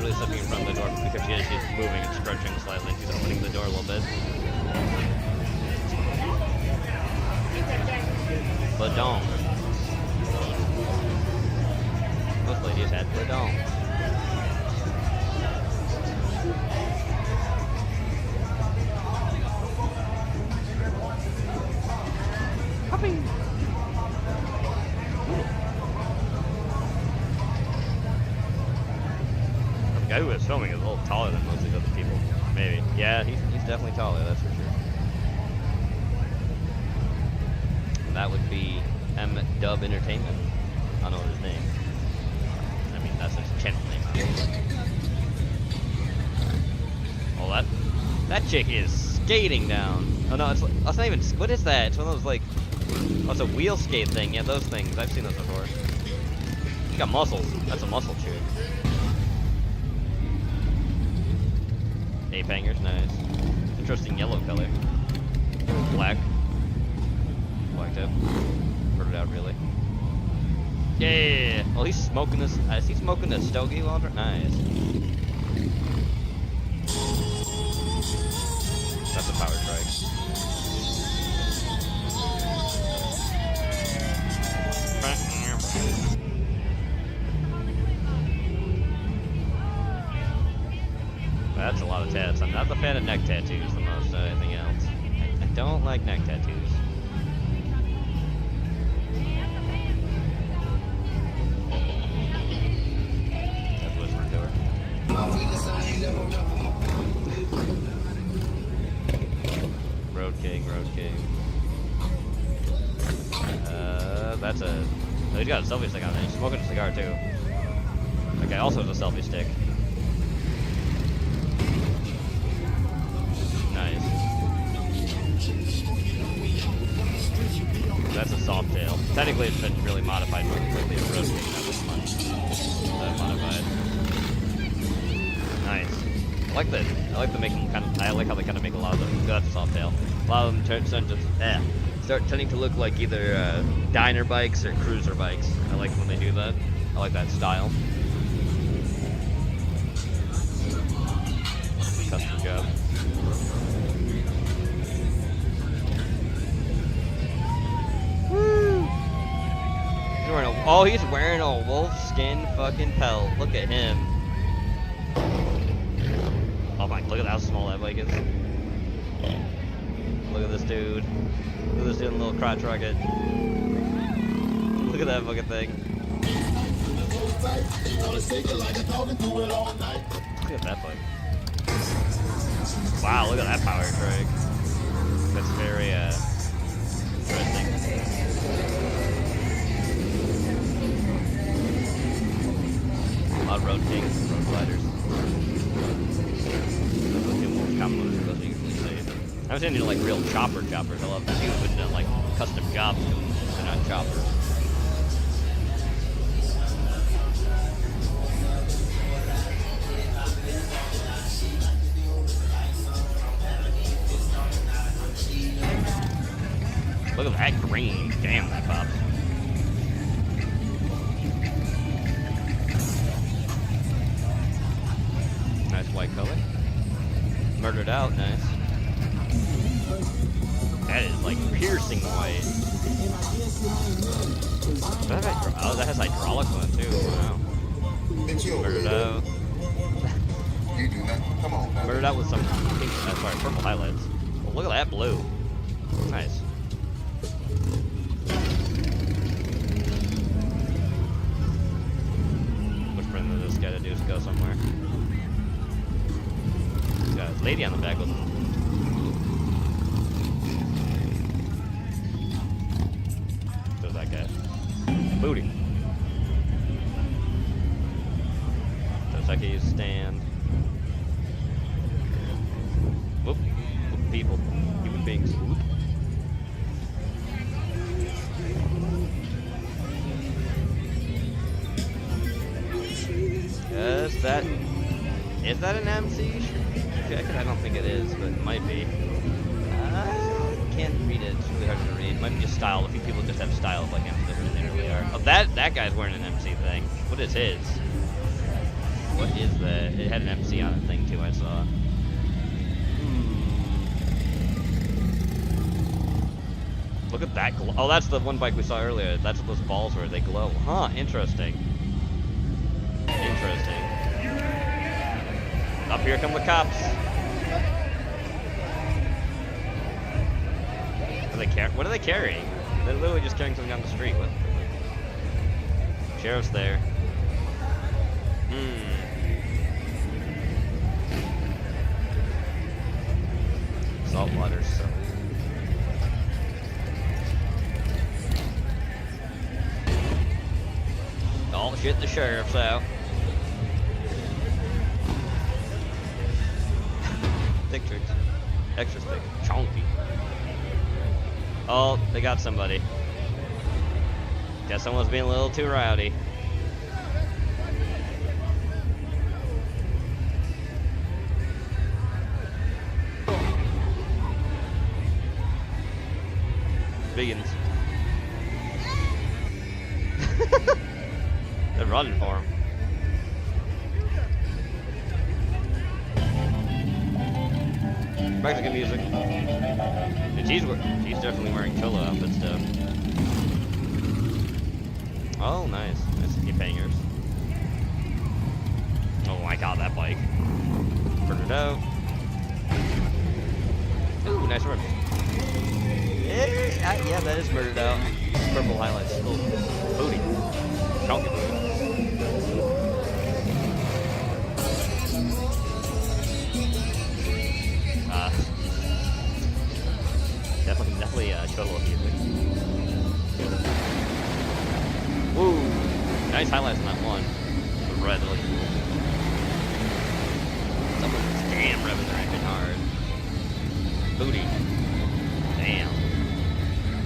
actually stepping in front of the door because she's moving and stretching slightly. She's opening the door a little bit. Badong. Most ladies had badong. Puppy. The guy who was filming is a little taller than most of the other people. Maybe. Yeah, he's definitely taller, that's for sure. That would be M-Dub Entertainment. I don't know his name. I mean, that's his channel name. Oh, that chick is skating down. Oh no, it's not even. What is that? It's one of those like. Oh, it's a wheel skate thing. Yeah, those things. I've seen those before. You got muscles. That's a muscle chick. Ape hangers, nice. Interesting yellow color. Black. Blacked out. Put it out really. Yeah. Oh, he's smoking this. Is he smoking a stogie while nice. That's a power strike. That's a lot of tats. I'm not the fan of neck tattoos the most of anything else. I don't like neck tattoos. That's whispering to her. Road King, Road King. That's a... Oh, he's got a selfie stick on there. He's smoking a cigar too. That guy also has a selfie stick. Nice. That's a soft tail. Technically, it's been really modified more quickly. A Road King, not this much. Modified. Nice. I like the making kind of. I like how they kind of make a lot of them. That's a soft tail. A lot of them start tending to look like either diner bikes or cruiser bikes. I like when they do that. I like that style. Custom job. Woo! He's wearing a wolf skin fucking pelt. Look at him. Oh my, look at how small that bike is. Look at this dude. Look at this dude in a little crotch rocket. Look at that fucking thing. Look at that bike. Wow, look at that power trike. That's very, interesting. A lot of road kings and road gliders. Those are the most common ones you're supposed to usually see. I was into like real choppers. I love that people putting in like custom jobs because they're not choppers. Look at that green. Damn, that pops. Nice white color. Murdered out, nice. That is like piercing white. Oh, that has hydraulics on it too. Wow. Murdered out. Murdered out with some pink, sorry, purple highlights. Oh, look at that blue. Nice. Which friend of this guy to do is go somewhere. He's got his lady on the back with him. There's that guy. Booty. Looks like he's stand. Whoop. Whoop. People. Human beings. Whoop. Is that an MC? Check it. I don't think it is, but it might be. Can't read it. It's really hard to read. It might be just style. A few people just have style like MCs than they really are. Oh, that guy's wearing an MC thing. What is his? What is that? It had an MC on it thing too, I saw. Look at that glow. Oh, that's the one bike we saw earlier. That's what those balls were. They glow. Huh, interesting. Interesting. Up here come the cops. What are they carrying? They're literally just carrying something down the street. What? Sheriff's there. Salt water, so. Oh shit, the sheriff's out. Thick tricks. Extra thick. Chonky. Oh, they got somebody. Guess someone's being a little too rowdy. Vegans. They're running for him. Mexican music. And she's definitely wearing cholo outfit stuff. Oh, nice. Nice hip hangers. Oh my god, that bike. Burn it out. Ooh, nice run. Yeah, that is murdered out. Purple highlights. Oh, booty. Chunky booty. Definitely cholo music. Woo! Nice highlights on that one. The red looking cool. Someone's damn revving their engine hard. Booty. Damn.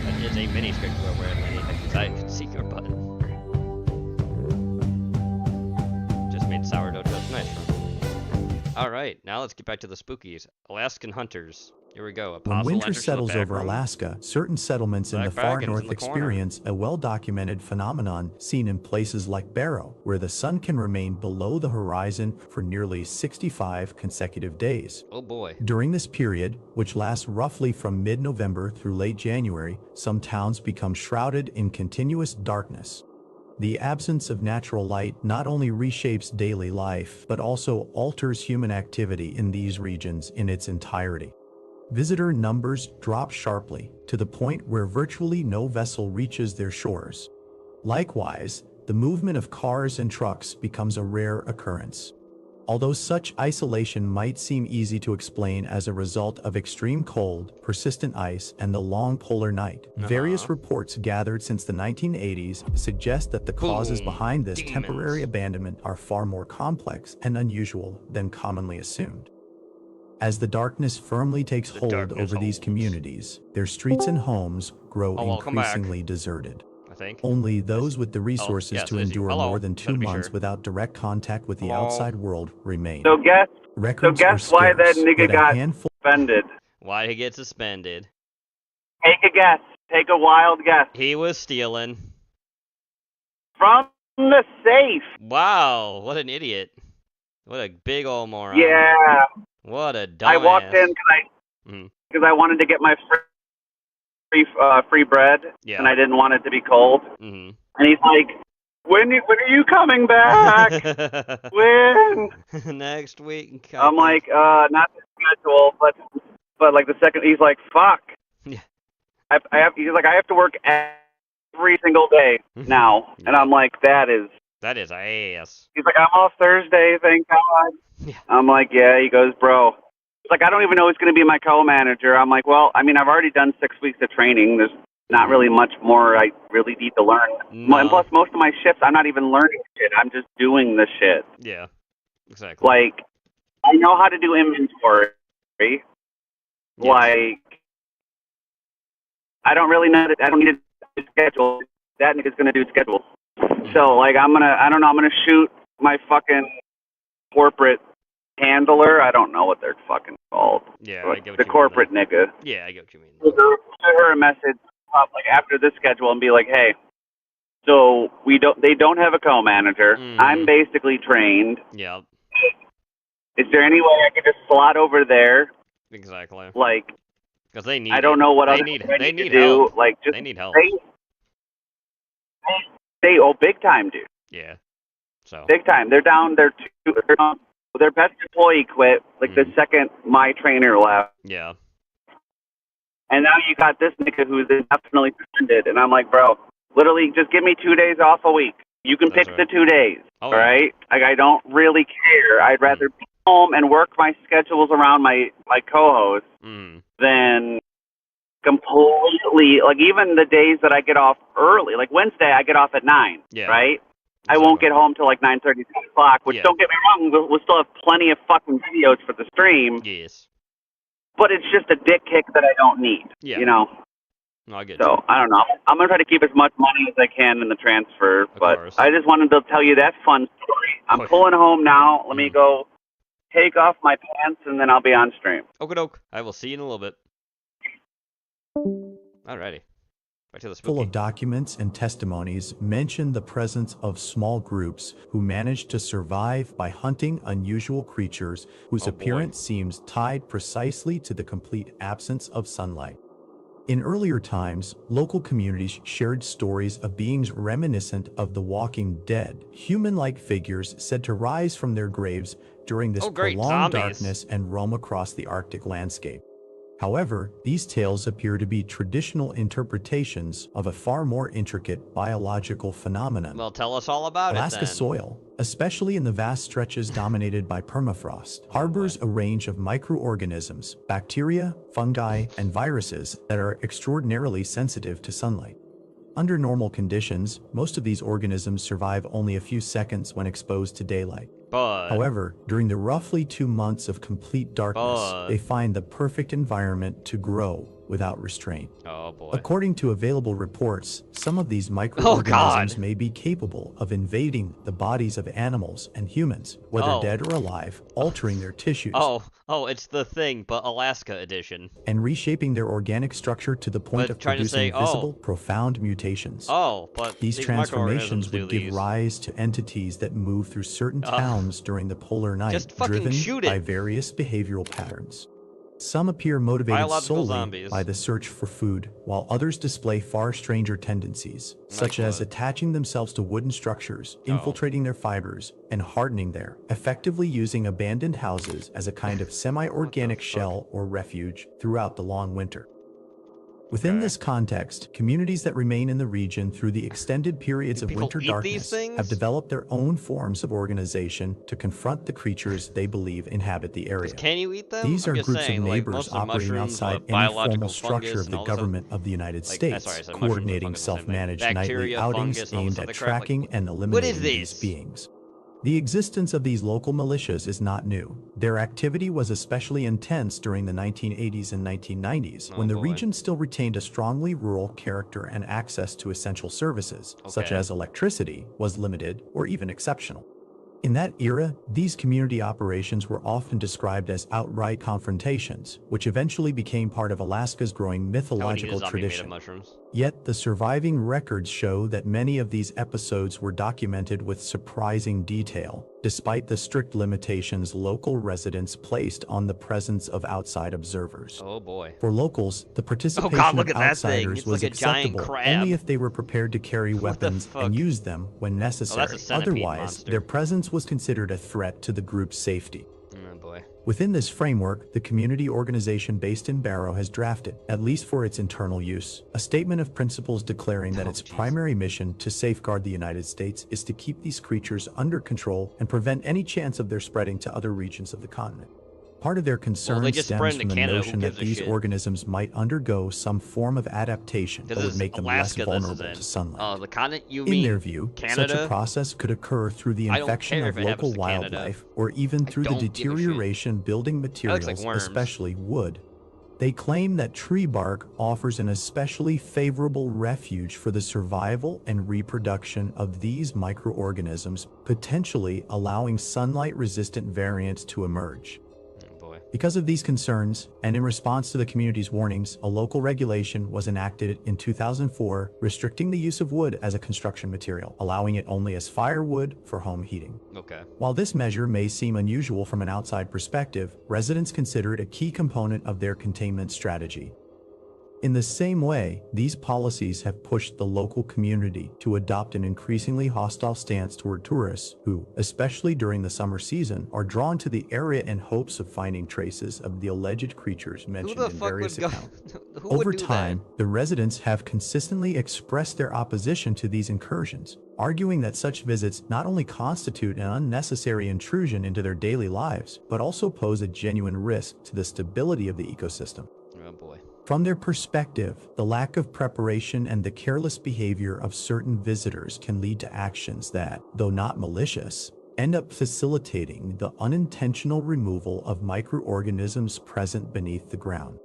That is a mini skirt you are wearing, lady. I can see your button. Just made sourdough toast. Nice one. Alright, now let's get back to the spookies. Alaskan hunters. Here we go. When winter settles over Alaska, certain settlements in the far north experience a well-documented phenomenon seen in places like Barrow, where the sun can remain below the horizon for nearly 65 consecutive days. Oh boy. During this period, which lasts roughly from mid-November through late January, some towns become shrouded in continuous darkness. The absence of natural light not only reshapes daily life, but also alters human activity in these regions in its entirety. Visitor numbers drop sharply, to the point where virtually no vessel reaches their shores. Likewise, the movement of cars and trucks becomes a rare occurrence. Although such isolation might seem easy to explain as a result of extreme cold, persistent ice, and the long polar night, various reports gathered since the 1980s suggest that the causes behind this temporary abandonment are far more complex and unusual than commonly assumed. As the darkness firmly takes hold over these communities, their streets and homes grow increasingly deserted. I think. Only those with the resources to endure more than 2 months without direct contact with the outside world remain. So guess why that nigga got suspended. Why he get suspended? Take a guess. Take a wild guess. He was stealing. From the safe. Wow, what an idiot. What a big old moron. Yeah. What a dumbass. I walked in because I wanted to get my free bread, and I didn't want it to be cold. And he's like, when are you coming back? When? Next week. I'm like, not the schedule, but like the second, he's like, fuck. Yeah. He's like, I have to work every single day now, and I'm like, that is ass. He's like, I'm off Thursday, thank God. Yeah. I'm like, yeah. He goes, bro. He's like, I don't even know who's going to be my co-manager. I'm like, well, I mean, I've already done 6 weeks of training. There's not really much more I really need to learn. No. And plus, most of my shifts, I'm not even learning shit. I'm just doing the shit. Yeah, exactly. Like, I know how to do inventory. Yeah. Like, I don't really know that. I don't need to schedule. That nigga's going to do schedule. So, like, I'm going to shoot my fucking corporate handler. I don't know what they're fucking called. Yeah, but I get what the you corporate mean. nigga. Yeah, I get what you mean. Send her a message like after this schedule and be like, hey, So they don't have a co-manager. I'm basically trained. Yeah. Is there any way I could just slot over there? Exactly. Like, because they need. I don't know what they other need. I They need need to do. help. Like, just they need help. They big time, dude. Yeah. So. Big time. They're down. Their best employee quit like the second my trainer left. Yeah. And now you got this nigga who's indefinitely suspended, and I'm like, bro, literally, just give me 2 days off a week. You can pick the 2 days, all right? Like, I don't really care. I'd rather be home and work my schedules around my co-host than completely, like, even the days that I get off early. Like, Wednesday, I get off at 9, right? I won't get home till like 9:30, 10 o'clock, which, don't get me wrong, we'll still have plenty of fucking videos for the stream. Yes. But it's just a dick kick that I don't need, you know? No, I get so, I don't know. I'm going to try to keep as much money as I can in the transfer, but I just wanted to tell you that fun story. I'm pulling home now. Let me go take off my pants, and then I'll be on stream. Okie doke. I will see you in a little bit. Alrighty. Back to the spooky. Full of documents and testimonies mention the presence of small groups who managed to survive by hunting unusual creatures whose appearance seems tied precisely to the complete absence of sunlight. In earlier times, local communities shared stories of beings reminiscent of the Walking Dead, human-like figures said to rise from their graves during this prolonged darkness and roam across the Arctic landscape. However, these tales appear to be traditional interpretations of a far more intricate biological phenomenon. Well, tell us all about Alaska it then. soil, especially in the vast stretches dominated by permafrost, harbors a range of microorganisms, bacteria, fungi, and viruses that are extraordinarily sensitive to sunlight. Under normal conditions, most of these organisms survive only a few seconds when exposed to daylight. However, during the roughly 2 months of complete darkness, they find the perfect environment to grow without restraint. Oh boy. According to available reports, some of these microorganisms may be capable of invading the bodies of animals and humans, whether dead or alive, altering their tissues. Oh, it's the Thing, but Alaska edition. And reshaping their organic structure to the point of producing visible, profound mutations. But these transformations would give rise to entities that move through certain towns during the polar night, driven by various behavioral patterns. Some appear motivated solely by the search for food, while others display far stranger tendencies, such as attaching themselves to wooden structures, infiltrating their fibers, and hardening there, effectively using abandoned houses as a kind of semi-organic shell or refuge throughout the long winter. Within this context, communities that remain in the region through the extended periods of winter darkness have developed their own forms of organization to confront the creatures they believe inhabit the area. Can you eat them? These are groups of neighbors operating outside any formal structure of the government of the United States, coordinating self-managed nightly outings aimed at tracking and eliminating these beings. The existence of these local militias is not new. Their activity was especially intense during the 1980s and 1990s, when the region still retained a strongly rural character and access to essential services, such as electricity, was limited or even exceptional. In that era, these community operations were often described as outright confrontations, which eventually became part of Alaska's growing mythological tradition. Yet, the surviving records show that many of these episodes were documented with surprising detail, despite the strict limitations local residents placed on the presence of outside observers. Oh boy. For locals, the participation of outsiders was acceptable only if they were prepared to carry weapons and use them when necessary. Otherwise, their presence was considered a threat to the group's safety. Oh boy. Within this framework, the community organization based in Barrow has drafted, at least for its internal use, a statement of principles declaring that its primary mission to safeguard the United States is to keep these creatures under control and prevent any chance of their spreading to other regions of the continent. Part of their concern stems from the notion that these organisms might undergo some form of adaptation that would make them less vulnerable to sunlight. The continent, you In mean their view, Canada? such a process could occur through the infection of local wildlife or even through the deterioration building materials, especially wood. They claim that tree bark offers an especially favorable refuge for the survival and reproduction of these microorganisms, potentially allowing sunlight-resistant variants to emerge. Because of these concerns, and in response to the community's warnings, a local regulation was enacted in 2004 restricting the use of wood as a construction material, allowing it only as firewood for home heating. Okay. While this measure may seem unusual from an outside perspective, residents consider it a key component of their containment strategy. In the same way, these policies have pushed the local community to adopt an increasingly hostile stance toward tourists who, especially during the summer season, are drawn to the area in hopes of finding traces of the alleged creatures mentioned in various accounts. Over time, the residents have consistently expressed their opposition to these incursions, arguing that such visits not only constitute an unnecessary intrusion into their daily lives, but also pose a genuine risk to the stability of the ecosystem. Oh boy. From their perspective, the lack of preparation and the careless behavior of certain visitors can lead to actions that, though not malicious, end up facilitating the unintentional removal of microorganisms present beneath the ground.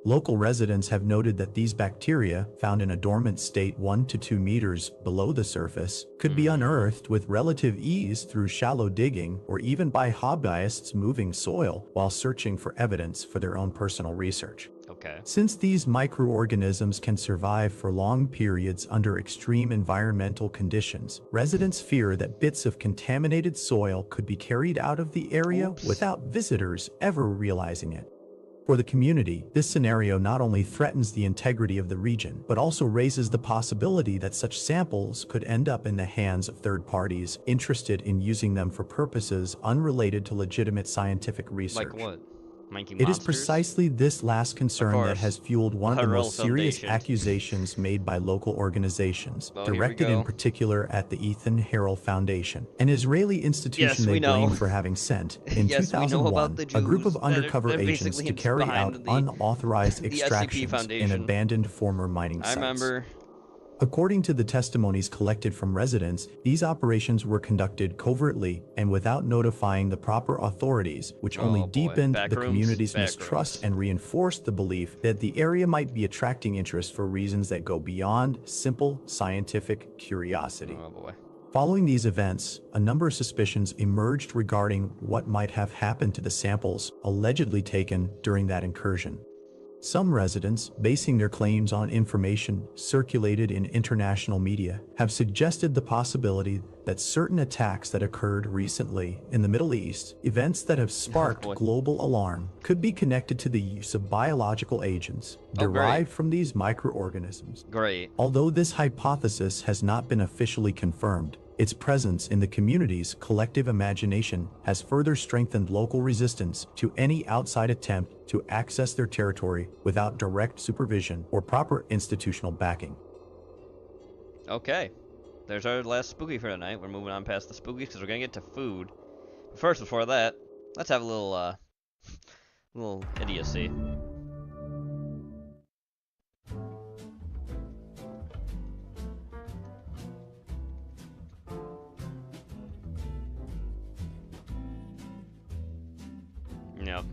Local residents have noted that these bacteria, found in a dormant state 1 to 2 meters below the surface, could be unearthed with relative ease through shallow digging or even by hobbyists moving soil while searching for evidence for their own personal research. Okay. Since these microorganisms can survive for long periods under extreme environmental conditions, residents fear that bits of contaminated soil could be carried out of the area without visitors ever realizing it. For the community, this scenario not only threatens the integrity of the region, but also raises the possibility that such samples could end up in the hands of third parties interested in using them for purposes unrelated to legitimate scientific research. Like what? It is precisely this last concern that has fueled one of the most serious accusations made by local organizations, directed in particular at the Ethan Harrell Foundation, an Israeli institution they blame for having sent, in 2001, a group of undercover agents to carry out unauthorized extractions in abandoned former mining sites. I remember. According to the testimonies collected from residents, these operations were conducted covertly and without notifying the proper authorities, which only deepened the community's mistrust and reinforced the belief that the area might be attracting interest for reasons that go beyond simple scientific curiosity. Following these events, a number of suspicions emerged regarding what might have happened to the samples allegedly taken during that incursion. Some residents, basing their claims on information circulated in international media, have suggested the possibility that certain attacks that occurred recently in the Middle East, events that have sparked global alarm, could be connected to the use of biological agents derived from these microorganisms. Although this hypothesis has not been officially confirmed, its presence in the community's collective imagination has further strengthened local resistance to any outside attempt to access their territory without direct supervision or proper institutional backing. Okay, there's our last spooky for tonight. We're moving on past the spookies because we're gonna get to food. But first, before that, let's have a little, little idiocy. Yep.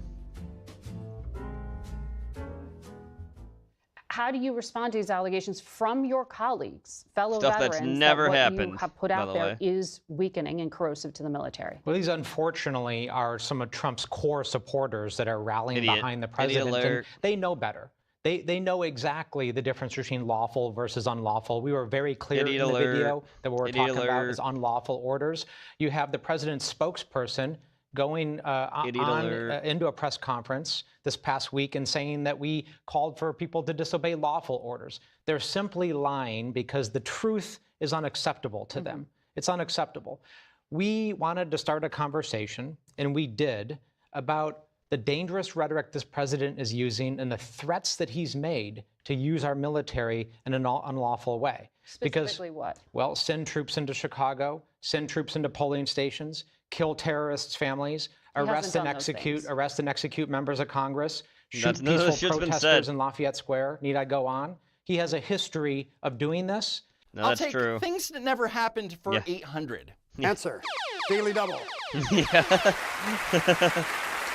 How do you respond to these allegations from your colleagues, fellow Stuff veterans, that's never that what happened, you have put out there is weakening and corrosive to the military? Well, these unfortunately are some of Trump's core supporters that are rallying behind the president. And they know better. They know exactly the difference between lawful versus unlawful. We were very clear in the video that what we're talking about is unlawful orders. You have the president's spokesperson going into a press conference this past week and saying that we called for people to disobey lawful orders. They're simply lying because the truth is unacceptable to them. It's unacceptable. We wanted to start a conversation, and we did, about the dangerous rhetoric this president is using and the threats that he's made to use our military in an unlawful way. Specifically what? Well, send troops into Chicago, send troops into polling stations, kill terrorists' families, arrest and execute members of Congress, shoot peaceful protesters in Lafayette Square. Need I go on? He has a history of doing this. No, that's true. Things that never happened for 800. Answer. Daily Double.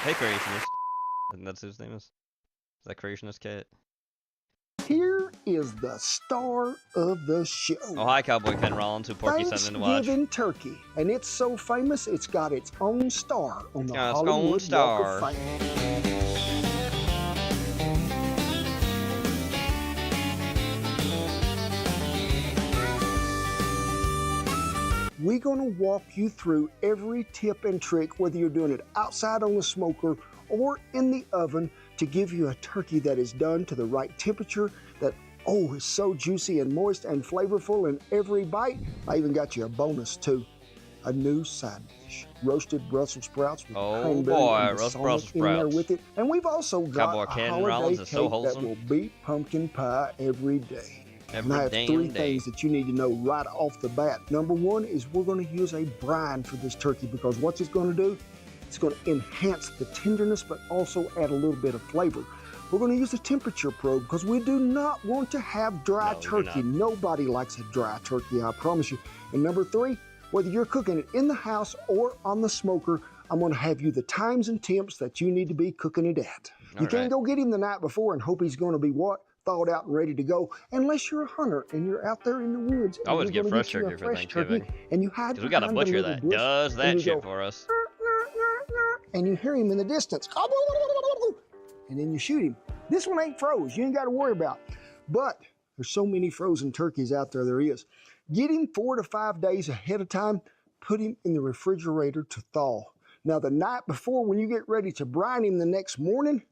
Hey, Creationist. And that's whose name is? Is that Creationist Cat? Here is the star of the show. Oh, hi, Cowboy Ken Rollins, who Porky sent in to watch. Thanksgiving turkey, and it's so famous it's got its own star on the Hollywood Walk of Fame. We're going to walk you through every tip and trick, whether you're doing it outside on the smoker or in the oven, to give you a turkey that is done to the right temperature, that, oh, is so juicy and moist and flavorful in every bite. I even got you a bonus too, a new side dish. Roasted Brussels sprouts with cranberry and roast balsamic Brussels in there sprouts. with it. And we've also got Cowboy a Ken holiday Rollins is so cake wholesome. that will beat pumpkin pie every day. And I have Every three damn day. things that you need to know right off the bat. Number one is we're going to use a brine for this turkey, because what's it's going to do? It's going to enhance the tenderness, but also add a little bit of flavor. We're going to use a temperature probe because we do not want to have dry turkey. Nobody likes a dry turkey, I promise you. And number three, whether you're cooking it in the house or on the smoker, I'm going to have you the times and temps that you need to be cooking it at. You can't go get him the night before and hope he's going to be what? Thawed out and ready to go, unless you're a hunter and you're out there in the woods. I always get fresh turkey for Thanksgiving. And you hide because we got a butcher that does that shit for us. And you hear him in the distance. And then you shoot him. This one ain't froze. You ain't got to worry about. But there's so many frozen turkeys out there is. Get him 4 to 5 days ahead of time. Put him in the refrigerator to thaw. Now, the night before, when you get ready to brine him the next morning,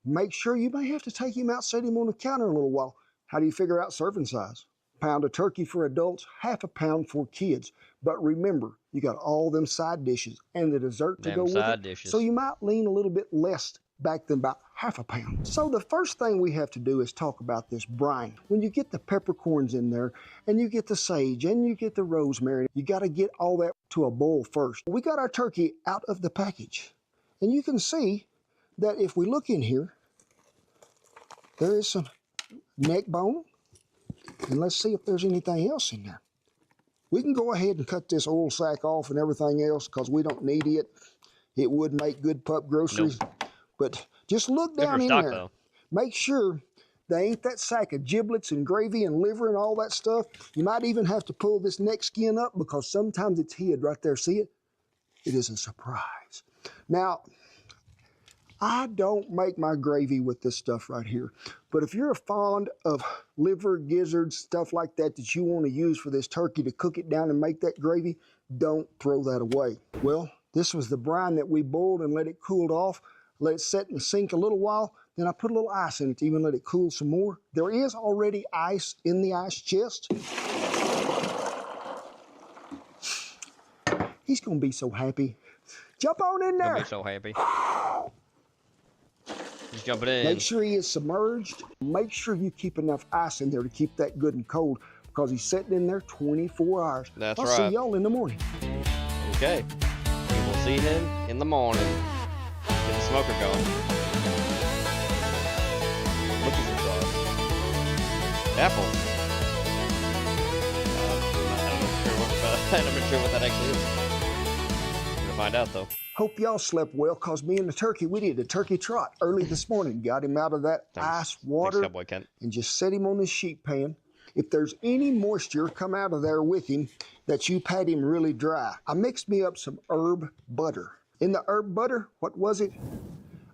make sure you may have to take him out, set him on the counter a little while. How do you figure out serving size? Pound of turkey for adults, half a pound for kids. But remember, you got all them side dishes and the dessert to go with it. So you might lean a little bit less back than about half a pound. So the first thing we have to do is talk about this brine. When you get the peppercorns in there, and you get the sage, and you get the rosemary, you got to get all that to a boil first. We got our turkey out of the package, and you can see that if we look in here, there is some neck bone, and let's see if there's anything else in there. We can go ahead and cut this oil sack off and everything else because we don't need it. It would make good pup groceries. Nope. But just look down in there. Though. Make sure there ain't that sack of giblets and gravy and liver and all that stuff. You might even have to pull this neck skin up because sometimes it's hid right there. See it? It is a surprise. Now, I don't make my gravy with this stuff right here. But if you're fond of liver, gizzards, stuff like that that you want to use for this turkey to cook it down and make that gravy, don't throw that away. Well, this was the brine that we boiled and let it cool off. Let it set in the sink a little while. Then I put a little ice in it to even let it cool some more. There is already ice in the ice chest. He's going to be so happy. Jump on in there. He'll be so happy. He's jumping in. Make sure he is submerged. Make sure you keep enough ice in there to keep that good and cold because he's sitting in there 24 hours. That's right. I'll see y'all in the morning. Okay. We will see him in the morning. Get the smoker going. Look at the sauce. Apple. I'm not sure what that actually is. We're gonna find out though. Hope y'all slept well, cause me and the turkey, we did a turkey trot early this morning. Got him out of that ice water and just set him on this sheet pan. If there's any moisture come out of there with him that you've had him really dry, I mixed me up some herb butter. In the herb butter, what was it?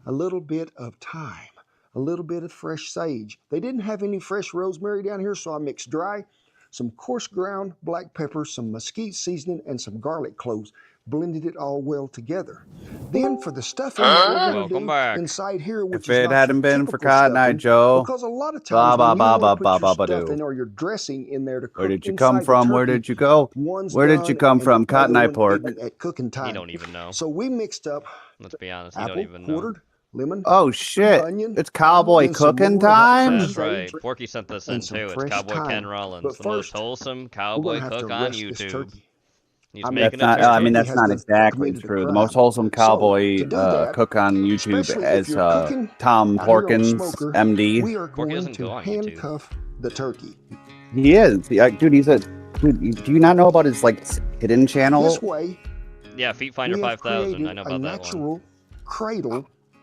A little bit of thyme, a little bit of fresh sage. They didn't have any fresh rosemary down here, so I mixed dry, some coarse ground black pepper, some mesquite seasoning, and some garlic cloves. Blended it all well together. Then for the stuffing that we're going to do inside here, which if it hadn't been for Cotton Eye Joe, because a lot of times when you put your stuffing or your dressing in there to cook, where did you come from? Where did you go? Where did you come from? Cotton Eye Pork. At cooking time. He don't even know. So we mixed up. Let's be honest, he apple, don't even know. Quartered, lemon. Oh shit! Onion, it's cowboy cooking time. That's right. Porky sent this in too. It's Cowboy Ken Rollins, the most wholesome cowboy cook on YouTube. He's making that's not, I mean, that's not exactly true. The most wholesome cowboy cook on YouTube is Tom Porkins, MD. We are going to handcuff the turkey. He is. Dude, he's a... Dude, do you not know about his, like, hidden channel? This way, yeah, Feet Finder 5000. I know about that one. natural cradle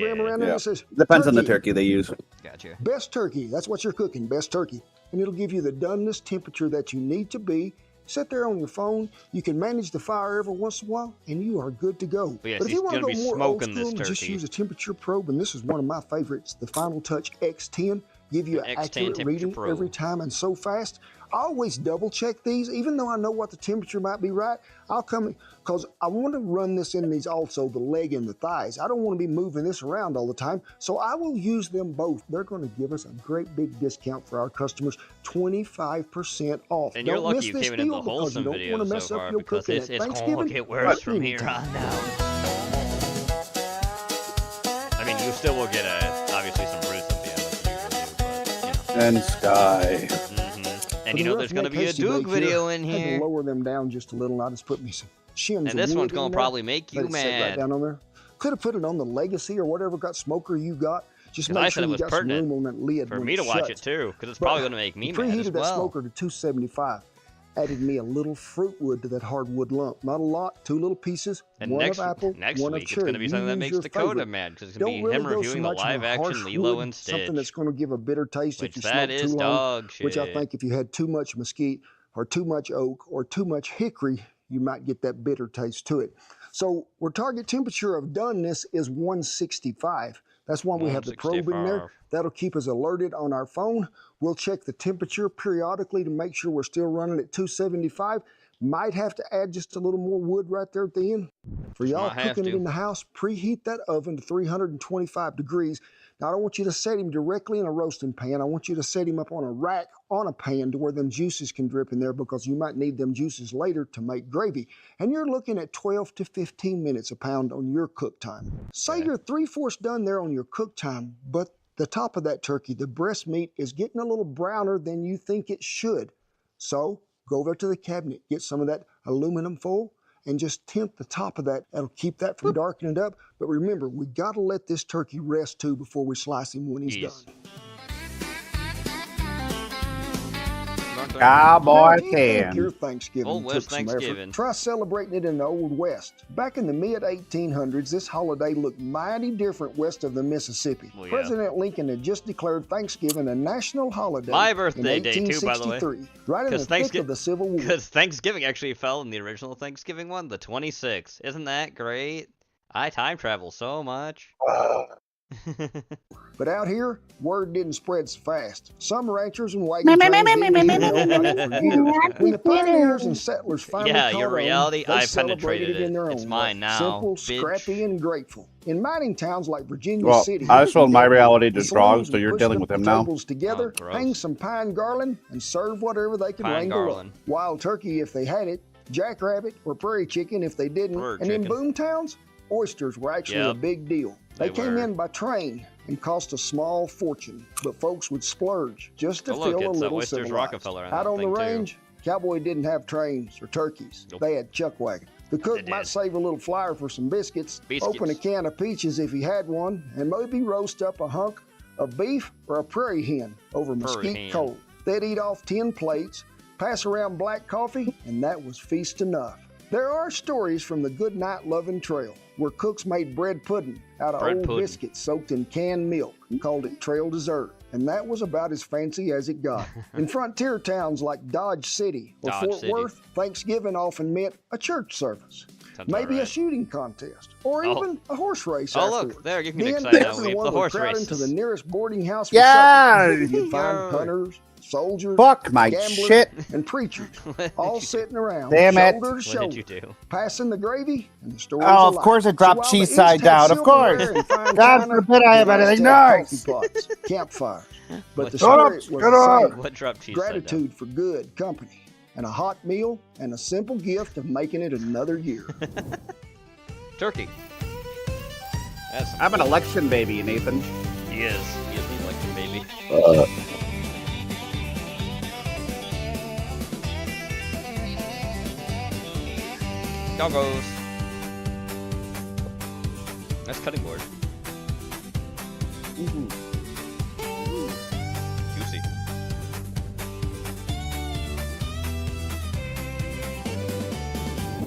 pictogram around there that says Depends on the turkey they use. Gotcha. Best turkey. That's what you're cooking. Best turkey. And it'll give you the doneness temperature that you need to be. Sit there on your phone. You can manage the fire every once in a while, and you are good to go. But, but if you want to go more old school and just use a temperature probe, and this is one of my favorites, the Final Touch X10, give you an accurate reading every time and so fast. I always double check these, even though I know what the temperature might be right. I'll come, because I want to run this in these also, the leg and the thighs. I don't want to be moving this around all the time, so I will use them both. They're going to give us a great big discount for our customers, 25% off. And you're lucky you came in the wholesome video so far, because it's going to get worse from here on out. I mean, you still will get obviously some roots at the end of the review, but, and Sky. And you know there's going to be a Duke video in here. I had to lower them down just a little. I just put me some shims. And this one's going to probably make you mad. Right down on there. Could have put it on the Legacy or whatever got smoker you got. Just make sure you got some room on that lid for me to watch it too, because it's probably going to make me mad as well. Preheated that smoker to 275. Added me a little fruit wood to that hardwood lump. Not a lot, 2 little pieces. And one next of apple, one week of cherry. It's going to be something that makes Dakota mad, because it's going to be him reviewing the live-action Lilo and Stitch. Something that's going to give a bitter taste if you smoke too long. Dog shit. Which I think if you had too much mesquite or too much oak or too much hickory, you might get that bitter taste to it. So our target temperature of doneness is 165. That's why we have the probe in there. That'll keep us alerted on our phone. We'll check the temperature periodically to make sure we're still running at 275. Might have to add just a little more wood right there at the end. For y'all cooking it in the house, preheat that oven to 325 degrees. Now, I don't want you to set him directly in a roasting pan. I want you to set him up on a rack on a pan to where them juices can drip in there, because you might need them juices later to make gravy. And you're looking at 12 to 15 minutes a pound on your cook time. Say you're 3/4 done there on your cook time, but the top of that turkey, the breast meat, is getting a little browner than you think it should. So go over to the cabinet, get some of that aluminum foil, and just tint the top of that. That'll keep that from darkening it up. But remember, we got to let this turkey rest too before we slice him when he's done. Cowboy can. Your Thanksgiving took some effort. Try celebrating it in the Old West. Back in the mid-1800s, this holiday looked mighty different west of the Mississippi. Well, yeah. President Lincoln had just declared Thanksgiving a national holiday. My birthday day too, by the way. Right in the thick of the Civil War. Because Thanksgiving actually fell in the original Thanksgiving one, the 26th. Isn't that great? I time travel so much. But out here, word didn't spread so fast. Some ranchers and wagon trains didn't even know about it for years. When the pioneers and settlers finally caught your reality, on, they I celebrated it in their own It's mine way. now. Simple, scrappy, and grateful. In mining towns like Virginia City, I sold my reality to Strong, so you're dealing with him now. Together, hang some pine garland, and serve whatever they could wrangle up. Wild turkey if they had it, jackrabbit or prairie chicken if they didn't, and in boom towns, oysters were actually a big deal. They came in by train and cost a small fortune, but folks would splurge just to feel a little civilized. Out on the range, Cowboy didn't have trains or turkeys. They had chuck wagons. The cook might save a little flour for some biscuits, open a can of peaches if he had one, and maybe roast up a hunk of beef or a prairie hen over mesquite coal. They'd eat off 10 plates, pass around black coffee, and that was feast enough. There are stories from the Goodnight Loving Trail where cooks made bread pudding out of old biscuits soaked in canned milk and called it trail dessert. And that was about as fancy as it got. In frontier towns like Dodge City or Fort Worth, Thanksgiving often meant a church service. Maybe a shooting contest, or even a horse race. Oh, look, there, you can get excited now. The horse race. Into the nearest boarding house for supper. You'd find hunters, soldiers, gamblers, and preachers, all sitting around, shoulder to shoulder, passing the gravy and the stories of life. Of course it dropped cheese side down, of course. God forbid I have anything nice. Campfires. But the spirit was the same. Gratitude for good company, and a hot meal, and a simple gift of making it another year. Turkey. I'm an election baby, Nathan. He is. He is the election baby. Doggos. Nice cutting board. Juicy.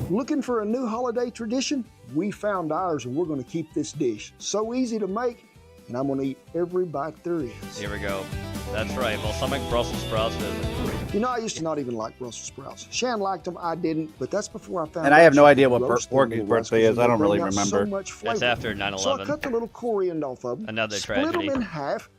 Looking for a new holiday tradition? We found ours, and we're going to keep this dish. So easy to make, and I'm going to eat every bite there is. Here we go. That's right. Well, some make Brussels sprouts. You know, I used to not even like Brussels sprouts. Shan liked them, I didn't, but that's before I found out. And I have no idea what Porky's birthday is. I don't really remember. So much it's after 9/11. So I cut the little core end off of them. Another tragedy. Split them in half.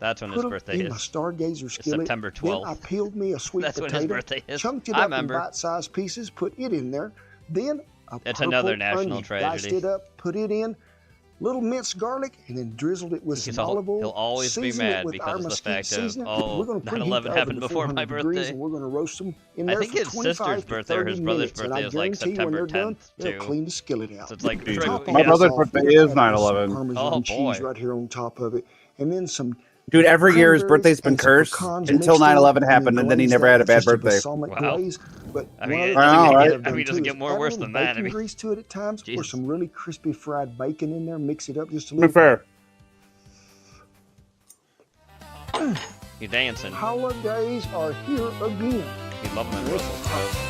That's when his birthday in is. my Stargazer It's skillet. September 12th. Then I peeled me a sweet That's potato, when his birthday is. chunked it I up in remember. bite-sized pieces, put it in there. Then a It's purple another national onion, tragedy. diced it up, put it in, little minced garlic, and then drizzled it with some olive oil. He'll always be seasoned it mad with because our of the mesquite fact of, seasoning. oh, We're going to preheat 9/11 the happened oven to before my 400 degrees, birthday. and we're going to roast them in I there think for his 25 sister's to birthday or 30 his brother's minutes, and birthday I is like guarantee when they're September done, 10th, they'll too. clean the skillet out. So it's like My brother's birthday is 9/11. Parmesan Oh, cheese boy. right here on top of it, and then some Dude, every year his cranberries birthday's been and some cursed pecans until mixed in, 9/11 happened, and then he glaze never that had a with bad just birthday. balsamic Wow. glaze. But I mean, it one doesn't other get, thing I I've mean, it done doesn't too get is more add a worse little than that. I bacon mean, grease to it at times, or Jesus. some really crispy fried bacon in there. Mix it up just a To be little. fair. You're dancing. Holidays are here again. You love them, Russell.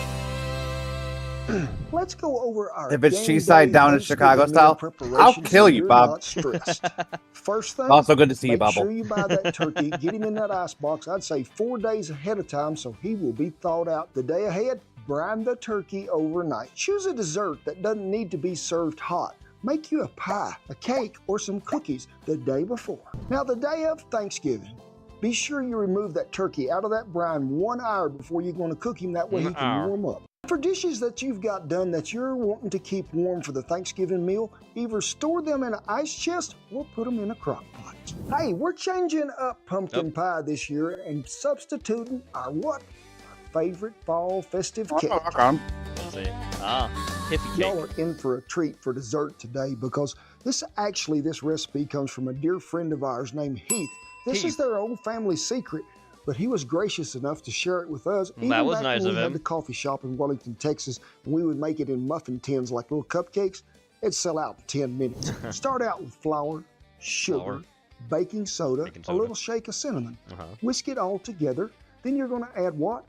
Let's go over our If it's game Cheeseside day down in Thanksgiving Chicago meal style, I'll preparation kill so you, you're Bob. not stressed. First thing, Also good to see you, make Bubble. sure you buy that turkey, get him in that ice box. I'd say 4 days ahead of time so he will be thawed out the day ahead. Brine the turkey overnight. Choose a dessert that doesn't need to be served hot. Make you a pie, a cake, or some cookies the day before. Now, the day of Thanksgiving, be sure you remove that turkey out of that brine 1 hour before you're going to cook him. That way he can warm up. For dishes that you've got done that you're wanting to keep warm for the Thanksgiving meal, either store them in an ice chest or put them in a crock pot. Hey, we're changing up pumpkin pie this year and substituting our what? Our favorite fall festive cake. Let's see. Hippie cake. Y'all are in for a treat for dessert today because this recipe comes from a dear friend of ours named Heath. This is their old family secret, but he was gracious enough to share it with us. Even That was back nice when of we had him. the coffee shop in Wellington, Texas, and we would make it in muffin tins like little cupcakes. It'd sell out in 10 minutes. Start out with flour, sugar, baking soda, a little shake of cinnamon. Whisk it all together. Then you're going to add what?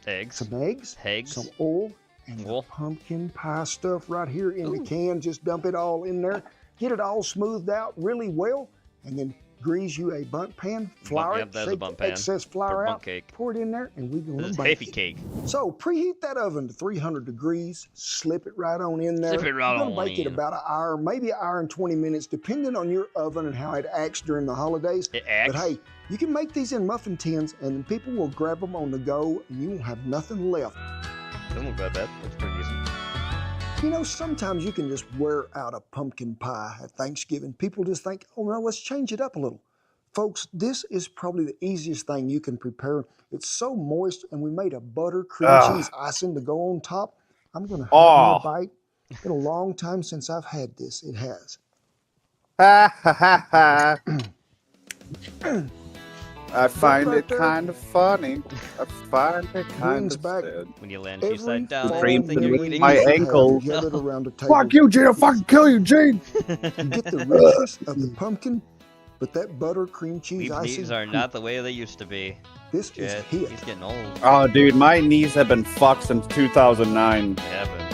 Eggs. Some eggs, some oil, and the pumpkin pie stuff right here in the can. Just dump it all in there. Get it all smoothed out really well, and then grease you a bundt pan, flour it, that's a shake bundt the pan excess for flour bundt out, cake. pour it in there, and we're This gonna is bake Hippie it. cake. So preheat that oven to 300 degrees, slip it right on in there. Slip it right You're gonna on bake it in. about an hour, maybe an hour and 20 minutes, depending on your oven and how it acts during the holidays. It acts? But hey, you can make these in muffin tins, and people will grab them on the go, and you won't have nothing left. Doesn't look that bad. Looks pretty decent. You know, sometimes you can just wear out a pumpkin pie at Thanksgiving. People just think, oh no, let's change it up a little. Folks, this is probably the easiest thing you can prepare. It's so moist, and we made a butter cream cheese icing to go on top. I'm gonna have me a bite. It's been a long time since I've had this. It has. Ha ha ha ha. I find it kind of funny. I find it kind of sad. When you land Cheeseside down, Cream everything you're with eating my is- ankles. Gathered around a table. Fuck you, Gene! I'll fucking kill you, Gene! You get the richness of the pumpkin, but that butter cream cheese Weeb icing. knees are not the way they used to be. This is Jet, hit. he's getting old. Oh, dude, my knees have been fucked since 2009. They have been.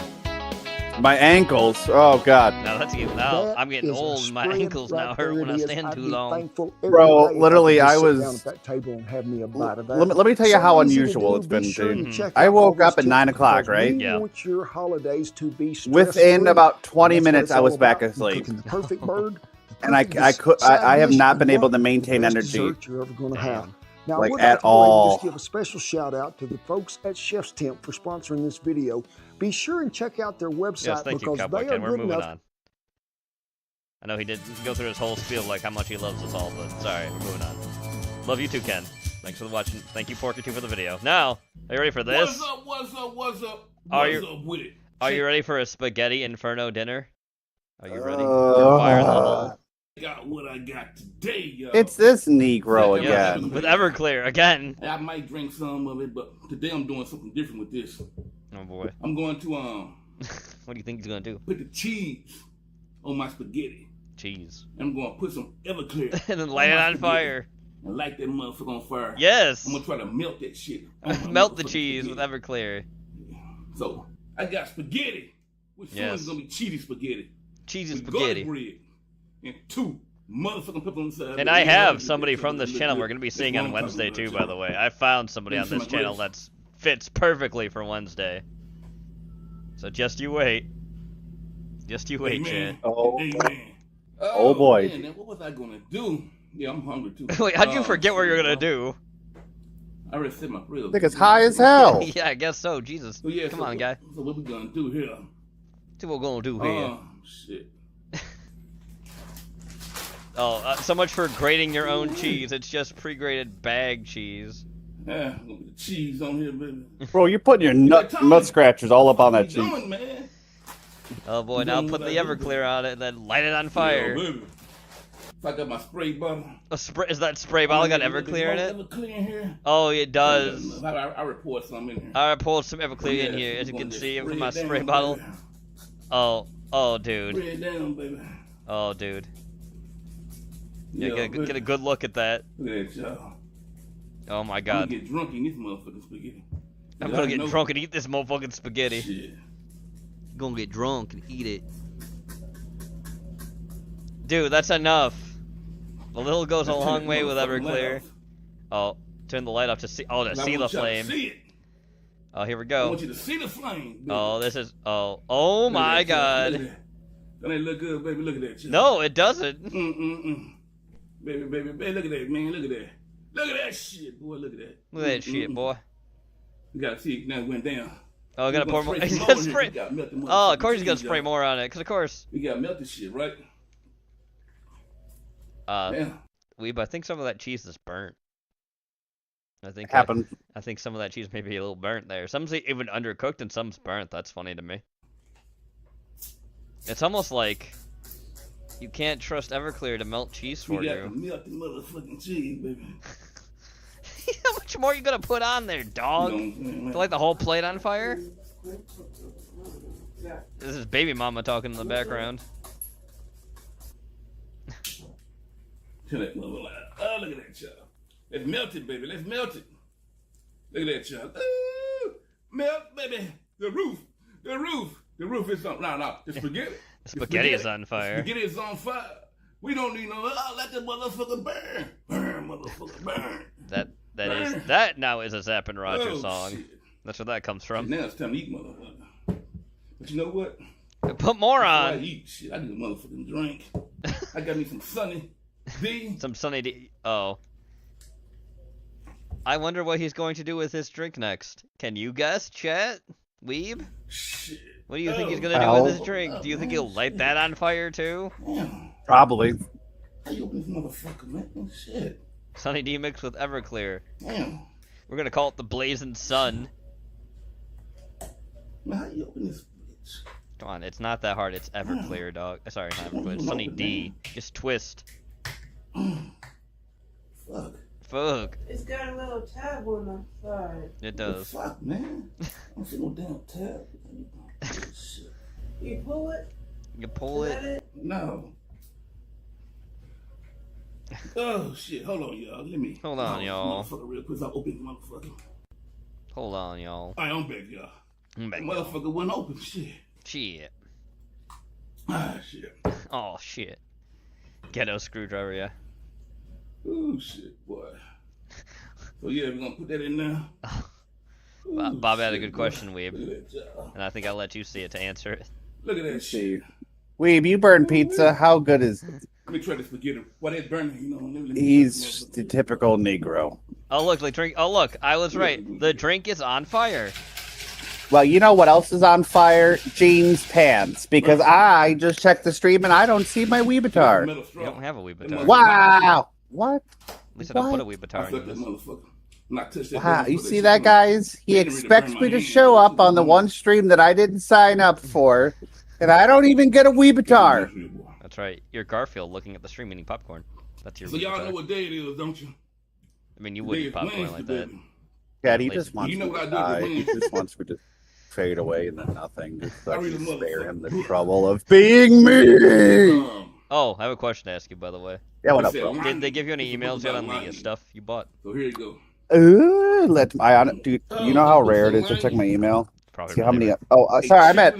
My ankles, oh god. Now that's getting now. I'm getting old. And my ankles now hurt when I stand too long. Bro, literally, I was. At that table and have me a bite of that. Let me tell you So how easy to unusual do. it's Be been, sure dude. you check I out woke all up at those 9 tips o'clock, because right? we want your holidays to be Within stress-free. about 20 That's what minutes, it's I all was back about. asleep. Cooking the perfect bird. And I have not been able to maintain energy. You're ever going to have. Now, Like, we'd at like to go ahead and all. just give a special shout out to the folks at Chef's Temp for sponsoring this video. Be sure and check out their website Yes, thank you, because Cowboy they are Ken. We're good moving enough. on. I know he did go through his whole spiel like how much he loves us all, but sorry, we're moving on. Love you too, Ken. Thanks for watching. Thank you, Porky2, for the video. Now, are you ready for this? What's up, what's up, what's up? Are What's you up with it? Are you ready for a spaghetti inferno dinner? Are you ready? You're fire in the hole. I got what I got today, yo. It's this Negro Yeah, again. with Everclear again. I might drink some of it, but today I'm doing something different with this. Oh boy. I'm going to What do you think he's gonna do? put the cheese on my spaghetti. Cheese. I'm going to put some Everclear And then light it on fire. and light that motherfucker on fire. Yes. I'm gonna try to melt that shit. on my Melt the motherfucking cheese spaghetti. with Everclear. So I got spaghetti. Which one Yes. is gonna be cheesy spaghetti? Cheesy With spaghetti. garlic bread and 2 motherfucking peppers on the side. And I have somebody from this channel we're gonna be seeing on Wednesday too, by the way. I found somebody on this channel that fits perfectly for Wednesday. So just you wait. Just you wait, Chad. Oh, Amen. oh boy. Man, now what was I gonna do? Yeah, I'm hungry too. Wait, how'd you forget what you're gonna do? I already said my prayer. I think it's high as hell. Yeah, I guess so. Jesus. So, yeah, Come on, guy. So what we gonna do here? See what we're gonna do here. Oh, shit. So much for grating your own cheese. It's just pre-grated bag cheese. Yeah, the cheese on here, baby. Bro, you're putting your nut scratchers all up on that cheese. Man? Oh boy, now put the Everclear on it and then light it on fire. Yeah, baby. If I got my spray bottle. Is that spray bottle got Everclear in it? Everclear in here? Oh, it does. I report some in here. I poured some Everclear in here, as you can see from my spray bottle. Baby. Oh, dude. Spray it down, baby. Oh, dude. Yeah, get a good look at that. Look at that, y'all. Oh my god. I'm gonna get drunk and eat this motherfucking spaghetti. I'm gonna get drunk and eat this motherfucking spaghetti. Shit. Gonna get drunk and eat it. Dude, that's enough. A little goes a long way with Everclear. Oh, turn the light off to see. Oh, to see the flame. Oh, here we go. I want you to see the flame. Baby. Oh, this is. Oh my god. Don't it look good, baby? Look at that. Child. No, it doesn't. Baby, look at that, man. Look at that. Look at that shit, boy. Look at that. Look at that shit, boy. You gotta see it now. It went down. Oh, I gotta pour more. He's gonna spray. Oh, of course he's gonna spray more on it, because of course. We got melted shit, right? Weeb, I think some of that cheese is burnt. I think I think some of that cheese may be a little burnt there. Some's even undercooked and some's burnt. That's funny to me. It's almost like you can't trust Everclear to melt cheese for you. We got to melt the motherfucking cheese, baby. How much more are you gonna put on there, dog? To light the whole plate on fire? This is baby mama talking in the background. Oh, look at that, child. Let's melt it, baby. Let's melt it. Look at that, child. Ooh, melt, baby. The roof is on. No, the spaghetti. The spaghetti is on fire. Spaghetti is on fire. We don't need no. Let the motherfucker burn. Burn, motherfucker, burn. That now is a Zapp and Roger song. Shit. That's where that comes from. Now it's time to eat, motherfucker. But you know what? Put more on. I eat shit. I need a motherfucking drink. I got me some Sunny D. Some Sunny D. Oh. I wonder what he's going to do with this drink next. Can you guess, chat? Weeb? Shit. What do you think he's gonna do with this drink? Do you think he'll light that on fire too? Probably. How you open this motherfucker, man? Oh, shit. Sunny D mixed with Everclear. Damn. We're gonna call it the Blazing Sun. Man, how you open this bitch? Come on, it's not that hard. It's Everclear, dog. Sorry, not Everclear. It's Sunny D. Just twist. Fuck. It's got a little tab on the side. It does. Fuck, man. I don't see no damn tab. Shit. You pull it? You pull it? No. Oh, shit. Hold on, y'all. Let me. Hold on, y'all. Motherfucker, real quick. I'll open the motherfucker. Hold on, y'all. All right, I'm back, y'all. I'm back. Motherfucker wasn't open. Shit. Shit. Ah, shit. Oh, shit. Ghetto screwdriver, yeah. Oh, shit, boy. So, yeah, we're going to put that in there. Bob had a good question, Weeb. And I think I'll let you see it to answer it. Look at that shit. Weeb, you burn pizza. How good is it? Let me try the spaghetti. Why they burning? You know, He's the typical Negro. Oh, look, the drink. Oh, look, I was right. The drink is on fire. Well, you know what else is on fire? Jeans pants. Because I just checked the stream and I don't see my Weebitar. You don't have a Weebitar. Wow. What? At least I don't put a Weebitar in this. Wow, you see that, guys? He expects me to show up on the one stream that I didn't sign up for, and I don't even get a Weebitar. That's right. You're Garfield looking at the stream eating popcorn. That's your So y'all know what day it is, don't you? I mean, you wouldn't eat popcorn like that. Yeah, he just wants You know me what I to do die. with He wings? just wants me to fade away into nothing. Just so I read can them up. spare him the trouble of being me. Oh, I have a question to ask you, by the way. Yeah, what up, bro? Did they give you any emails yet on the stuff you bought? So here you go. Dude, you know how rare it is to check my email? Probably See how many? Sorry, I'm at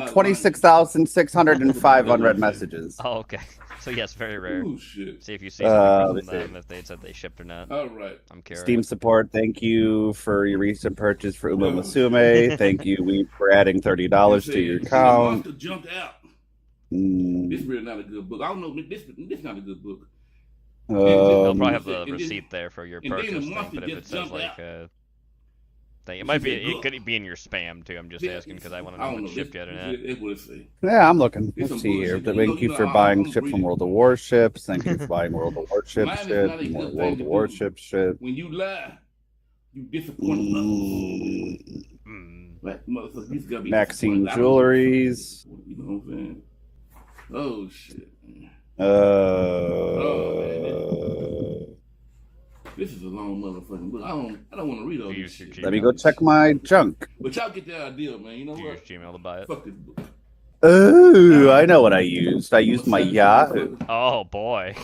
26,605 unread messages. Oh, okay. So yes, very rare. Oh shit. See if you see something from them, if they said they shipped or not. All right. I'm curious. Steam support, thank you for your recent purchase for Uma Musume. Thank you, Weeb, for adding $30 to your account. Monster jumped out. Mm. This really not a good book. I don't know. This not a good book. They'll probably have the receipt there for your purchase thing, but if it says like thing, it could be in your spam too. I'm just asking because I want to know if it's shipped yet or not. Yeah, I'm looking. Let's see here. Thank you for buying ship from World of Warships. Thank you for buying World of Warships shit. More World of Warships shit. When you lie, you disappoint others. Maxine Jewelries. You know what I'm saying? Oh shit. This is a long motherfucking book. I don't want to read all this shit. Let me go check my junk. But y'all get the idea, man. You know what? Use Gmail to buy it. Fuck this book. Oh, I know what I used. I used my Yahoo. Oh boy.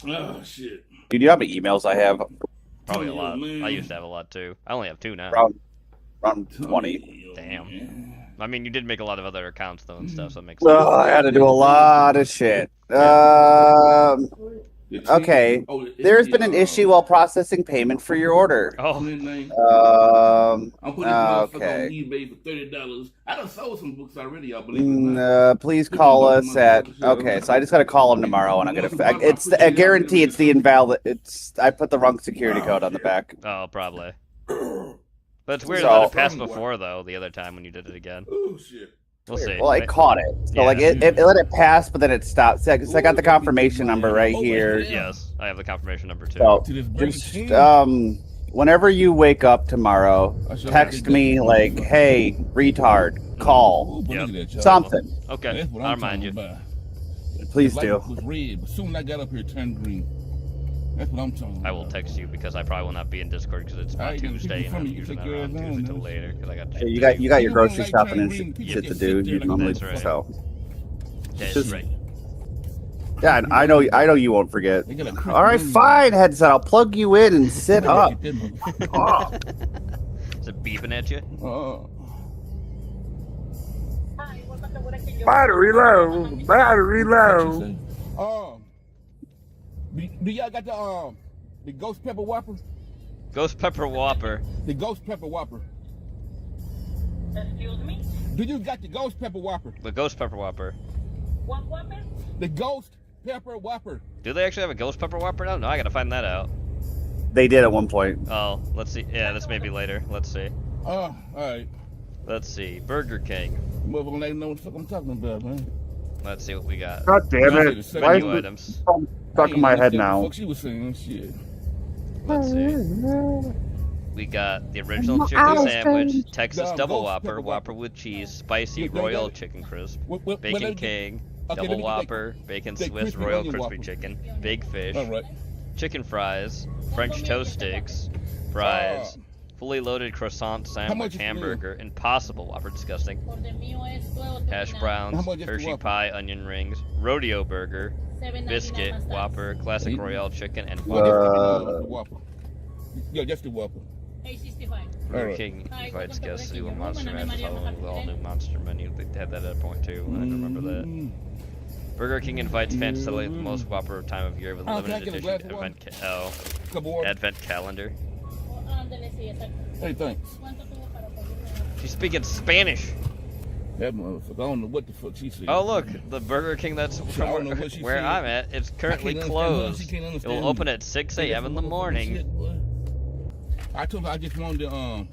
Oh shit. Dude, you know how many emails I have? Probably a lot. I used to have a lot too. I only have 2 now. Around 20. Damn. I mean, you did make a lot of other accounts though and stuff, so it makes sense. Well, I had to do a lot of shit. Okay, there's been an issue while processing payment for your order. Oh. I'm putting this motherfucker okay. on eBay for $30. I done sold some books already, y'all believe it or not. Please call us at. Okay, so I just gotta call them tomorrow, and I'm gonna. It's I guarantee it's the invalid. I put the wrong security code on the back. Oh, probably. But it's weird to let it pass before though. The other time when you did it again. Oh shit. We'll see. Well, I caught it. So like it let it pass, but then it stopped. So I got the confirmation number right here. Yes, I have the confirmation number too. So just whenever you wake up tomorrow, text me like, "Hey, retard, call something." Okay, I'll remind you. Please do. Was red, but soon I got up here, it turned green. That's what I'm talking about. I will text you because I probably will not be in Discord because it's my Tuesday and I'm usually not around Tuesday until later because I got. Yeah, you got your grocery shopping and shit to do. You normally so. That's right. Yeah, I know you won't forget. All right, fine, headset. I'll plug you in and sit up. Is it beeping at you? Battery low. Battery low. Do y'all got the Ghost Pepper Whopper? Ghost Pepper Whopper. The Ghost Pepper Whopper. Excuse me? Do you got the Ghost Pepper Whopper? The Ghost Pepper Whopper. What Whopper? The Ghost Pepper Whopper. Do they actually have a Ghost Pepper Whopper now? No, I gotta find that out. They did at one point. Oh, let's see. Yeah, this may be later. Let's see. All right. Let's see. Burger King. Motherfucker ain't know what the fuck I'm talking about, man. Let's see what we got. God damn it. Menu items. Stuck in my head now. Fuck she was saying shit. Let's see. We got the original chicken sandwich, Texas double Whopper, Whopper with cheese, spicy royal chicken crisp, Bacon King, double Whopper, bacon Swiss royal crispy chicken, big fish, chicken fries, French toast sticks, fries, fully loaded croissant sandwich, hamburger, Impossible Whopper, disgusting, hash browns, Hershey pie, onion rings, rodeo burger, biscuit, Whopper, classic royale chicken, and Whopper. Yeah, just the Whopper. Burger King invites guests to do a monster match following the all-new monster menu. They had that at a point too. I remember that. Burger King invites fans to celebrate the most Whopper time of year with a limited edition advent calendar. Hey, thanks. She's speaking Spanish. That motherfucker, I don't know what the fuck she said. Oh look, the Burger King that's from where I'm at, it's currently closed. It will open at 6 a.m. in the morning. I told her I just wanted to,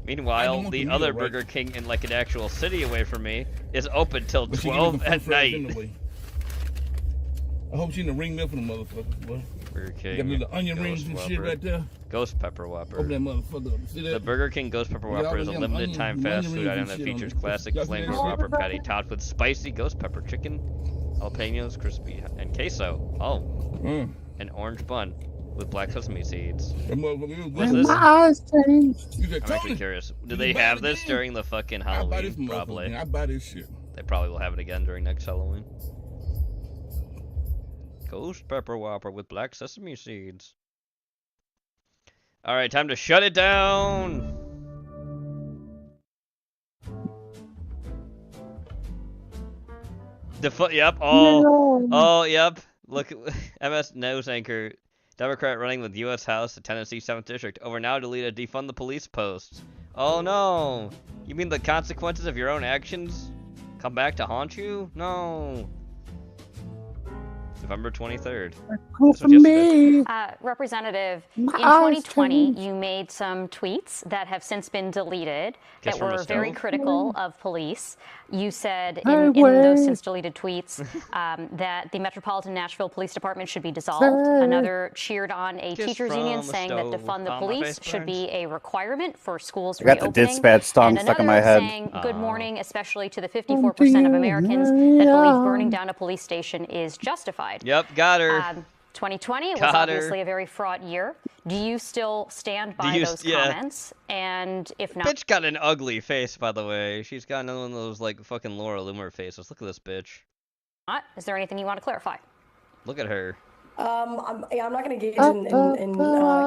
Meanwhile, the other Burger King in like an actual city away from me is open till 12 at night. Anyway. I hope she didn't ring me up for the motherfucker, boy. Burger King. Got me the onion rings and shit right there. Ghost Pepper Whopper. Open that mother up. See that? The Burger King Ghost Pepper Whopper is a limited time fast food item that features classic flame Whopper patty topped with spicy ghost pepper chicken, jalapenos, crispy, and queso. Oh, an orange bun with black sesame seeds. What's this? I'm actually curious. Do they have this during the fucking Halloween? Probably. I buy this shit. They probably will have it again during next Halloween. Ghost Pepper Whopper with black sesame seeds. Alright, time to shut it down! Yep, oh, yep. Look, MS News Anchor. Democrat running with U.S. House to Tennessee 7th District. Over now, deleted defund the police posts. Oh no! You mean the consequences of your own actions come back to haunt you? No! November 23rd. Representative, in 2020, you made some tweets that have since been deleted that were very critical of police. You said in those since deleted tweets that the Metropolitan Nashville Police Department should be dissolved. Another cheered on a teachers union saying that defund the police should be a requirement for schools I got the reopening. dispatch song stuck in my head. Saying good morning, especially to the 54% of Americans that believe burning down a police station is justified. Yep, got her. 2020 was obviously a very fraught year. Do you still stand by those comments? And if not, Bitch got an ugly face, by the way. She's got one of those like fucking Laura Loomer faces. Look at this bitch. Is there anything you want to clarify? Look at her. I'm not going to engage in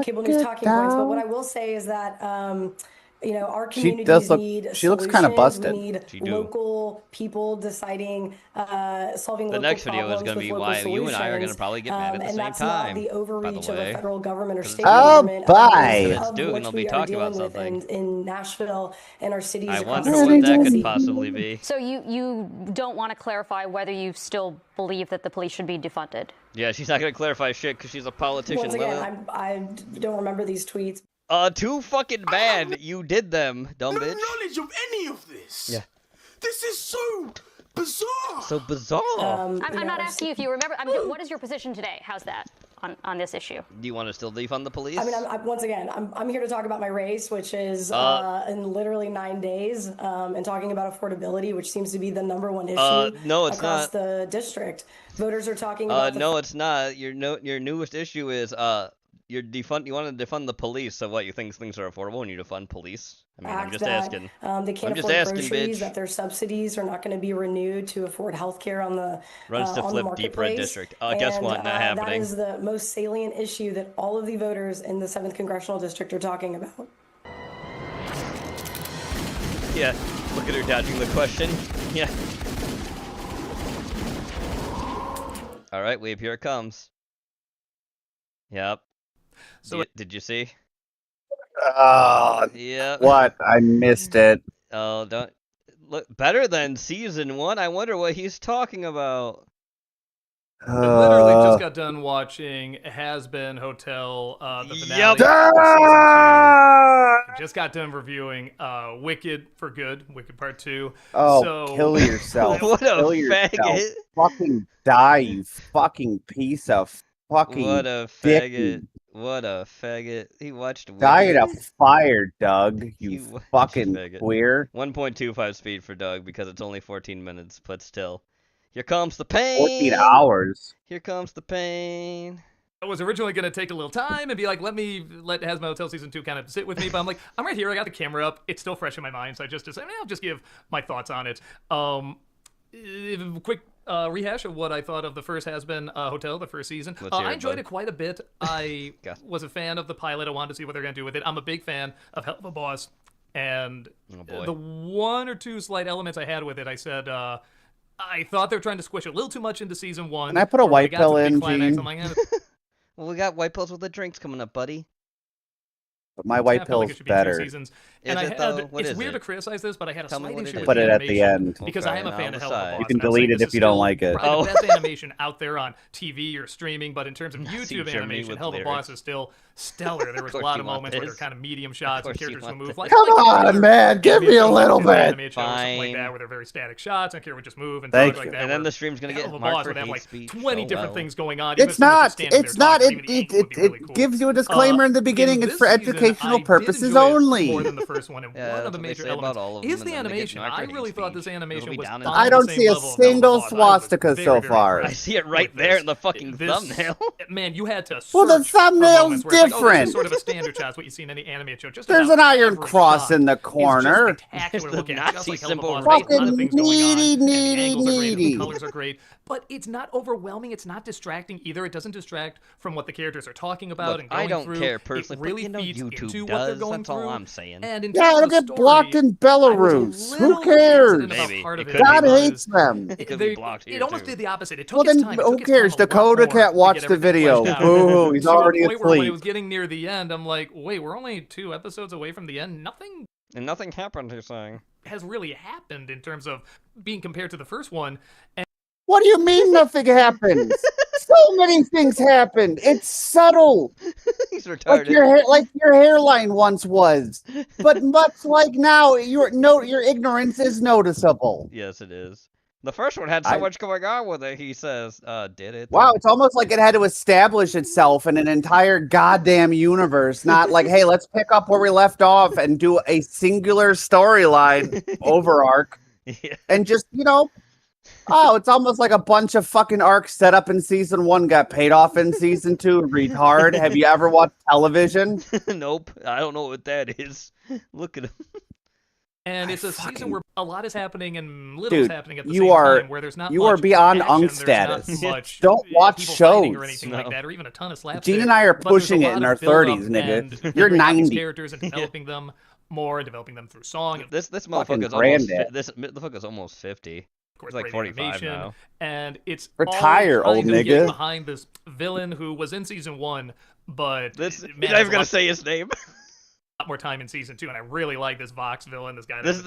cable news talking points, but what I will say is that our communities need she looks kind of busted. We need local people deciding, solving the local next video is going to be why you and I are going to probably get mad at the same that's time. Not the overreach of a federal government or state government. It's doing, they'll be talking about something. In Nashville and our cities. I wonder what that could possibly be. So you don't want to clarify whether you still believe that the police should be defunded? Yeah, she's not going to clarify shit because she's a politician. Once again, I don't remember these tweets. Too fucking bad. You did them, dumb bitch. Knowledge of any of this. Yeah. This is so bizarre. So bizarre. I'm not asking you if you remember. What is your position today? How's that on this issue? Do you want to still defund the police? I mean, once again, I'm here to talk about my race, which is in literally 9 days, and talking about affordability, which seems to be the #1 issue no, it's across not. the district. Voters are talking about. No, it's not. Your newest issue is you want to defund the police. So what, you think things are affordable when you defund police? I mean, I'm just asking. They can't afford groceries, that their subsidies are not going to be renewed to afford health care on the runs to flip deep red district. Guess what? Not happening. That is the most salient issue that all of the voters in the 7th Congressional District are talking about. Yeah, look at her dodging the question. Yeah. All right, Weeb, here it comes. Yep. So did you see? Yeah. What? I missed it. Oh, don't look better than season 1. I wonder what he's talking about. I literally just got done watching Has Been Hotel, the finale. Just got done reviewing Wicked for Good, Wicked Part 2. Oh, so, kill yourself. What a kill faggot. Yourself. Fucking die, you fucking piece of fucking What a faggot. What a faggot. He watched Wicked. Die in a fire, Doug, you fucking queer. 1.25 speed for Doug because it's only 14 minutes, but still. Here comes the pain. 14 hours. Here comes the pain. I was originally going to take a little time and be like, let Has Been Hotel Season 2 kind of sit with me, but I'm like, I'm right here, I got the camera up, it's still fresh in my mind, so I just decided, I'll just give my thoughts on it. Quick rehash of what I thought of the first Has Been Hotel, the first season. I enjoyed it quite a bit. I was a fan of the pilot. I wanted to see what they're going to do with it. I'm a big fan of Hell of a Boss, and the 1 or 2 slight elements I had with it, I said, I thought they were trying to squish a little too much into season 1. Can I put a white pill in, Gene? Well, we got white pills with the drinks coming up, buddy. But my white pill's better. And it's weird to criticize this, but I had a slight issue with put it at the end. Because I am a fan of Hell of a Boss. You can delete it if you don't like it. Probably the best animation out there on TV or streaming, but in terms of YouTube animation, Hell of a Boss is still stellar. There was a lot of moments where they're kind of medium shots and characters would move. Come on, man, give me a little bit. Something like that, where they're very static shots, and characters would just move and things like that. And then the stream's gonna get Boss would have like 20 different things going on. It's not. It gives you a disclaimer in the beginning. It's for educational purposes only. More than the first one, and one of the major elements is the animation. I really thought this animation was on I don't see a single swastika so far. I see it right there in the fucking thumbnail. Man, you had to. Well, the thumbnail's different. Sort of a standard shot, what you see in any animated show. Just there's an iron cross in the corner. There's the Nazi symbol. Fucking needy. Colors are great, but it's not overwhelming. It's not distracting either. It doesn't distract from what the characters are talking about and going through. I don't care personally, it really but feeds YouTube into does. what they're going That's through. all I'm saying. And in it'll get blocked in Belarus. Who cares? God hates them. It almost did the opposite. It took well, then time. Who cares? Dakota can't watch the video. Boo! He's already asleep. When it was getting near the end, I'm like, wait, we're only 2 episodes away from the end. Nothing happened. You're saying has really happened in terms of being compared to the first one. And What do you mean nothing happens? So many things happened. It's subtle. He's retarded. Like your hairline once was. But much like now, your ignorance is noticeable. Yes, it is. The first one had so much going on with it, he says. Did it? Wow, it's almost like it had to establish itself in an entire goddamn universe, not like, hey, let's pick up where we left off and do a singular storyline over arc. Yeah. And just, it's almost like a bunch of fucking arcs set up in season 1 got paid off in season 2. Retard. Have you ever watched television? Nope. I don't know what that is. Look at him. And it's a season where a lot is happening and little is happening at the same time, where there's not you much are beyond action, unk status. Much don't watch people shows or anything like that, or even a ton of slapstick. Gene and I are pushing it in our 30s, nigga. You're 90. Characters and developing them more, developing them through song. This motherfucker's almost 50. He's like 45 now. And it's retire, old nigga. Behind this villain who was in season 1, but you're not even gonna say his name. More time in season 2, and I really like this Vox villain. This guy. This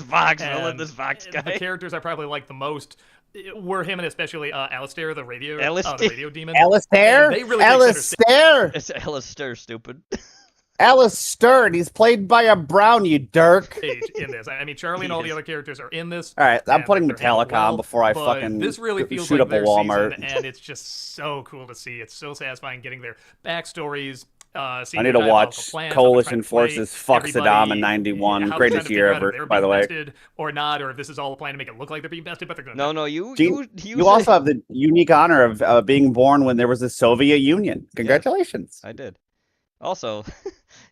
Vox villain. This Vox guy. The characters I probably like the most were him, and especially Alistair, the radio demon. Alistair. They really Alistair. It's Alistair, stupid. Alistair, and he's played by a brown, you dirk. In this, I mean, Charlie and all the other characters are in this. All right, I'm putting Metallica on before I fucking this really feels shoot like up a Walmart. Season, and it's just so cool to see. It's so satisfying getting their backstories. I need to watch Coalition Forces fuck Saddam in '91. Greatest year ever, by the way. Or not, or if this is all a plan to make it look like they're being bested, but they're going to. No, you also have the unique honor of being born when there was a Soviet Union. Congratulations. Yeah, I did. Also,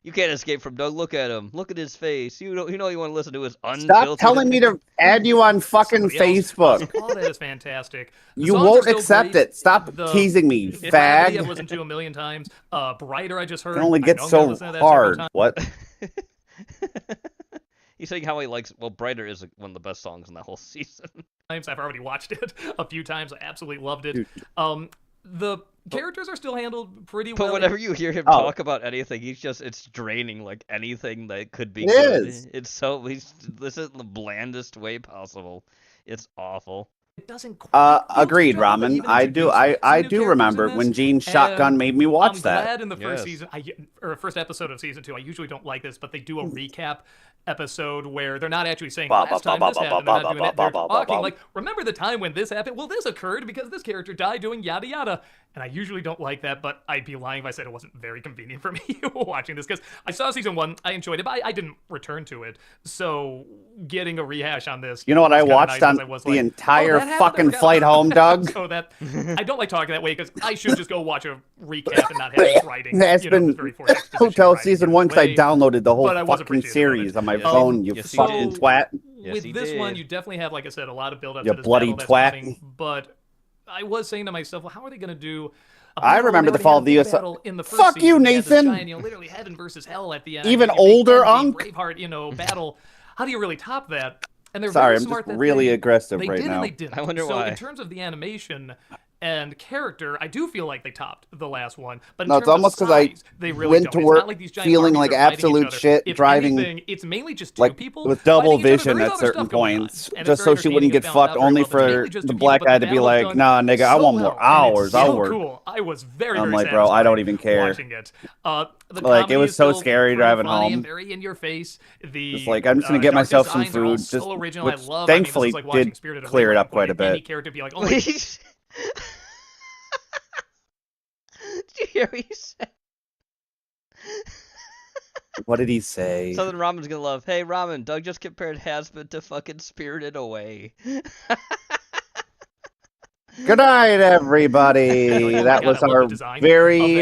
you can't escape from Doug. Look at him. Look at his face. You want to listen to his unfiltered. Stop telling me to add you on fucking Facebook. All that is fantastic. You won't accept it. Stop teasing me, fag. I've listened to a million times. Brighter, I just heard. It only gets so hard. What? He's saying how he likes. Well, Brighter is one of the best songs in the whole season. I've already watched it a few times. I absolutely loved it. The characters are still handled pretty well. But whenever you hear him talk about anything, it's draining like anything that could be good. It's so this is the blandest way possible. It's awful. It doesn't agreed, Ramen. I do remember when Gene's shotgun made me watch that. I'm glad in the first season, first episode of season 2. I usually don't like this, but they do a recap episode where they're not actually saying last time this happened. They're not doing that. They're talking like, remember the time when this happened? Well, this occurred because this character died doing yada yada. And I usually don't like that, but I'd be lying if I said it wasn't very convenient for me watching this, because I saw season 1, I enjoyed it, but I didn't return to it. So getting a rehash on this, you know what I watched on the entire fucking flight home, Doug? So that I don't like talking that way, because I should just go watch a recap and not have it writing. It's been Hotel season 1 because I downloaded the whole fucking series on my phone. You fucking twat. With this one, you definitely have, like I said, a lot of build up to this bloody twat. Coming, but I was saying to myself, well, how are they going to do? I remember the fall of the US. Fuck you, Nathan. Literally heaven versus hell at the end. Even older Unk. Braveheart, battle. How do you really top that? And they're sorry, very smart. I'm just really aggressive right now. They did. I wonder why. So in terms of the animation and character, I do feel like they topped the last one. But no, it's almost because I really went to work feeling like absolute shit, driving it's mainly just two like people with double vision at certain points, just so she wouldn't get fucked. Only for the black guy to be like, "Nah, nigga, I want more hours. I'll work." Cool. I was very. I'm like, bro, I don't even care. Watching it. Like it was so scary driving home. Very in your face. Just like I'm just gonna get myself some food. Just which thankfully did clear it up quite a bit. Any character be like, "Oh." Did you hear what he said? What did he say? Something Ramen's gonna love. Hey, Ramen, Doug just compared Hazbin to fucking Spirited Away. Good night, everybody. That was our very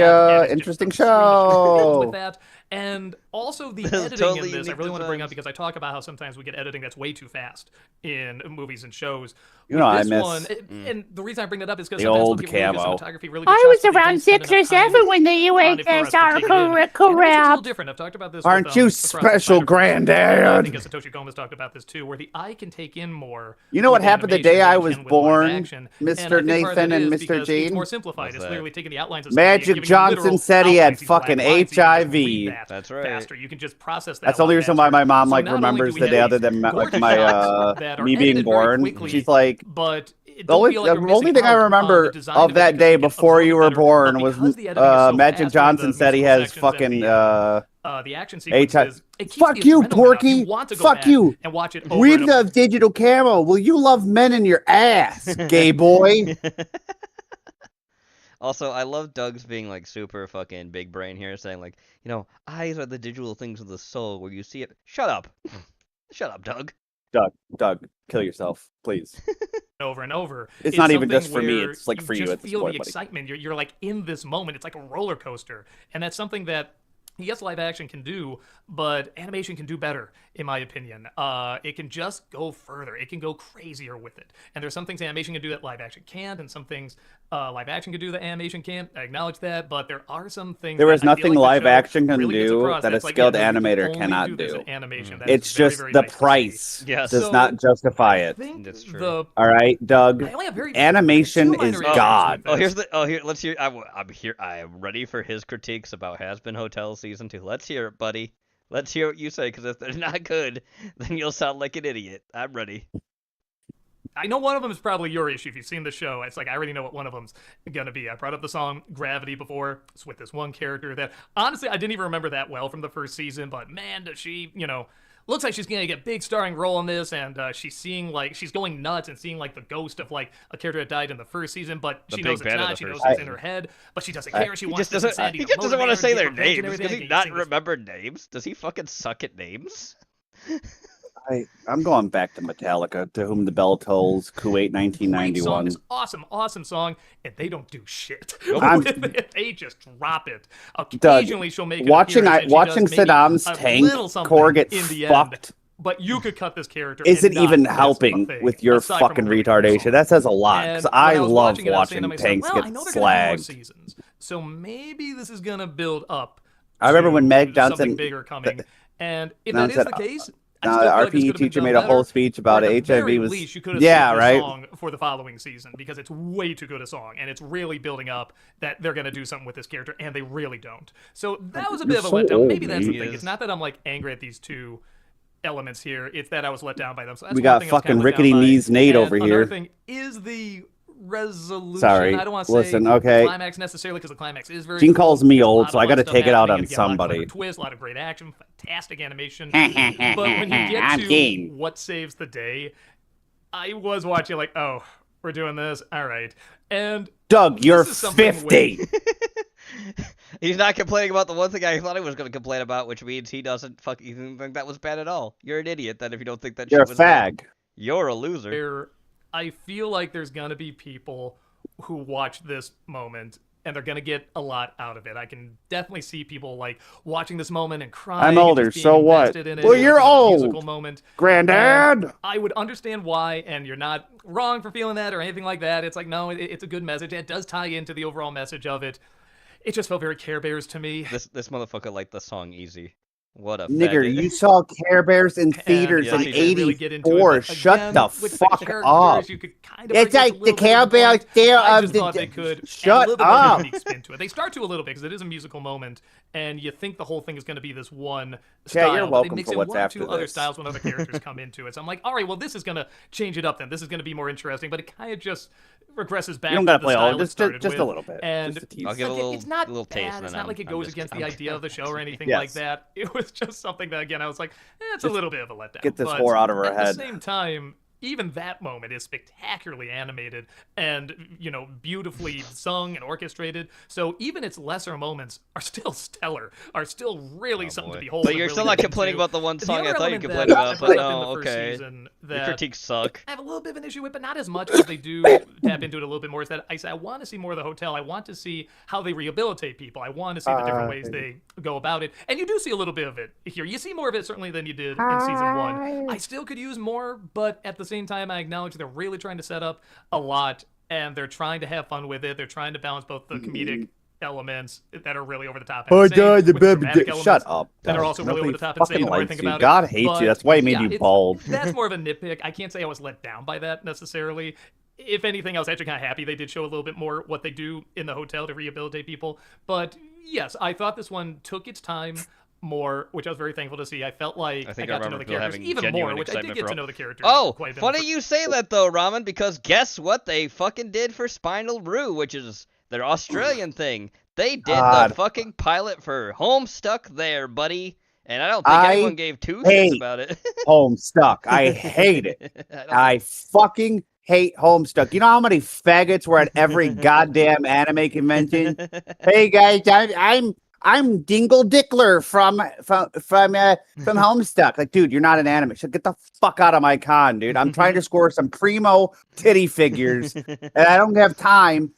interesting show. With that. And also the editing in this, I really want to bring up, because I talk about how sometimes we get editing that's way too fast in movies and shows. You know, I miss and the reason I bring that up is because the old camo. I was around 6 or 7 when the UHS Arco wrapped. Different. I've talked about this. Aren't you special, Granddad? I think Satoshi Gomez talked about this too, where the eye can take in more. You know what happened the day I was born, Mr. Nathan and Mr. Gene? It's more simplified. It's literally taking the outlines of Magic Johnson said he had fucking HIV. That's right. Faster. You can just process that. That's the only reason why my mom like remembers the day other than like my me being born. She's like, but The only thing I remember of that day before you were born was Magic Johnson said he has fucking the action sequences. Fuck you, Porky. Fuck you. And watch it Read the digital camo. Will you love men in your ass, gay boy? Also, I love Doug's being like super fucking big brain here, saying like, you know, eyes are the digital things of the soul where you see it. Shut up. Shut up, Doug. Doug, kill yourself, please. Over and over. It's not even just for me, it's like for you at this feel point, the buddy. excitement. You're like in this moment. It's like a roller coaster. And that's something that, yes, live action can do, but animation can do better, in my opinion. It can just go further. It can go crazier with it. And there's some things animation can do that live action can't, and some things live action can do that animation can't. I acknowledge that, but there are some things. There is nothing like live action can really do that a skilled animator cannot do. It's just the price does not justify it. That's true. All right, Doug. Animation is God. Let's hear. I'm here. I am ready for his critiques about Has Been Hotel Season 2. Let's hear it, buddy. Let's hear what you say, because if they're not good, then you'll sound like an idiot. I'm ready. I know one of them is probably your issue if you've seen the show. It's like I already know what one of them's gonna be. I brought up the song Gravity before. It's with this one character that honestly I didn't even remember that well from the first season, but man, does she, looks like she's gonna get a big starring role in this, and she's going nuts and seeing like the ghost of like a character that died in the first season, but she knows it's not. She knows it's in her head, but she doesn't care. She wants to He just doesn't want to say their names. Does he not remember names? Does he fucking suck at names? I'm going back to Metallica, To Whom the Bell Tolls, Kuwait 1991. Great song, awesome song, and they don't do shit. They just drop it. Occasionally she'll make watching Saddam's tank core get fucked. But you could cut this character. Isn't even helping with your fucking retardation. That says a lot, because I love watching tanks get slagged. So maybe this is going to build up. I remember when Meg Johnson... something bigger coming. And if that is the case... the RPE teacher made a whole speech about HIV was song for the following season, because it's way too good a song, and it's really building up that they're going to do something with this character, and they really don't. So that was a bit of a letdown. Maybe that's the thing. It's not that I'm like angry at these two elements here. It's that I was let down by them. So that's we got fucking rickety knees Nate over here. Another thing is the resolution. Sorry. I don't want to say climax necessarily, because the climax is very Gene calls me old, so I got to take it out on happening. somebody. A lot of twist, a lot of great action, fantastic animation. But when you get to what saves the day, I was watching like, oh, we're doing this, all right. And Doug, you're 50. He's not complaining about the one thing I thought he was going to complain about, which means he doesn't fucking think that was bad at all. You're an idiot then if you don't think that you're shit was a fag. Bad. You're a loser. I feel like there's going to be people who watch this moment and they're going to get a lot out of it. I can definitely see people like watching this moment and crying. I'm older, so what? Well, you're old. Moment. Granddad. And I would understand why, and you're not wrong for feeling that or anything like that. It's like, no, it's a good message. It does tie into the overall message of it. It just felt very Care Bears to me. This motherfucker liked the song Easy. What a nigger! You saw Care Bears in theaters in '84. Shut the fuck up! It's like the Care Bears there of the. Shut up! They start to a little bit because it is a musical moment, and you think the whole thing is going to be this one style. Yeah, you're welcome they mix for in what's one or after two this. other styles when other characters come into it. So I'm like, all right, well, this is going to change it up. Then this is going to be more interesting, but it kind of just regresses back. You don't gotta to the play all, style just a little bit. And I'll give a little, it's not little taste. bad. It's not like it goes against the idea of the show or anything Yes. like that. It was just something that, again, I was like, it's a little bit of a letdown. Get this but whore out of her at head. At the same time, even that moment is spectacularly animated and, beautifully sung and orchestrated. So even its lesser moments are still stellar, are still really something to behold. But you're still not complaining about the one song I thought you complained about. But no, okay. Your critiques suck. I have a little bit of an issue with, but not as much as they do tap into it a little bit more. Is that I want to see more of the hotel. I want to see how they rehabilitate people. I want to see the different ways they go about it. And you do see a little bit of it here. You see more of it certainly than you did in season 1. I still could use more, but at the same time, I acknowledge they're really trying to set up a lot, and they're trying to have fun with it. They're trying to balance both the comedic elements that are really over the top. Oh, God, the baby. Shut up. That are also really over the top. And Fucking likes you. about God it. hates you. That's why he made you bald. That's more of a nitpick. I can't say I was let down by that necessarily. If anything, I was actually kind of happy they did show a little bit more what they do in the hotel to rehabilitate people. But yes, I thought this one took its time. more, which I was very thankful to see. I felt like I got to know the characters even more, which I did get to know the characters. Oh, funny you say that though, Ramen, because guess what they fucking did for Spinal Roo, which is their Australian thing. They did the fucking pilot for Homestuck there, buddy. And I don't think anyone gave two shits about it. Homestuck. I hate it. I fucking hate Homestuck. You know how many faggots were at every goddamn anime convention? Hey guys, I'm Dingle Dickler from Homestuck. Like, dude, you're not an anime. So get the fuck out of my con, dude. I'm trying to score some primo titty figures, and I don't have time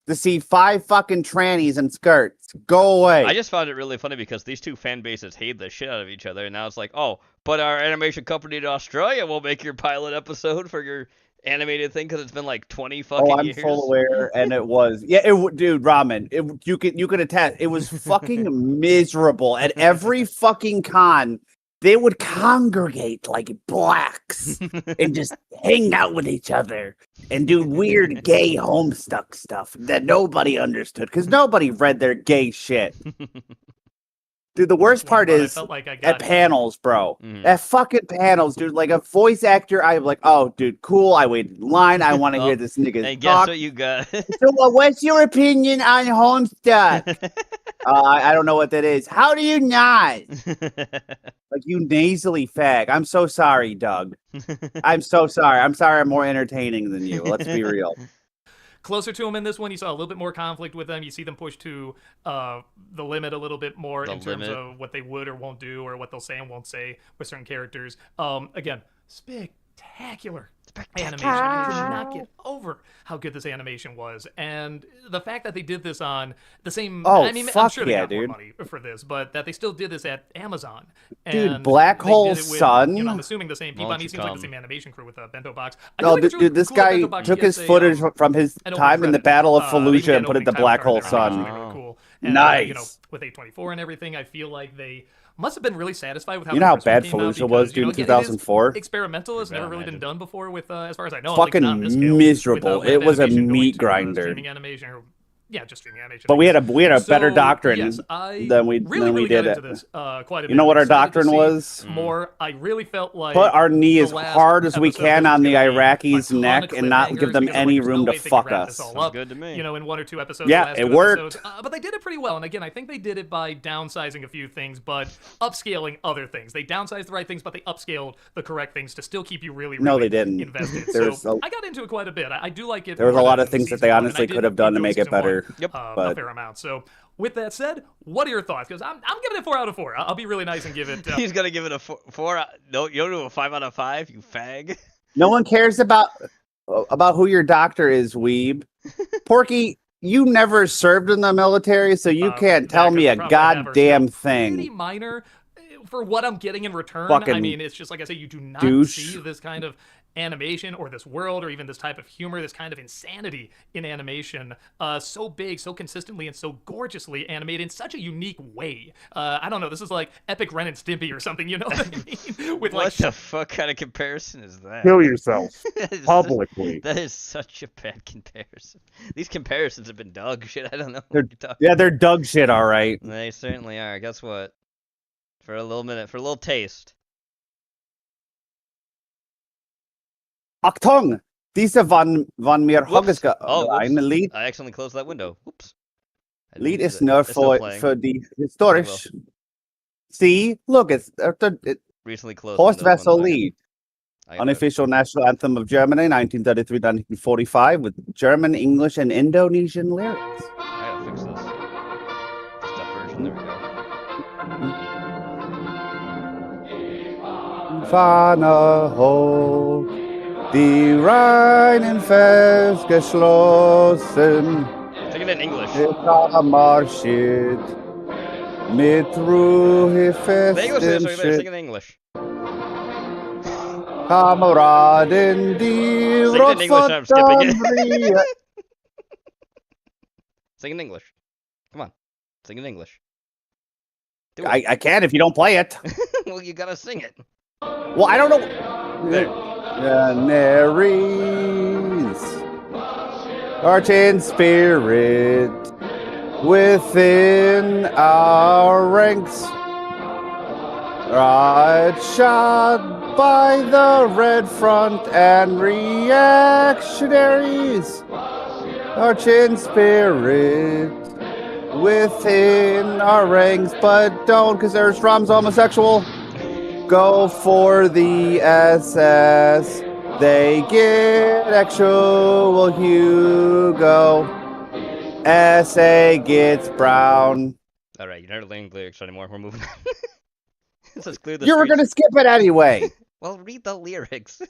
to see 5 fucking trannies in skirts. Go away. I just found it really funny because these two fan bases hate the shit out of each other, and now it's like, oh, but our animation company in Australia will make your pilot episode for your animated thing because it's been like 20 fucking years. I'm full aware, and it was. Yeah, dude, Ramen, you could attest. It was fucking miserable. At every fucking con, they would congregate like blacks and just hang out with each other and do weird gay Homestuck stuff that nobody understood because nobody read their gay shit. Dude, the worst part is at panels, bro. At fucking panels, dude. Like a voice actor, I'm like, oh, dude, cool. I waited in line. I want to hear this nigga and talk. Guess what you got? So, what's your opinion on Homestuck? I don't know what that is. How do you not? Like, you nasally fag. I'm so sorry, Doug. I'm so sorry. I'm sorry I'm more entertaining than you. Let's be real. Closer to him in this one, you saw a little bit more conflict with them. You see them push to the limit a little bit more in terms of what they would or won't do or what they'll say and won't say with certain characters. Again, spectacular animation. I could not get over how good this animation was, and the fact that they did this on the same. I mean, I'm sure they got more money for this, but that they still did this at Amazon. Dude, and Black Hole Sun. You know, I'm assuming the same people. I mean, it seems like the same animation crew with Bento Box. No, dude, this guy took his footage from his time in the Battle of Fallujah and put it to Black Hole Sun. Really cool. And, nice. You know, with 824 and everything, I feel like they must have been really satisfied with how. You know how bad Fallujah was, dude, in 2004? Experimental has never really been done before with, as far as I know. Fucking miserable. It was a meat grinder. Streaming animation, or just streaming animation. But we had a better doctrine than we did it. Quite a you know what our doctrine was? More, I really felt like put our knee as hard as we can on the Iraqis' neck and not give them any room to fuck us. Sounds good to me. You know, in 1 or 2 episodes. Yeah, it worked. But they did it pretty well. And again, I think they did it by downsizing a few things, but upscaling other things. They downsized the right things, but they upscaled the correct things to still keep you really they didn't. invested. I got into it quite a bit. I do like it. There was a lot of things that they honestly could have done to make it better. Yep. A fair amount. So with that said, what are your thoughts? Because I'm giving it 4 out of 4. I'll be really nice and give it. He's gonna give it a 4. No, you don't do a 5 out of 5. You fag. No one cares about who your doctor is, Weeb. Porky, you never served in the military, so you can't tell me a goddamn thing. Pretty minor for what I'm getting in return. I mean, it's just like I say, you do not see this kind of animation or this world or even this type of humor, this kind of insanity in animation, so big, so consistently, and so gorgeously animated in such a unique way. I don't know, this is like epic Ren and Stimpy or something, you know what I mean? With what the fuck kind of comparison is that? Kill yourself publicly. That is such a bad comparison. These comparisons have been dog shit. I don't know. They're dog shit, all right. They certainly are. Guess what? For a little minute, for a little taste. Achtung! Diese van mir eine Lied. I accidentally closed that window. Oops. Lied is nur für die historisch. See, look, it's recently closed. Horst Wessel Lied. Unofficial national anthem of Germany, 1933-1945, with German, English, and Indonesian lyrics. I gotta fix this. Step version, there we go. Fahne hoch, die Rheinen festgeschlossen. Sing it in English. Marschiert mit Ruhe fest im Schritt. Sing it in English. Kameraden, die Sing it in English, I'm skipping it. Sing in English. Come on. Sing in English. I can if you don't play it. Well, you gotta sing it. Well, I don't know. Canaries, march in spirit within our ranks. Shot by the Red Front and reactionaries. March in spirit within our ranks, but don't, because there's drums homosexual. Go for the SS. They get actual Hugo. SA gets Brown. All right, you're not learning lyrics anymore. We're moving on. Let's clear the You were streets. going to skip it anyway. Well, read the lyrics.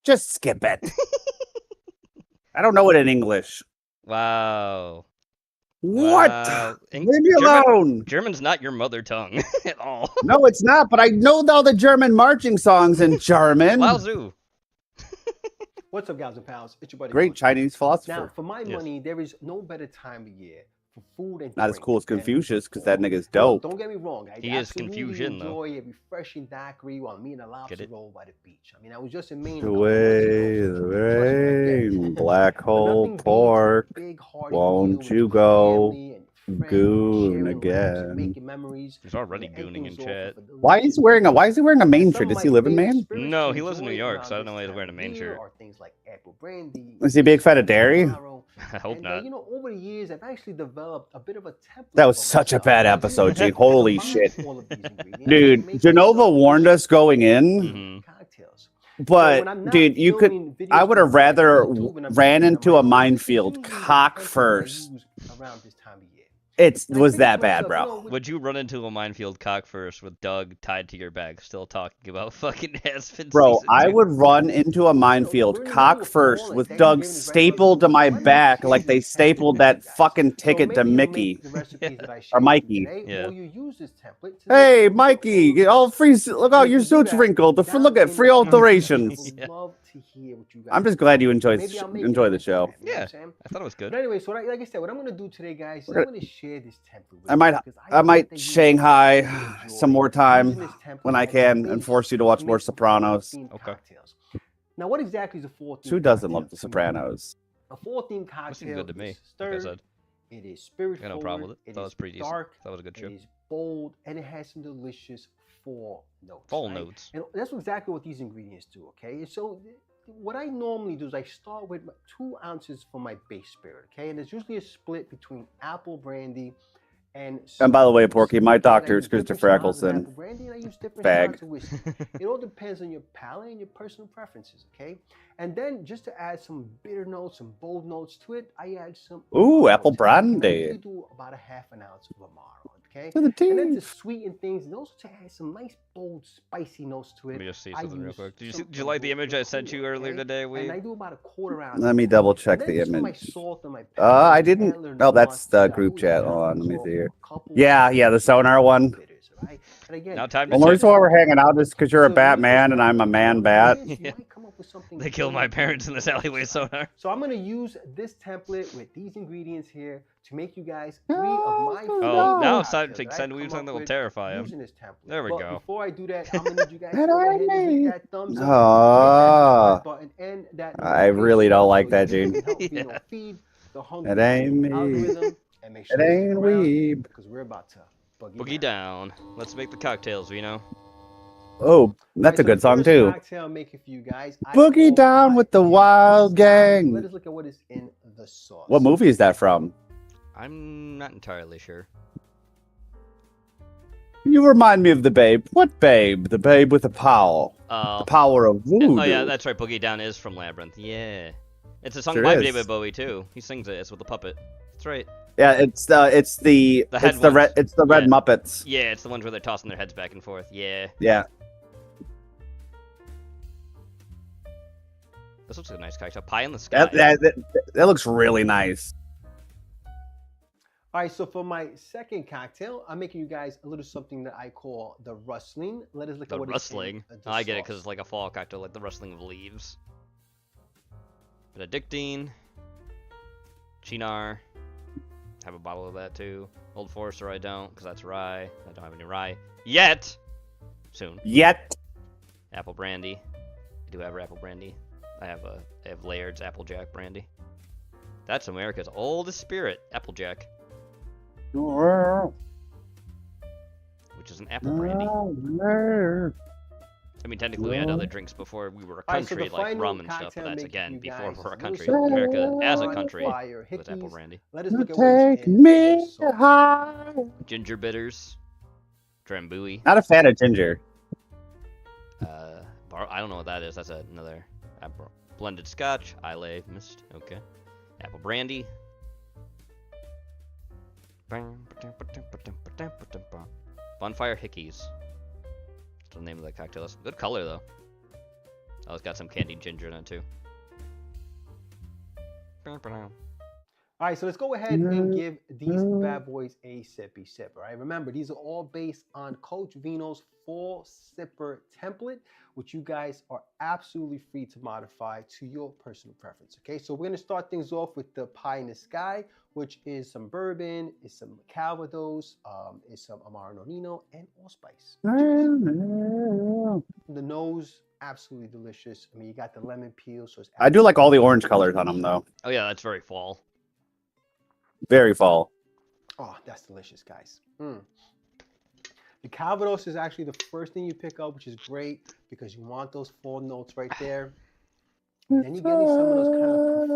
Just skip it. I don't know it in English. Wow. What? Wow. Leave me alone. German's not your mother tongue at all. No, it's not, but I know all the German marching songs in German. Wowzoo. What's up, gals and pals? It's your buddy. Great Chinese philosopher. Now, for my money, there is no better time of year for food and Not as drink cool as than Confucius, because that nigga's Look, dope. don't get me wrong. I He is absolutely Confusion, though. enjoy a refreshing daiquiri while me and a lobster roll by the beach. I mean, I was just in Maine. Away the rain, black hole pork. Won't you go goon again? He's already gooning in chat. Why is he wearing a Maine shirt? Does he live in Maine? No, he lives in New York, so I don't know why he's wearing a Maine shirt. Is he a big fan of dairy? I hope not. You know, over the years, I've actually developed a bit of a template. That was such a bad episode, G. Holy shit. Dude, Genova warned us going in. But, dude, I would have rather ran into a minefield cock first. It was that bad, bro. Would you run into a minefield cock first with Doug tied to your back, still talking about fucking Aspen? Bro, I would run into a minefield cock first with Doug stapled to my back like they stapled that fucking ticket to Mickey. Or Mikey. Yeah. Hey, Mikey, get all free. Look out, your suit's wrinkled. Look at free alterations. Yeah. I'm just glad you enjoy the show. Yeah, I thought it was good. But anyway, so like I said, what I'm going to do today, guys, is I'm going to share this template with I might Shanghai some more time when I can and force you to watch more Sopranos. Okay. Now, what exactly is a 4-theme? Who doesn't love The Sopranos? A 4-theme cocktail. Seemed good to me. Is stirred, it is spirit Got no problem with it. Thought it was pretty dark, decent. That was a good show. It is bold, and it has some delicious fall notes. Fall notes. And that's exactly what these ingredients do, okay? And so what I normally do is I start with 2 ounces for my base spirit, okay? And there's usually a split between apple brandy and by the way, Porky, my doctor is Christopher Eccleston. Bag. It all depends on your palate and your personal preferences, okay? And then just to add some bitter notes, some bold notes to it, I add some... Ooh, apple brandy. I do about a half an ounce of Amaro, okay? To the teeth. And then to sweeten things, and also to add some nice, bold, spicy notes to it. Let me just see something real quick. Did you like the image I sent you earlier today, Weeb? And I do about a quarter ounce. Let me double check the image. I didn't. Oh, that's the group chat. Hold on, let me see here. Yeah, the sonar one. Now time Well, the reason why we're hanging out is because you're a Batman and I'm a man bat. Yeah. They killed my parents in this alleyway sonar. So I'm going to use this template with these ingredients here to make you guys 3 of my Oh, now it's time to send Weeb something that will terrify him. There we go. Before I do that, I'm going to need you guys to go ahead and hit that thumbs up button and that I really don't like that, Gene. Yeah. Feed the It ain't me. and make It ain't Weeb. because we're about to Boogie down. Let's make the cocktails, Vino. Oh, that's a good song too. Cocktail I'm making for you guys. Boogie down with the wild gang. Let us look at what is in the sauce. What movie is that from? I'm not entirely sure. You remind me of the Babe. What Babe? The Babe with the power. The power of voodoo. Oh yeah, that's right. Boogie down is from Labyrinth. Yeah, it's a song Sure by is. David Bowie too. He sings it. It's with the puppet. That's right. Yeah, it's the head ones. red Muppets. Yeah, it's the ones where they're tossing their heads back and forth. Yeah. Yeah. This looks like a nice cocktail. Pie in the sky. That looks really nice. All right, so for my second cocktail, I'm making you guys a little something that I call the rustling. Let us look The at what rustling. is in the I get it sauce. because it's like a fall cocktail, like the rustling of leaves. Benedictine. Chinar. Have a bottle of that too. Old Forester I don't, because that's rye. I don't have any rye. Yet! Soon. Yet! Apple brandy. I do have apple brandy. I have Laird's Applejack brandy. That's America's oldest spirit, Applejack. Which is an apple brandy. I mean, technically, we had other drinks before we were a country, like rum and stuff, but that's, again, before we're a country. America, as a country, was apple brandy. Let us look at what is in Ginger bitters. Drambuie. Not a fan of ginger. I don't know what that is. That's another apple. Blended scotch. Islay mist. Okay. Apple brandy. Bonfire Hickeys. That's the name of the cocktail. That's good color, though. Oh, it's got some candied ginger in it, too. All right, so let's go ahead and give these bad boys a sippy sip. All right, remember, these are all based on Coach Vino's full sipper template, which you guys are absolutely free to modify to your personal preference. Okay, so we're gonna start things off with the pie in the sky, which is some bourbon, is some Calvados, is some Amaro Nonino, and allspice. The nose, absolutely delicious. I mean, you got the lemon peel, so it's. I do like all the orange colors on them, though. Oh yeah, that's very fall. Very fall. Oh, that's delicious, guys. The Calvados is actually the first thing you pick up, which is great because you want those fall notes right there. And then you're getting some of those kind of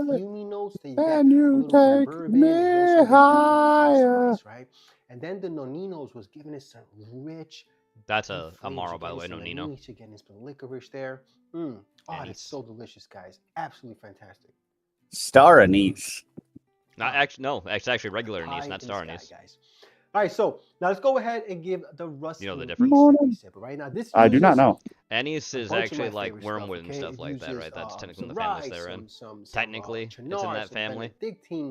perfumey notes that you get a little from bourbon, and you also get right? And then the Noninos was giving us some rich. That's a Amaro, by the way, Nonino. You're getting some licorice there. Oh, it's so delicious, guys. Absolutely fantastic. Star anise. Not actually, no. It's actually regular anise, not star anise. Guys. All right, so now let's go ahead and give the rusty. You know the difference? Right now, this I do not know. Anise is actually like wormwood and stuff like that, right? That's technically the families they're in. Technically, it's in that family.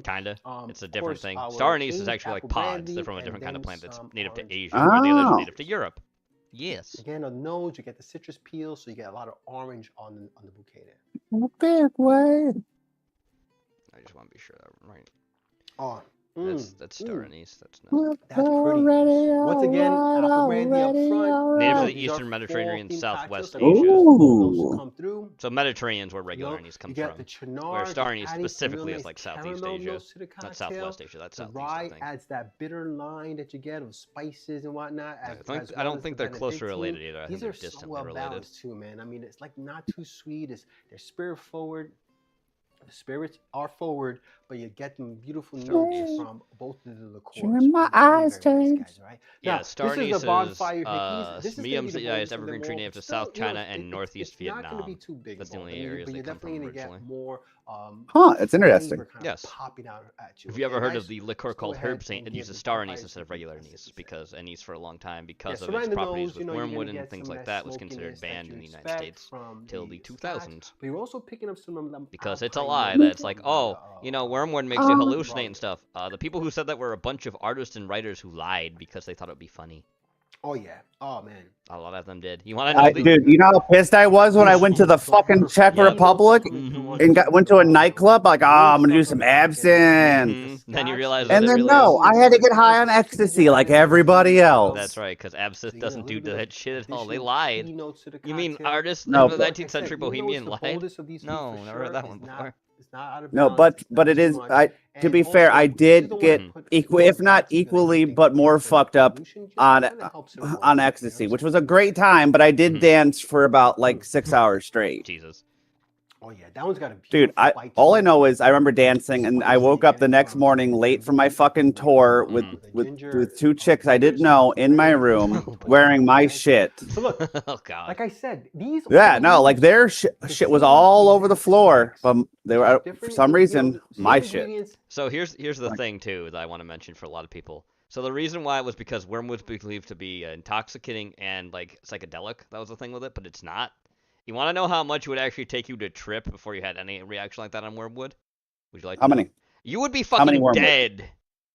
Kinda. It's a different thing. Star anise is actually like pods. They're from a different kind of plant that's native to Asia, where the others are native to Europe. Yes. Again, on the nose, you get the citrus peel, so you get a lot of orange on the bouquet there. Big way. I just want to be sure that I'm right. Oh, that's star anise. That's not. That's pretty. Once again, apple brandy up front. Native to the Eastern Mediterranean, Southwest Asia. Come through. So Mediterranean's where regular anise comes from. Where star anise specifically is like Southeast Asia, not Southwest Asia. That's Southeast. Rye adds that bitter line that you get of spices and whatnot. I don't think they're closely related either. I think they're distantly so well balanced too, man. I mean, it's like not too sweet. They're spirit forward. The spirits are forward, but you get them beautiful notes from both of the liqueurs. My eyes change. Right? Yeah, star anise is evergreen tree native to South China and Northeast Vietnam. That's the only areas they come from originally. It's interesting. Yes. Have you ever heard of the liqueur called Herb Saint? It uses star anise instead of regular anise because anise for a long time, because of its properties with wormwood and things like that, was considered banned in the United States till the 2000s. But you're also picking up some because it's a lie that it's like, oh, you know, wormwood makes you hallucinate and stuff. The people who said that were a bunch of artists and writers who lied because they thought it would be funny. Oh yeah. Oh man. A lot of them did. You want to know? Dude, you know how pissed I was when I went to the fucking Czech Republic and went to a nightclub? Like, I'm gonna do some absinthe. Then you realize. And then I had to get high on ecstasy like everybody else. That's right, because absinthe doesn't do that shit at all. They lied. You mean artists in No, the 19th century Bohemian lied? No, never heard that one before. No, but it is. To be fair, I did get if not equally, but more fucked up on ecstasy, which was a great time. But I did dance for about like 6 hours straight. Jesus. Oh yeah, that one's got a dude. All I know is I remember dancing, and I woke up the next morning late from my fucking tour with two chicks I didn't know in my room wearing my shit. So look, oh god, like I said, these. Yeah, no, like their shit was all over the floor, but they were for some reason my shit. So here's the thing too that I want to mention for a lot of people. So the reason why was because wormwood's believed to be intoxicating and like psychedelic. That was the thing with it, but it's not. You want to know how much it would actually take you to trip before you had any reaction like that on wormwood? Would you like to know? Many? You would be fucking dead.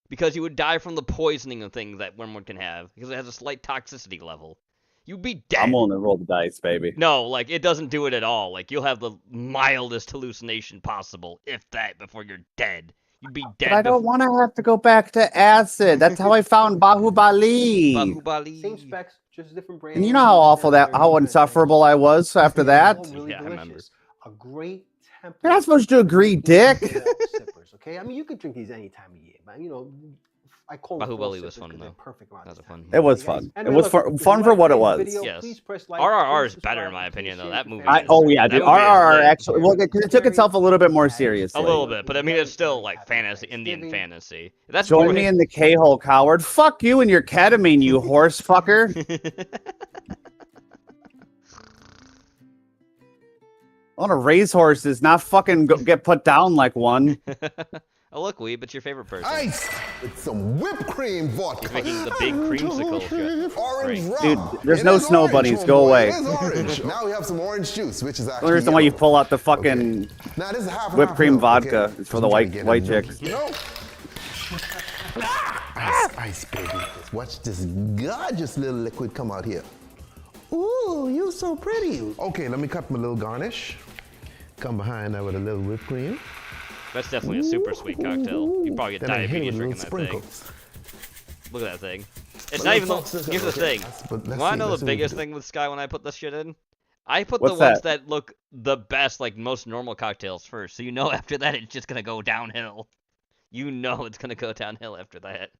Because you would die from the poisoning and things that wormwood can have. Because it has a slight toxicity level. You'd be dead. I'm willing to roll the dice, baby. No, like, it doesn't do it at all. Like, you'll have the mildest hallucination possible, if that, before you're dead. You'd be dead. But I don't want to have to go back to acid. That's how I found Bahubali. Bahubali. Same specs, just different brands. And you know how awful how insufferable I was after that? Really yeah, I remember. A great template. You're not supposed to agree, dick. Okay, I mean, you could drink these any time of year, but you know, I call Bahubali was fun though. Perfect that was a fun. It was fun. It was fun for what it was. Yes. RRR is better in my opinion though. That movie. Oh yeah, dude. RRR actually, well, because it took itself a little bit more seriously. A little bit, but I mean it's still like fantasy, Indian fantasy. That's Join me in the K-hole, coward. Fuck you and your ketamine, you horse fucker. On a racehorse not fucking get put down like one. Oh look, Weeb, it's your favorite person. Ice with some whipped cream vodka. He's making the big creamsicle. Orange Dude, there's no snow bunnies. Go away. It is orange. Now we have some orange juice, which is actually. The reason why you pull out the fucking now, this is half whipped cream vodka. Okay? It's for the white chicks. You know? Ice, baby. Watch this gorgeous little liquid come out here. Ooh, you're so pretty. Okay, let me cut my little garnish. Come behind that with a little whipped cream. That's definitely a super sweet cocktail. You probably get Then I hit it diabetes with drinking that sprinkles. thing. Look at that thing. It's not even. Here's the thing. Let's Want to know see the what biggest we thing with Sky when I put this shit in? I put What's the ones that look the best, like most normal cocktails first. So you know after that it's just gonna go downhill. You know it's gonna go downhill after that.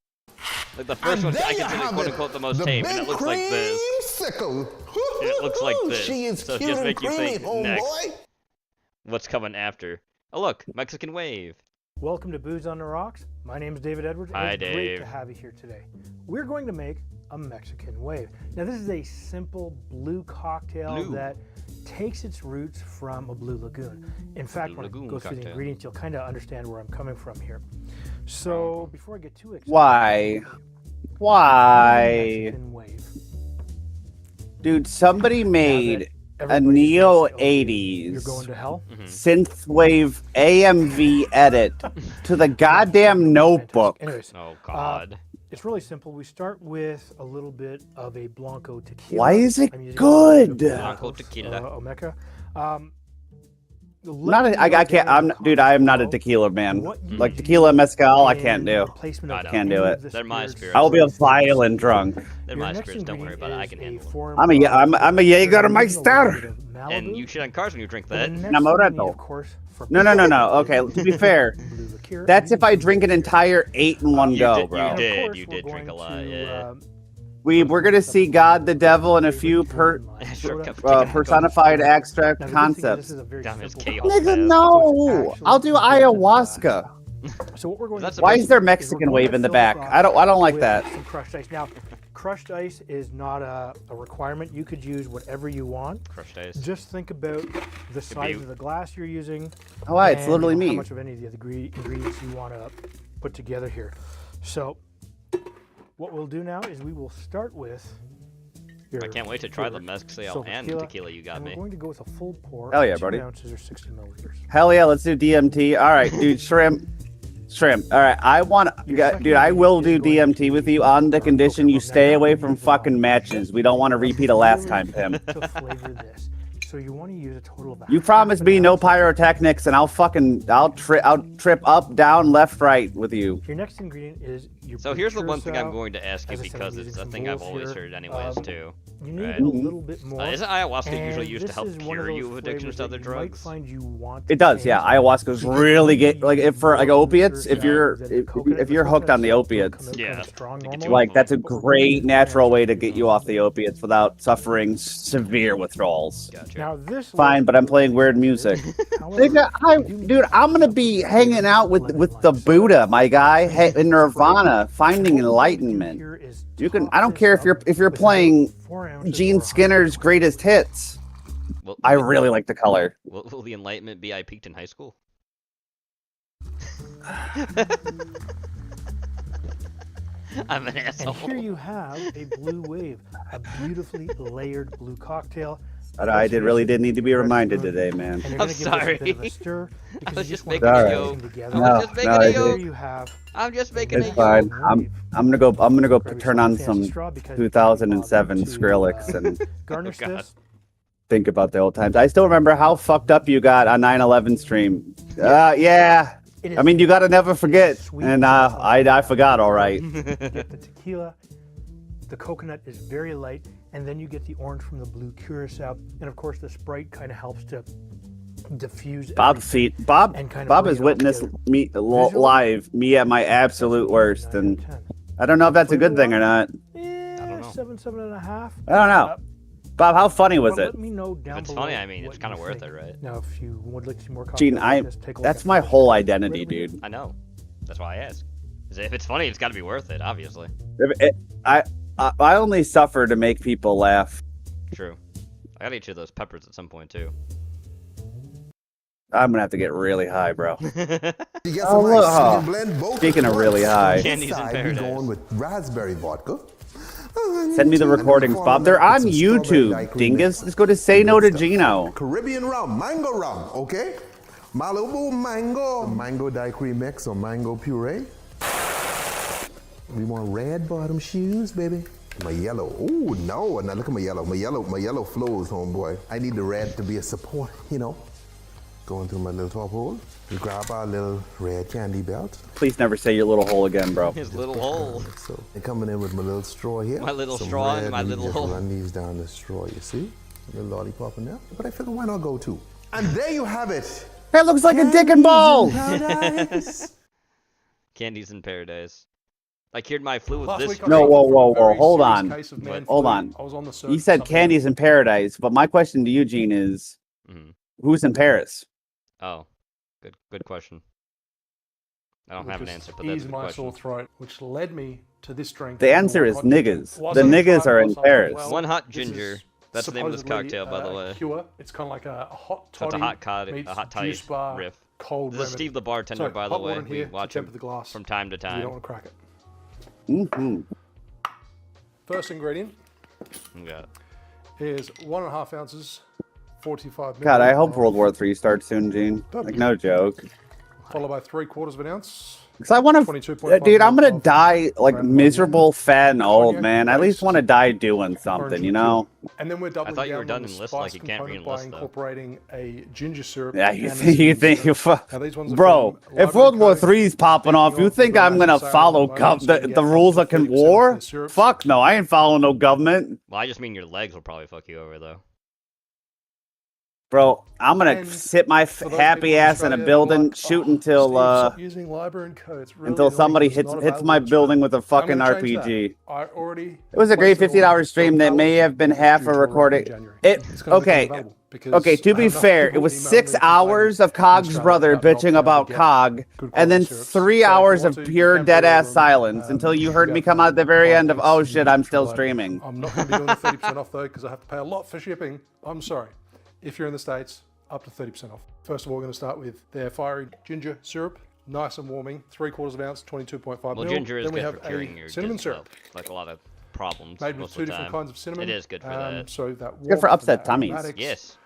Like the first one, I consider quote unquote the most tame, and it looks like this. And it looks like this. She is so cute just and make you creamy, think next. homeboy. What's coming after? Oh look, Mexican wave. Welcome to Booze on the Rocks. My name is David Edwards. Hi, it's great Dave. to have you here today. We're going to make a Mexican wave. Now, this is a simple blue cocktail that takes its roots from a blue lagoon. In fact, when I go through the ingredients, you'll kind of understand where I'm coming from here. So, before I get too excited, Why? Dude, somebody made a Neo 80s synthwave AMV edit to the goddamn Notebook. Anyways, oh God. It's really simple. We start with a little bit of a Blanco tequila. Why is it good? Blanco tequila. Omeka. I can't. I am not a tequila man. Like tequila mezcal, I can't do. I can't do it. They're my spirits. I will be a violent drunk. They're my spirits. Don't worry about it. I can handle it. I'm a Jägermeister. And you shit on cars when you drink that. Namorato. No. Okay, to be fair, that's if I drink an entire 8 in one go, bro. You did drink a lot, yeah. We're gonna see God, the devil, and a few personified abstract concepts. Nigga, no! I'll do ayahuasca. So what we're going to Why is there Mexican wave in the back? I don't like that. Some crushed ice. Now, crushed ice is not a requirement. You could use whatever you want. Crushed ice. Just think about the size of the glass you're using. Oh, it's literally me. How much of any of the ingredients you want to put together here. So, what we'll do now is we will start with. I can't wait to try the mezcal and tequila you got me. We're going to go with a full pour. Hell yeah, 2 buddy. ounces or 60 milliliters. Hell yeah, let's do DMT. All right, dude, shrimp. All right, I will do DMT with you on the condition you stay away from fucking matches. We don't want to repeat a last time, Pim. To flavor this. So you want to use a total of. You promised me no pyrotechnics, and I'll trip up, down, left, right with you. Your next ingredient is your. So here's the one thing I'm going to ask you because it's a thing I've always heard anyways too. You need a little bit more. Isn't ayahuasca usually used to help cure you of addictions to other drugs? It does, yeah. Ayahuasca's really for opiates. If you're hooked on the opiates, yeah, like that's a great natural way to get you off the opiates without suffering severe withdrawals. Gotcha. Now this fine, but I'm playing weird music. Dude, I'm gonna be hanging out with the Buddha, my guy, in Nirvana, finding enlightenment. You can. I don't care if you're playing Gene Skinner's greatest hits. I really like the color. Will the enlightenment be I peaked in high school? I'm an asshole. And here you have a blue wave, a beautifully layered blue cocktail. I really did need to be reminded today, man. I'm sorry. I was just making a joke. I'm just making a joke. It's fine. I'm gonna go turn on some 2007 Skrillex and garnish this. Think about the old times. I still remember how fucked up you got on 9/11 stream. Yeah. I mean, you gotta never forget, and I forgot. All right. You get the tequila. The coconut is very light, and then you get the orange from the blue curacao, and of course the Sprite kind of helps to diffuse. Bob has witnessed me live, me at my absolute worst, and I don't know if that's a good thing or not. Yeah, I don't know. 7.5. I don't know. Bob, how funny was it? Let me know down If it's below funny, I mean, it's what kind of you worth think. it, right? Now, if you would like to see more Gene, content like this, take a look that's at my the whole right identity, over here. dude. I know. That's why I ask. 'Cause if it's funny, it's got to be worth it, obviously. I only suffer to make people laugh. True. I gotta eat you those peppers at some point, too. I'm gonna have to get really high, bro. You get Oh, some look. ice, you can blend both Speaking at of really once. high. On Candies this in side, paradise. we're going with raspberry vodka. Send me the recordings, Bob. They're on YouTube, dingus. Just go to Say No to Gino. Caribbean rum, mango rum, okay? Malibu mango. Mango daiquiri mix or mango puree. We want red bottom shoes, baby. My yellow. Oh no! Now look at my yellow. My yellow flows, homeboy. I need the red to be a support, you know. Going through my little top hole. We grab our little red candy belt. Please never say your little hole again, bro. His little hole. So they're coming in with my little straw here. My little Some straw red, and my we little just hole. Run these down the straw, you see? A little lollipop in there. But I figure why not go too? And there you have it. That looks like a dick and balls. Candies in paradise. I cured my flu with Last this. week I drink. suffered from a very Hold serious on. case of man Hold flu. on. I was on the search You for said something. candies in paradise, but my question to you, Gene, is who's in Paris? Oh, good question. I don't Which have an was answer, but that's a ease good my question. sore throat, which led me to this drink. The answer is Hot niggas. ginger. The niggas Wasn't are fun, in wasn't Paris. well. One hot This ginger. is That's the name of this supposedly, cocktail, by the way. Cure. It's kind of like a hot So it's toddy a hot cod, meets a hot toddy juice bar, riff. cold This is remedy. Steve the bartender, So, by the hot way. water in We here to watch temper him the glass. from time to You time. don't want to crack it. Mm-hmm. First ingredient Yeah. is 1.5 ounces, 45 God, I milliliters hope of World War III starts soon, Gene. Like, no joke. followed by 3/4 of an ounce. Because I want to, 22.5 dude, I'm gonna of die like brand miserable, fat, and old, cognac man. I at least based want to die doing orange something, you liqueur. know? And then we're doubling thought you were down done on the enlisted, spice like you can't component by re-enlist, though. incorporating a ginger syrup. Yeah, you and a think cinnamon syrup. Now, these ones are bro? from If World War Library III is popping off, you think I'm gonna follow the rules of war? Fuck no, I ain't following no government, Well, I just mean your legs will probably fuck you over, though. bro. I'm gonna And sit my for those happy people in ass in a Australia that are building, like, shoot "Oh, until Steve, stop using Library and Co. It's really until annoying somebody 'cause it's not hits my available in building Australia." with a I'm fucking gonna change that. RPG. I already It was a great placed it $50 on stream that may have been half a due to recording. in January. It It's gonna become okay. available because Okay, to I be have enough fair, it people was emailing 6 me complaining hours of in Cog's Australia brother about not bitching being able about to get Cog, good and then quality syrups. 3 So if you hours want of to, you pure can dead pre-order ass them. silence until you heard me come out at the very end of, oh shit, I'm still streaming. I'm not going to be doing the 30% off though because I have to pay a lot for shipping. I'm sorry. If you're in the States, up to 30% off. First of all, we're going to start with their fiery ginger syrup. Nice and warming. 3/4 of an ounce, 22.5 Well, mil. ginger is Then we good have for curing a your cinnamon ginger, syrup. like a lot of problems Made with most 2 of the different time. kinds of cinnamon. It is good for that. So that Good for warmth upset and tummies. aromatics, Yes.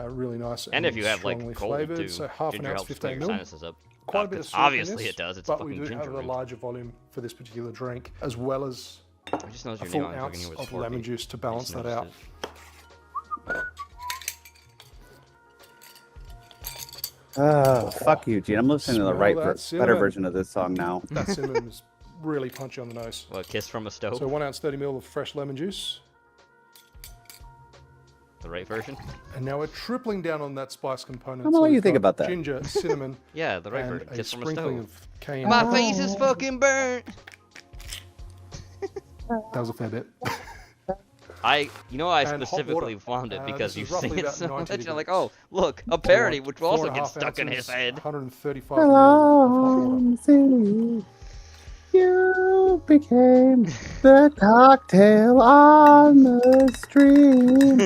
Really nice. And if you have like strongly cold flavored. too, So half an ginger ounce, helps clear 15 your mil. sinuses up. Quite a bit of syrup in Obviously this, it does. It's but fucking we do ginger have a root. larger volume for this particular drink, as well as I just noticed a your full name on fucking ounce here with of Scorpy. lemon juice to I balance just that noticed out. it. Oh, fuck you, Gene. I'm listening to the Smell right, that better cinnamon. version of this song now. That cinnamon is really punchy on the nose. What, kiss from a stove? So 1 ounce, 30 ml of fresh lemon juice. The right version? And now we're tripling down on that spice component. I'm gonna let we've you think got about that. Ginger, cinnamon, Yeah, the right and version. a Kiss from a sprinkling stove. of cayenne. My face is fucking burnt. That was a fair bit. I And hot specifically water. found it because this you is roughly sing it about so 90 much. I'm like, degrees. oh, look, a parody, which will also 4.5 get stuck in his ounces, head. 135 ml of hot water. City, you became the cocktail on the stream.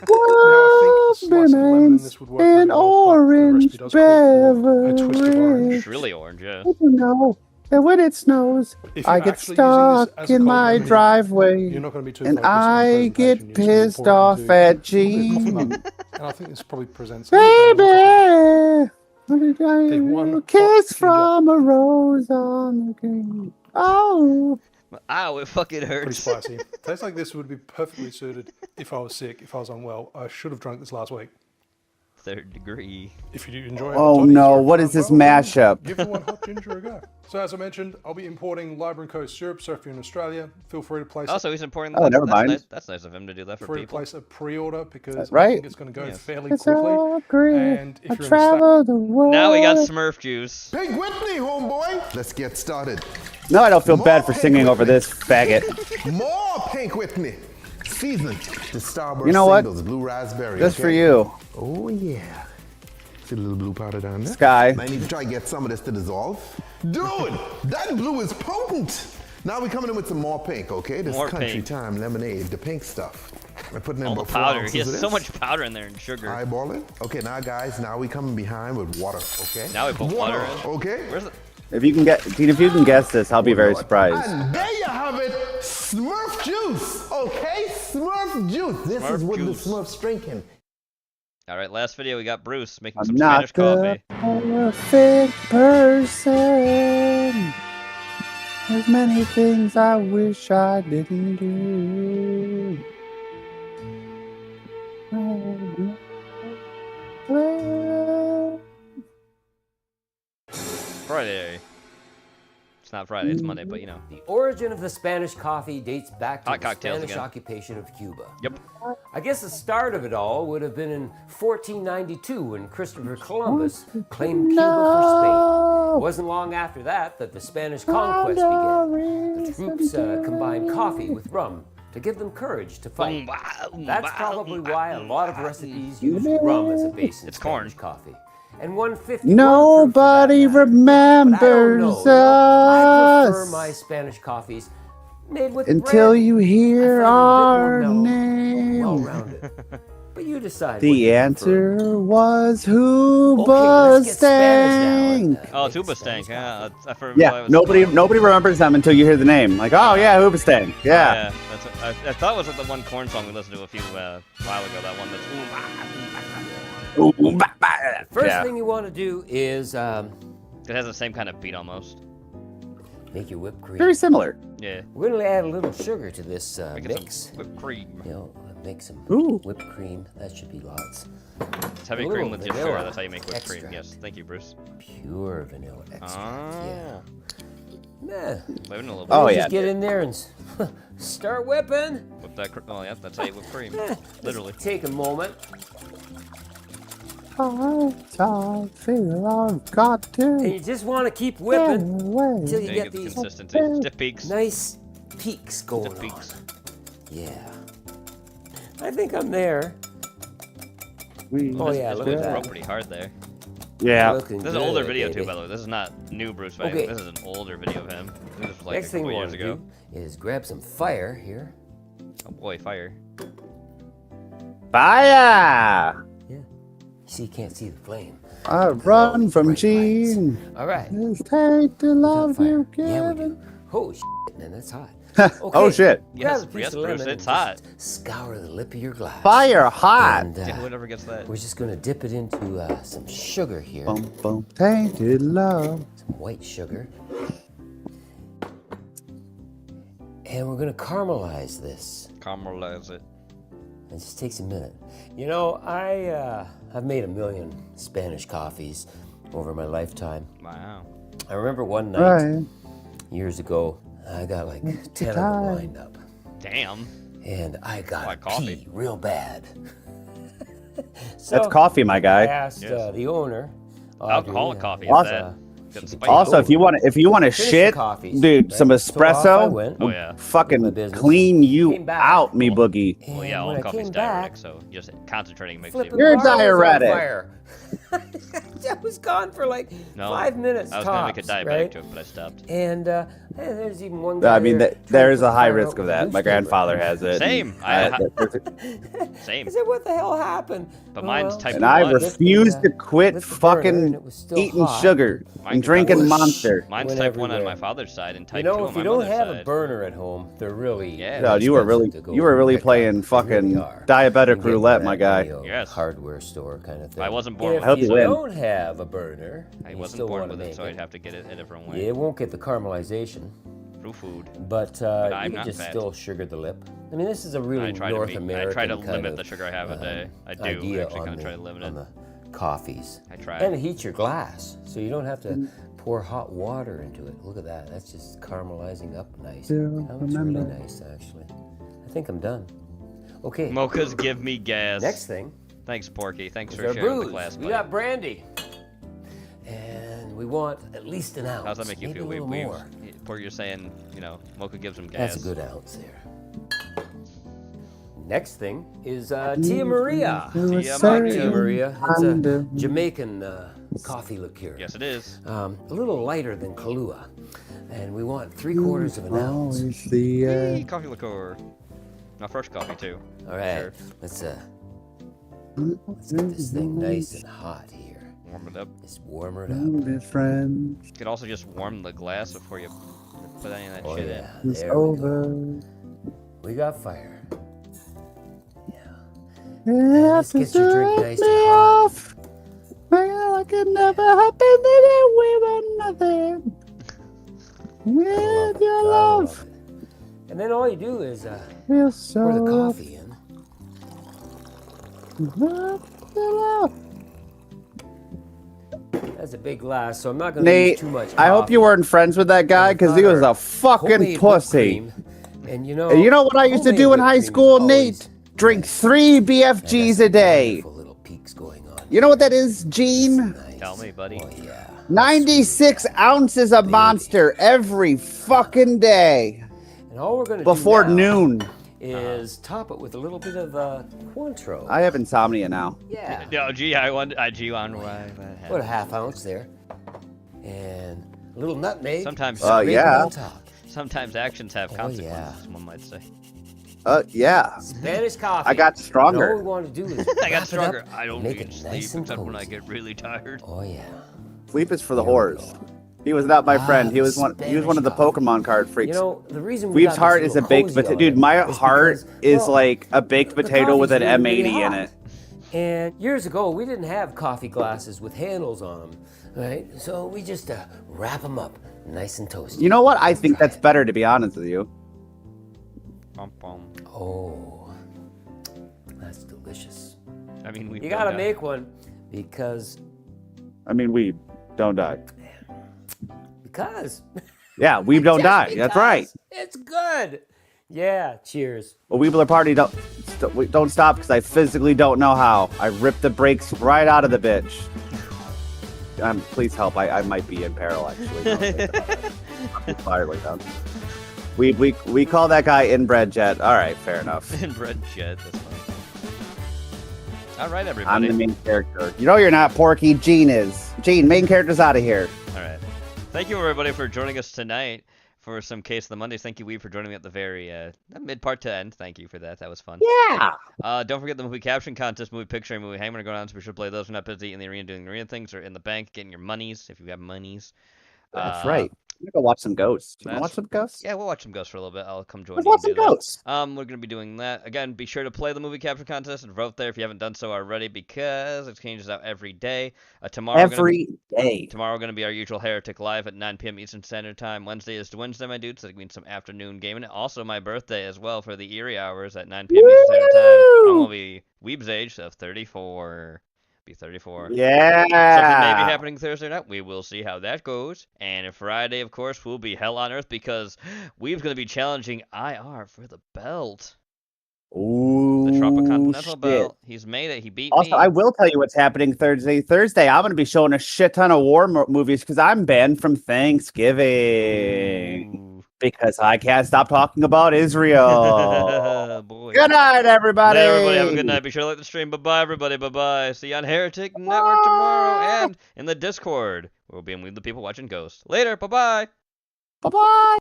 What remains an orange beverage? It's really orange, yeah. You know that when it snows, If I you're get actually using this stuck as a in cold my remedy, driveway, you're not going to be too and focused on the I presentation. get You're just gonna pissed pour it off into at a coffee mug. Gene. And I think this probably presents a little bit of Baby, a one kiss from a rose on the green. Oh, Ow, it fucking pretty hurts. spicy. Tastes like this would be perfectly suited if I was sick, if I was unwell. I should have drunk this last week. Third degree. If you do enjoy it. oh no! What is this mashup? Give the one hot ginger a go. So as I mentioned, I'll be importing Library & Co. syrup. So if you're in Australia, feel free to place. Also, he's importing. Oh, never mind. Nice. That's nice of him to do that for free to people. place a pre-order because Right. I think it's going to go Yes. fairly It's quickly. all great. And if I you're in travel the world. Now we got Smurf juice. Pig Whitney, homeboy. Let's get started. No, I don't feel bad for singing over this faggot. More pink with me. Seasoned the Starburst You know what? singles, blue raspberry. Just for you. Oh yeah. See the little blue powder down there? Sky. I need to try and get some of this to dissolve. Dude, that blue is potent. Now we're coming in with some more pink, okay? This More country pink. time lemonade, the pink stuff. We're putting in All the about 4 powder. ounces He has of so this. much powder in there and sugar. Eyeball it. Okay, now guys, now we coming behind with water, okay? Now we put water in. Okay. Where's the... If you can guess this, I'll be very surprised. And there you have it, Smurf juice, okay? Smurf juice. This Smurf is what juice. the Smurf's drinking. All right, last video we got Bruce making I'm some not Spanish coffee. the perfect person. There's many things I wish I didn't do. Friday. It's not Friday, it's Monday, but you know. The origin of the Spanish coffee dates back to Hot the cocktails Spanish again. occupation of Cuba. Yep. I guess the start of it all would have been in 1492 when Christopher Columbus claimed Cuba for Spain. It wasn't long after that that the Spanish conquest began. The troops combined coffee with rum to give them courage to fight. That's probably why a lot of recipes use rum as a base in Spanish coffee. And 150. Nobody remembers I prefer us my Spanish coffees made with until brandy. you hear our Well name. rounded. But you decide. The answer was Hooba let's get Spanish now. Stank. Oh, Tuba Stank. Yeah, I forgot. Yeah, nobody remembers them until you hear the name. Like, oh yeah, Hooba Stank. Yeah. That's what, I thought it was like the one corn song we listened to a few while ago. That one that's. First Yeah. thing you want to do is It has the same kind of beat almost. make your whipped cream. Very similar. Yeah. We're gonna add a little sugar to this mix. Some whipped cream. You know, make some Ooh. whipped cream. That should be lots. It's heavy A cream little with just vanilla sugar. That's how you make whipped cream. extract. Yes. Thank you, Bruce. Pure vanilla extract. Ah. Yeah. Living a little bit. Oh, Just yeah. get in there and start whipping. Whip that. Oh yeah, that's how you whip cream. Literally. Take a moment. I feel I've got And to you just want to keep whipping until you Yeah, get the these consistency. Stiff peaks. nice peaks going Stiff peaks. on. Yeah. I think I'm there. Oh yeah, look at It's that. pretty hard there. Yeah. Looking This is an older good, video baby. too, by the way. This is not new Bruce fighting. Okay. This is an older video of him. This was like Next a thing couple we years want to ago. do is grab some fire here. Oh boy, fire. Fire! See, you can't see the flame. I run from Gene. All right. It's take the love fire. you Yeah, we given. do. Oh shit, man, that's hot. Oh shit. Grab Yes, a piece yes, of Bruce, lemon it's and hot. just scour the lip of your glass. Fire hot. And, Yeah, whoever gets that. we're just gonna dip it into some sugar here. Bum, bum, tainted love. Some white sugar. And we're gonna caramelize this. Caramelize it. It just takes a minute. You know, I've made 1 million Spanish coffees over my lifetime. Wow. I remember one night Right. years ago, I got like 10 of them time. lined up. Damn. And I got Like to coffee. pee real bad. That's coffee, my I guy. asked Yes. the owner. Alcoholic Audrey, coffee. if, Is that? she Got could spice. Also, if you want to Finish the shit, coffees, dude, some right? So off I espresso went. Oh will yeah. My fucking business. clean you Came back. out, me boogie. And Well, yeah, all when I coffee's came diuretic, back, so just concentrating makes flipping it. You're the bar was on diuretic. fire. I was gone for like No, 5 minutes I was gonna make a tops, diabetic right? joke, but I stopped. And hey, there's even one guy I mean, there there trying is to a high fire risk out of with that. a My newspaper. grandfather has it. Same. Same. I said, what the hell happened? But mine's type And I 1. refuse to quit lit the burner, and fucking it was still eating hot. sugar Mine's and drinking type one. Monster. Mine's Went type 1 on everywhere. my father's side and type You 2 know, on if my you don't mother's have side. a burner at home, they're really Yeah. God, you were really expensive to go playing pick up. They fucking really are. diabetic You can get roulette, them my at guy. any old Yes. hardware store kind of thing. I wasn't born if with hope it. you you win. don't have a burner, I you wasn't still born want to with it, make so I'd have to get it a different way. Yeah, it won't get the caramelization, Through food. but I'm you can not just fat. still sugar the lip. I mean, this is a really I try North to American I try to kind limit of, the sugar I have a day. I do. I idea actually on kind of try the- to limit on it. the coffees. I try. And heat your glass, so you don't have to pour hot water into it. Look at that. That's just caramelizing up nice. Still That looks really remember. nice, actually. I think I'm done. Okay. Mochas give me gas. Next thing Thanks, Porky. Thanks is for our sharing the brews. class. We buddy. got brandy. And we want at least an ounce. How's that make you maybe feel? a little We more. where you're saying, you know, mocha gives them gas. That's a good ounce there. Next thing is Tia Maria. Tia Maria. It's a Jamaican coffee liqueur. Yes, it is. A little lighter than Kahlua. And we want 3/4 of an ounce. Yay, coffee liqueur. Now fresh coffee too. All right, Sure. let's get this thing nice and hot here. Warm it up. Just warm it up. Friend. You could also just warm the glass before you put any of that shit yeah. in. It's There we over. go. We got fire. Let's get your drink nice and hot. Well, I could never happen that we were nothing. With your love. And then all you do is Feel so pour the coffee in. with your love. That's a big glass, so I'm not going to Nate, use too much coffee. I hope you weren't friends with that guy because he was a fucking Homemade whipped pussy. cream. And you know what I used to do in high school, Nate? Drink 3 BFGs a day. You know what that is, Gene? Tell me, buddy. 96 ounces of Monster every fucking day. And all we're going to Before do now noon. is top it with a little bit of Cointreau. I have insomnia now. Yeah. No, gee, I wonder why that happened. Put a half ounce there. And a little nutmeg. Sometimes, yeah. On top. Sometimes actions have consequences, one might say. Yeah. Spanish coffee. I got stronger. And all we want to do is I got wrap it stronger. up, I don't make need it sleep nice and except when I cozy. get really tired. Oh yeah. Sleep is for the whores. He was not my friend. He was one of the Pokemon card freaks. You know, the reason we Weeb's got heart this is a little baked cozy potato. on Dude, it my is heart because, is well, like a baked the potato with an coffee's really, M80 really in hot. it. And years ago, we didn't have coffee glasses with handles on them, right? So we just wrap them up nice and toasty. You know what? I think that's better, to be honest with you. Oh, that's delicious. I mean, we You gotta make one because I mean, we don't die. Yeah, we don't Just die. That's right. because It's good. Yeah, cheers. Well, Weebler Party don't stop because I physically don't know how. I ripped the brakes right out of the bitch. Please help. I might be in peril, actually. I'm fired like that. We call that guy Inbred Jet. All right, fair enough. Inbred Jet, that's funny. All right, I'm everybody. the main character. You know you're not, Porky. Gene is. Gene, main character's out of here. All right. Thank you, everybody, for joining us tonight for some Case of the Mondays. Thank you, Weeb, for joining me at the very mid part to end. Thank you for that. That was fun. Yeah. Don't forget the movie caption contest, movie picture, and movie hangman are going on, so we should play those. We're not busy in the arena doing arena things or in the bank getting your monies if you have monies. That's right. I'm gonna go watch some Ghosts. You wanna watch some Ghosts? Yeah, we'll watch some Ghosts for a little bit. I'll come join Let's you. watch and some do that. Ghosts. We're gonna be doing that again. Be sure to play the movie capture contest and vote there if you haven't done so already, because it changes out every day. Tomorrow we're gonna be our usual Heretic Live at 9 p.m. Eastern Standard Time. Wednesday is Wednesday, my dudes. So that means some afternoon gaming. Also my birthday as well for the Eerie Hours at 9 p.m. Eastern Standard Time. I'm gonna be Weeb's age of 34. Be 34. Yeah. Something may be happening Thursday night. We will see how that goes. And Friday, of course, will be Hell on Earth because Weeb's going to be challenging IR for the belt. Ooh, the Tropic Continental shit. belt. He's made it. He beat Also, me. I will tell you what's happening Thursday. I'm going to be showing a shit ton of war movies because I'm banned from Thanksgiving. Because I can't stop talking about Israel. Boy. Good night, everybody. Good night, everybody. Have a good night. Be sure to like the stream. Bye-bye, everybody. Bye-bye. See you on Heretic Network tomorrow and in the Discord. We'll be in With the People watching Ghosts. Later. Bye-bye. Bye-bye.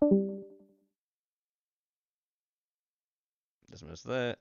Dismiss that.